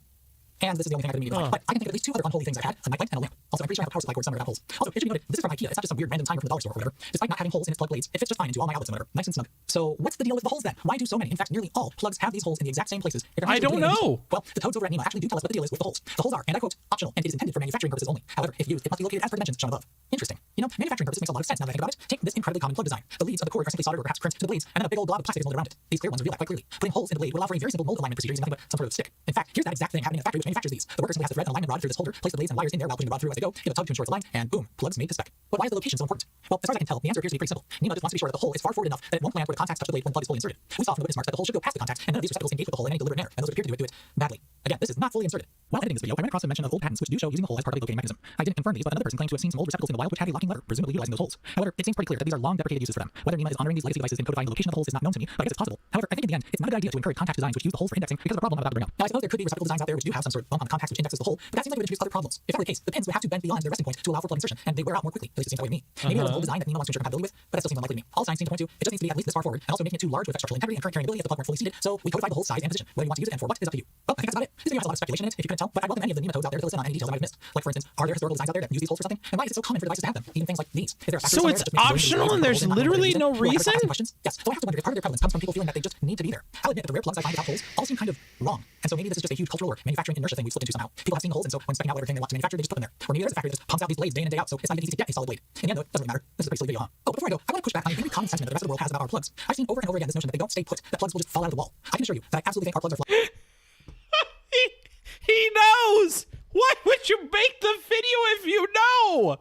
And this is the only thing I could immediately find. But I can think of at least 2 other unholy things I've had: a night light and a lamp. Also, I'm pretty sure I have a power supply cord somewhere without holes. Also, it should be noted, this is from IKEA. It's not just some weird random timer from the dollar store or whatever. Despite not having holes in its plug blades, it fits just fine into all my outlets and whatever. Nice and snug. So what's the deal with the holes then? Why do so many? In fact, nearly all plugs have these holes in the exact same places. I don't know. Well, the toads over at NEMA actually do tell us what the deal is with the holes. The holes are, and I quote, optional, and it is intended for manufacturing purposes only. However, if used, it must be located as per dimensions shown above. Interesting. You know, manufacturing purposes makes a lot of sense now that I think about it. Take this incredibly common plug design. The leads of the cord are simply soldered or perhaps crimped to the blades, and then a big old blob of plastic is molded around it. These clear ones reveal that quite clearly. Putting holes in the blade would allow for a very simple mold alignment procedure using nothing but some sort of stick. In fact, here's that exact thing happening in the factory which manufactures these. The worker simply has to thread an alignment rod through this holder, place the blades and wires in there while putting the rod through as they go, give a tug to ensure it's aligned, and boom, plugs made to spec. But why is the location so important? Well, as far as I can tell, the answer appears to be pretty simple. NEMA just wants to be sure that the hole is far forward enough that it won't land where the contacts touch the blade when the plug is fully inserted. We saw from the witness marks that the hole should go past the contacts, and none of these receptacles engage with the hole in any deliberate manner, and those would appear to do it badly. Again, this is not fully inserted. While editing this video, I ran across a mention of old patents which do show using the hole as part of a locating mechanism. I didn't confirm these, but another person claimed to have seen some old receptacles in the wild which had a locking lever, presumably utilizing those holes. However, it seems pretty clear that these are long deprecated uses for them. Whether NEMA is honoring these legacy devices in codifying the location of the holes is not known to me, but I guess it's possible. However, I think in the end, it's not a good idea to encourage contact designs which use the holes for indexing because of a problem I'm about to bring up. Now, I suppose there could be receptacle designs out there which do have some sort of bump on the contacts which indexes the hole, but that seems like it would introduce other problems. If that were the case, the pins would have to bend beyond their resting point to allow for plug insertion, and they wear out more quickly. At least it seems that way to me. Maybe there's an old design that NEMA wants to ensure compatibility with, but that still seems unlikely to me. All signs seem to point to it just needs to be at least this far forward, and also making it too large with structural integrity and current carrying ability if the plug weren't fully seated. So we codified the whole size and position. Whether you want to use it and for what is up to you. Well, I think that's about it. This video has a lot of speculation in it, if you couldn't tell, but I welcome any of the NEMA codes out there to listen on any details I might have missed. Like for instance, are there historical designs out there that use these holes for something? And why is it so common for devices to have them? Even things like these. Is there a factory So it's optional and there's literally no reason? Yes, so I have to wonder if part of their prevalence comes from people feeling that they just need to be there. I'll admit that the rare plugs I find without holes all seem kind of wrong. And so maybe this is just a huge cultural or manufacturing inertia thing we've slipped into somehow. People have seen the holes, and so when specking out whatever thing they want to manufacture, they just put them there. Or maybe there's a factory that just pumps out these blades day in and day out, so it's not even easy to get a solid blade. In the end, though, it doesn't really matter. This is a pretty silly video, huh? Oh, but before I go, I want to push back on the angry common sentiment that the rest of the world has about our plugs. I've seen over and over again this notion that they don't stay put, that plugs will just fall out of the wall. I can assure you that I absolutely think our plugs are He knows! Why would you make the video if you know?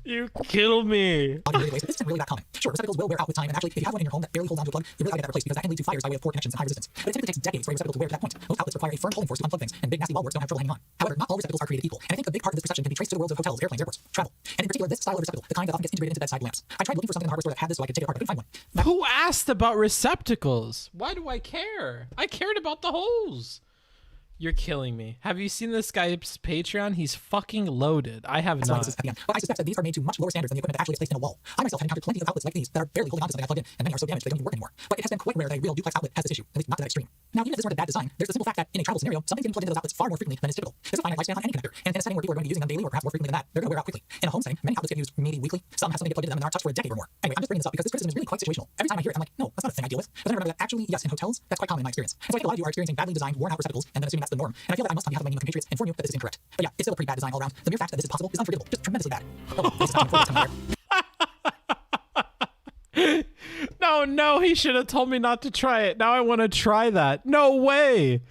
You kill me. This isn't really that common. Sure, receptacles will wear out with time, and actually, if you have one in your home that barely holds onto a plug, you really gotta get that replaced because that can lead to fires by way of poor connections and high resistance. But it typically takes decades for a receptacle to wear to that point. Most outlets require a firm holding force to unplug things, and big nasty wall works don't have trouble hanging on. However, not all receptacles are created equal, and I think a big part of this perception can be traced to the worlds of hotels, airplanes, airports, travel. And in particular, this style of receptacle, the kind that often gets integrated into bedside lamps. I tried looking for something in the hardware store that had this so I could take it apart, but I couldn't find one. Who asked about receptacles? Why do I care? I cared about the holes. You're killing me. Have you seen this guy's Patreon? He's fucking loaded. I have not. But I suspect that these are made to much lower standards than the equipment that actually gets placed in a wall. I myself have encountered plenty of outlets like these that are barely holding on to something I plugged in, and many are so damaged they don't even work anymore. But it has been quite rare that a real duplex outlet has this issue, at least not to that extreme. Now, even if this weren't a bad design, there's the simple fact that in a travel scenario, something's getting plugged into those outlets far more frequently than is typical. There's a finite lifespan on any connector, and in a setting where people are going to be using them daily or perhaps more frequently than that, they're going to wear out quickly. In a home setting, many outlets get used maybe weekly. Some have something get plugged into them and aren't touched for a decade or more. Anyway, I'm just bringing this up because this criticism is really quite situational. Every time I hear it, I'm like, no, that's not a thing I deal with. But then I remember that actually, yes, in hotels, that's quite common in my experience. And so I think a lot of you are experiencing badly designed, worn out receptacles, and then assuming that's the norm. And I feel that I must, on behalf of my NEMA compatriots, inform you that this is incorrect. But yeah, it's still a pretty bad design all around. The mere fact that this is possible is unforgivable, just tremendously bad. Oh, this is not important. No, he should have told me not to try it. Now I want to try that. No way.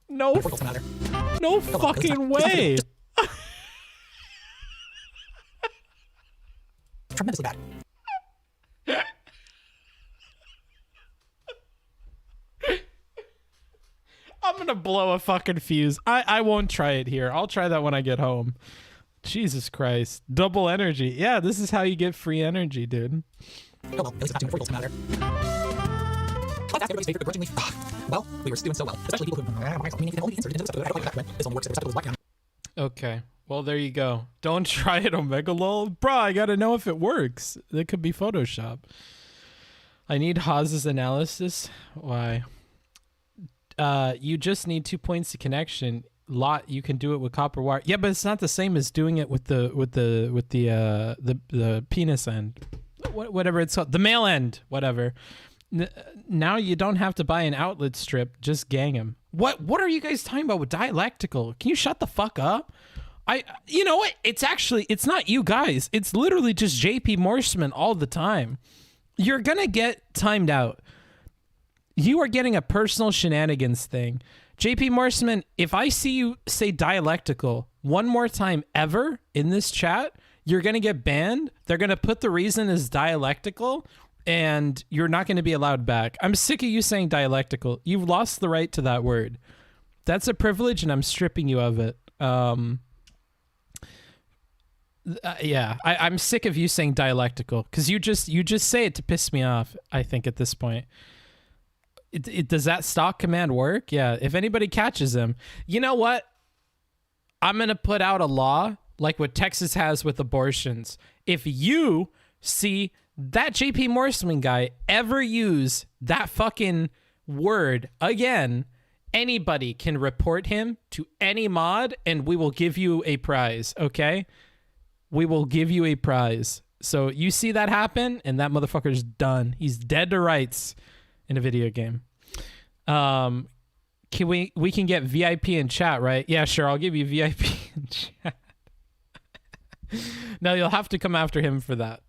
No fucking way. Tremendously bad. I'm gonna blow a fucking fuse. I won't try it here. I'll try that when I get home. Jesus Christ. Double energy. Yeah, this is how you get free energy, dude. Oh well, at least it's not too matter. Let's ask everybody's favorite begrudgingly. Well, we were doing so well. Especially people who meaning can only be inserted into the receptacle. I don't like that when this only works if the receptacle is white. Okay. Well, there you go. Don't try it, Omega Lol. Bro, I gotta know if it works. It could be Photoshop. I need Haas's analysis. Why? You just need 2 points of connection. You can do it with copper wire. Yeah, but it's not the same as doing it with the penis end. Whatever it's called. The male end. Whatever. Now you don't have to buy an outlet strip. Just gang him. What are you guys talking about with dialectical? Can you shut the fuck up? You know what? It's not you guys. It's literally just JP Morseman all the time. You're gonna get timed out. You are getting a personal shenanigans thing. JP Morseman, if I see you say dialectical one more time ever in this chat, you're gonna get banned. They're gonna put the reason as dialectical, and you're not gonna be allowed back. I'm sick of you saying dialectical. You've lost the right to that word. That's a privilege, and I'm stripping you of it. Yeah, I'm sick of you saying dialectical because you just say it to piss me off. I think at this point, does that stock command work? Yeah. If anybody catches him, you know what? I'm gonna put out a law like what Texas has with abortions. If you see that JP Morseman guy ever use that fucking word again, anybody can report him to any mod, and we will give you a prize. Okay. We will give you a prize. So you see that happen, and that motherfucker's done. He's dead to rights in a video game. Can we can get VIP in chat, right? Yeah, sure. I'll give you VIP in chat. No, you'll have to come after him for that.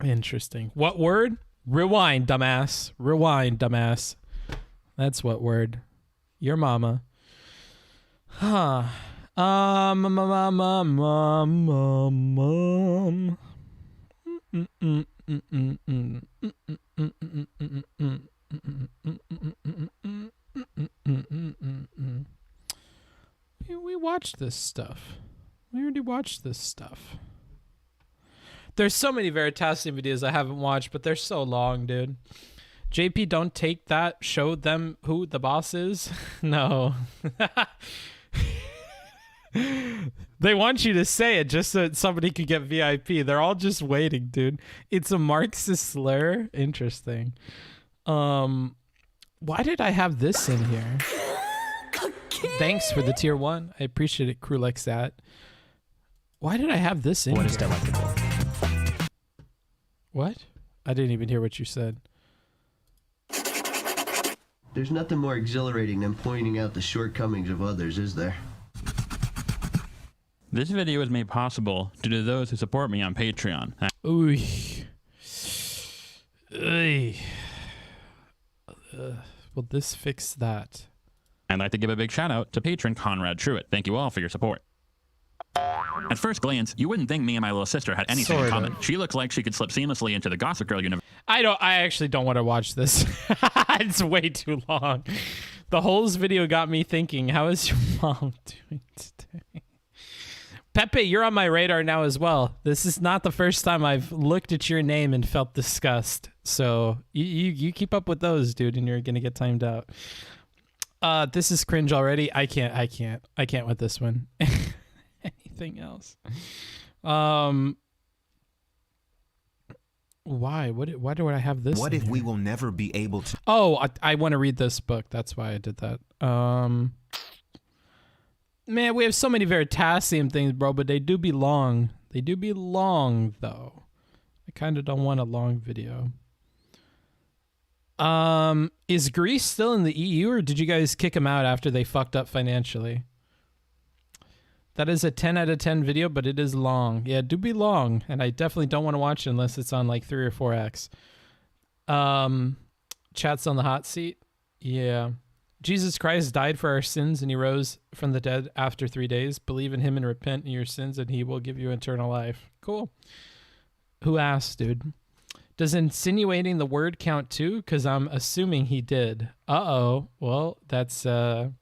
Interesting. What word? Rewind, dumbass. Rewind, dumbass. That's what word. Your mama. Huh. We watched this stuff. We already watched this stuff. There's so many Veritasium videos I haven't watched, but they're so long, dude. JP, don't take that. Show them who the boss is. No. They want you to say it just so that somebody could get VIP. They're all just waiting, dude. It's a Marxist slur. Interesting. Why did I have this in here? Thanks for the tier 1. I appreciate it, crew like that. Why did I have this in here? What is delectable? What? I didn't even hear what you said. There's nothing more exhilarating than pointing out the shortcomings of others, is there? This video is made possible due to those who support me on Patreon. Ooh. Will this fix that? I'd like to give a big shout out to patron Conrad Truitt. Thank you all for your support. At first glance, you wouldn't think me and my little sister had anything in common. She looks like she could slip seamlessly into the Gossip Girl universe. I actually don't want to watch this. It's way too long. The Holes video got me thinking, how is your mom doing today? Pepe, you're on my radar now as well. This is not the first time I've looked at your name and felt disgust. So you keep up with those, dude, and you're gonna get timed out. This is cringe already. I can't with this one. Anything else? Why? Why do I have this? What if we will never be able to? Oh, I want to read this book. That's why I did that. Man, we have so many Veritasium things, bro, but they do be long. They do be long, though. I kind of don't want a long video. Is Greece still in the EU, or did you guys kick them out after they fucked up financially? That is a 10 out of 10 video, but it is long. Yeah, it do be long, and I definitely don't want to watch it unless it's on like 3 or 4x. Chat's on the hot seat. Yeah. Jesus Christ died for our sins, and he rose from the dead after 3 days. Believe in him and repent in your sins, and he will give you eternal life. Cool. Who asked, dude? Does insinuating the word count too? Because I'm assuming he did. Uh-oh. Well, that's... Oh,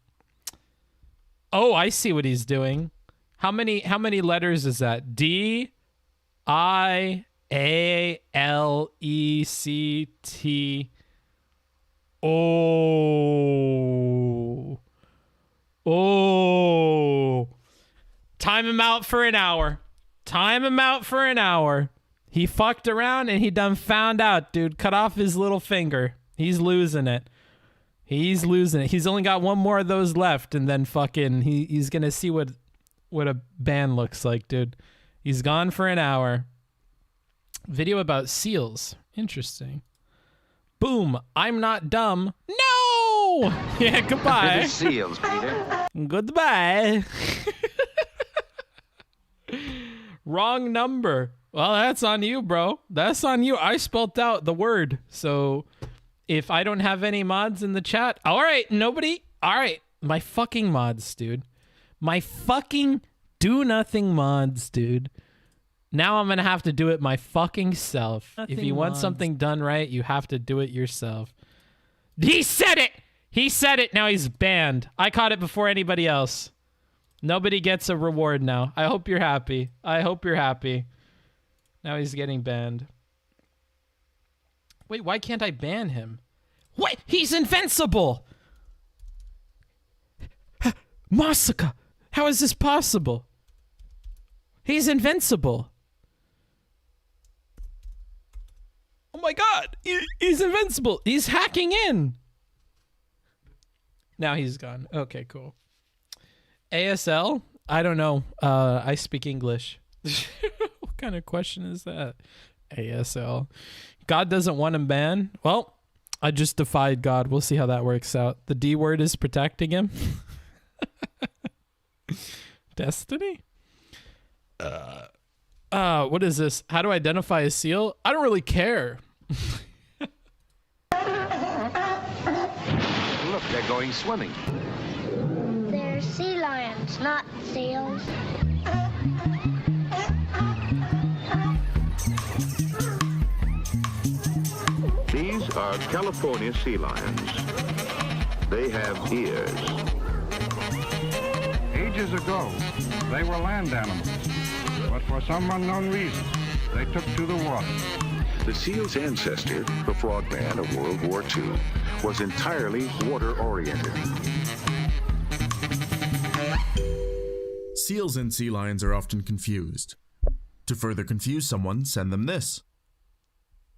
I see what he's doing. How many letters is that? D-I-A-L-E-C-T. Oh. Oh. Time him out for an hour. Time him out for an hour. He fucked around and he done found out, dude. Cut off his little finger. He's losing it. He's losing it. He's only got one more of those left, and then fucking he's gonna see what a band looks like, dude. He's gone for an hour. Video about seals. Interesting. Boom. I'm not dumb. No! Yeah, goodbye. The seals, Peter. Goodbye. Wrong number. Well, that's on you, bro. That's on you. I spelt out the word. So if I don't have any mods in the chat, all right, nobody. All right, my fucking mods, dude. My fucking do nothing mods, dude. Now I'm going to have to do it my fucking self. If you want something done right, you have to do it yourself. He said it. He said it. Now he's banned. I caught it before anybody else. Nobody gets a reward now. I hope you're happy. I hope you're happy. Now he's getting banned. Wait, why can't I ban him? What? He's invincible! Masaka! How is this possible? He's invincible. Oh my god! He's invincible! He's hacking in! Now he's gone. Okay, cool. ASL? I don't know. I speak English. What kind of question is that? ASL. God doesn't want him banned? Well, I just defied God. We'll see how that works out. The D word is protecting him. Destiny? What is this? How to identify a seal? I don't really care. Look, they're going swimming. They're sea lions, not seals. These are California sea lions. They have ears. Ages ago, they were land animals, but for some unknown reason, they took to the water. The seal's ancestor, the frogman of World War II, was entirely water-oriented. Seals and sea lions are often confused. To further confuse someone, send them this.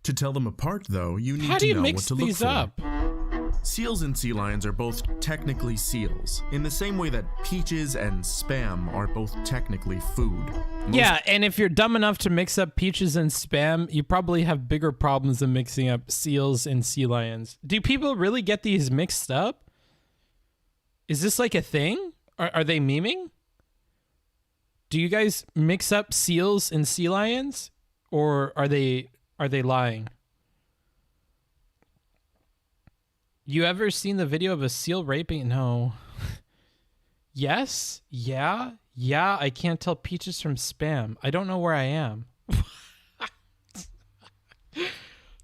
To tell them apart, though, you need to know what to look for. Up? Seals and sea lions are both technically seals, in the same way that peaches and Spam are both technically food. Yeah, and if you're dumb enough to mix up peaches and Spam, you probably have bigger problems than mixing up seals and sea lions. Do people really get these mixed up? Is this like a thing? Are they memeing? Do you guys mix up seals and sea lions, or are they lying? You ever seen the video of a seal raping? No. Yes? Yeah? Yeah, I can't tell peaches from Spam. I don't know where I am.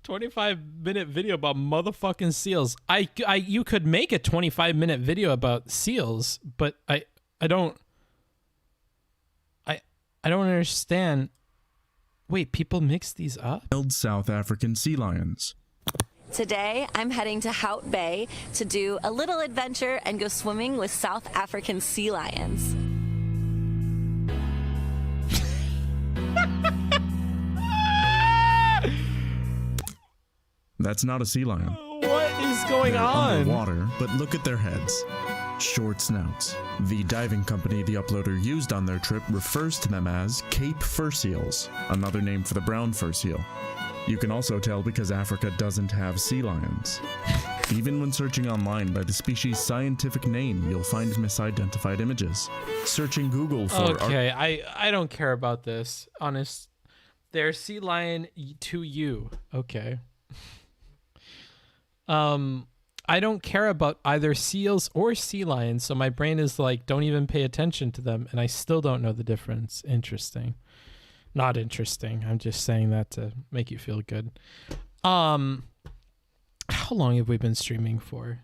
25-minute video about motherfucking seals. You could make a 25-minute video about seals, but I don't understand. Wait, people mix these up? South African sea lions. Today, I'm heading to Hout Bay to do a little adventure and go swimming with South African sea lions. That's not a sea lion. What is going on? Underwater, but look at their heads. Short snouts. The diving company the uploader used on their trip refers to them as Cape fur seals, another name for the brown fur seal. You can also tell because Africa doesn't have sea lions. Even when searching online by the species' scientific name, you'll find misidentified images. Searching Google for... Okay, I don't care about this. Honest. They're sea lion to you. Okay. I don't care about either seals or sea lions, so my brain is like, don't even pay attention to them, and I still don't know the difference. Interesting. Not interesting. I'm just saying that to make you feel good. How long have we been streaming for?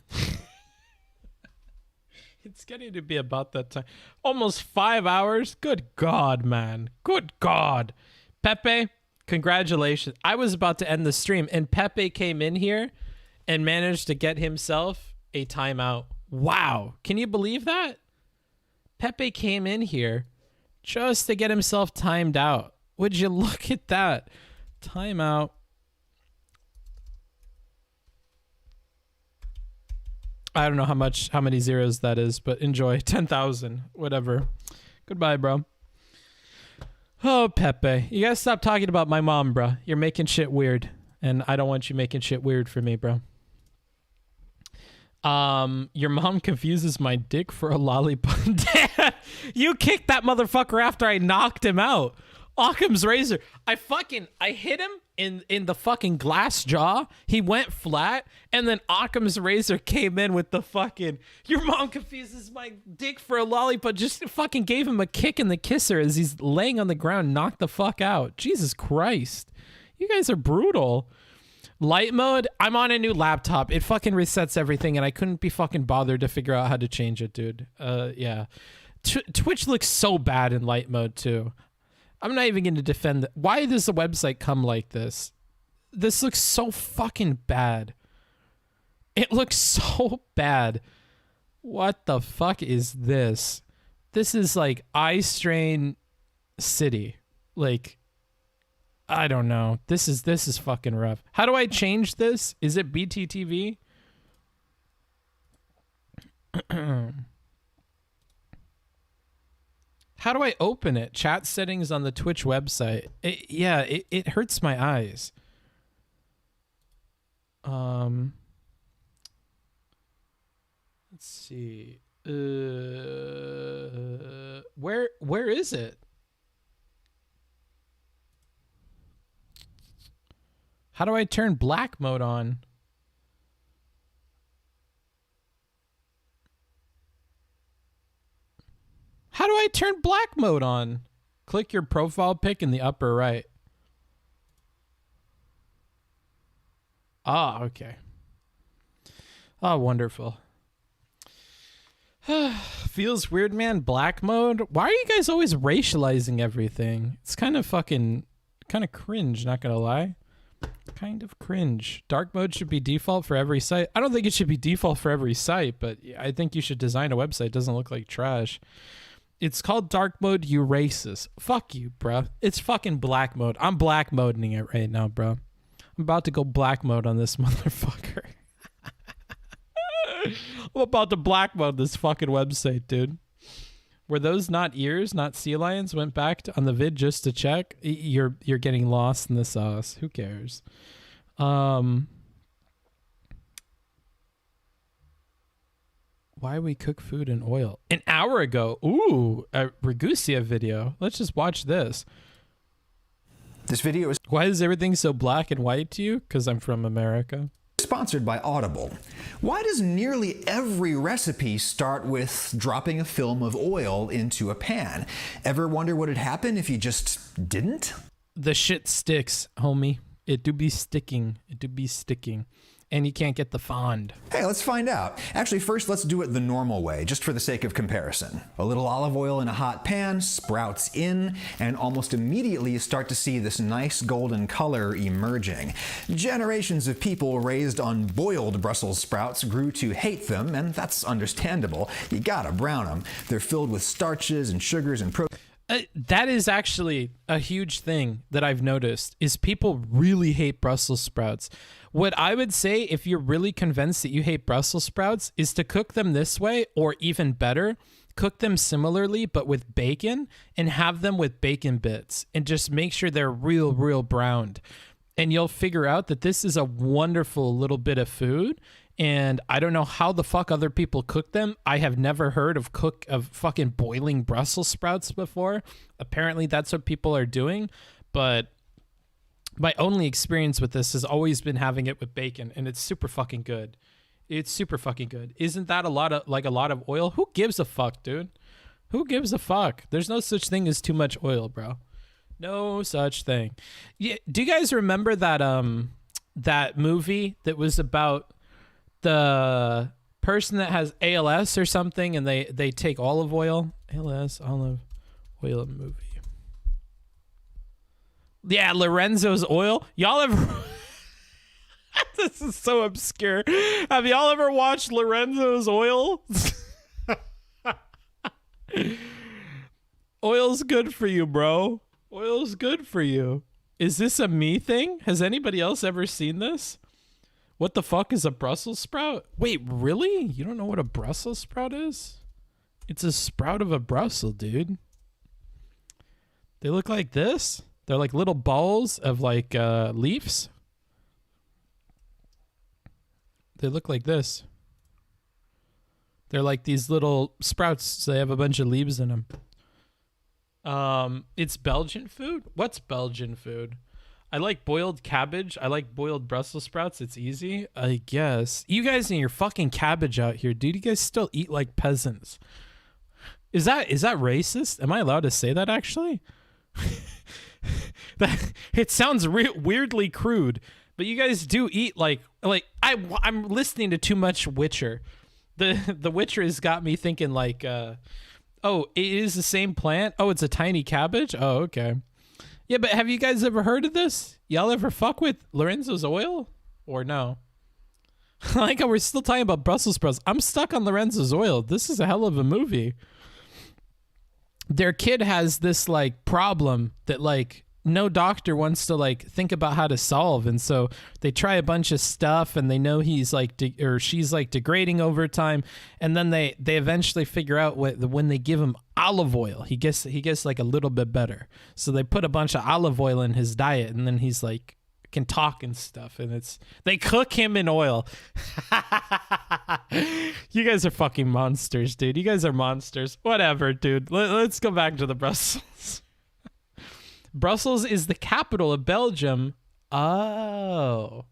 It's getting to be about that time. Almost 5 hours? Good God, man. Good God. Pepe, congratulations. I was about to end the stream, and Pepe came in here and managed to get himself a timeout. Wow. Can you believe that? Pepe came in here just to get himself timed out. Would you look at that? Timeout. I don't know how many zeros that is, but enjoy. 10,000, whatever. Goodbye, bro. Oh, Pepe. You gotta stop talking about my mom, bro. You're making shit weird, and I don't want you making shit weird for me, bro. Your mom confuses my dick for a lollipop. You kicked that motherfucker after I knocked him out. Occam's razor. I hit him in the fucking glass jaw. He went flat, and then Occam's razor came in with the fucking, your mom confuses my dick for a lollipop. Just fucking gave him a kick in the kisser as he's laying on the ground, knocked the fuck out. Jesus Christ. You guys are brutal. Light mode, I'm on a new laptop. It fucking resets everything, and I couldn't be fucking bothered to figure out how to change it, dude. Yeah. Twitch looks so bad in light mode, too. I'm not even going to defend it. Why does the website come like this? This looks so fucking bad. It looks so bad. What the fuck is this? This is like Eye Strain City. Like, I don't know. This is fucking rough. How do I change this? Is it BTTV? How do I open it? Chat settings on the Twitch website. It hurts my eyes. Let's see. Where is it? How do I turn black mode on? How do I turn black mode on? Click your profile pic in the upper right. Ah, okay. Oh, wonderful. Feels weird, man. Black mode? Why are you guys always racializing everything? It's kind of cringe, not gonna lie. Kind of cringe. Dark mode should be default for every site. I don't think it should be default for every site, but I think you should design a website that doesn't look like trash. It's called dark mode, you racist. Fuck you, bro. It's fucking black mode. I'm black moding it right now, bro. I'm about to go black mode on this motherfucker. I'm about to black mode this fucking website, dude. Were those not ears, not sea lions? Went back on the vid just to check. You're getting lost in the sauce. Who cares? Why we cook food in oil? An hour ago. Ooh, a Ragusia video. Let's just watch this. This video is... Why is everything so black and white to you? Because I'm from America. Sponsored by Audible. Why does nearly every recipe start with dropping a film of oil into a pan? Ever wonder what would happen if you just didn't? The shit sticks, homie. It do be sticking. It do be sticking. And you can't get the fond. Hey, let's find out. Actually, first let's do it the normal way, just for the sake of comparison. A little olive oil in a hot pan, sprouts in, and almost immediately you start to see this nice golden color emerging. Generations of people raised on boiled Brussels sprouts grew to hate them, and that's understandable. You gotta brown them. They're filled with starches and sugars and protein. That is actually a huge thing that I've noticed, is people really hate Brussels sprouts. What I would say, if you're really convinced that you hate Brussels sprouts, is to cook them this way, or even better, cook them similarly but with bacon, and have them with bacon bits, and just make sure they're real browned. and you'll figure out that this is a wonderful little bit of food. And I don't know how the fuck other people cook them. I have never heard of fucking boiling Brussels sprouts before. Apparently that's what people are doing. But my only experience with this has always been having it with bacon, and it's super fucking good. It's super fucking good. Isn't that a lot of oil? Who gives a fuck, dude? Who gives a fuck? There's no such thing as too much oil, bro. No such thing. Yeah, do you guys remember that movie that was about the person that has ALS or something, and they take olive oil? ALS, olive oil movie. Yeah, Lorenzo's oil. Y'all ever... This is so obscure. Have y'all ever watched Lorenzo's Oil? Oil's good for you, bro. Oil's good for you. Is this a me thing? Has anybody else ever seen this? What the fuck is a Brussels sprout? Wait, really? You don't know what a Brussels sprout is? It's a sprout of a Brussels, dude. They look like this. They're like little balls of like leaves. They look like this. They're like these little sprouts. So they have a bunch of leaves in them. It's Belgian food? What's Belgian food? I like boiled cabbage. I like boiled Brussels sprouts. It's easy, I guess. You guys and your fucking cabbage out here, dude. You guys still eat like peasants. Is that racist? Am I allowed to say that actually? That it sounds weirdly crude. But you guys do eat like I'm listening to too much Witcher. The Witcher has got me thinking like, oh, it is the same plant? Oh, it's a tiny cabbage? Oh, okay. Yeah, but have you guys ever heard of this? Y'all ever fuck with Lorenzo's Oil? Or no? I like how we're still talking about Brussels sprouts. I'm stuck on Lorenzo's Oil. This is a hell of a movie. Their kid has this like problem that like no doctor wants to like think about how to solve, and so they try a bunch of stuff, and they know he's like or she's like degrading over time, and then they eventually figure out when they give him olive oil, he gets like a little bit better. So they put a bunch of olive oil in his diet, and then he's like can talk and stuff, and they cook him in oil. You guys are fucking monsters, dude. You guys are monsters. Whatever, dude. Let's go back to the Brussels. Brussels is the capital of Belgium. Oh.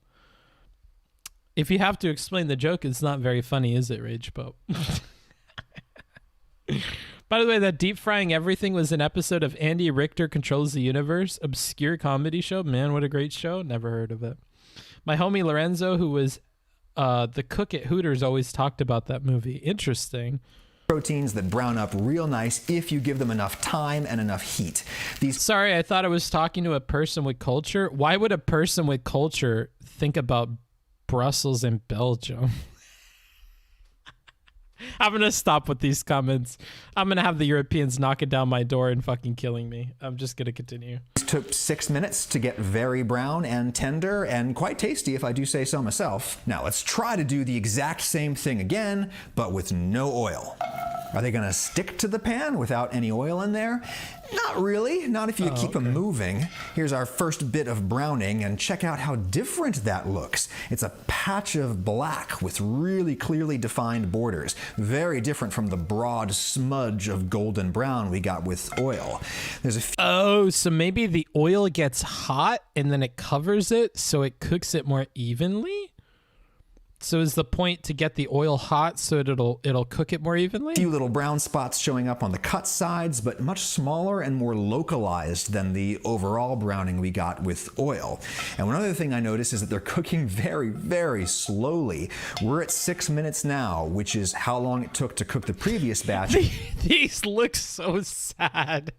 If you have to explain the joke, it's not very funny, is it, Rage Pope? By the way, that deep frying everything was an episode of Andy Richter Controls the Universe, obscure comedy show. Man, what a great show. Never heard of it. My homie Lorenzo, who was the cook at Hooters, always talked about that movie. Interesting. Proteins that brown up real nice if you give them enough time and enough heat. Sorry, I thought I was talking to a person with culture. Why would a person with culture think about Brussels and Belgium? I'm going to stop with these comments. I'm going to have the Europeans knocking down my door and fucking killing me. I'm just going to continue. It took 6 minutes to get very brown and tender and quite tasty if I do say so myself. Now let's try to do the exact same thing again, but with no oil. Are they going to stick to the pan without any oil in there? Not really, not if you keep them moving. Here's our first bit of browning, and check out how different that looks. It's a patch of black with really clearly defined borders. Very different from the broad smudge of golden brown we got with oil. There's a so maybe the oil gets hot and then it covers it so it cooks it more evenly? So is the point to get the oil hot so it'll cook it more evenly? A few little brown spots showing up on the cut sides, but much smaller and more localized than the overall browning we got with oil. And one other thing I noticed is that they're cooking very, very slowly. We're at 6 minutes now, which is how long it took to cook the previous batch. These look so sad.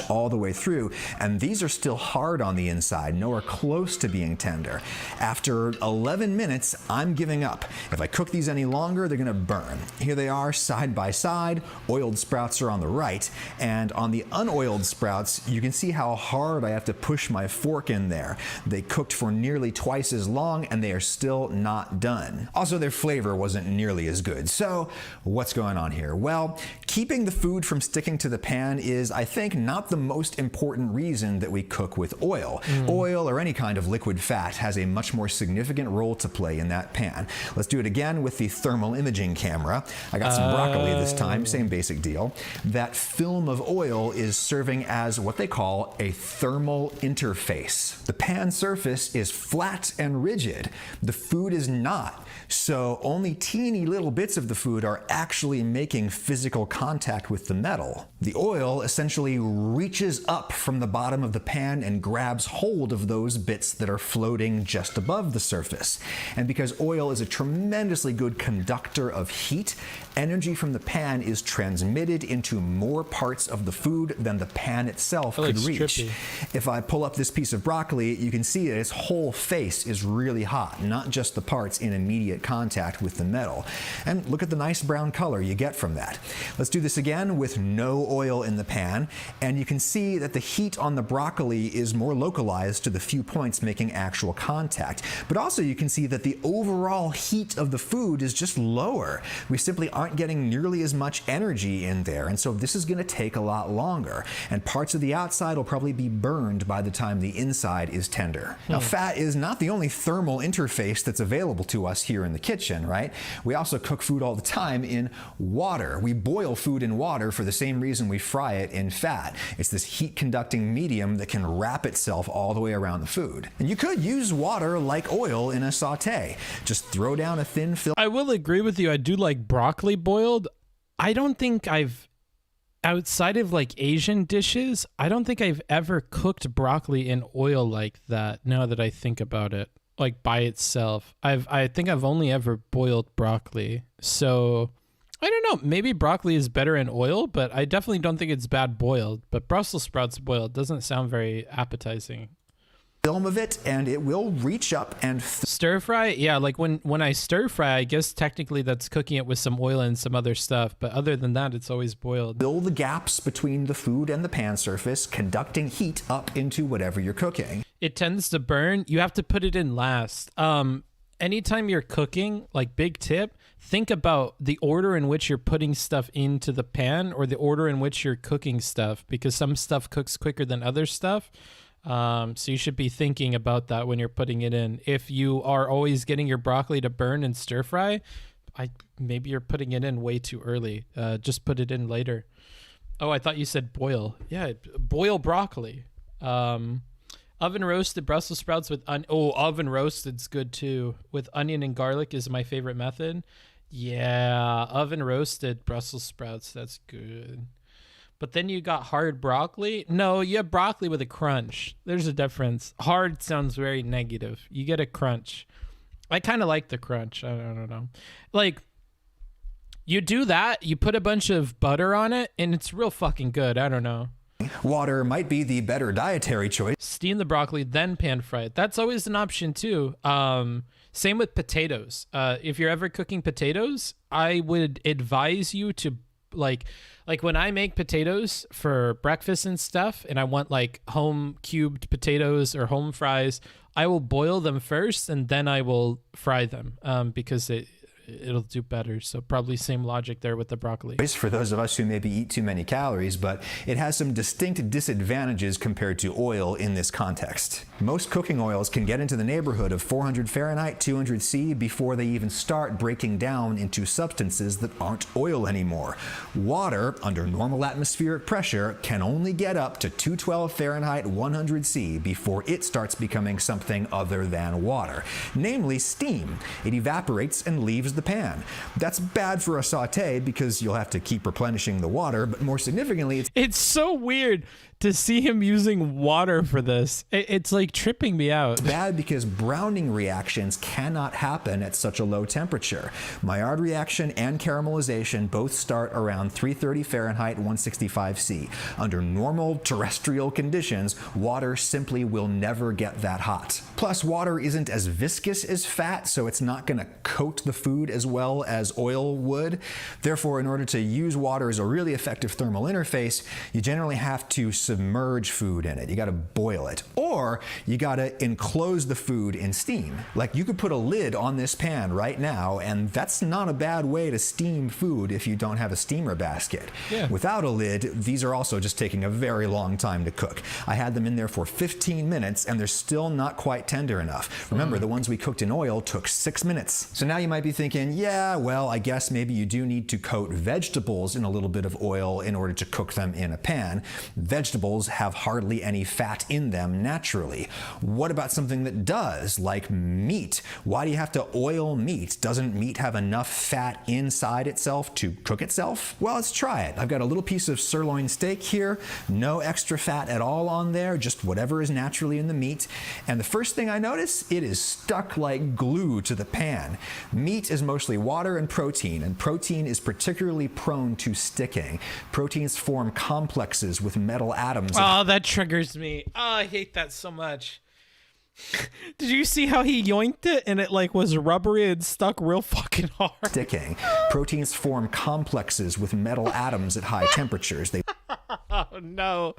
All the way through, and these are still hard on the inside, nowhere close to being tender. After 11 minutes, I'm giving up. If I cook these any longer, they're gonna burn. Here they are side by side. Oiled sprouts are on the right, and on the unoiled sprouts, you can see how hard I have to push my fork in there. They cooked for nearly twice as long, and they are still not done. Also, their flavor wasn't nearly as good. So, what's going on here? Well, keeping the food from sticking to the pan is, I think, not the most important reason that we cook with oil. Oil, or any kind of liquid fat, has a much more significant role to play in that pan. Let's do it again with the thermal imaging camera. I got some broccoli this time, same basic deal. That film of oil is serving as what they call a thermal interface. The pan surface is flat and rigid. The food is not. So only teeny little bits of the food are actually making physical contact with the metal. The oil essentially reaches up from the bottom of the pan and grabs hold of those bits that are floating just above the surface. And because oil is a tremendously good conductor of heat, energy from the pan is transmitted into more parts of the food than the pan itself could reach. Trippy. If I pull up this piece of broccoli, you can see that its whole face is really hot, not just the parts in immediate contact with the metal. And look at the nice brown color you get from that. Let's do this again with no oil in the pan, and you can see that the heat on the broccoli is more localized to the few points making actual contact. But also you can see that the overall heat of the food is just lower. We simply aren't getting nearly as much energy in there, and so this is going to take a lot longer, and parts of the outside will probably be burned by the time the inside is tender. Now, fat is not the only thermal interface that's available to us here in the kitchen, right? We also cook food all the time in water. We boil food in water for the same reason we fry it in fat. It's this heat-conducting medium that can wrap itself all the way around the food. And you could use water like oil in a saute. Just throw down a thin film. I will agree with you. I do like broccoli boiled. I don't think I've, outside of like Asian dishes, I don't think I've ever cooked broccoli in oil like that, now that I think about it, like by itself. I think I've only ever boiled broccoli. So I don't know, maybe broccoli is better in oil, but I definitely don't think it's bad boiled. But Brussels sprouts boiled doesn't sound very appetizing. Film of it, and it will reach up and stir fry. Yeah, like when I stir fry, I guess technically that's cooking it with some oil and some other stuff, but other than that, it's always boiled. Fill the gaps between the food and the pan surface, conducting heat up into whatever you're cooking. It tends to burn. You have to put it in last. Anytime you're cooking, like big tip, think about the order in which you're putting stuff into the pan or the order in which you're cooking stuff, because some stuff cooks quicker than other stuff. So you should be thinking about that when you're putting it in. If you are always getting your broccoli to burn and stir fry, maybe you're putting it in way too early. Just put it in later. Oh, I thought you said boil. Yeah, boil broccoli. Oven roasted Brussels sprouts with oven roasted's good too. With onion and garlic is my favorite method. Yeah, oven roasted Brussels sprouts, that's good. But then you got hard broccoli. No, you have broccoli with a crunch. There's a difference. Hard sounds very negative. You get a crunch. I kind of like the crunch. I don't know. Like, you do that, you put a bunch of butter on it, and it's real fucking good. I don't know. Water might be the better dietary choice. Steam the broccoli, then pan fry it. That's always an option too. Same with potatoes. If you're ever cooking potatoes, I would advise you to like when I make potatoes for breakfast and stuff, and I want like home cubed potatoes or home fries, I will boil them first and then I will fry them because it'll do better. So probably same logic there with the broccoli. For those of us who maybe eat too many calories, but it has some distinct disadvantages compared to oil in this context. Most cooking oils can get into the neighborhood of 400 Fahrenheit, 200 C before they even start breaking down into substances that aren't oil anymore. Water, under normal atmospheric pressure, can only get up to 212 Fahrenheit, 100 C before it starts becoming something other than water, namely steam. It evaporates and leaves the pan. That's bad for a saute because you'll have to keep replenishing the water, but more significantly, it's so weird to see him using water for this. It's like tripping me out. It's bad because browning reactions cannot happen at such a low temperature. Maillard reaction and caramelization both start around 330 Fahrenheit, 165 C. Under normal terrestrial conditions, water simply will never get that hot. Plus, water isn't as viscous as fat, so it's not going to coat the food food as well as oil would. Therefore, in order to use water as a really effective thermal interface, you generally have to submerge food in it. You got to boil it. Or you got to enclose the food in steam. Like, you could put a lid on this pan right now, and that's not a bad way to steam food if you don't have a steamer basket. Yeah. Without a lid, these are also just taking a very long time to cook. I had them in there for 15 minutes, and they're still not quite tender enough. Remember, the ones we cooked in oil took 6 minutes. So now you might be thinking, yeah, well, I guess maybe you do need to coat vegetables in a little bit of oil in order to cook them in a pan. Vegetables have hardly any fat in them naturally. What about something that does, like meat? Why do you have to oil meat? Doesn't meat have enough fat inside itself to cook itself? Well, let's try it. I've got a little piece of sirloin steak here, no extra fat at all on there, just whatever is naturally in the meat. And the first thing I notice, it is stuck like glue to the pan. Meat is mostly water and protein is particularly prone to sticking. Proteins form complexes with metal atoms. Oh, that triggers me. Oh, I hate that so much. Did you see how he yoinked it and it like was rubbery and stuck real fucking hard? Sticking. Proteins form complexes with metal atoms at high temperatures. They Oh no.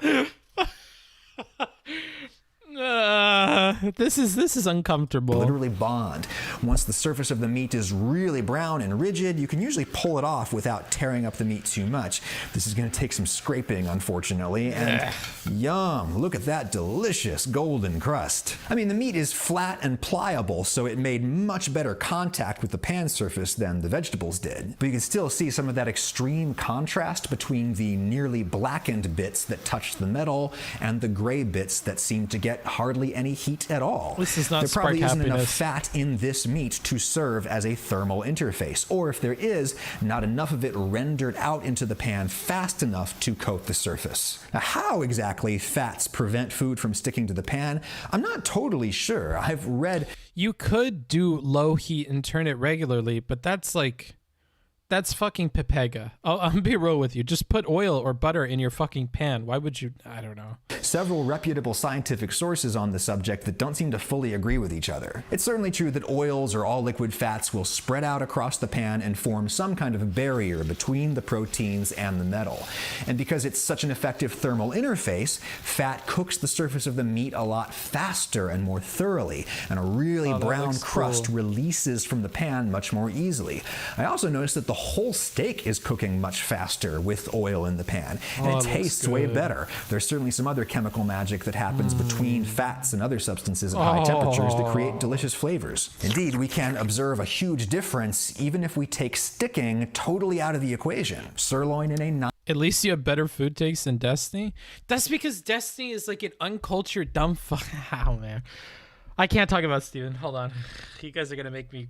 This is uncomfortable. Literally bond. Once the surface of the meat is really brown and rigid, you can usually pull it off without tearing up the meat too much. This is going to take some scraping, unfortunately. And yum, look at that delicious golden crust. I mean, the meat is flat and pliable, so it made much better contact with the pan surface than the vegetables did. But you can still see some of that extreme contrast between the nearly blackened bits that touched the metal and the gray bits that seemed to get hardly any heat at all. This is not There probably spark isn't enough happiness. fat in this meat to serve as a thermal interface, or if there is, not enough of it rendered out into the pan fast enough to coat the surface. Now, how exactly fats prevent food from sticking to the pan, I'm not totally sure. I've read You could do low heat and turn it regularly, but that's fucking pepega. I'll be real with you. Just put oil or butter in your fucking pan. Why would you? I don't know. several reputable scientific sources on the subject that don't seem to fully agree with each other. It's certainly true that oils or all liquid fats will spread out across the pan and form some kind of barrier between the proteins and the metal. And because it's such an effective thermal interface, fat cooks the surface of the meat a lot faster and more thoroughly, and a really brown crust releases from the pan much more easily. I also noticed that the whole steak is cooking much faster with oil in the pan, and it tastes way better. There's certainly some other chemical magic that happens between fats and other substances at high temperatures that create delicious flavors. Indeed, we can observe a huge difference even if we take sticking totally out of the equation. Sirloin in a At least you have better food takes than Destiny. That's because Destiny is like an uncultured dumb fuck. Oh man, I can't talk about Steven. Hold on, you guys are gonna make me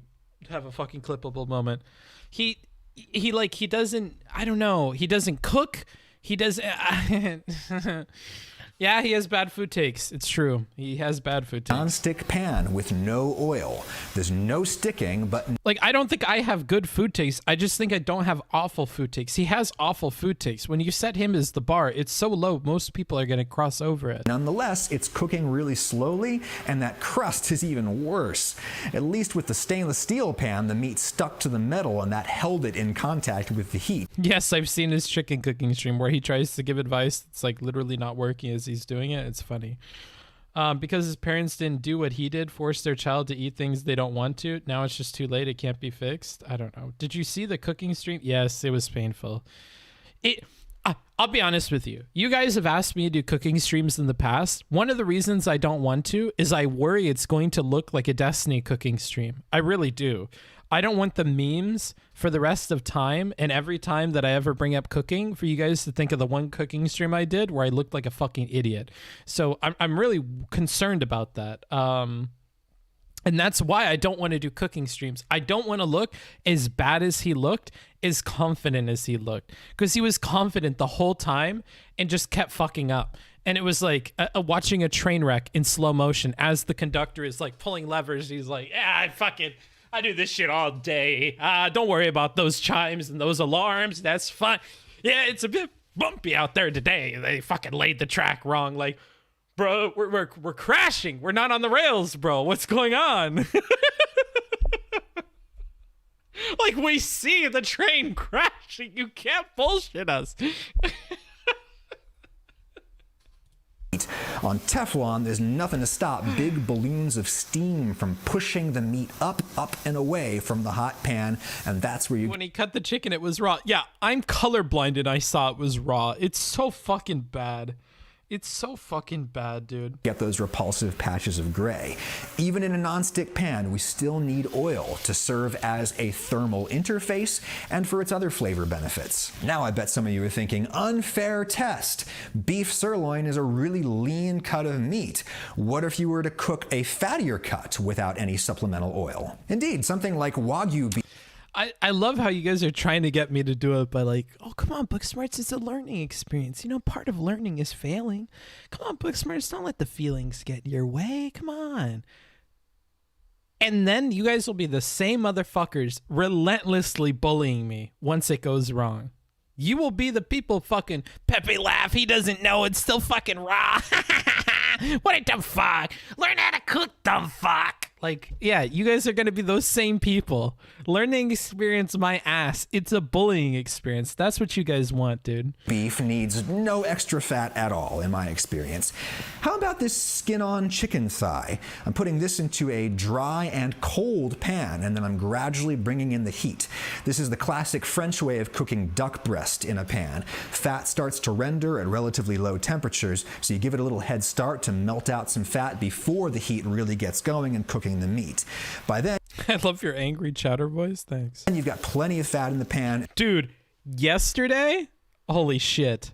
have a fucking clippable moment. He doesn't. I don't know. He doesn't cook. He does. Yeah, he has bad food takes. It's true. He has bad food takes. Non-stick pan with no oil. There's no sticking, but like, I don't think I have good food takes. I just think I don't have awful food takes. He has awful food takes. When you set him as the bar, it's so low, most people are going to cross over it. Nonetheless, it's cooking really slowly, and that crust is even worse. At least with the stainless steel pan, the meat stuck to the metal, and that held it in contact with the heat. Yes, I've seen his chicken cooking stream where he tries to give advice that's like literally not working as he's doing it. It's funny. Because his parents didn't do what he did, force their child to eat things they don't want to. Now it's just too late. It can't be fixed. I don't know. Did you see the cooking stream? Yes, it was painful. I'll be honest with you. You guys have asked me to do cooking streams in the past. One of the reasons I don't want to is I worry it's going to look like a Destiny cooking stream. I really do. I don't want the memes for the rest of time and every time that I ever bring up cooking for you guys to think of the one cooking stream I did where I looked like a fucking idiot. So I'm really concerned about that. And that's why I don't want to do cooking streams. I don't want to look as bad as he looked, as confident as he looked, because he was confident the whole time and just kept fucking up. And it was like watching a train wreck in slow motion as the conductor is like pulling levers. He's like, yeah, I do this shit all day. Don't worry about those chimes and those alarms. That's fine. Yeah, it's a bit bumpy out there today. They fucking laid the track wrong. Like, bro, we're crashing. We're not on the rails, bro. What's going on? Like, we see the train crashing. You can't bullshit us. On Teflon, there's nothing to stop big balloons of steam from pushing the meat up, and away from the hot pan, and that's where you... When he cut the chicken, it was raw. Yeah, I'm colorblind and I saw it was raw. It's so fucking bad. It's so fucking bad, dude. Get those repulsive patches of gray. Even in a non-stick pan, we still need oil to serve as a thermal interface and for its other flavor benefits. Now I bet some of you are thinking, unfair test. Beef sirloin is a really lean cut of meat. What if you were to cook a fattier cut without any supplemental oil? Indeed, something like Wagyu beef. I love how you guys are trying to get me to do it by like, oh, come on, Booksmarts, it's a learning experience. You know, part of learning is failing. Come on, Booksmarts, don't let the feelings get in your way. Come on. And then you guys will be the same motherfuckers relentlessly bullying me once it goes wrong. You will be the people fucking, Pepe laugh, he doesn't know, it's still fucking raw. What a dumb fuck. Learn how to cook, dumb fuck. Like, yeah, you guys are going to be those same people. Learning experience my ass. It's a bullying experience. That's what you guys want, dude. Beef needs no extra fat at all, in my experience. How about this skin-on chicken thigh? I'm putting this into a dry and cold pan, and then I'm gradually bringing in the heat. This is the classic French way of cooking duck breast in a pan. Fat starts to render at relatively low temperatures, so you give it a little head start to melt out some fat before the heat really gets going and cooking the meat. By then, I love your angry chatter voice. Thanks. And you've got plenty of fat in the pan. Dude, yesterday, holy shit.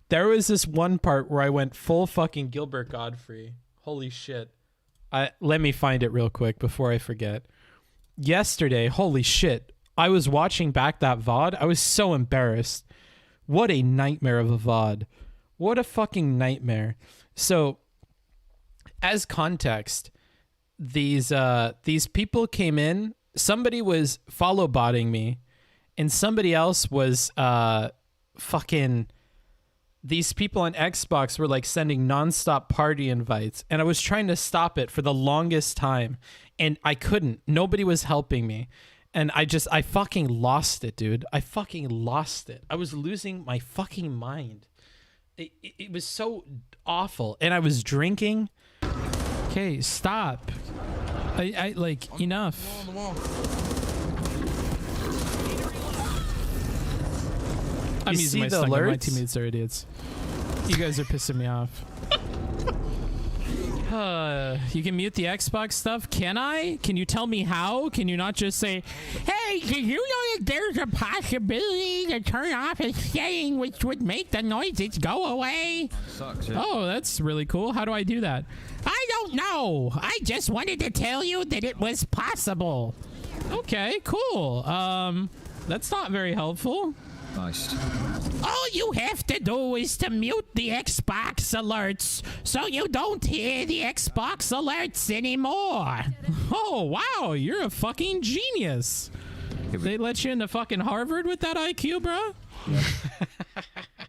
There was this one part where I went full fucking Gilbert Godfrey. Holy shit. Let me find it real quick before I forget. Yesterday, holy shit. I was watching back that VOD. I was so embarrassed. What a nightmare of a VOD. What a fucking nightmare. So, as context, these people came in, somebody was follow botting me, and somebody else was fucking, these people on Xbox were like sending nonstop party invites, and I was trying to stop it for the longest time, and I couldn't. Nobody was helping me, and I fucking lost it, dude. I fucking lost it. I was losing my fucking mind. It was so awful, and I was drinking. Okay, stop. I like, enough. I'm using my stuff. My teammates are idiots. You guys are pissing me off. You can mute the Xbox stuff. Can I? Can you tell me how? Can you not just say, hey, did you know that there's a possibility to turn off a setting which would make the noises go away? Sucks, yeah. Oh, that's really cool. How do I do that? I don't know. I just wanted to tell you that it was possible. Okay, cool. That's not very helpful. Nice. All you have to do is to mute the Xbox alerts so you don't hear the Xbox alerts anymore. Oh, wow. You're a fucking genius. They let you into fucking Harvard with that IQ, bro?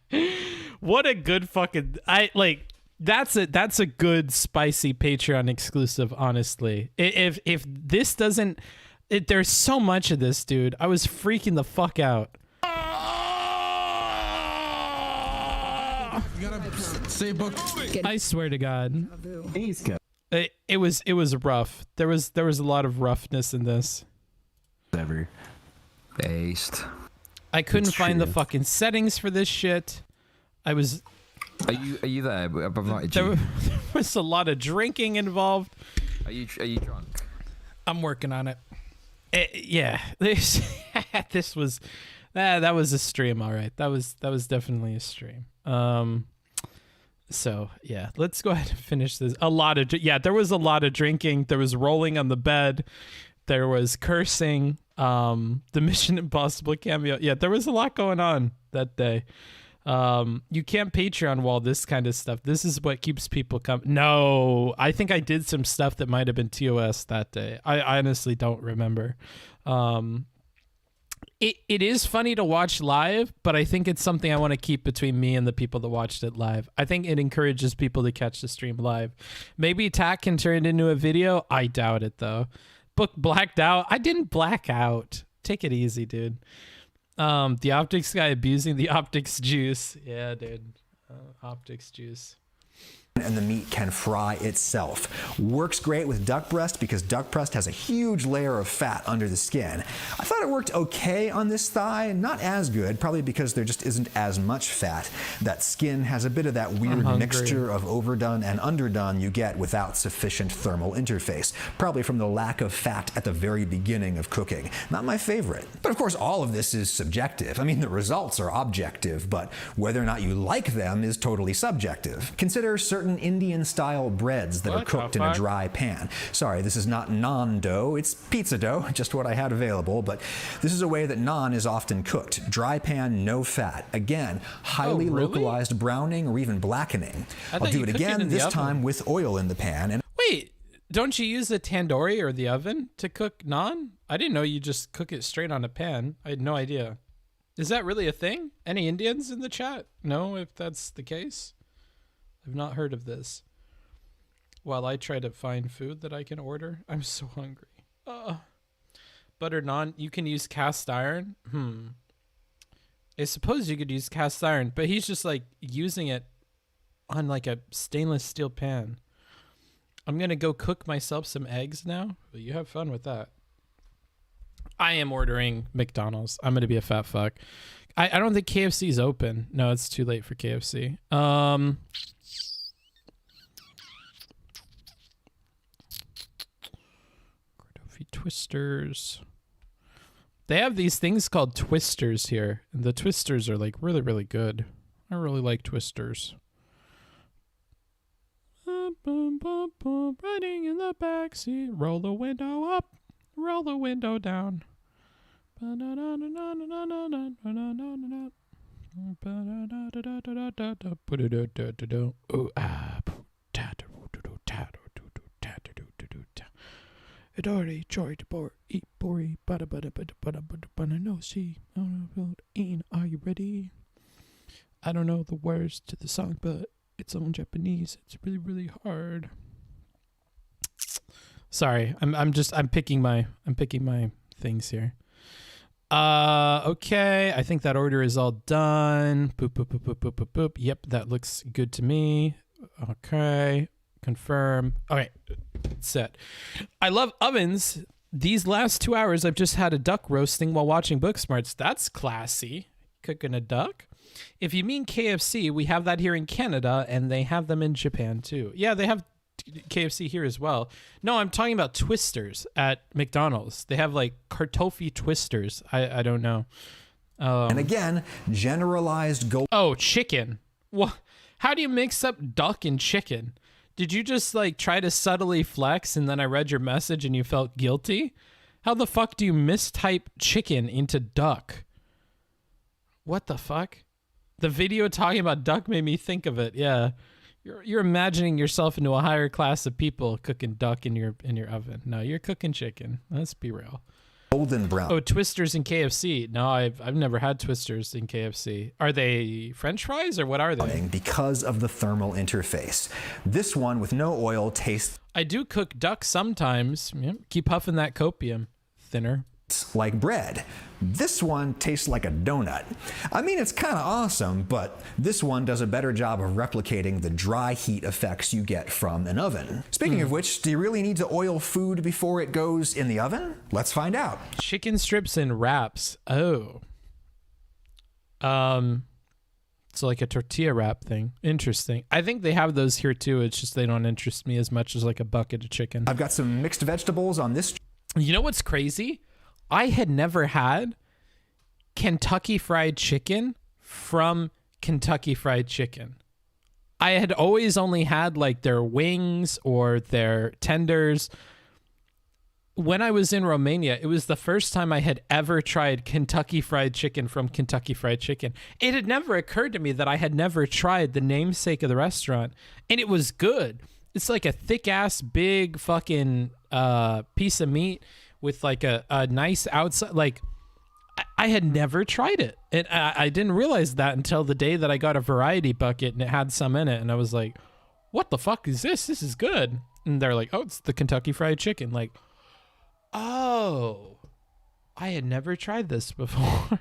Yeah. What a good fucking... That's a good spicy Patreon exclusive, honestly. If this doesn't... there's so much of this, dude. I was freaking the fuck out. You gotta say book. I swear to God. He's good. It was rough. There was a lot of roughness in this. Ever. Based. I couldn't find the fucking settings for this shit. I was... Are you there? I've invited you. There was a lot of drinking involved. Are you drunk? I'm working on it. Yeah. This was... that was a stream, all right. That was definitely a stream. So yeah, let's go ahead and finish this. There was a lot of drinking. There was rolling on the bed. There was cursing. The Mission Impossible cameo. Yeah, there was a lot going on that day. You can't Patreon wall this kind of stuff. This is what keeps people coming. No, I think I did some stuff that might have been TOS that day. I honestly don't remember. It is funny to watch live, but I think it's something I want to keep between me and the people that watched it live. I think it encourages people to catch the stream live. Maybe Tack can turn it into a video. I doubt it, though. Book blacked out. I didn't black out. Take it easy, dude. The optics guy abusing the optics juice. Yeah, dude. Optics juice. And the meat can fry itself. Works great with duck breast because duck breast has a huge layer of fat under the skin. I thought it worked okay on this thigh, not as good, probably because there just isn't as much fat. That skin has a bit of that weird mixture of overdone and underdone you get without sufficient thermal interface, probably from the lack of fat at the very beginning of cooking. Not my favorite. But of course, all of this is subjective. I mean, the results are objective, but whether or not you like them is totally subjective. Consider certain Indian-style breads that are cooked in a dry pan. Sorry, this is not naan dough, it's pizza dough, just what I had available, but this is a way that naan is often cooked. Dry pan, no fat. Again, highly localized browning or even blackening. I'll do it again, this time with oil in the pan. And wait, don't you use the tandoori or the oven to cook naan? I didn't know you just cook it straight on a pan. I had no idea. Is that really a thing? Any Indians in the chat? No, if that's the case? I've not heard of this. While I try to find food that I can order, I'm so hungry. Butter naan, you can use cast iron? I suppose you could use cast iron, but he's just like using it on like a stainless steel pan. I'm gonna go cook myself some eggs now, but you have fun with that. I am ordering McDonald's. I'm gonna be a fat fuck. I don't think KFC's open. No, it's too late for KFC. Twisters. They have these things called twisters here. And the twisters are like really, really good. I really like twisters. Riding in the backseat. Roll the window up. Roll the window down. Adore joy to eat bori bada no see. Are you ready? I don't know the words to the song, but it's all in Japanese. It's really, really hard. Sorry, I'm picking my things here. Okay, I think that order is all done. Boop boop boop boop boop boop boop. Yep, that looks good to me. Okay. Confirm. Okay, set. I love ovens. These last 2 hours, I've just had a duck roasting while watching Booksmarts. That's classy. Cooking a duck. If you mean KFC, we have that here in Canada, and they have them in Japan too. Yeah, they have KFC here as well. No, I'm talking about twisters at McDonald's. They have like kartoffel twisters. I don't know. And again, generalized gold. Oh, chicken. What? How do you mix up duck and chicken? Did you just like try to subtly flex and then I read your message and you felt guilty? How the fuck do you mistype chicken into duck? What the fuck? The video talking about duck made me think of it. Yeah. You're imagining yourself into a higher class of people cooking duck in your oven. No, you're cooking chicken. Let's be real. Golden brown. Oh, twisters in KFC. No, I've never had twisters in KFC. Are they French fries or what are they? Because of the thermal interface. This one with no oil tastes. I do cook duck sometimes. Yep. Keep puffing that copium. Thinner. Like bread. This one tastes like a donut. I mean, it's kind of awesome, but this one does a better job of replicating the dry heat effects you get from an oven. Speaking of which, do you really need to oil food before it goes in the oven? Let's find out. Chicken strips and wraps. Oh. It's like a tortilla wrap thing. Interesting. I think they have those here too. It's just they don't interest me as much as like a bucket of chicken. I've got some mixed vegetables on this. You know what's crazy? I had never had Kentucky Fried Chicken from Kentucky Fried Chicken. I had always only had like their wings or their tenders. When I was in Romania, it was the first time I had ever tried Kentucky Fried Chicken from Kentucky Fried Chicken. It had never occurred to me that I had never tried the namesake of the restaurant, and it was good. It's like a thick-ass, big fucking piece of meat with like a nice outside. Like, I had never tried it. And I didn't realize that until the day that I got a variety bucket and it had some in it. And I was like, what the fuck is this? This is good. And they're like, oh, it's the Kentucky Fried Chicken. Like, oh, I had never tried this before.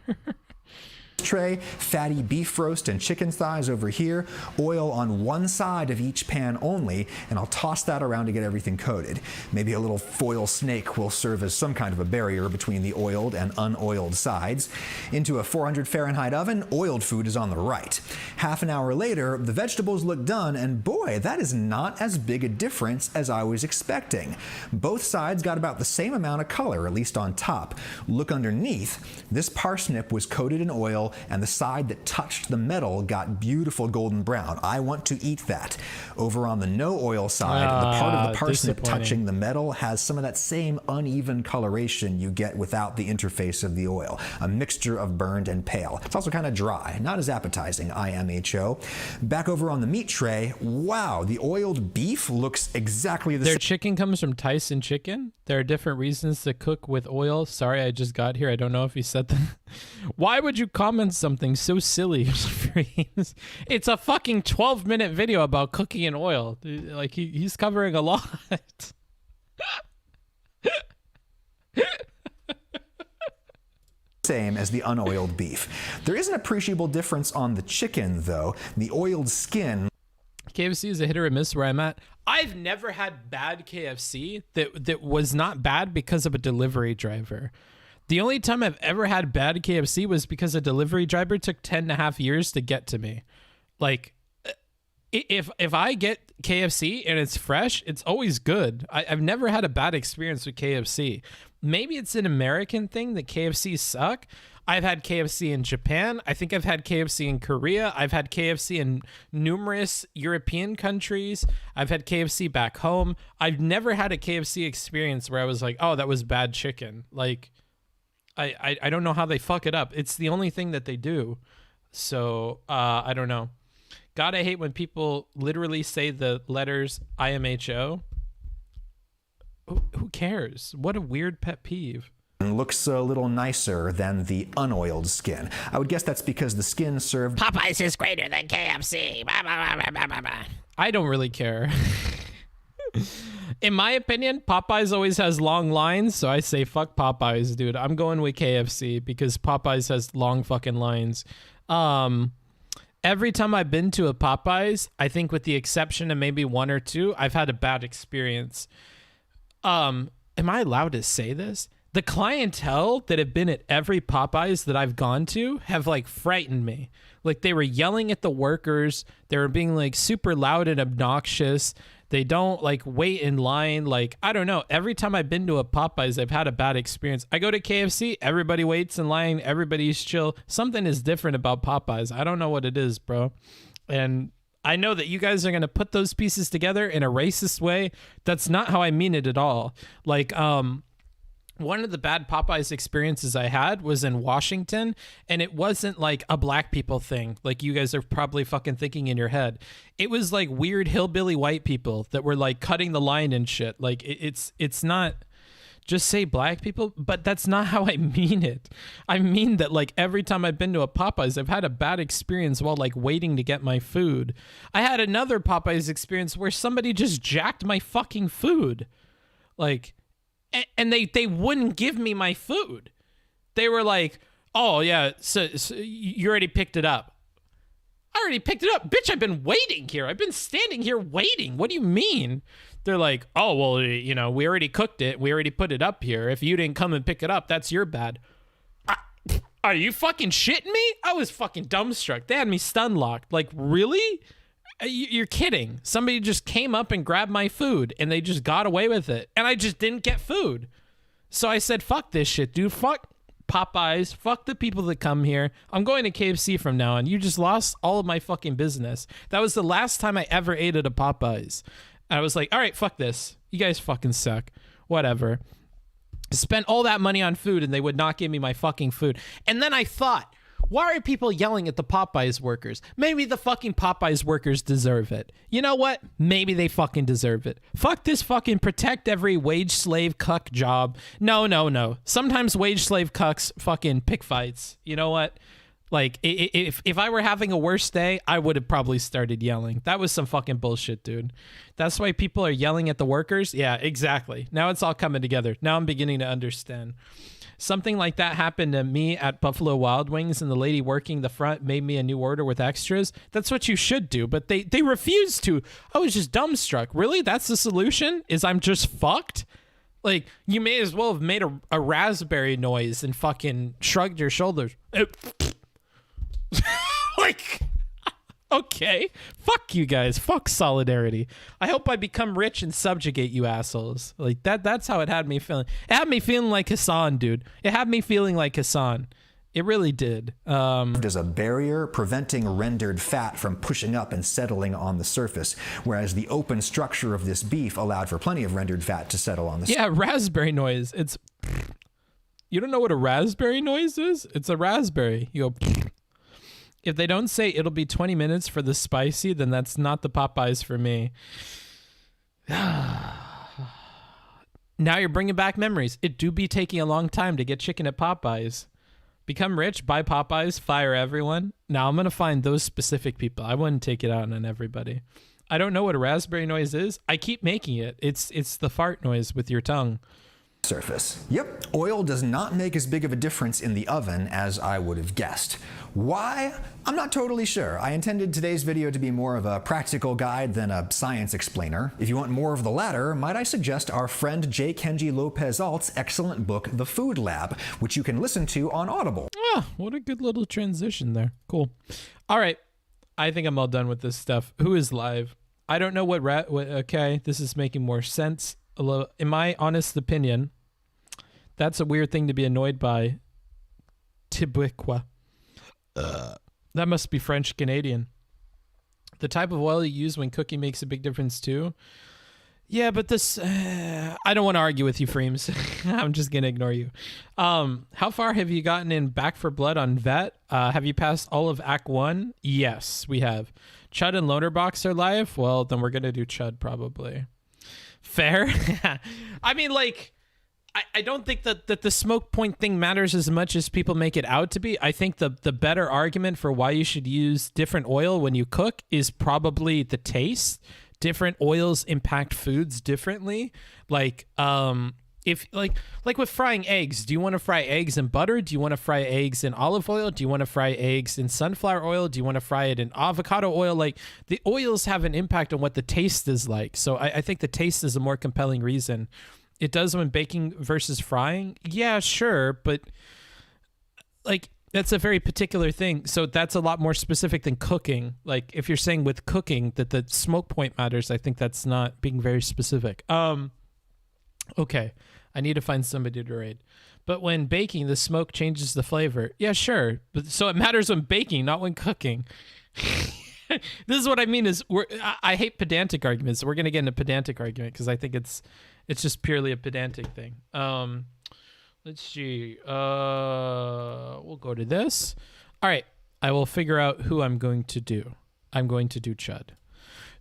Tray, fatty beef roast and chicken thighs over here, oil on one side of each pan only, and I'll toss that around to get everything coated. Maybe a little foil snake will serve as some kind of a barrier between the oiled and unoiled sides. Into a 400 Fahrenheit oven, oiled food is on the right. Half an hour later, the vegetables look done, and boy, that is not as big a difference as I was expecting. Both sides got about the same amount of color, at least on top. Look underneath, this parsnip was coated in oil, and the side that touched the metal got beautiful golden brown. I want to eat that. Over on the no oil side, the part of the parsnip touching the metal has some of that same uneven coloration you get without the interface of the oil. A mixture of burned and pale. It's also kind of dry, not as appetizing, IMHO. Back over on the meat tray, wow, the oiled beef looks exactly the same. Their chicken comes from Tyson Chicken. There are different reasons to cook with oil. Sorry, I just got here. I don't know if you said that. Why would you comment something so silly? It's a fucking 12-minute video about cooking in oil. Like, he's covering a lot. Same as the unoiled beef. There is an appreciable difference on the chicken, though. The oiled skin. KFC is a hit or a miss where I'm at. I've never had bad KFC that was not bad because of a delivery driver. The only time I've ever had bad KFC was because a delivery driver took 10.5 years to get to me. Like, if I get KFC and it's fresh, it's always good. I've never had a bad experience with KFC. Maybe it's an American thing that KFC suck. I've had KFC in Japan. I think I've had KFC in Korea. I've had KFC in numerous European countries. I've had KFC back home. I've never had a KFC experience where I was like, oh, that was bad chicken. Like, I don't know how they fuck it up. It's the only thing that they do. So, I don't know. God, I hate when people literally say the letters IMHO. Who cares? What a weird pet peeve. Looks a little nicer than the unoiled skin. I would guess that's because the skin served... Popeyes is greater than KFC. I don't really care. In my opinion, Popeyes always has long lines, so I say fuck Popeyes, dude. I'm going with KFC because Popeyes has long fucking lines. Every time I've been to a Popeyes, I think with the exception of maybe one or two, I've had a bad experience. Am I allowed to say this? The clientele that have been at every Popeyes that I've gone to have like frightened me. Like they were yelling at the workers. They were being like super loud and obnoxious. They don't like wait in line. Like, I don't know. Every time I've been to a Popeyes, I've had a bad experience. I go to KFC, everybody waits in line. Everybody's chill. Something is different about Popeyes. I don't know what it is, bro. And I know that you guys are going to put those pieces together in a racist way. That's not how I mean it at all. Like, one of the bad Popeyes experiences I had was in Washington, and it wasn't like a black people thing like you guys are probably fucking thinking in your head. It was like weird hillbilly white people that were like cutting the line and shit. Like it's not just say black people, but that's not how I mean it. I mean that like every time I've been to a Popeyes, I've had a bad experience while like waiting to get my food. I had another Popeyes experience where somebody just jacked my fucking food. Like, and they wouldn't give me my food. They were like, oh, yeah, so you already picked it up. I already picked it up. Bitch, I've been waiting here. I've been standing here waiting. What do you mean? They're like, oh, well, you know, we already cooked it. We already put it up here. If you didn't come and pick it up, that's your bad. Are you fucking shitting me? I was fucking dumbstruck. They had me stun locked. Like, really? You're kidding. Somebody just came up and grabbed my food and they just got away with it. And I just didn't get food. So I said, fuck this shit, dude. Fuck Popeyes. Fuck the people that come here. I'm going to KFC from now on. You just lost all of my fucking business. That was the last time I ever ate at a Popeyes. I was like, all right, fuck this. You guys fucking suck. Whatever. Spent all that money on food and they would not give me my fucking food. And then I thought, why are people yelling at the Popeyes workers? Maybe the fucking Popeyes workers deserve it. You know what? Maybe they fucking deserve it. Fuck this fucking protect every wage slave cuck job. No. Sometimes wage slave cucks fucking pick fights. You know what? Like, if I were having a worse day, I would have probably started yelling. That was some fucking bullshit, dude. That's why people are yelling at the workers? Yeah, exactly. Now it's all coming together. Now I'm beginning to understand. Something like that happened to me at Buffalo Wild Wings, and the lady working the front made me a new order with extras. That's what you should do, but they refused to. I was just dumbstruck. Really? That's the solution? Is I'm just fucked? Like, you may as well have made a raspberry noise and fucking shrugged your shoulders. Like, okay. Fuck you guys. Fuck solidarity. I hope I become rich and subjugate you assholes. Like, that's how it had me feeling. It had me feeling like Hassan, dude. It had me feeling like Hassan. It really did. As a barrier, preventing rendered fat from pushing up and settling on the surface, whereas the open structure of this beef allowed for plenty of rendered fat to settle on the surface. Yeah, raspberry noise. It's... You don't know what a raspberry noise is? It's a raspberry. You go... If they don't say it'll be 20 minutes for the spicy, then that's not the Popeyes for me. Now you're bringing back memories. It do be taking a long time to get chicken at Popeyes. Become rich, buy Popeyes, fire everyone. Now I'm going to find those specific people. I wouldn't take it out on everybody. I don't know what a raspberry noise is. I keep making it. It's the fart noise with your tongue. Surface. Yep, oil does not make as big of a difference in the oven as I would have guessed. Why? I'm not totally sure. I intended today's video to be more of a practical guide than a science explainer. If you want more of the latter, might I suggest our friend J. Kenji Lopez-Alt's excellent book, The Food Lab, which you can listen to on Audible. Ah, what a good little transition there. Cool. All right. I think I'm all done with this stuff. Who is live? I don't know what okay, this is making more sense. In my honest opinion, that's a weird thing to be annoyed by. Tibuiqua. That must be French Canadian. The type of oil you use when cooking makes a big difference too. Yeah, but this... I don't want to argue with you, Freems. I'm just going to ignore you. How far have you gotten in Back for Blood on Vet? Have you passed all of Act 1? Yes, we have. Chud and Lonerbox are live? Well, then we're going to do Chud probably. Fair? I mean, like... I don't think that the smoke point thing matters as much as people make it out to be. I think the better argument for why you should use different oil when you cook is probably the taste. Different oils impact foods differently. Like if like with frying eggs, do you want to fry eggs in butter? Do you want to fry eggs in olive oil? Do you want to fry eggs in sunflower oil? Do you want to fry it in avocado oil? Like, the oils have an impact on what the taste is like. So I think the taste is a more compelling reason. It does when baking versus frying. Yeah, sure. But like, that's a very particular thing. So that's a lot more specific than cooking. Like, if you're saying with cooking that the smoke point matters, I think that's not being very specific. Okay. I need to find somebody to raid. But when baking, the smoke changes the flavor. Yeah, sure. But so it matters when baking, not when cooking. This is what I mean is I hate pedantic arguments. We're going to get into pedantic argument because I think it's just purely a pedantic thing. Let's see. We'll go to this. All right. I will figure out who I'm going to do. I'm going to do Chud.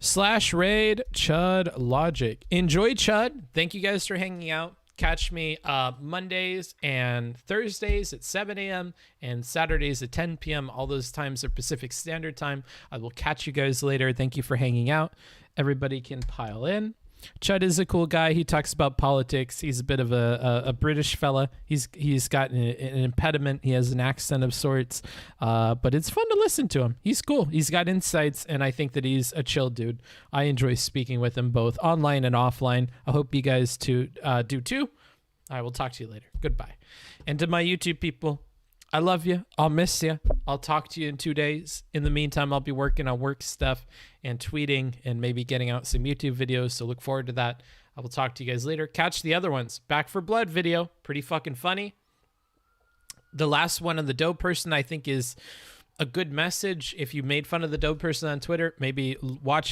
/raid Chud Logic. Enjoy Chud. Thank you guys for hanging out. Catch me Mondays and Thursdays at 7 a.m. and Saturdays at 10 p.m. All those times are Pacific Standard Time. I will catch you guys later. Thank you for hanging out. Everybody can pile in. Chud is a cool guy. He talks about politics. He's a bit of a British fella. He's got an impediment. He has an accent of sorts, but it's fun to listen to him. He's cool. He's got insights, and I think that he's a chill dude. I enjoy speaking with him both online and offline. I hope you guys do too. I will talk to you later. Goodbye. And to my YouTube people, I love you. I'll miss you. I'll talk to you in 2 days. In the meantime, I'll be working on work stuff and tweeting and maybe getting out some YouTube videos. So look forward to that. I will talk to you guys later. Catch the other ones. Back for Blood video. Pretty fucking funny. The last one on the dope person, I think, is a good message. If you made fun of the dope person on Twitter, maybe watch it.